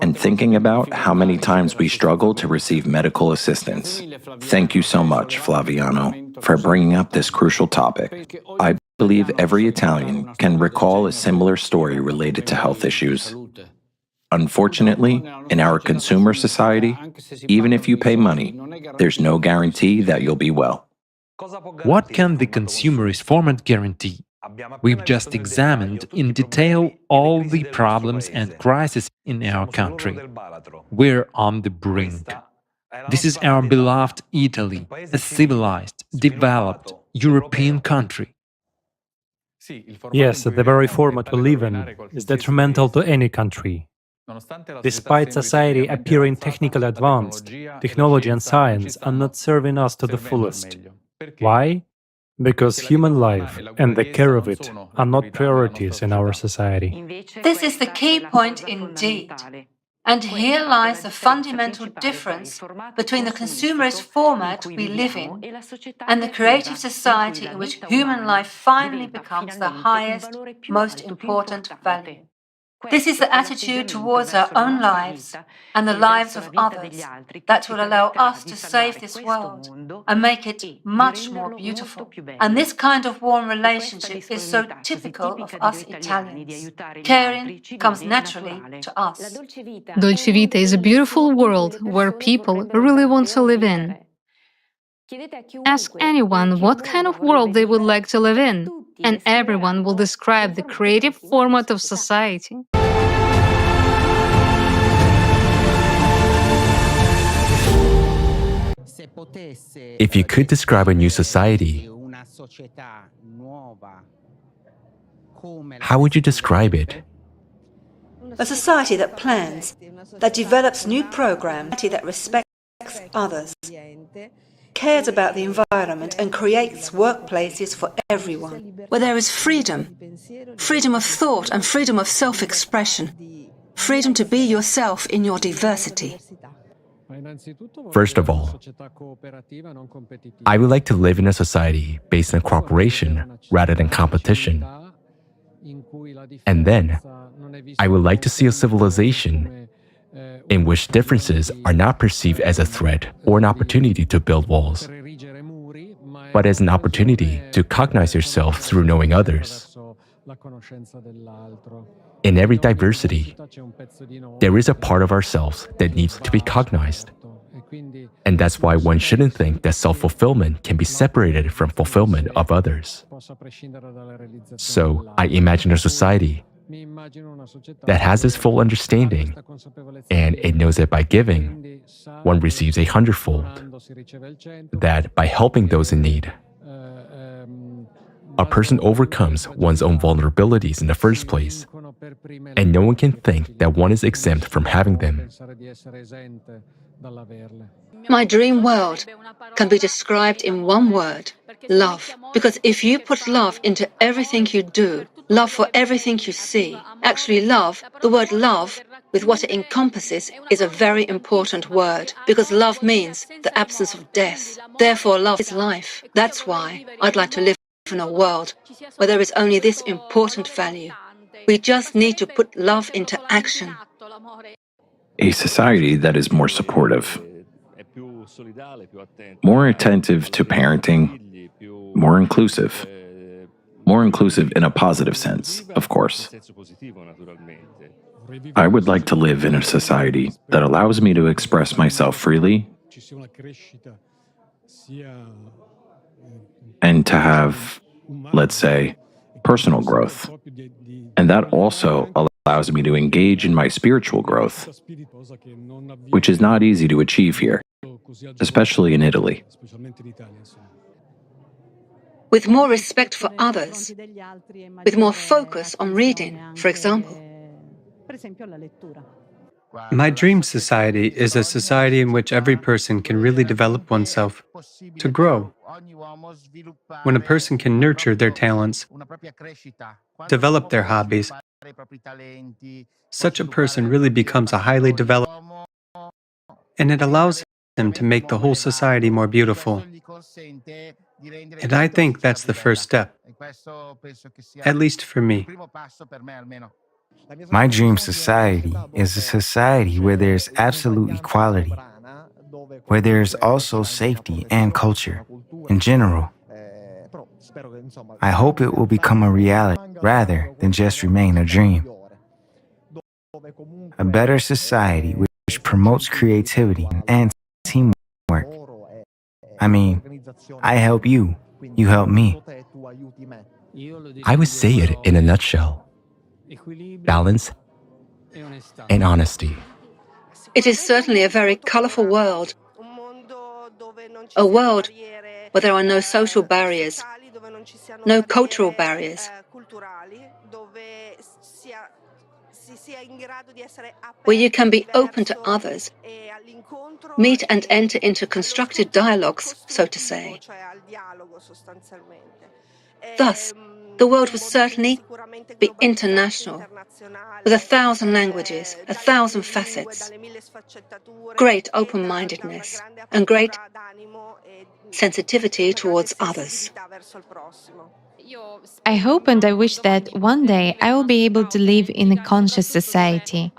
And thinking about how many times we struggle to receive medical assistance. Thank you so much, Flaviano, for bringing up this crucial topic. I believe every Italian can recall a similar story related to health issues. Unfortunately, in our consumer society, even if you pay money, there's no guarantee that you'll be well. What can the consumerist format guarantee? We've just examined in detail all the problems and crises in our country. We're on the brink. This is our beloved Italy, a civilized, developed European country. Yes, the very format we live in is detrimental to any country. Despite society appearing technically advanced, technology and science are not serving us to the fullest. Why? Because human life and the care of it are not priorities in our society. This is the key point indeed. And here lies the fundamental difference between the consumerist format we live in and the creative society in which human life finally becomes the highest, most important value. This is the attitude towards our own lives and the lives of others that will allow us to save this world and make it much more beautiful. And this kind of warm relationship is so typical of us Italians. Caring comes naturally to us. Dolce Vita is a beautiful world where people really want to live in. Ask anyone what kind of world they would like to live in, and everyone will describe the creative format of society. If you could describe a new society, how would you describe it? A society that plans, that develops new programs, that respects others, cares about the environment and creates workplaces for everyone, where there is freedom, freedom of thought and freedom of self-expression, freedom to be yourself in your diversity. First of all, I would like to live in a society based on cooperation rather than competition. And then, I would like to see a civilization in which differences are not perceived as a threat or an opportunity to build walls, but as an opportunity to cognize yourself through knowing others. In every diversity, there is a part of ourselves that needs to be cognized. And that's why one shouldn't think that self-fulfillment can be separated from fulfillment of others. So, I imagine a society that has this full understanding, and it knows that by giving, one receives 100-fold, that by helping those in need, a person overcomes one's own vulnerabilities in the first place, and no one can think that one is exempt from having them. My dream world can be described in one word: love. Because if you put love into everything you do, love for everything you see, actually love, the word love, with what it encompasses, is a very important word. Because love means the absence of death. Therefore, love is life. That's why I'd like to live in a world where there is only this important value. We just need to put love into action. A society that is more supportive, more attentive to parenting, more inclusive in a positive sense, of course. I would like to live in a society that allows me to express myself freely and to have, let's say, personal growth. And that also allows me to engage in my spiritual growth, which is not easy to achieve here, especially in Italy. With more respect for others, with more focus on reading, for example. My dream society is a society in which every person can really develop oneself, to grow. When a person can nurture their talents, develop their hobbies, such a person really becomes a highly developed, and it allows him to make the whole society more beautiful. And I think that's the first step, at least for me. My dream society is a society where there's absolute equality, where there's also safety and culture in general. I hope it will become a reality rather than just remain a dream. A better society which promotes creativity and teamwork. I mean, I help you, you help me. I would say it in a nutshell: balance and honesty. It is certainly a very colorful world. A world where there are no social barriers, no cultural barriers, where you can be open to others, meet and enter into constructive dialogues, so to say. Thus, the world would certainly be international, with 1,000 languages, 1,000 facets, great open-mindedness, and great sensitivity towards others. I hope and I wish that one day I will be able to live in a conscious society.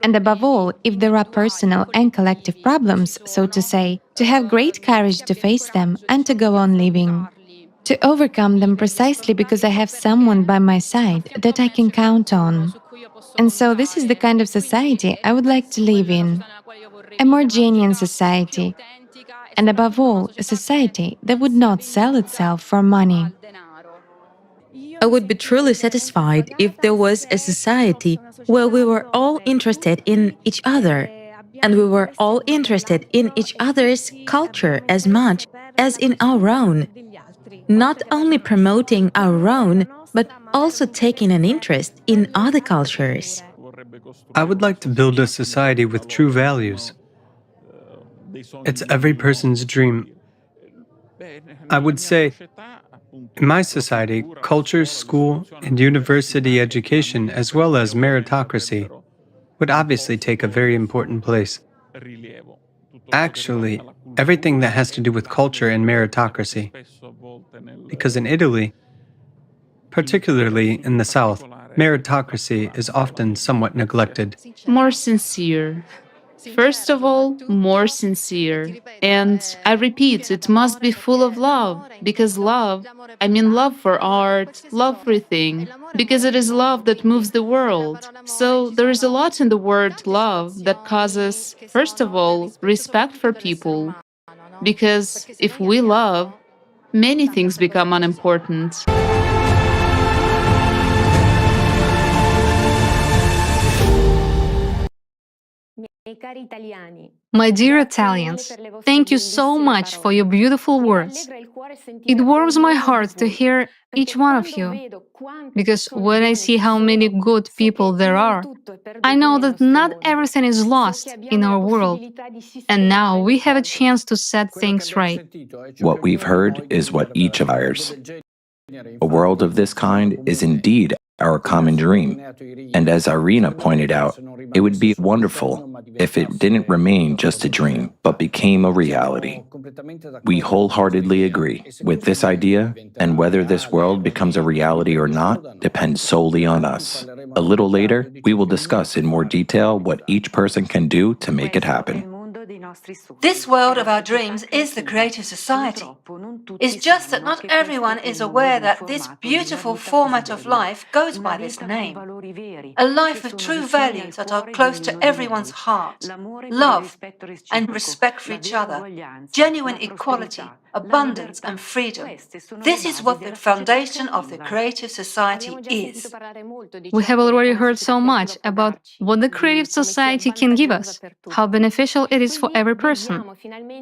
And above all, if there are personal and collective problems, so to say, to have great courage to face them and to go on living. To overcome them precisely because I have someone by my side that I can count on. And so this is the kind of society I would like to live in. A more genuine society. And above all, a society that would not sell itself for money. I would be truly satisfied if there was a society where we were all interested in each other, and we were all interested in each other's culture as much as in our own, not only promoting our own, but also taking an interest in other cultures. I would like to build a society with true values. It's every person's dream. I would say, in my society, culture, school, and university education, as well as meritocracy, would obviously take a very important place. Actually, everything that has to do with culture and meritocracy. Because in Italy, particularly in the South, meritocracy is often somewhat neglected. More sincere. First of all, more sincere. And I repeat, it must be full of love, because love, I mean love for art, love for everything, because it is love that moves the world. So there is a lot in the word love that causes, first of all, respect for people. Because if we love, many things become unimportant. My dear Italians, thank you so much for your beautiful words. It warms my heart to hear each one of you, because when I see how many good people there are, I know that not everything is lost in our world, and now we have a chance to set things right. What we've heard is what each of ours. A world of this kind is indeed our common dream, and as Irina pointed out, it would be wonderful if it didn't remain just a dream, but became a reality. We wholeheartedly agree with this idea, and whether this world becomes a reality or not depends solely on us. A little later, we will discuss in more detail what each person can do to make it happen. This world of our dreams is the creative society. It's just that not everyone is aware that this beautiful format of life goes by this name. A life with true values that are close to everyone's heart, love and respect for each other, genuine equality, abundance and freedom. This is what the foundation of the creative society is. We have already heard so much about what the creative society can give us, how beneficial it is for every person.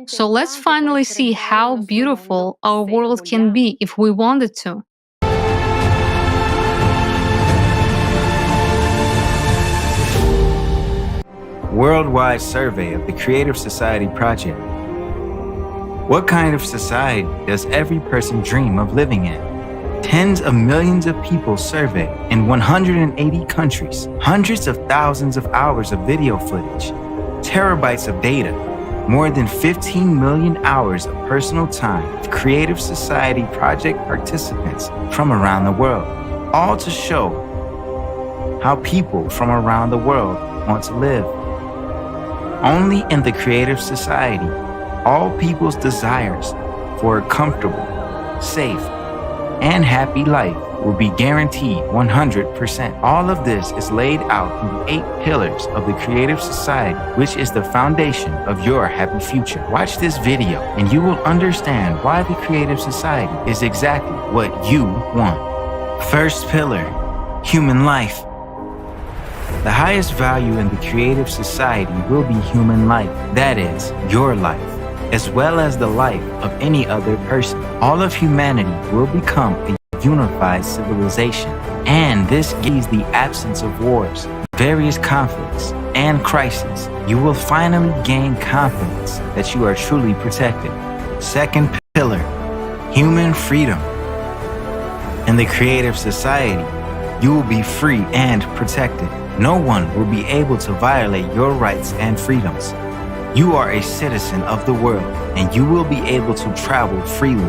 So let's finally see how beautiful our world can be if we wanted to. Worldwide survey of the Creative Society Project. What kind of society does every person dream of living in? Tens of millions of people surveyed in 180 countries, hundreds of thousands of hours of video footage, terabytes of data, more than 15 million hours of personal time of Creative Society Project participants from around the world, all to show how people from around the world want to live. Only in the Creative Society, all people's desires for a comfortable, safe, and happy life will be guaranteed 100%. All of this is laid out in the 8 pillars of the Creative Society, which is the foundation of your happy future. Watch this video and you will understand why the Creative Society is exactly what you want. First pillar, human life. The highest value in the Creative Society will be human life, that is, your life, as well as the life of any other person. All of humanity will become a unified civilization, and this gives the absence of wars, various conflicts, and crises. You will finally gain confidence that you are truly protected. Second pillar, human freedom. In the Creative Society, you will be free and protected. No one will be able to violate your rights and freedoms. You are a citizen of the world, and you will be able to travel freely.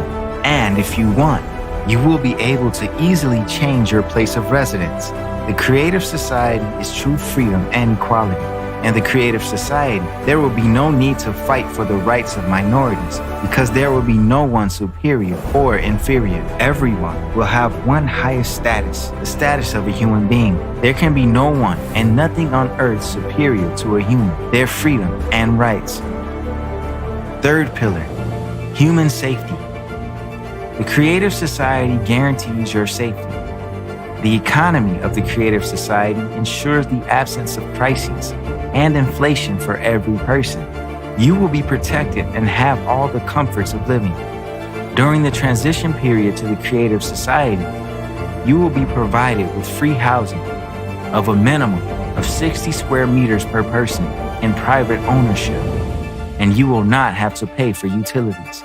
And if you want, you will be able to easily change your place of residence. The Creative Society is true freedom and equality. In the Creative Society, there will be no need to fight for the rights of minorities because there will be no one superior or inferior. Everyone will have one highest status, the status of a human being. There can be no one and nothing on earth superior to a human, their freedom and rights. Third pillar, human safety. The Creative Society guarantees your safety. The economy of the Creative Society ensures the absence of crises and inflation for every person. You will be protected and have all the comforts of living. During the transition period to the Creative Society, you will be provided with free housing of a minimum of 60 square meters per person in private ownership, and you will not have to pay for utilities.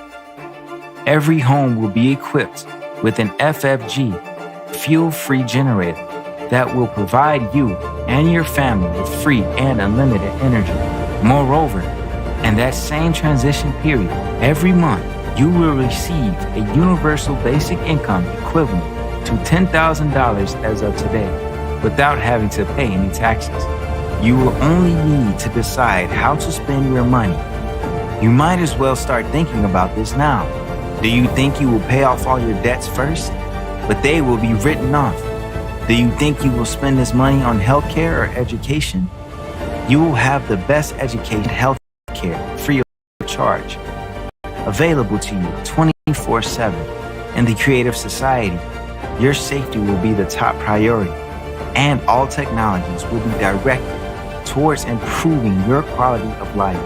Every home will be equipped with an FFG, fuel-free generator that will provide you and your family with free and unlimited energy. Moreover, in that same transition period, every month you will receive a universal basic income equivalent to $10,000 as of today, without having to pay any taxes. You will only need to decide how to spend your money. You might as well start thinking about this now. Do you think you will pay off all your debts first? But they will be written off. Do you think you will spend this money on healthcare or education? You will have the best educated healthcare free of charge, available to you 24/7. In the Creative Society, your safety will be the top priority, and all technologies will be directed towards improving your quality of life.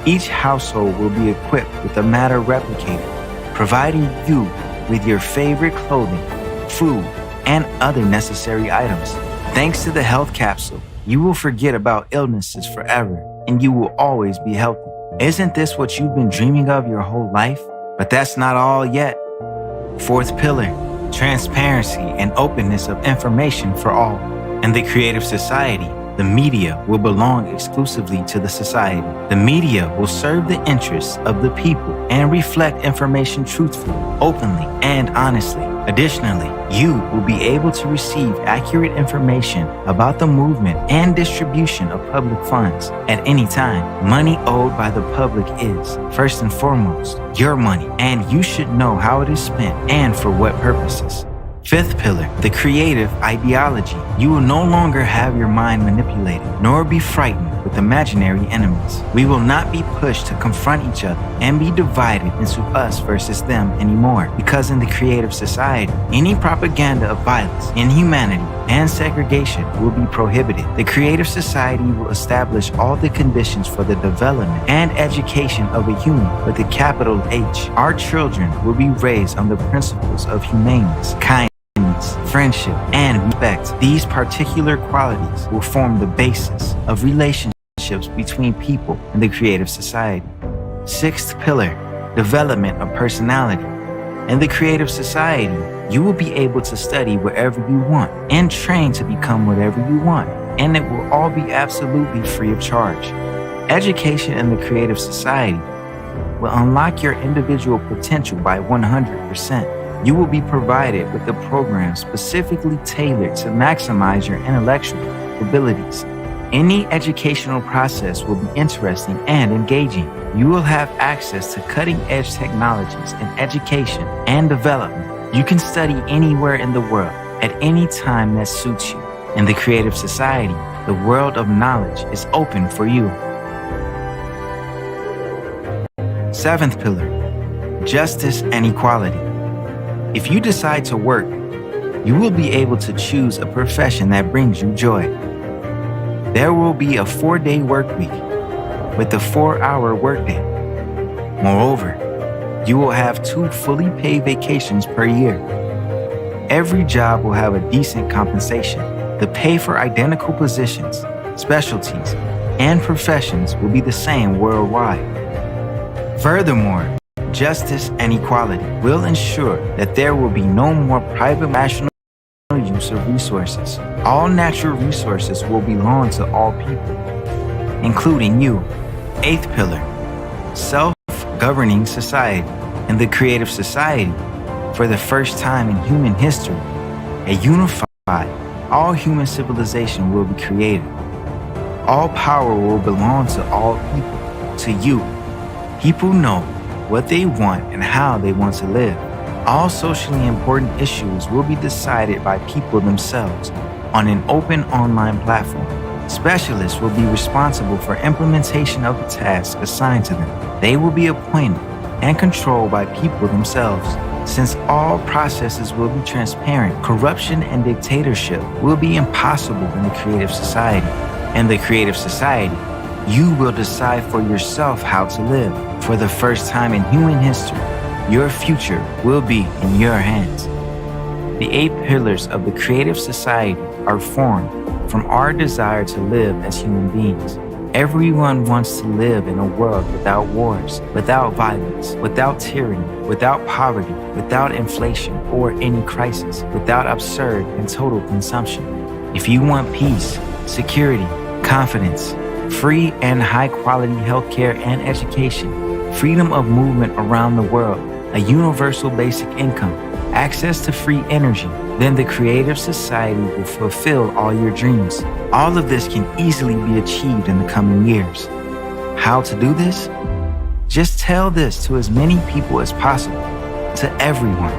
Each household will be equipped with a matter replicator, providing you with your favorite clothing, food, and other necessary items. Thanks to the health capsule, you will forget about illnesses forever, and you will always be healthy. Isn't this what you've been dreaming of your whole life? But that's not all yet. Fourth pillar, transparency and openness of information for all. In the creative society, the media will belong exclusively to the society. The media will serve the interests of the people and reflect information truthfully, openly, and honestly. Additionally, you will be able to receive accurate information about the movement and distribution of public funds at any time. Money owed by the public is, first and foremost, your money, and you should know how it is spent and for what purposes. Fifth pillar, the creative ideology. You will no longer have your mind manipulated, nor be frightened with imaginary enemies. We will not be pushed to confront each other and be divided into us versus them anymore, because in the creative society, any propaganda of violence, inhumanity, and segregation will be prohibited. The creative society will establish all the conditions for the development and education of a human with a capital H. Our children will be raised on the principles of humaneness, kindness, friendship, and respect. These particular qualities will form the basis of relationships between people in the creative society. Sixth pillar, development of personality. In the creative society, you will be able to study wherever you want and train to become whatever you want, and it will all be absolutely free of charge. Education in the creative society will unlock your individual potential by 100%. You will be provided with a program specifically tailored to maximize your intellectual abilities. Any educational process will be interesting and engaging. You will have access to cutting-edge technologies in education and development. You can study anywhere in the world at any time that suits you. In the creative society, the world of knowledge is open for you. Seventh pillar, justice and equality. If you decide to work, you will be able to choose a profession that brings you joy. There will be a 4-day work week with a 4-hour workday. Moreover, you will have 2 fully paid vacations per year. Every job will have a decent compensation. The pay for identical positions, specialties, and professions will be the same worldwide. Furthermore, justice and equality will ensure that there will be no more private national use of resources. All natural resources will belong to all people, including you. Eighth pillar, self-governing society. In the creative society, for the first time in human history, a unified, all human civilization will be created. All power will belong to all people, to you. People know what they want and how they want to live. All socially important issues will be decided by people themselves on an open online platform. Specialists will be responsible for implementation of the tasks assigned to them. They will be appointed and controlled by people themselves. Since all processes will be transparent, corruption and dictatorship will be impossible in the creative society. In the creative society, you will decide for yourself how to live. For the first time in human history, your future will be in your hands. The 8 pillars of the creative society are formed from our desire to live as human beings. Everyone wants to live in a world without wars, without violence, without tyranny, without poverty, without inflation or any crisis, without absurd and total consumption. If you want peace, security, confidence, free and high-quality healthcare and education, freedom of movement around the world, a universal basic income, access to free energy, then the creative society will fulfill all your dreams. All of this can easily be achieved in the coming years. How to do this? Just tell this to as many people as possible, to everyone.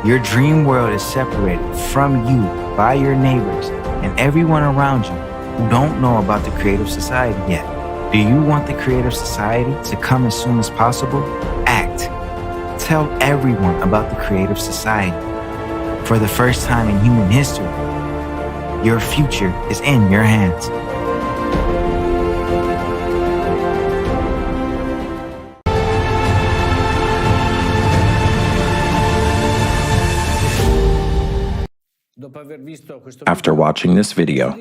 Your dream world is separated from you by your neighbors and everyone around you who don't know about the creative society yet. Do you want the creative society to come as soon as possible? Act. Tell everyone about the creative society. For the first time in human history, your future is in your hands. After watching this video,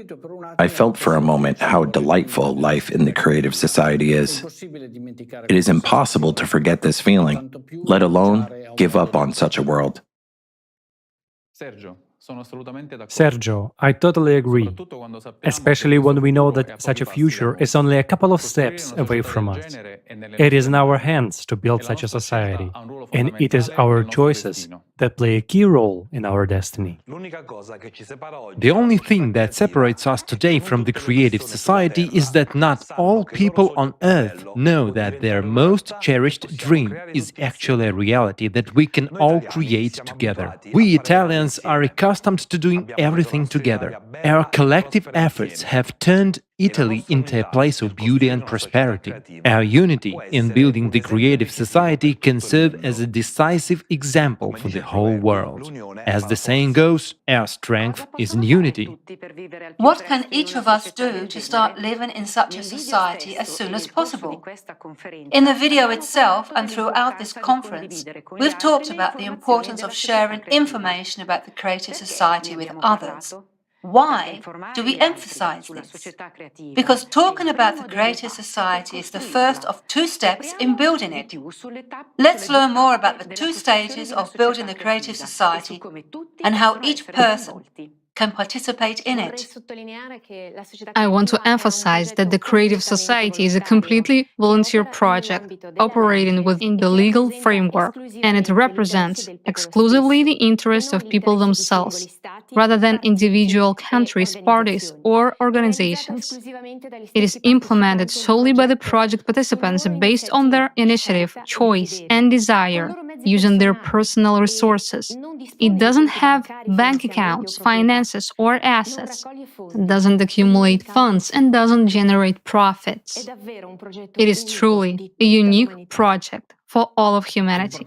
I felt for a moment how delightful life in the creative society is. It is impossible to forget this feeling, let alone give up on such a world. Sergio, I totally agree, especially when we know that such a future is only a couple of steps away from us. It is in our hands to build such a society, and it is our choices that play a key role in our destiny. The only thing that separates us today from the creative society is that not all people on Earth know that their most cherished dream is actually a reality that we can all create together. We Italians are accustomed to doing everything together. Our collective efforts have turned Italy into a place of beauty and prosperity. Our unity in building the creative society can serve as a decisive example for the whole world. As the saying goes, our strength is in unity. What can each of us do to start living in such a society as soon as possible? In the video itself and throughout this conference, we've talked about the importance of sharing information about the creative society with others. Why do we emphasize this? Because talking about the creative society is the first of two steps in building it. Let's learn more about the two stages of building the creative society and how each person can participate in it. I want to emphasize that the Creative Society is a completely volunteer project operating within the legal framework, and it represents exclusively the interests of people themselves, rather than individual countries, parties, or organizations. It is implemented solely by the project participants based on their initiative, choice, and desire, using their personal resources. It doesn't have bank accounts, finances, or assets. It doesn't accumulate funds and doesn't generate profits. It is truly a unique project for all of humanity.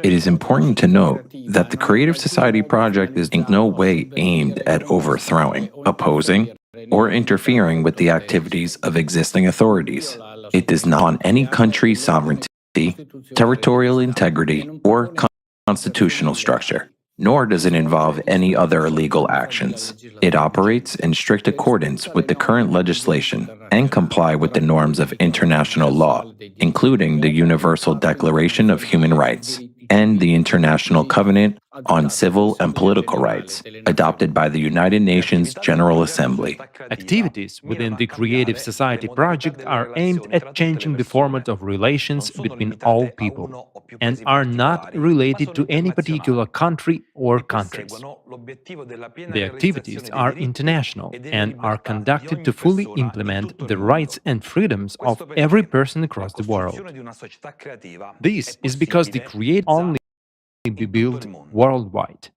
It is important to note that the Creative Society project is in no way aimed at overthrowing, opposing, or interfering with the activities of existing authorities. It does not on any country's sovereignty, territorial integrity, or constitutional structure, nor does it involve any other illegal actions. It operates in strict accordance with the current legislation and comply with the norms of international law, including the Universal Declaration of Human Rights and the International Covenant on Civil and Political Rights, adopted by the United Nations General Assembly. Activities within the Creative Society project are aimed at changing the format of relations between all people and are not related to any particular country or countries. The activities are international and are conducted to fully implement the rights and freedoms of every person across the world. This is because the Creative only be built worldwide,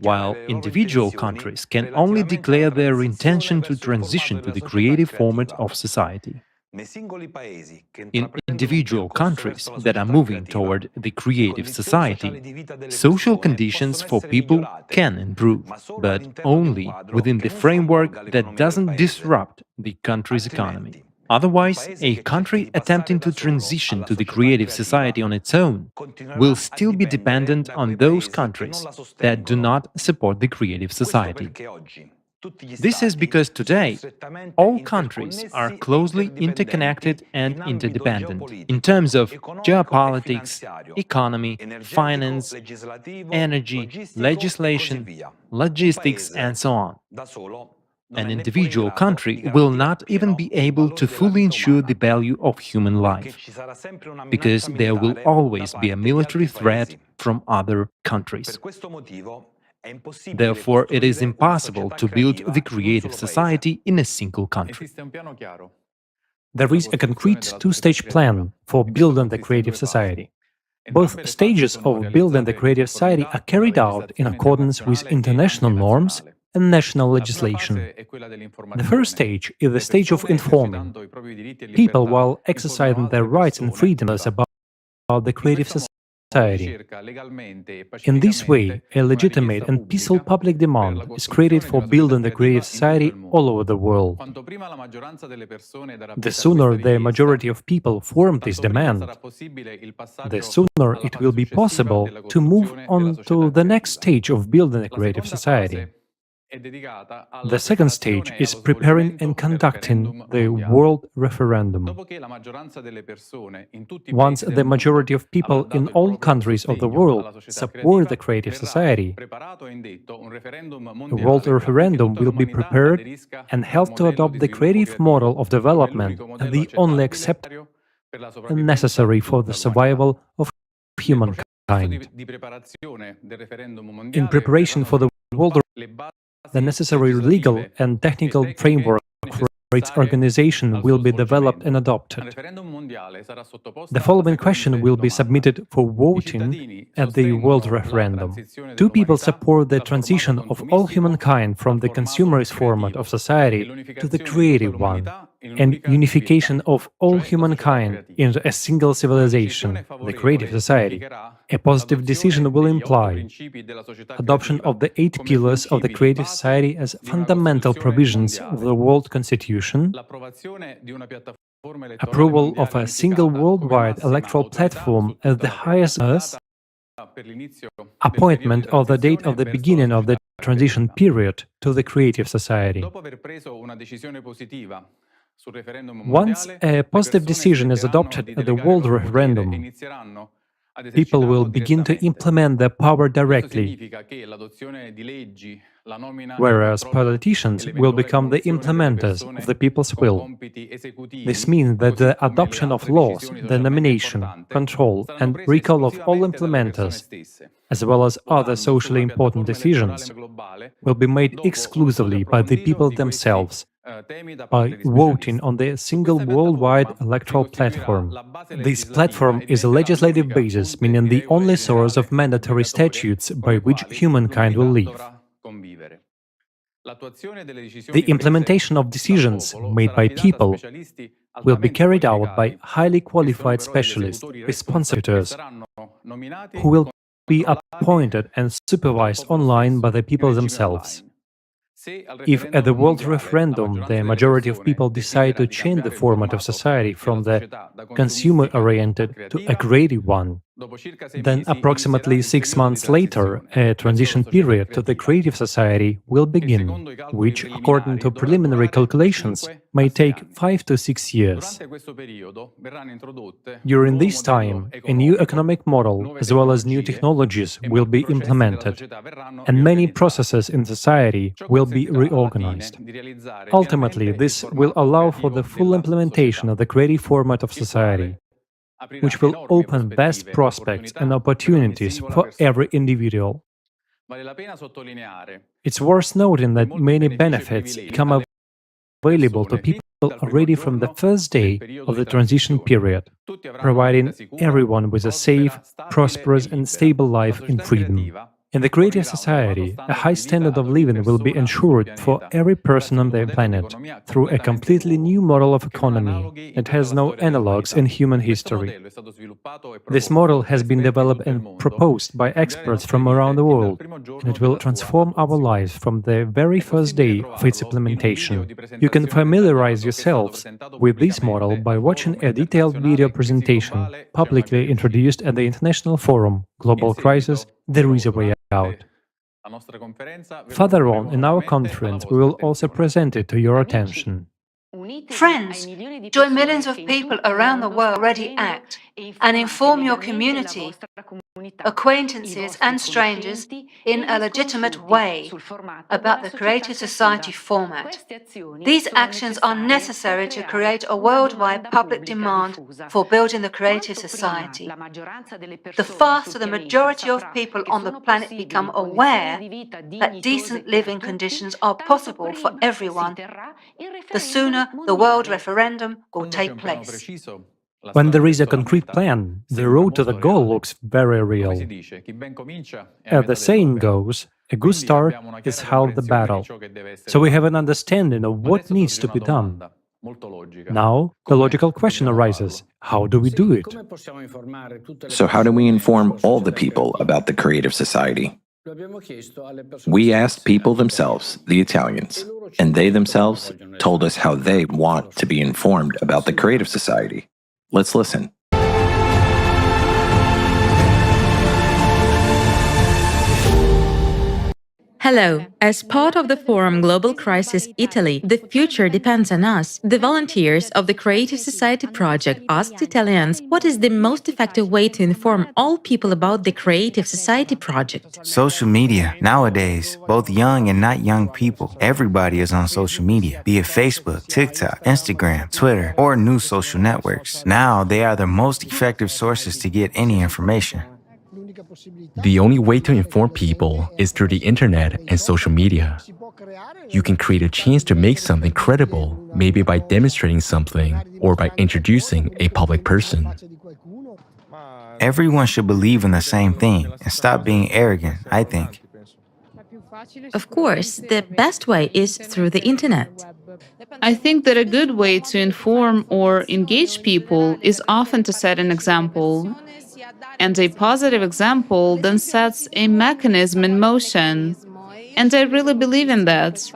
while individual countries can only declare their intention to transition to the creative format of society. In individual countries that are moving toward the creative society, social conditions for people can improve, but only within the framework that doesn't disrupt the country's economy. Otherwise, a country attempting to transition to the creative society on its own will still be dependent on those countries that do not support the creative society. This is because today, all countries are closely interconnected and interdependent in terms of geopolitics, economy, finance, energy, legislation, logistics, and so on. An individual country will not even be able to fully ensure the value of human life, because there will always be a military threat from other countries. Therefore, it is impossible to build the creative society in a single country. There is a concrete two-stage plan for building the creative society. Both stages of building the creative society are carried out in accordance with international norms and national legislation. The first stage is the stage of informing people while exercising their rights and freedoms about the creative society. society. In this way, a legitimate and peaceful public demand is created for building the creative society all over the world. The sooner the majority of people form this demand, the sooner it will be possible to move on to the next stage of building a creative society. The second stage is preparing and conducting the world referendum. Once the majority of people in all countries of the world support the creative society, a world referendum will be prepared and held to adopt the creative model of development and the only acceptable and necessary for the survival of humankind. In preparation for the world, the necessary legal and technical framework for its organization will be developed and adopted. The following question will be submitted for voting at the world referendum. Do people support the transition of all humankind from the consumerist format of society to the creative one, and unification of all humankind into a single civilization, the creative society? A positive decision will imply adoption of the 8 pillars of the creative society as fundamental provisions of the world constitution, approval of a single worldwide electoral platform as the highest earth, appointment of the date of the beginning of the transition period to the creative society. Once a positive decision is adopted at the world referendum, people will begin to implement their power directly, whereas politicians will become the implementers of the people's will. This means that the adoption of laws, the nomination, control, and recall of all implementers, as well as other socially important decisions, will be made exclusively by the people themselves, by voting on the single worldwide electoral platform. This platform is a legislative basis, meaning the only source of mandatory statutes by which humankind will live. The implementation of decisions made by people will be carried out by highly qualified specialists, responsibilities, who will be appointed and supervised online by the people themselves. If at the world referendum the majority of people decide to change the format of society from the consumer-oriented to a creative one, then approximately 6 months later, a transition period to the creative society will begin, which, according to preliminary calculations, may take 5 to 6 years. During this time, a new economic model as well as new technologies will be implemented, and many processes in society will be reorganized. Ultimately, this will allow for the full implementation of the creative format of society, which will open vast prospects and opportunities for every individual. It's worth noting that many benefits become available to people already from the first day of the transition period, providing everyone with a safe, prosperous and stable life in freedom. In the creative society, a high standard of living will be ensured for every person on the planet through a completely new model of economy that has no analogues in human history. This model has been developed and proposed by experts from around the world, and it will transform our lives from the very first day of its implementation. You can familiarize yourselves with this model by watching a detailed video presentation publicly introduced at the International Forum Global Crisis: There is a Way Out. Further on in our conference, we will also present it to your attention. Friends, join millions of people around the world already act and inform your community, acquaintances and strangers in a legitimate way about the creative society format. These actions are necessary to create a worldwide public demand for building the creative society. The faster the majority of people on the planet become aware that decent living conditions are possible for everyone, the sooner the world referendum will take place. When there is a concrete plan, the road to the goal looks very real. As the saying goes, a good start is half the battle. So we have an understanding of what needs to be done. Now, the logical question arises, how do we do it? So how do we inform all the people about the creative society? We asked people themselves, the Italians, and they themselves told us how they want to be informed about the creative society. Let's listen. Hello. As part of the Forum Global Crisis Italy, the future depends on us. The volunteers of the Creative Society project asked Italians what is the most effective way to inform all people about the Creative Society project. Social media. Nowadays, both young and not young people, everybody is on social media, be it Facebook, TikTok, Instagram, Twitter, or new social networks. Now, they are the most effective sources to get any information. The only way to inform people is through the internet and social media. You can create a chance to make something credible, maybe by demonstrating something or by introducing a public person. Everyone should believe in the same thing and stop being arrogant, I think. Of course, the best way is through the internet. I think that a good way to inform or engage people is often to set an example. And a positive example then sets a mechanism in motion. And I really believe in that.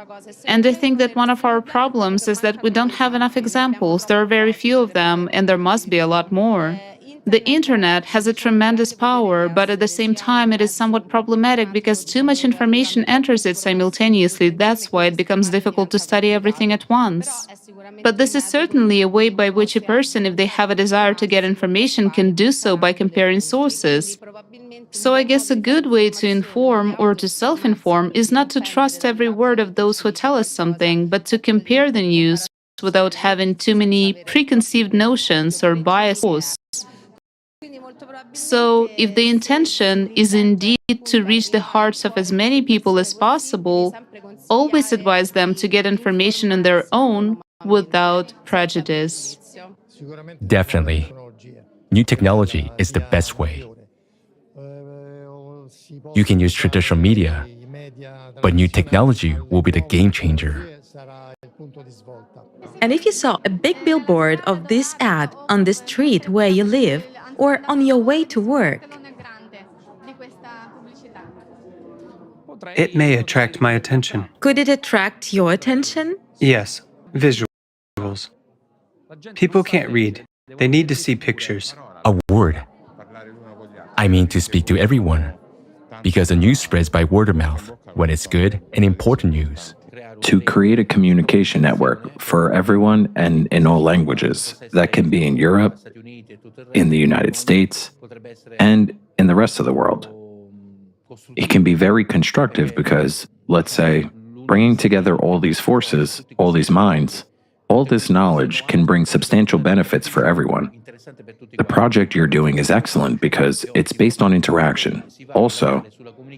And I think that one of our problems is that we don't have enough examples. There are very few of them, and there must be a lot more. The internet has a tremendous power, but at the same time it is somewhat problematic because too much information enters it simultaneously. That's why it becomes difficult to study everything at once. But this is certainly a way by which a person, if they have a desire to get information, can do so by comparing sources. So I guess a good way to inform or to self-inform is not to trust every word of those who tell us something, but to compare the news without having too many preconceived notions or biases. So, if the intention is indeed to reach the hearts of as many people as possible, always advise them to get information on their own without prejudice. Definitely. New technology is the best way. You can use traditional media, but new technology will be the game changer. And if you saw a big billboard of this ad on the street where you live, or on your way to work, It may attract my attention. could it attract your attention? Yes, visuals. People can't read. They need to see pictures. A word. I mean to speak to everyone, because the news spreads by word of mouth when it's good and important news. To create a communication network for everyone and in all languages that can be in Europe, in the United States, and in the rest of the world. It can be very constructive because, let's say, bringing together all these forces, all these minds, all this knowledge can bring substantial benefits for everyone. The project you're doing is excellent because it's based on interaction. Also,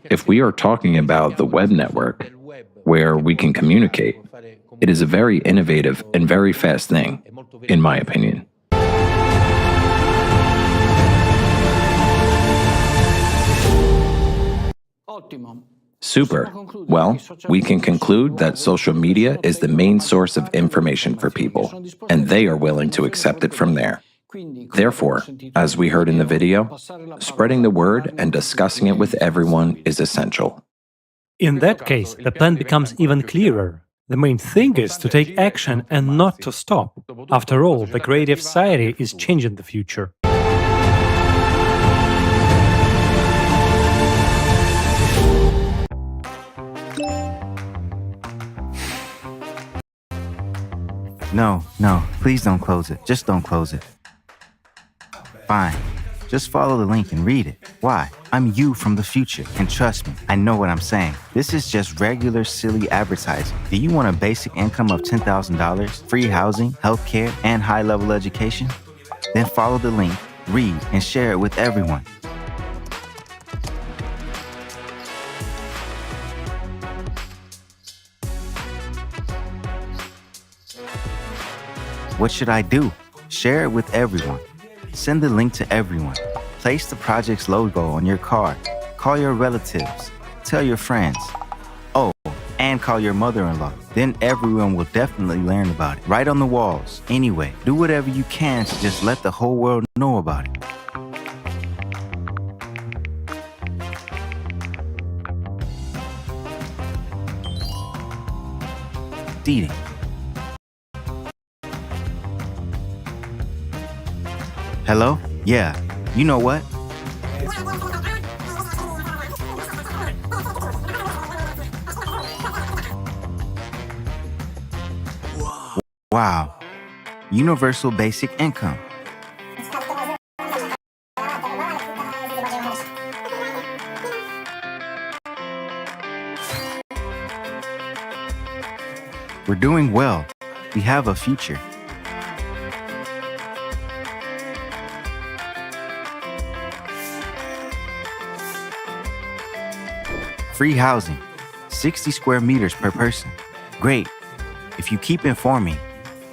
if we are talking about the web network, where we can communicate, it is a very innovative and very fast thing, in my opinion. Super. Well, we can conclude that social media is the main source of information for people, and they are willing to accept it from there. Therefore, as we heard in the video, spreading the word and discussing it with everyone is essential. In that case, the plan becomes even clearer. The main thing is to take action and not to stop. After all, the creative society is changing the future. No, please don't close it. Just don't close it. Fine. Just follow the link and read it. Why? I'm you from the future, and trust me, I know what I'm saying. This is just regular, silly advertising. Do you want a basic income of $10,000, free housing, healthcare, and high-level education? Then follow the link, read, and share it with everyone. What should I do? Share it with everyone. Send the link to everyone. Place the project's logo on your card. Call your relatives. Tell your friends. Oh, and call your mother-in-law. Then everyone will definitely learn about it. Right on the walls. Anyway, do whatever you can to just let the whole world know about it. Eating. Hello? Yeah. You know what? Wow. Universal basic income. We're doing well. We have a future. Free housing, 60 square meters per person. Great. If you keep informing,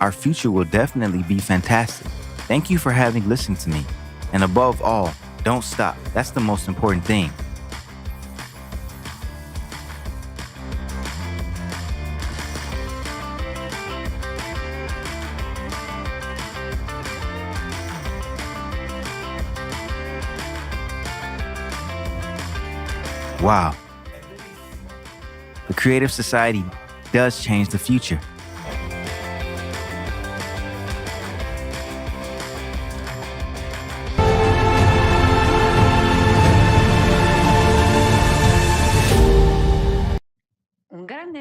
our future will definitely be fantastic. Thank you for having listened to me. And above all, don't stop. That's the most important thing. Wow. The Creative Society does change the future.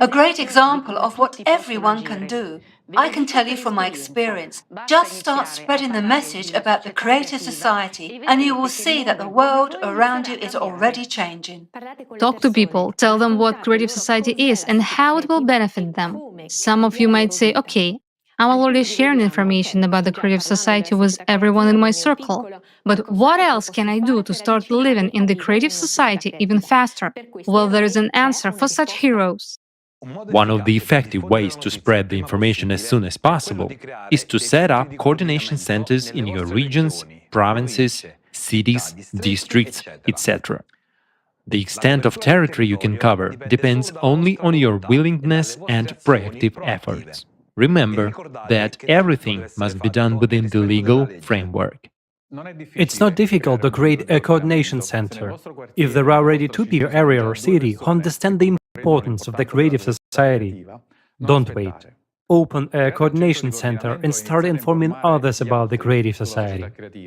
A great example of what everyone can do. I can tell you from my experience. Just start spreading the message about the Creative Society and you will see that the world around you is already changing. Talk to people, tell them what Creative Society is and how it will benefit them. Some of you might say, okay, I'm already sharing information about the Creative Society with everyone in my circle. But what else can I do to start living in the Creative Society even faster? Well, there is an answer for such heroes. One of the effective ways to spread the information as soon as possible is to set up coordination centers in your regions, provinces, cities, districts, etc. The extent of territory you can cover depends only on your willingness and proactive efforts. Remember that everything must be done within the legal framework. It's not difficult to create a coordination center. If there are already two people in your area or city who understand the importance of the Creative Society, don't wait. Open a coordination center and start informing others about the Creative Society.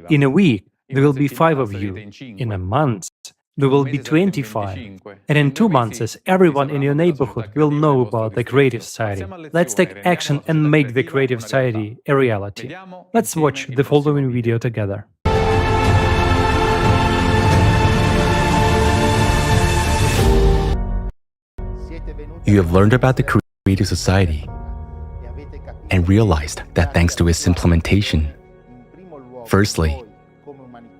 In a week, there will be 5 of you. In a month, there will be 25. And in 2 months, everyone in your neighborhood will know about the Creative Society. Let's take action and make the Creative Society a reality. Let's watch the following video together. You have learned about the Creative Society and realized that thanks to its implementation, firstly,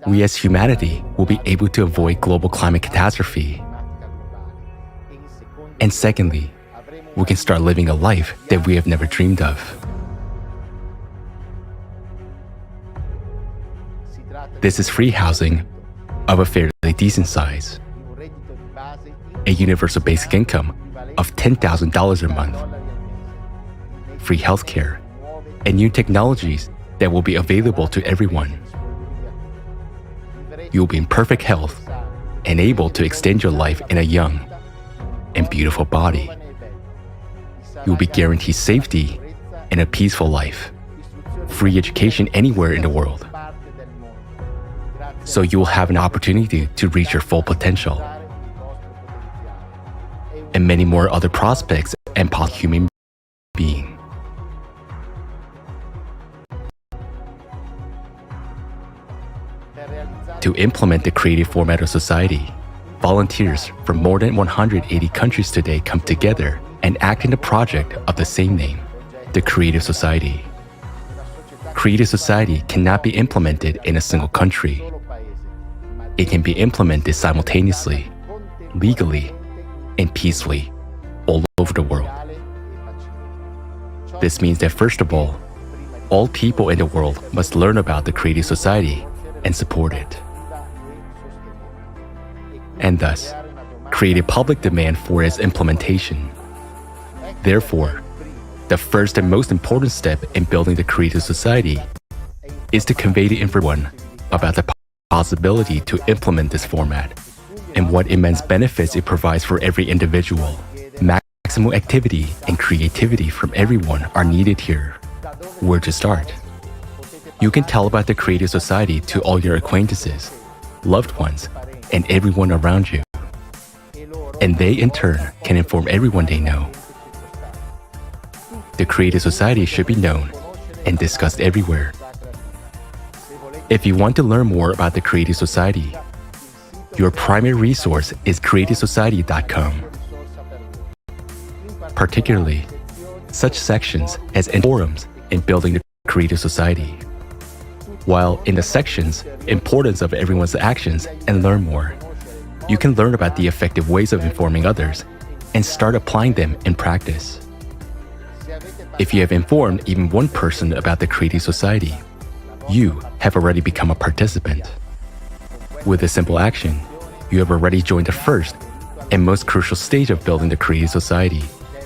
we as humanity will be able to avoid global climate catastrophe. And secondly, we can start living a life that we have never dreamed of. This is free housing of a fairly decent size, a universal basic income of $10,000 a month, free healthcare, and new technologies that will be available to everyone. You will be in perfect health and able to extend your life in a young and beautiful body. You will be guaranteed safety and a peaceful life, free education anywhere in the world. So you will have an opportunity to reach your full potential, and many more other prospects and possible human being. To implement the creative format of society, volunteers from more than 180 countries today come together and act in a project of the same name, the Creative Society. Creative Society cannot be implemented in a single country. It can be implemented simultaneously, legally, and peacefully all over the world. This means that first of all people in the world must learn about the Creative Society and support it, and thus create a public demand for its implementation. Therefore, the first and most important step in building the creative society is to convey to everyone about the possibility to implement this format and what immense benefits it provides for every individual. Maximum activity and creativity from everyone are needed here. Where to start? You can tell about the creative society to all your acquaintances, loved ones, and everyone around you. And they, in turn, can inform everyone they know. The creative society should be known and discussed everywhere. If you want to learn more about the creative society, your primary resource is creativesociety.com. Particularly, such sections as forums in building the creative society. While in the sections, importance of everyone's actions and learn more, you can learn about the effective ways of informing others and start applying them in practice. If you have informed even one person about the creative society, you have already become a participant. With a simple action, you have already joined the first and most crucial stage of building the creative society,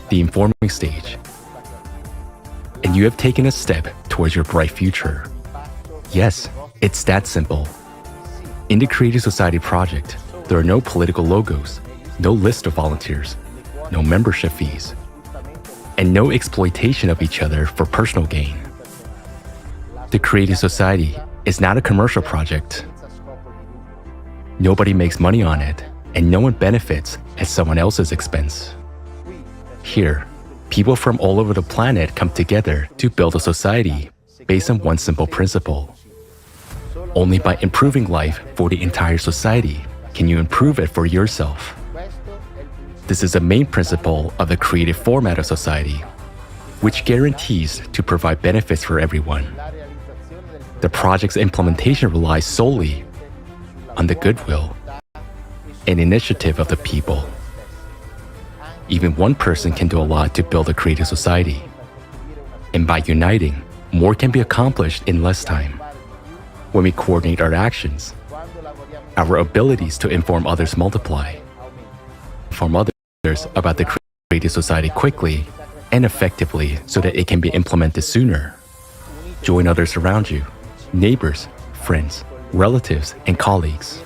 the informing stage. And you have taken a step towards your bright future. Yes, it's that simple. In the Creative Society project, there are no political logos, no list of volunteers, no membership fees, and no exploitation of each other for personal gain. The Creative Society is not a commercial project. Nobody makes money on it, and no one benefits at someone else's expense. Here, people from all over the planet come together to build a society based on one simple principle. Only by improving life for the entire society can you improve it for yourself. This is the main principle of the creative format of society, which guarantees to provide benefits for everyone. The project's implementation relies solely on the goodwill and initiative of the people. Even one person can do a lot to build a creative society. And by uniting, more can be accomplished in less time. When we coordinate our actions, our abilities to inform others multiply. Inform others about the creative society quickly and effectively so that it can be implemented sooner. Join others around you, neighbors, friends, relatives, and colleagues,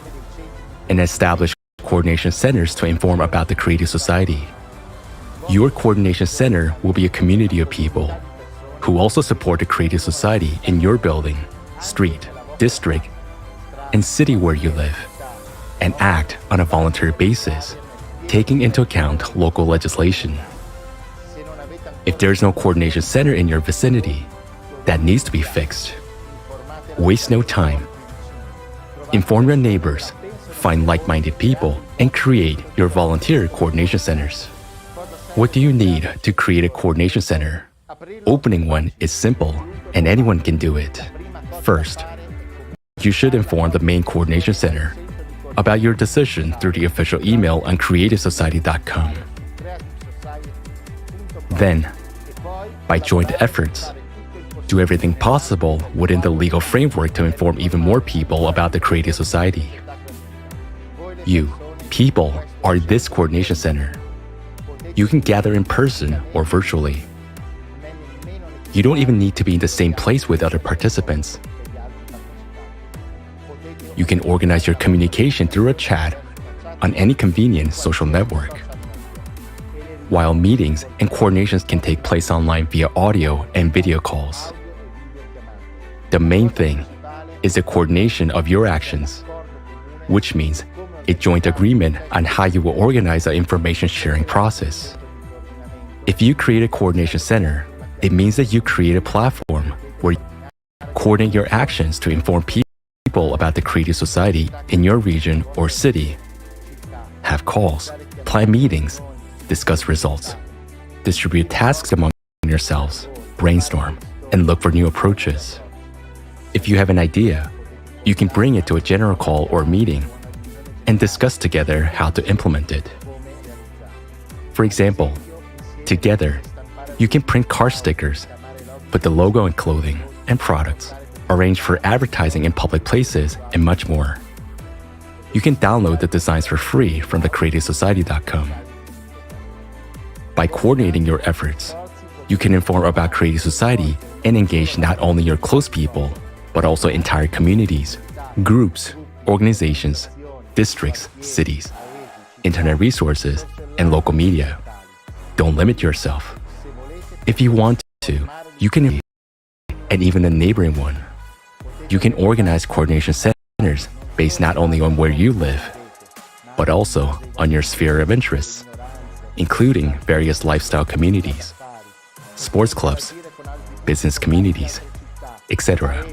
and establish coordination centers to inform about the creative society. Your coordination center will be a community of people who also support the creative society in your building, street, district, and city where you live, and act on a voluntary basis, taking into account local legislation. If there's no coordination center in your vicinity, that needs to be fixed. Waste no time. Inform your neighbors, find like-minded people, and create your volunteer coordination centers. What do you need to create a coordination center? Opening one is simple, and anyone can do it. First, you should inform the main coordination center about your decision through the official email on creativesociety.com. Then, by joint efforts, do everything possible within the legal framework to inform even more people about the creative society. You, people, are this coordination center. You can gather in person or virtually. You don't even need to be in the same place with other participants. You can organize your communication through a chat on any convenient social network. While meetings and coordinations can take place online via audio and video calls. The main thing is the coordination of your actions, which means a joint agreement on how you will organize the information sharing process. If you create a coordination center, it means that you create a platform where you coordinate your actions to inform people about the creative society in your region or city. Have calls, plan meetings, discuss results, distribute tasks among yourselves, brainstorm, and look for new approaches. If you have an idea, you can bring it to a general call or meeting and discuss together how to implement it. For example, together, you can print car stickers, put the logo in clothing and products, arrange for advertising in public places, and much more. You can download the designs for free from the creativesociety.com. By coordinating your efforts, you can inform about creating society and engage not only your close people, but also entire communities, groups, organizations, districts, cities, internet resources, and local media. Don't limit yourself. If you want to, you can, and even a neighboring one. You can organize coordination centers based not only on where you live, but also on your sphere of interests, including various lifestyle communities, sports clubs, business communities, etc.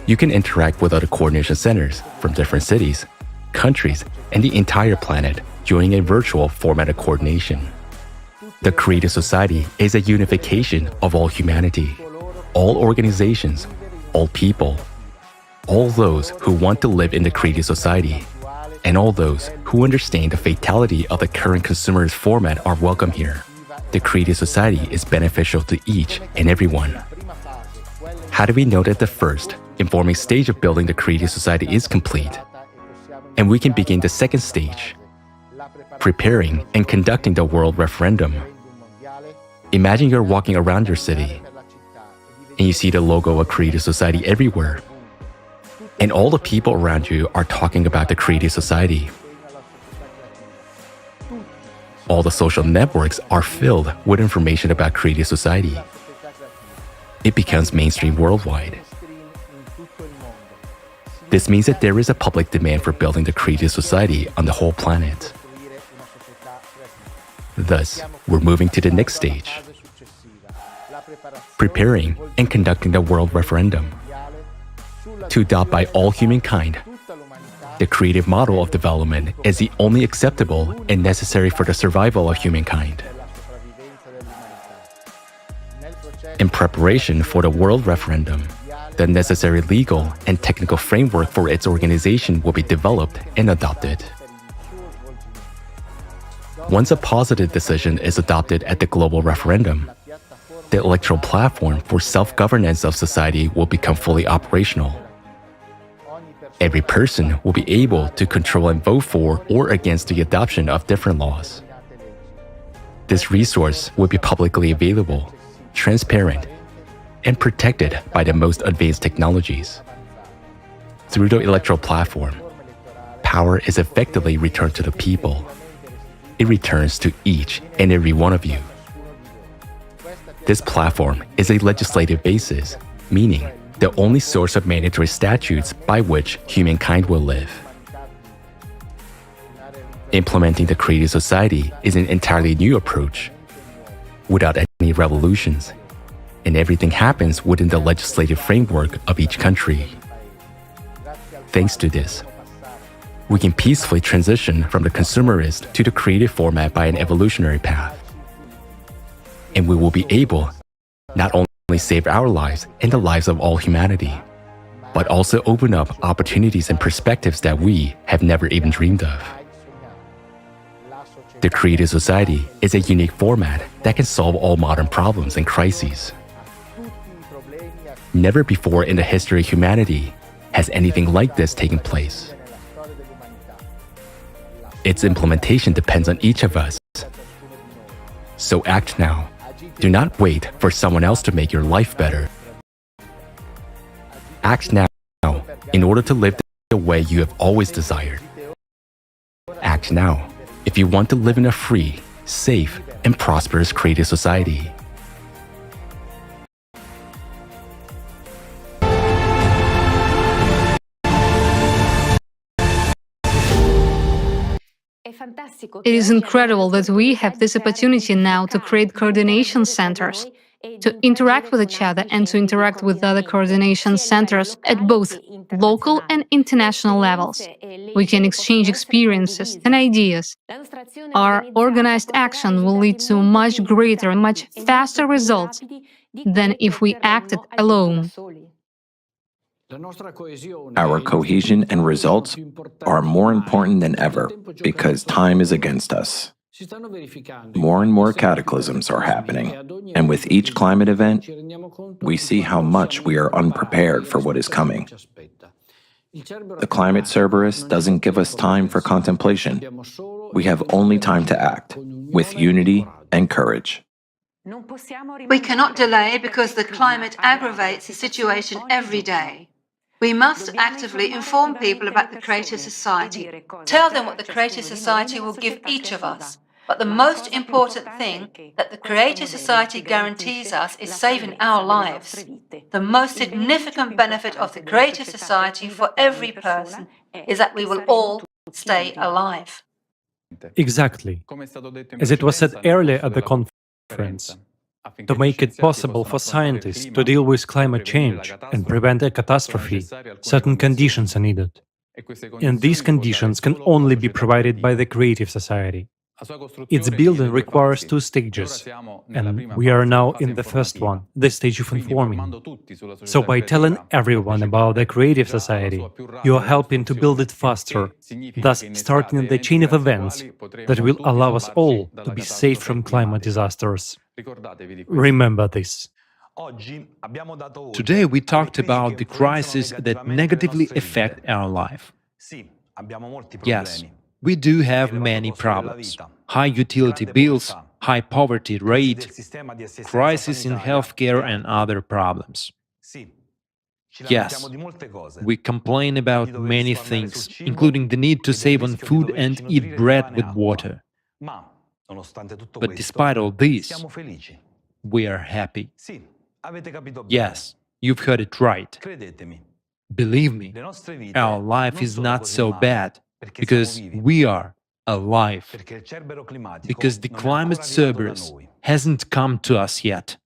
You can interact with other coordination centers from different cities, countries, and the entire planet during a virtual format of coordination. The creative society is a unification of all humanity, all organizations, all people, all those who want to live in the creative society, and all those who understand the fatality of the current consumerist format are welcome here. The creative society is beneficial to each and everyone. How do we know that the first, informing stage of building the creative society is complete? And we can begin the second stage, preparing and conducting the world referendum. Imagine you're walking around your city, and you see the logo of creative society everywhere. And all the people around you are talking about the creative society. All the social networks are filled with information about creative society. It becomes mainstream worldwide. This means that there is a public demand for building the creative society on the whole planet. Thus, we're moving to the next stage, preparing and conducting the world referendum to adopt by all humankind. The creative model of development is the only acceptable and necessary for the survival of humankind. In preparation for the world referendum, the necessary legal and technical framework for its organization will be developed and adopted. Once a positive decision is adopted at the global referendum, the electoral platform for self-governance of society will become fully operational. Every person will be able to control and vote for or against the adoption of different laws. This resource will be publicly available, transparent, and protected by the most advanced technologies. Through the electoral platform, power is effectively returned to the people. It returns to each and every one of you. This platform is a legislative basis, meaning the only source of mandatory statutes by which humankind will live. Implementing the creative society is an entirely new approach, without any revolutions, and everything happens within the legislative framework of each country. Thanks to this, we can peacefully transition from the consumerist to the creative format by an evolutionary path. And we will be able not only save our lives and the lives of all humanity, but also open up opportunities and perspectives that we have never even dreamed of. The creative society is a unique format that can solve all modern problems and crises. Never before in the history of humanity has anything like this taken place. Its implementation depends on each of us. So act now. Do not wait for someone else to make your life better. Act now in order to live the way you have always desired. Act now if you want to live in a free, safe, and prosperous creative society. It is incredible that we have this opportunity now to create coordination centers, to interact with each other and to interact with other coordination centers at both local and international levels. We can exchange experiences and ideas. Our organized action will lead to much greater and much faster results than if we acted alone. Our cohesion and results are more important than ever because time is against us. More and more cataclysms are happening, and with each climate event, we see how much we are unprepared for what is coming. The climate Cerberus doesn't give us time for contemplation. We have only time to act, with unity and courage. We cannot delay because the climate aggravates the situation every day. We must actively inform people about the Creative Society, tell them what the Creative Society will give each of us. But the most important thing that the Creative Society guarantees us is saving our lives. The most significant benefit of the Creative Society for every person is that we will all stay alive. Exactly. As it was said earlier at the conference, to make it possible for scientists to deal with climate change and prevent a catastrophe, certain conditions are needed. And these conditions can only be provided by the Creative Society. Its building requires 2 stages, and we are now in the first one, the stage of informing. So by telling everyone about the Creative Society, you are helping to build it faster, thus starting the chain of events that will allow us all to be safe from climate disasters. Remember this. Today we talked about the crises that negatively affect our life. Yes, we do have many problems. High utility bills, high poverty rate, crisis in healthcare and other problems. Yes, we complain about many things, including the need to save on food and eat bread with water. But despite all this, we are happy. Yes, you've heard it right. Believe me, our life is not so bad because we are alive. Because the climate Cerberus hasn't come to us yet.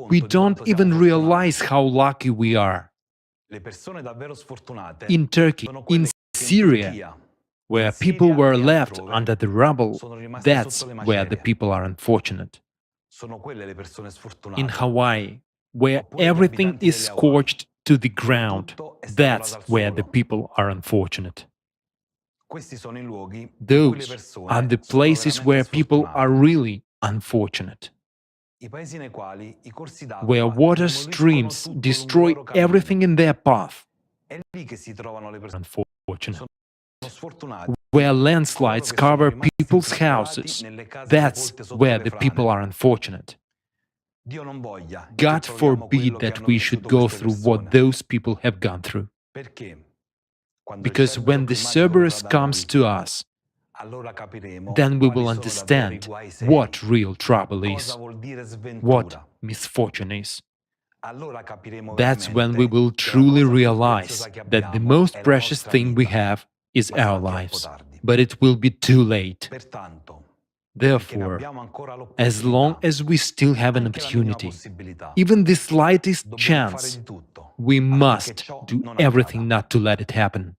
We don't even realize how lucky we are. In Turkey, in Syria, where people were left under the rubble, that's where the people are unfortunate. In Hawaii, where everything is scorched to the ground, that's where the people are unfortunate. Those are the places where people are really unfortunate. Where water streams destroy everything in their path. Unfortunate. Where landslides cover people's houses. That's where the people are unfortunate. God forbid that we should go through what those people have gone through. Because when the Cerberus comes to us, then we will understand what real trouble is, what misfortune is. That's when we will truly realize that the most precious thing we have is our lives, but it will be too late. Therefore, as long as we still have an opportunity, even the slightest chance, we must do everything not to let it happen.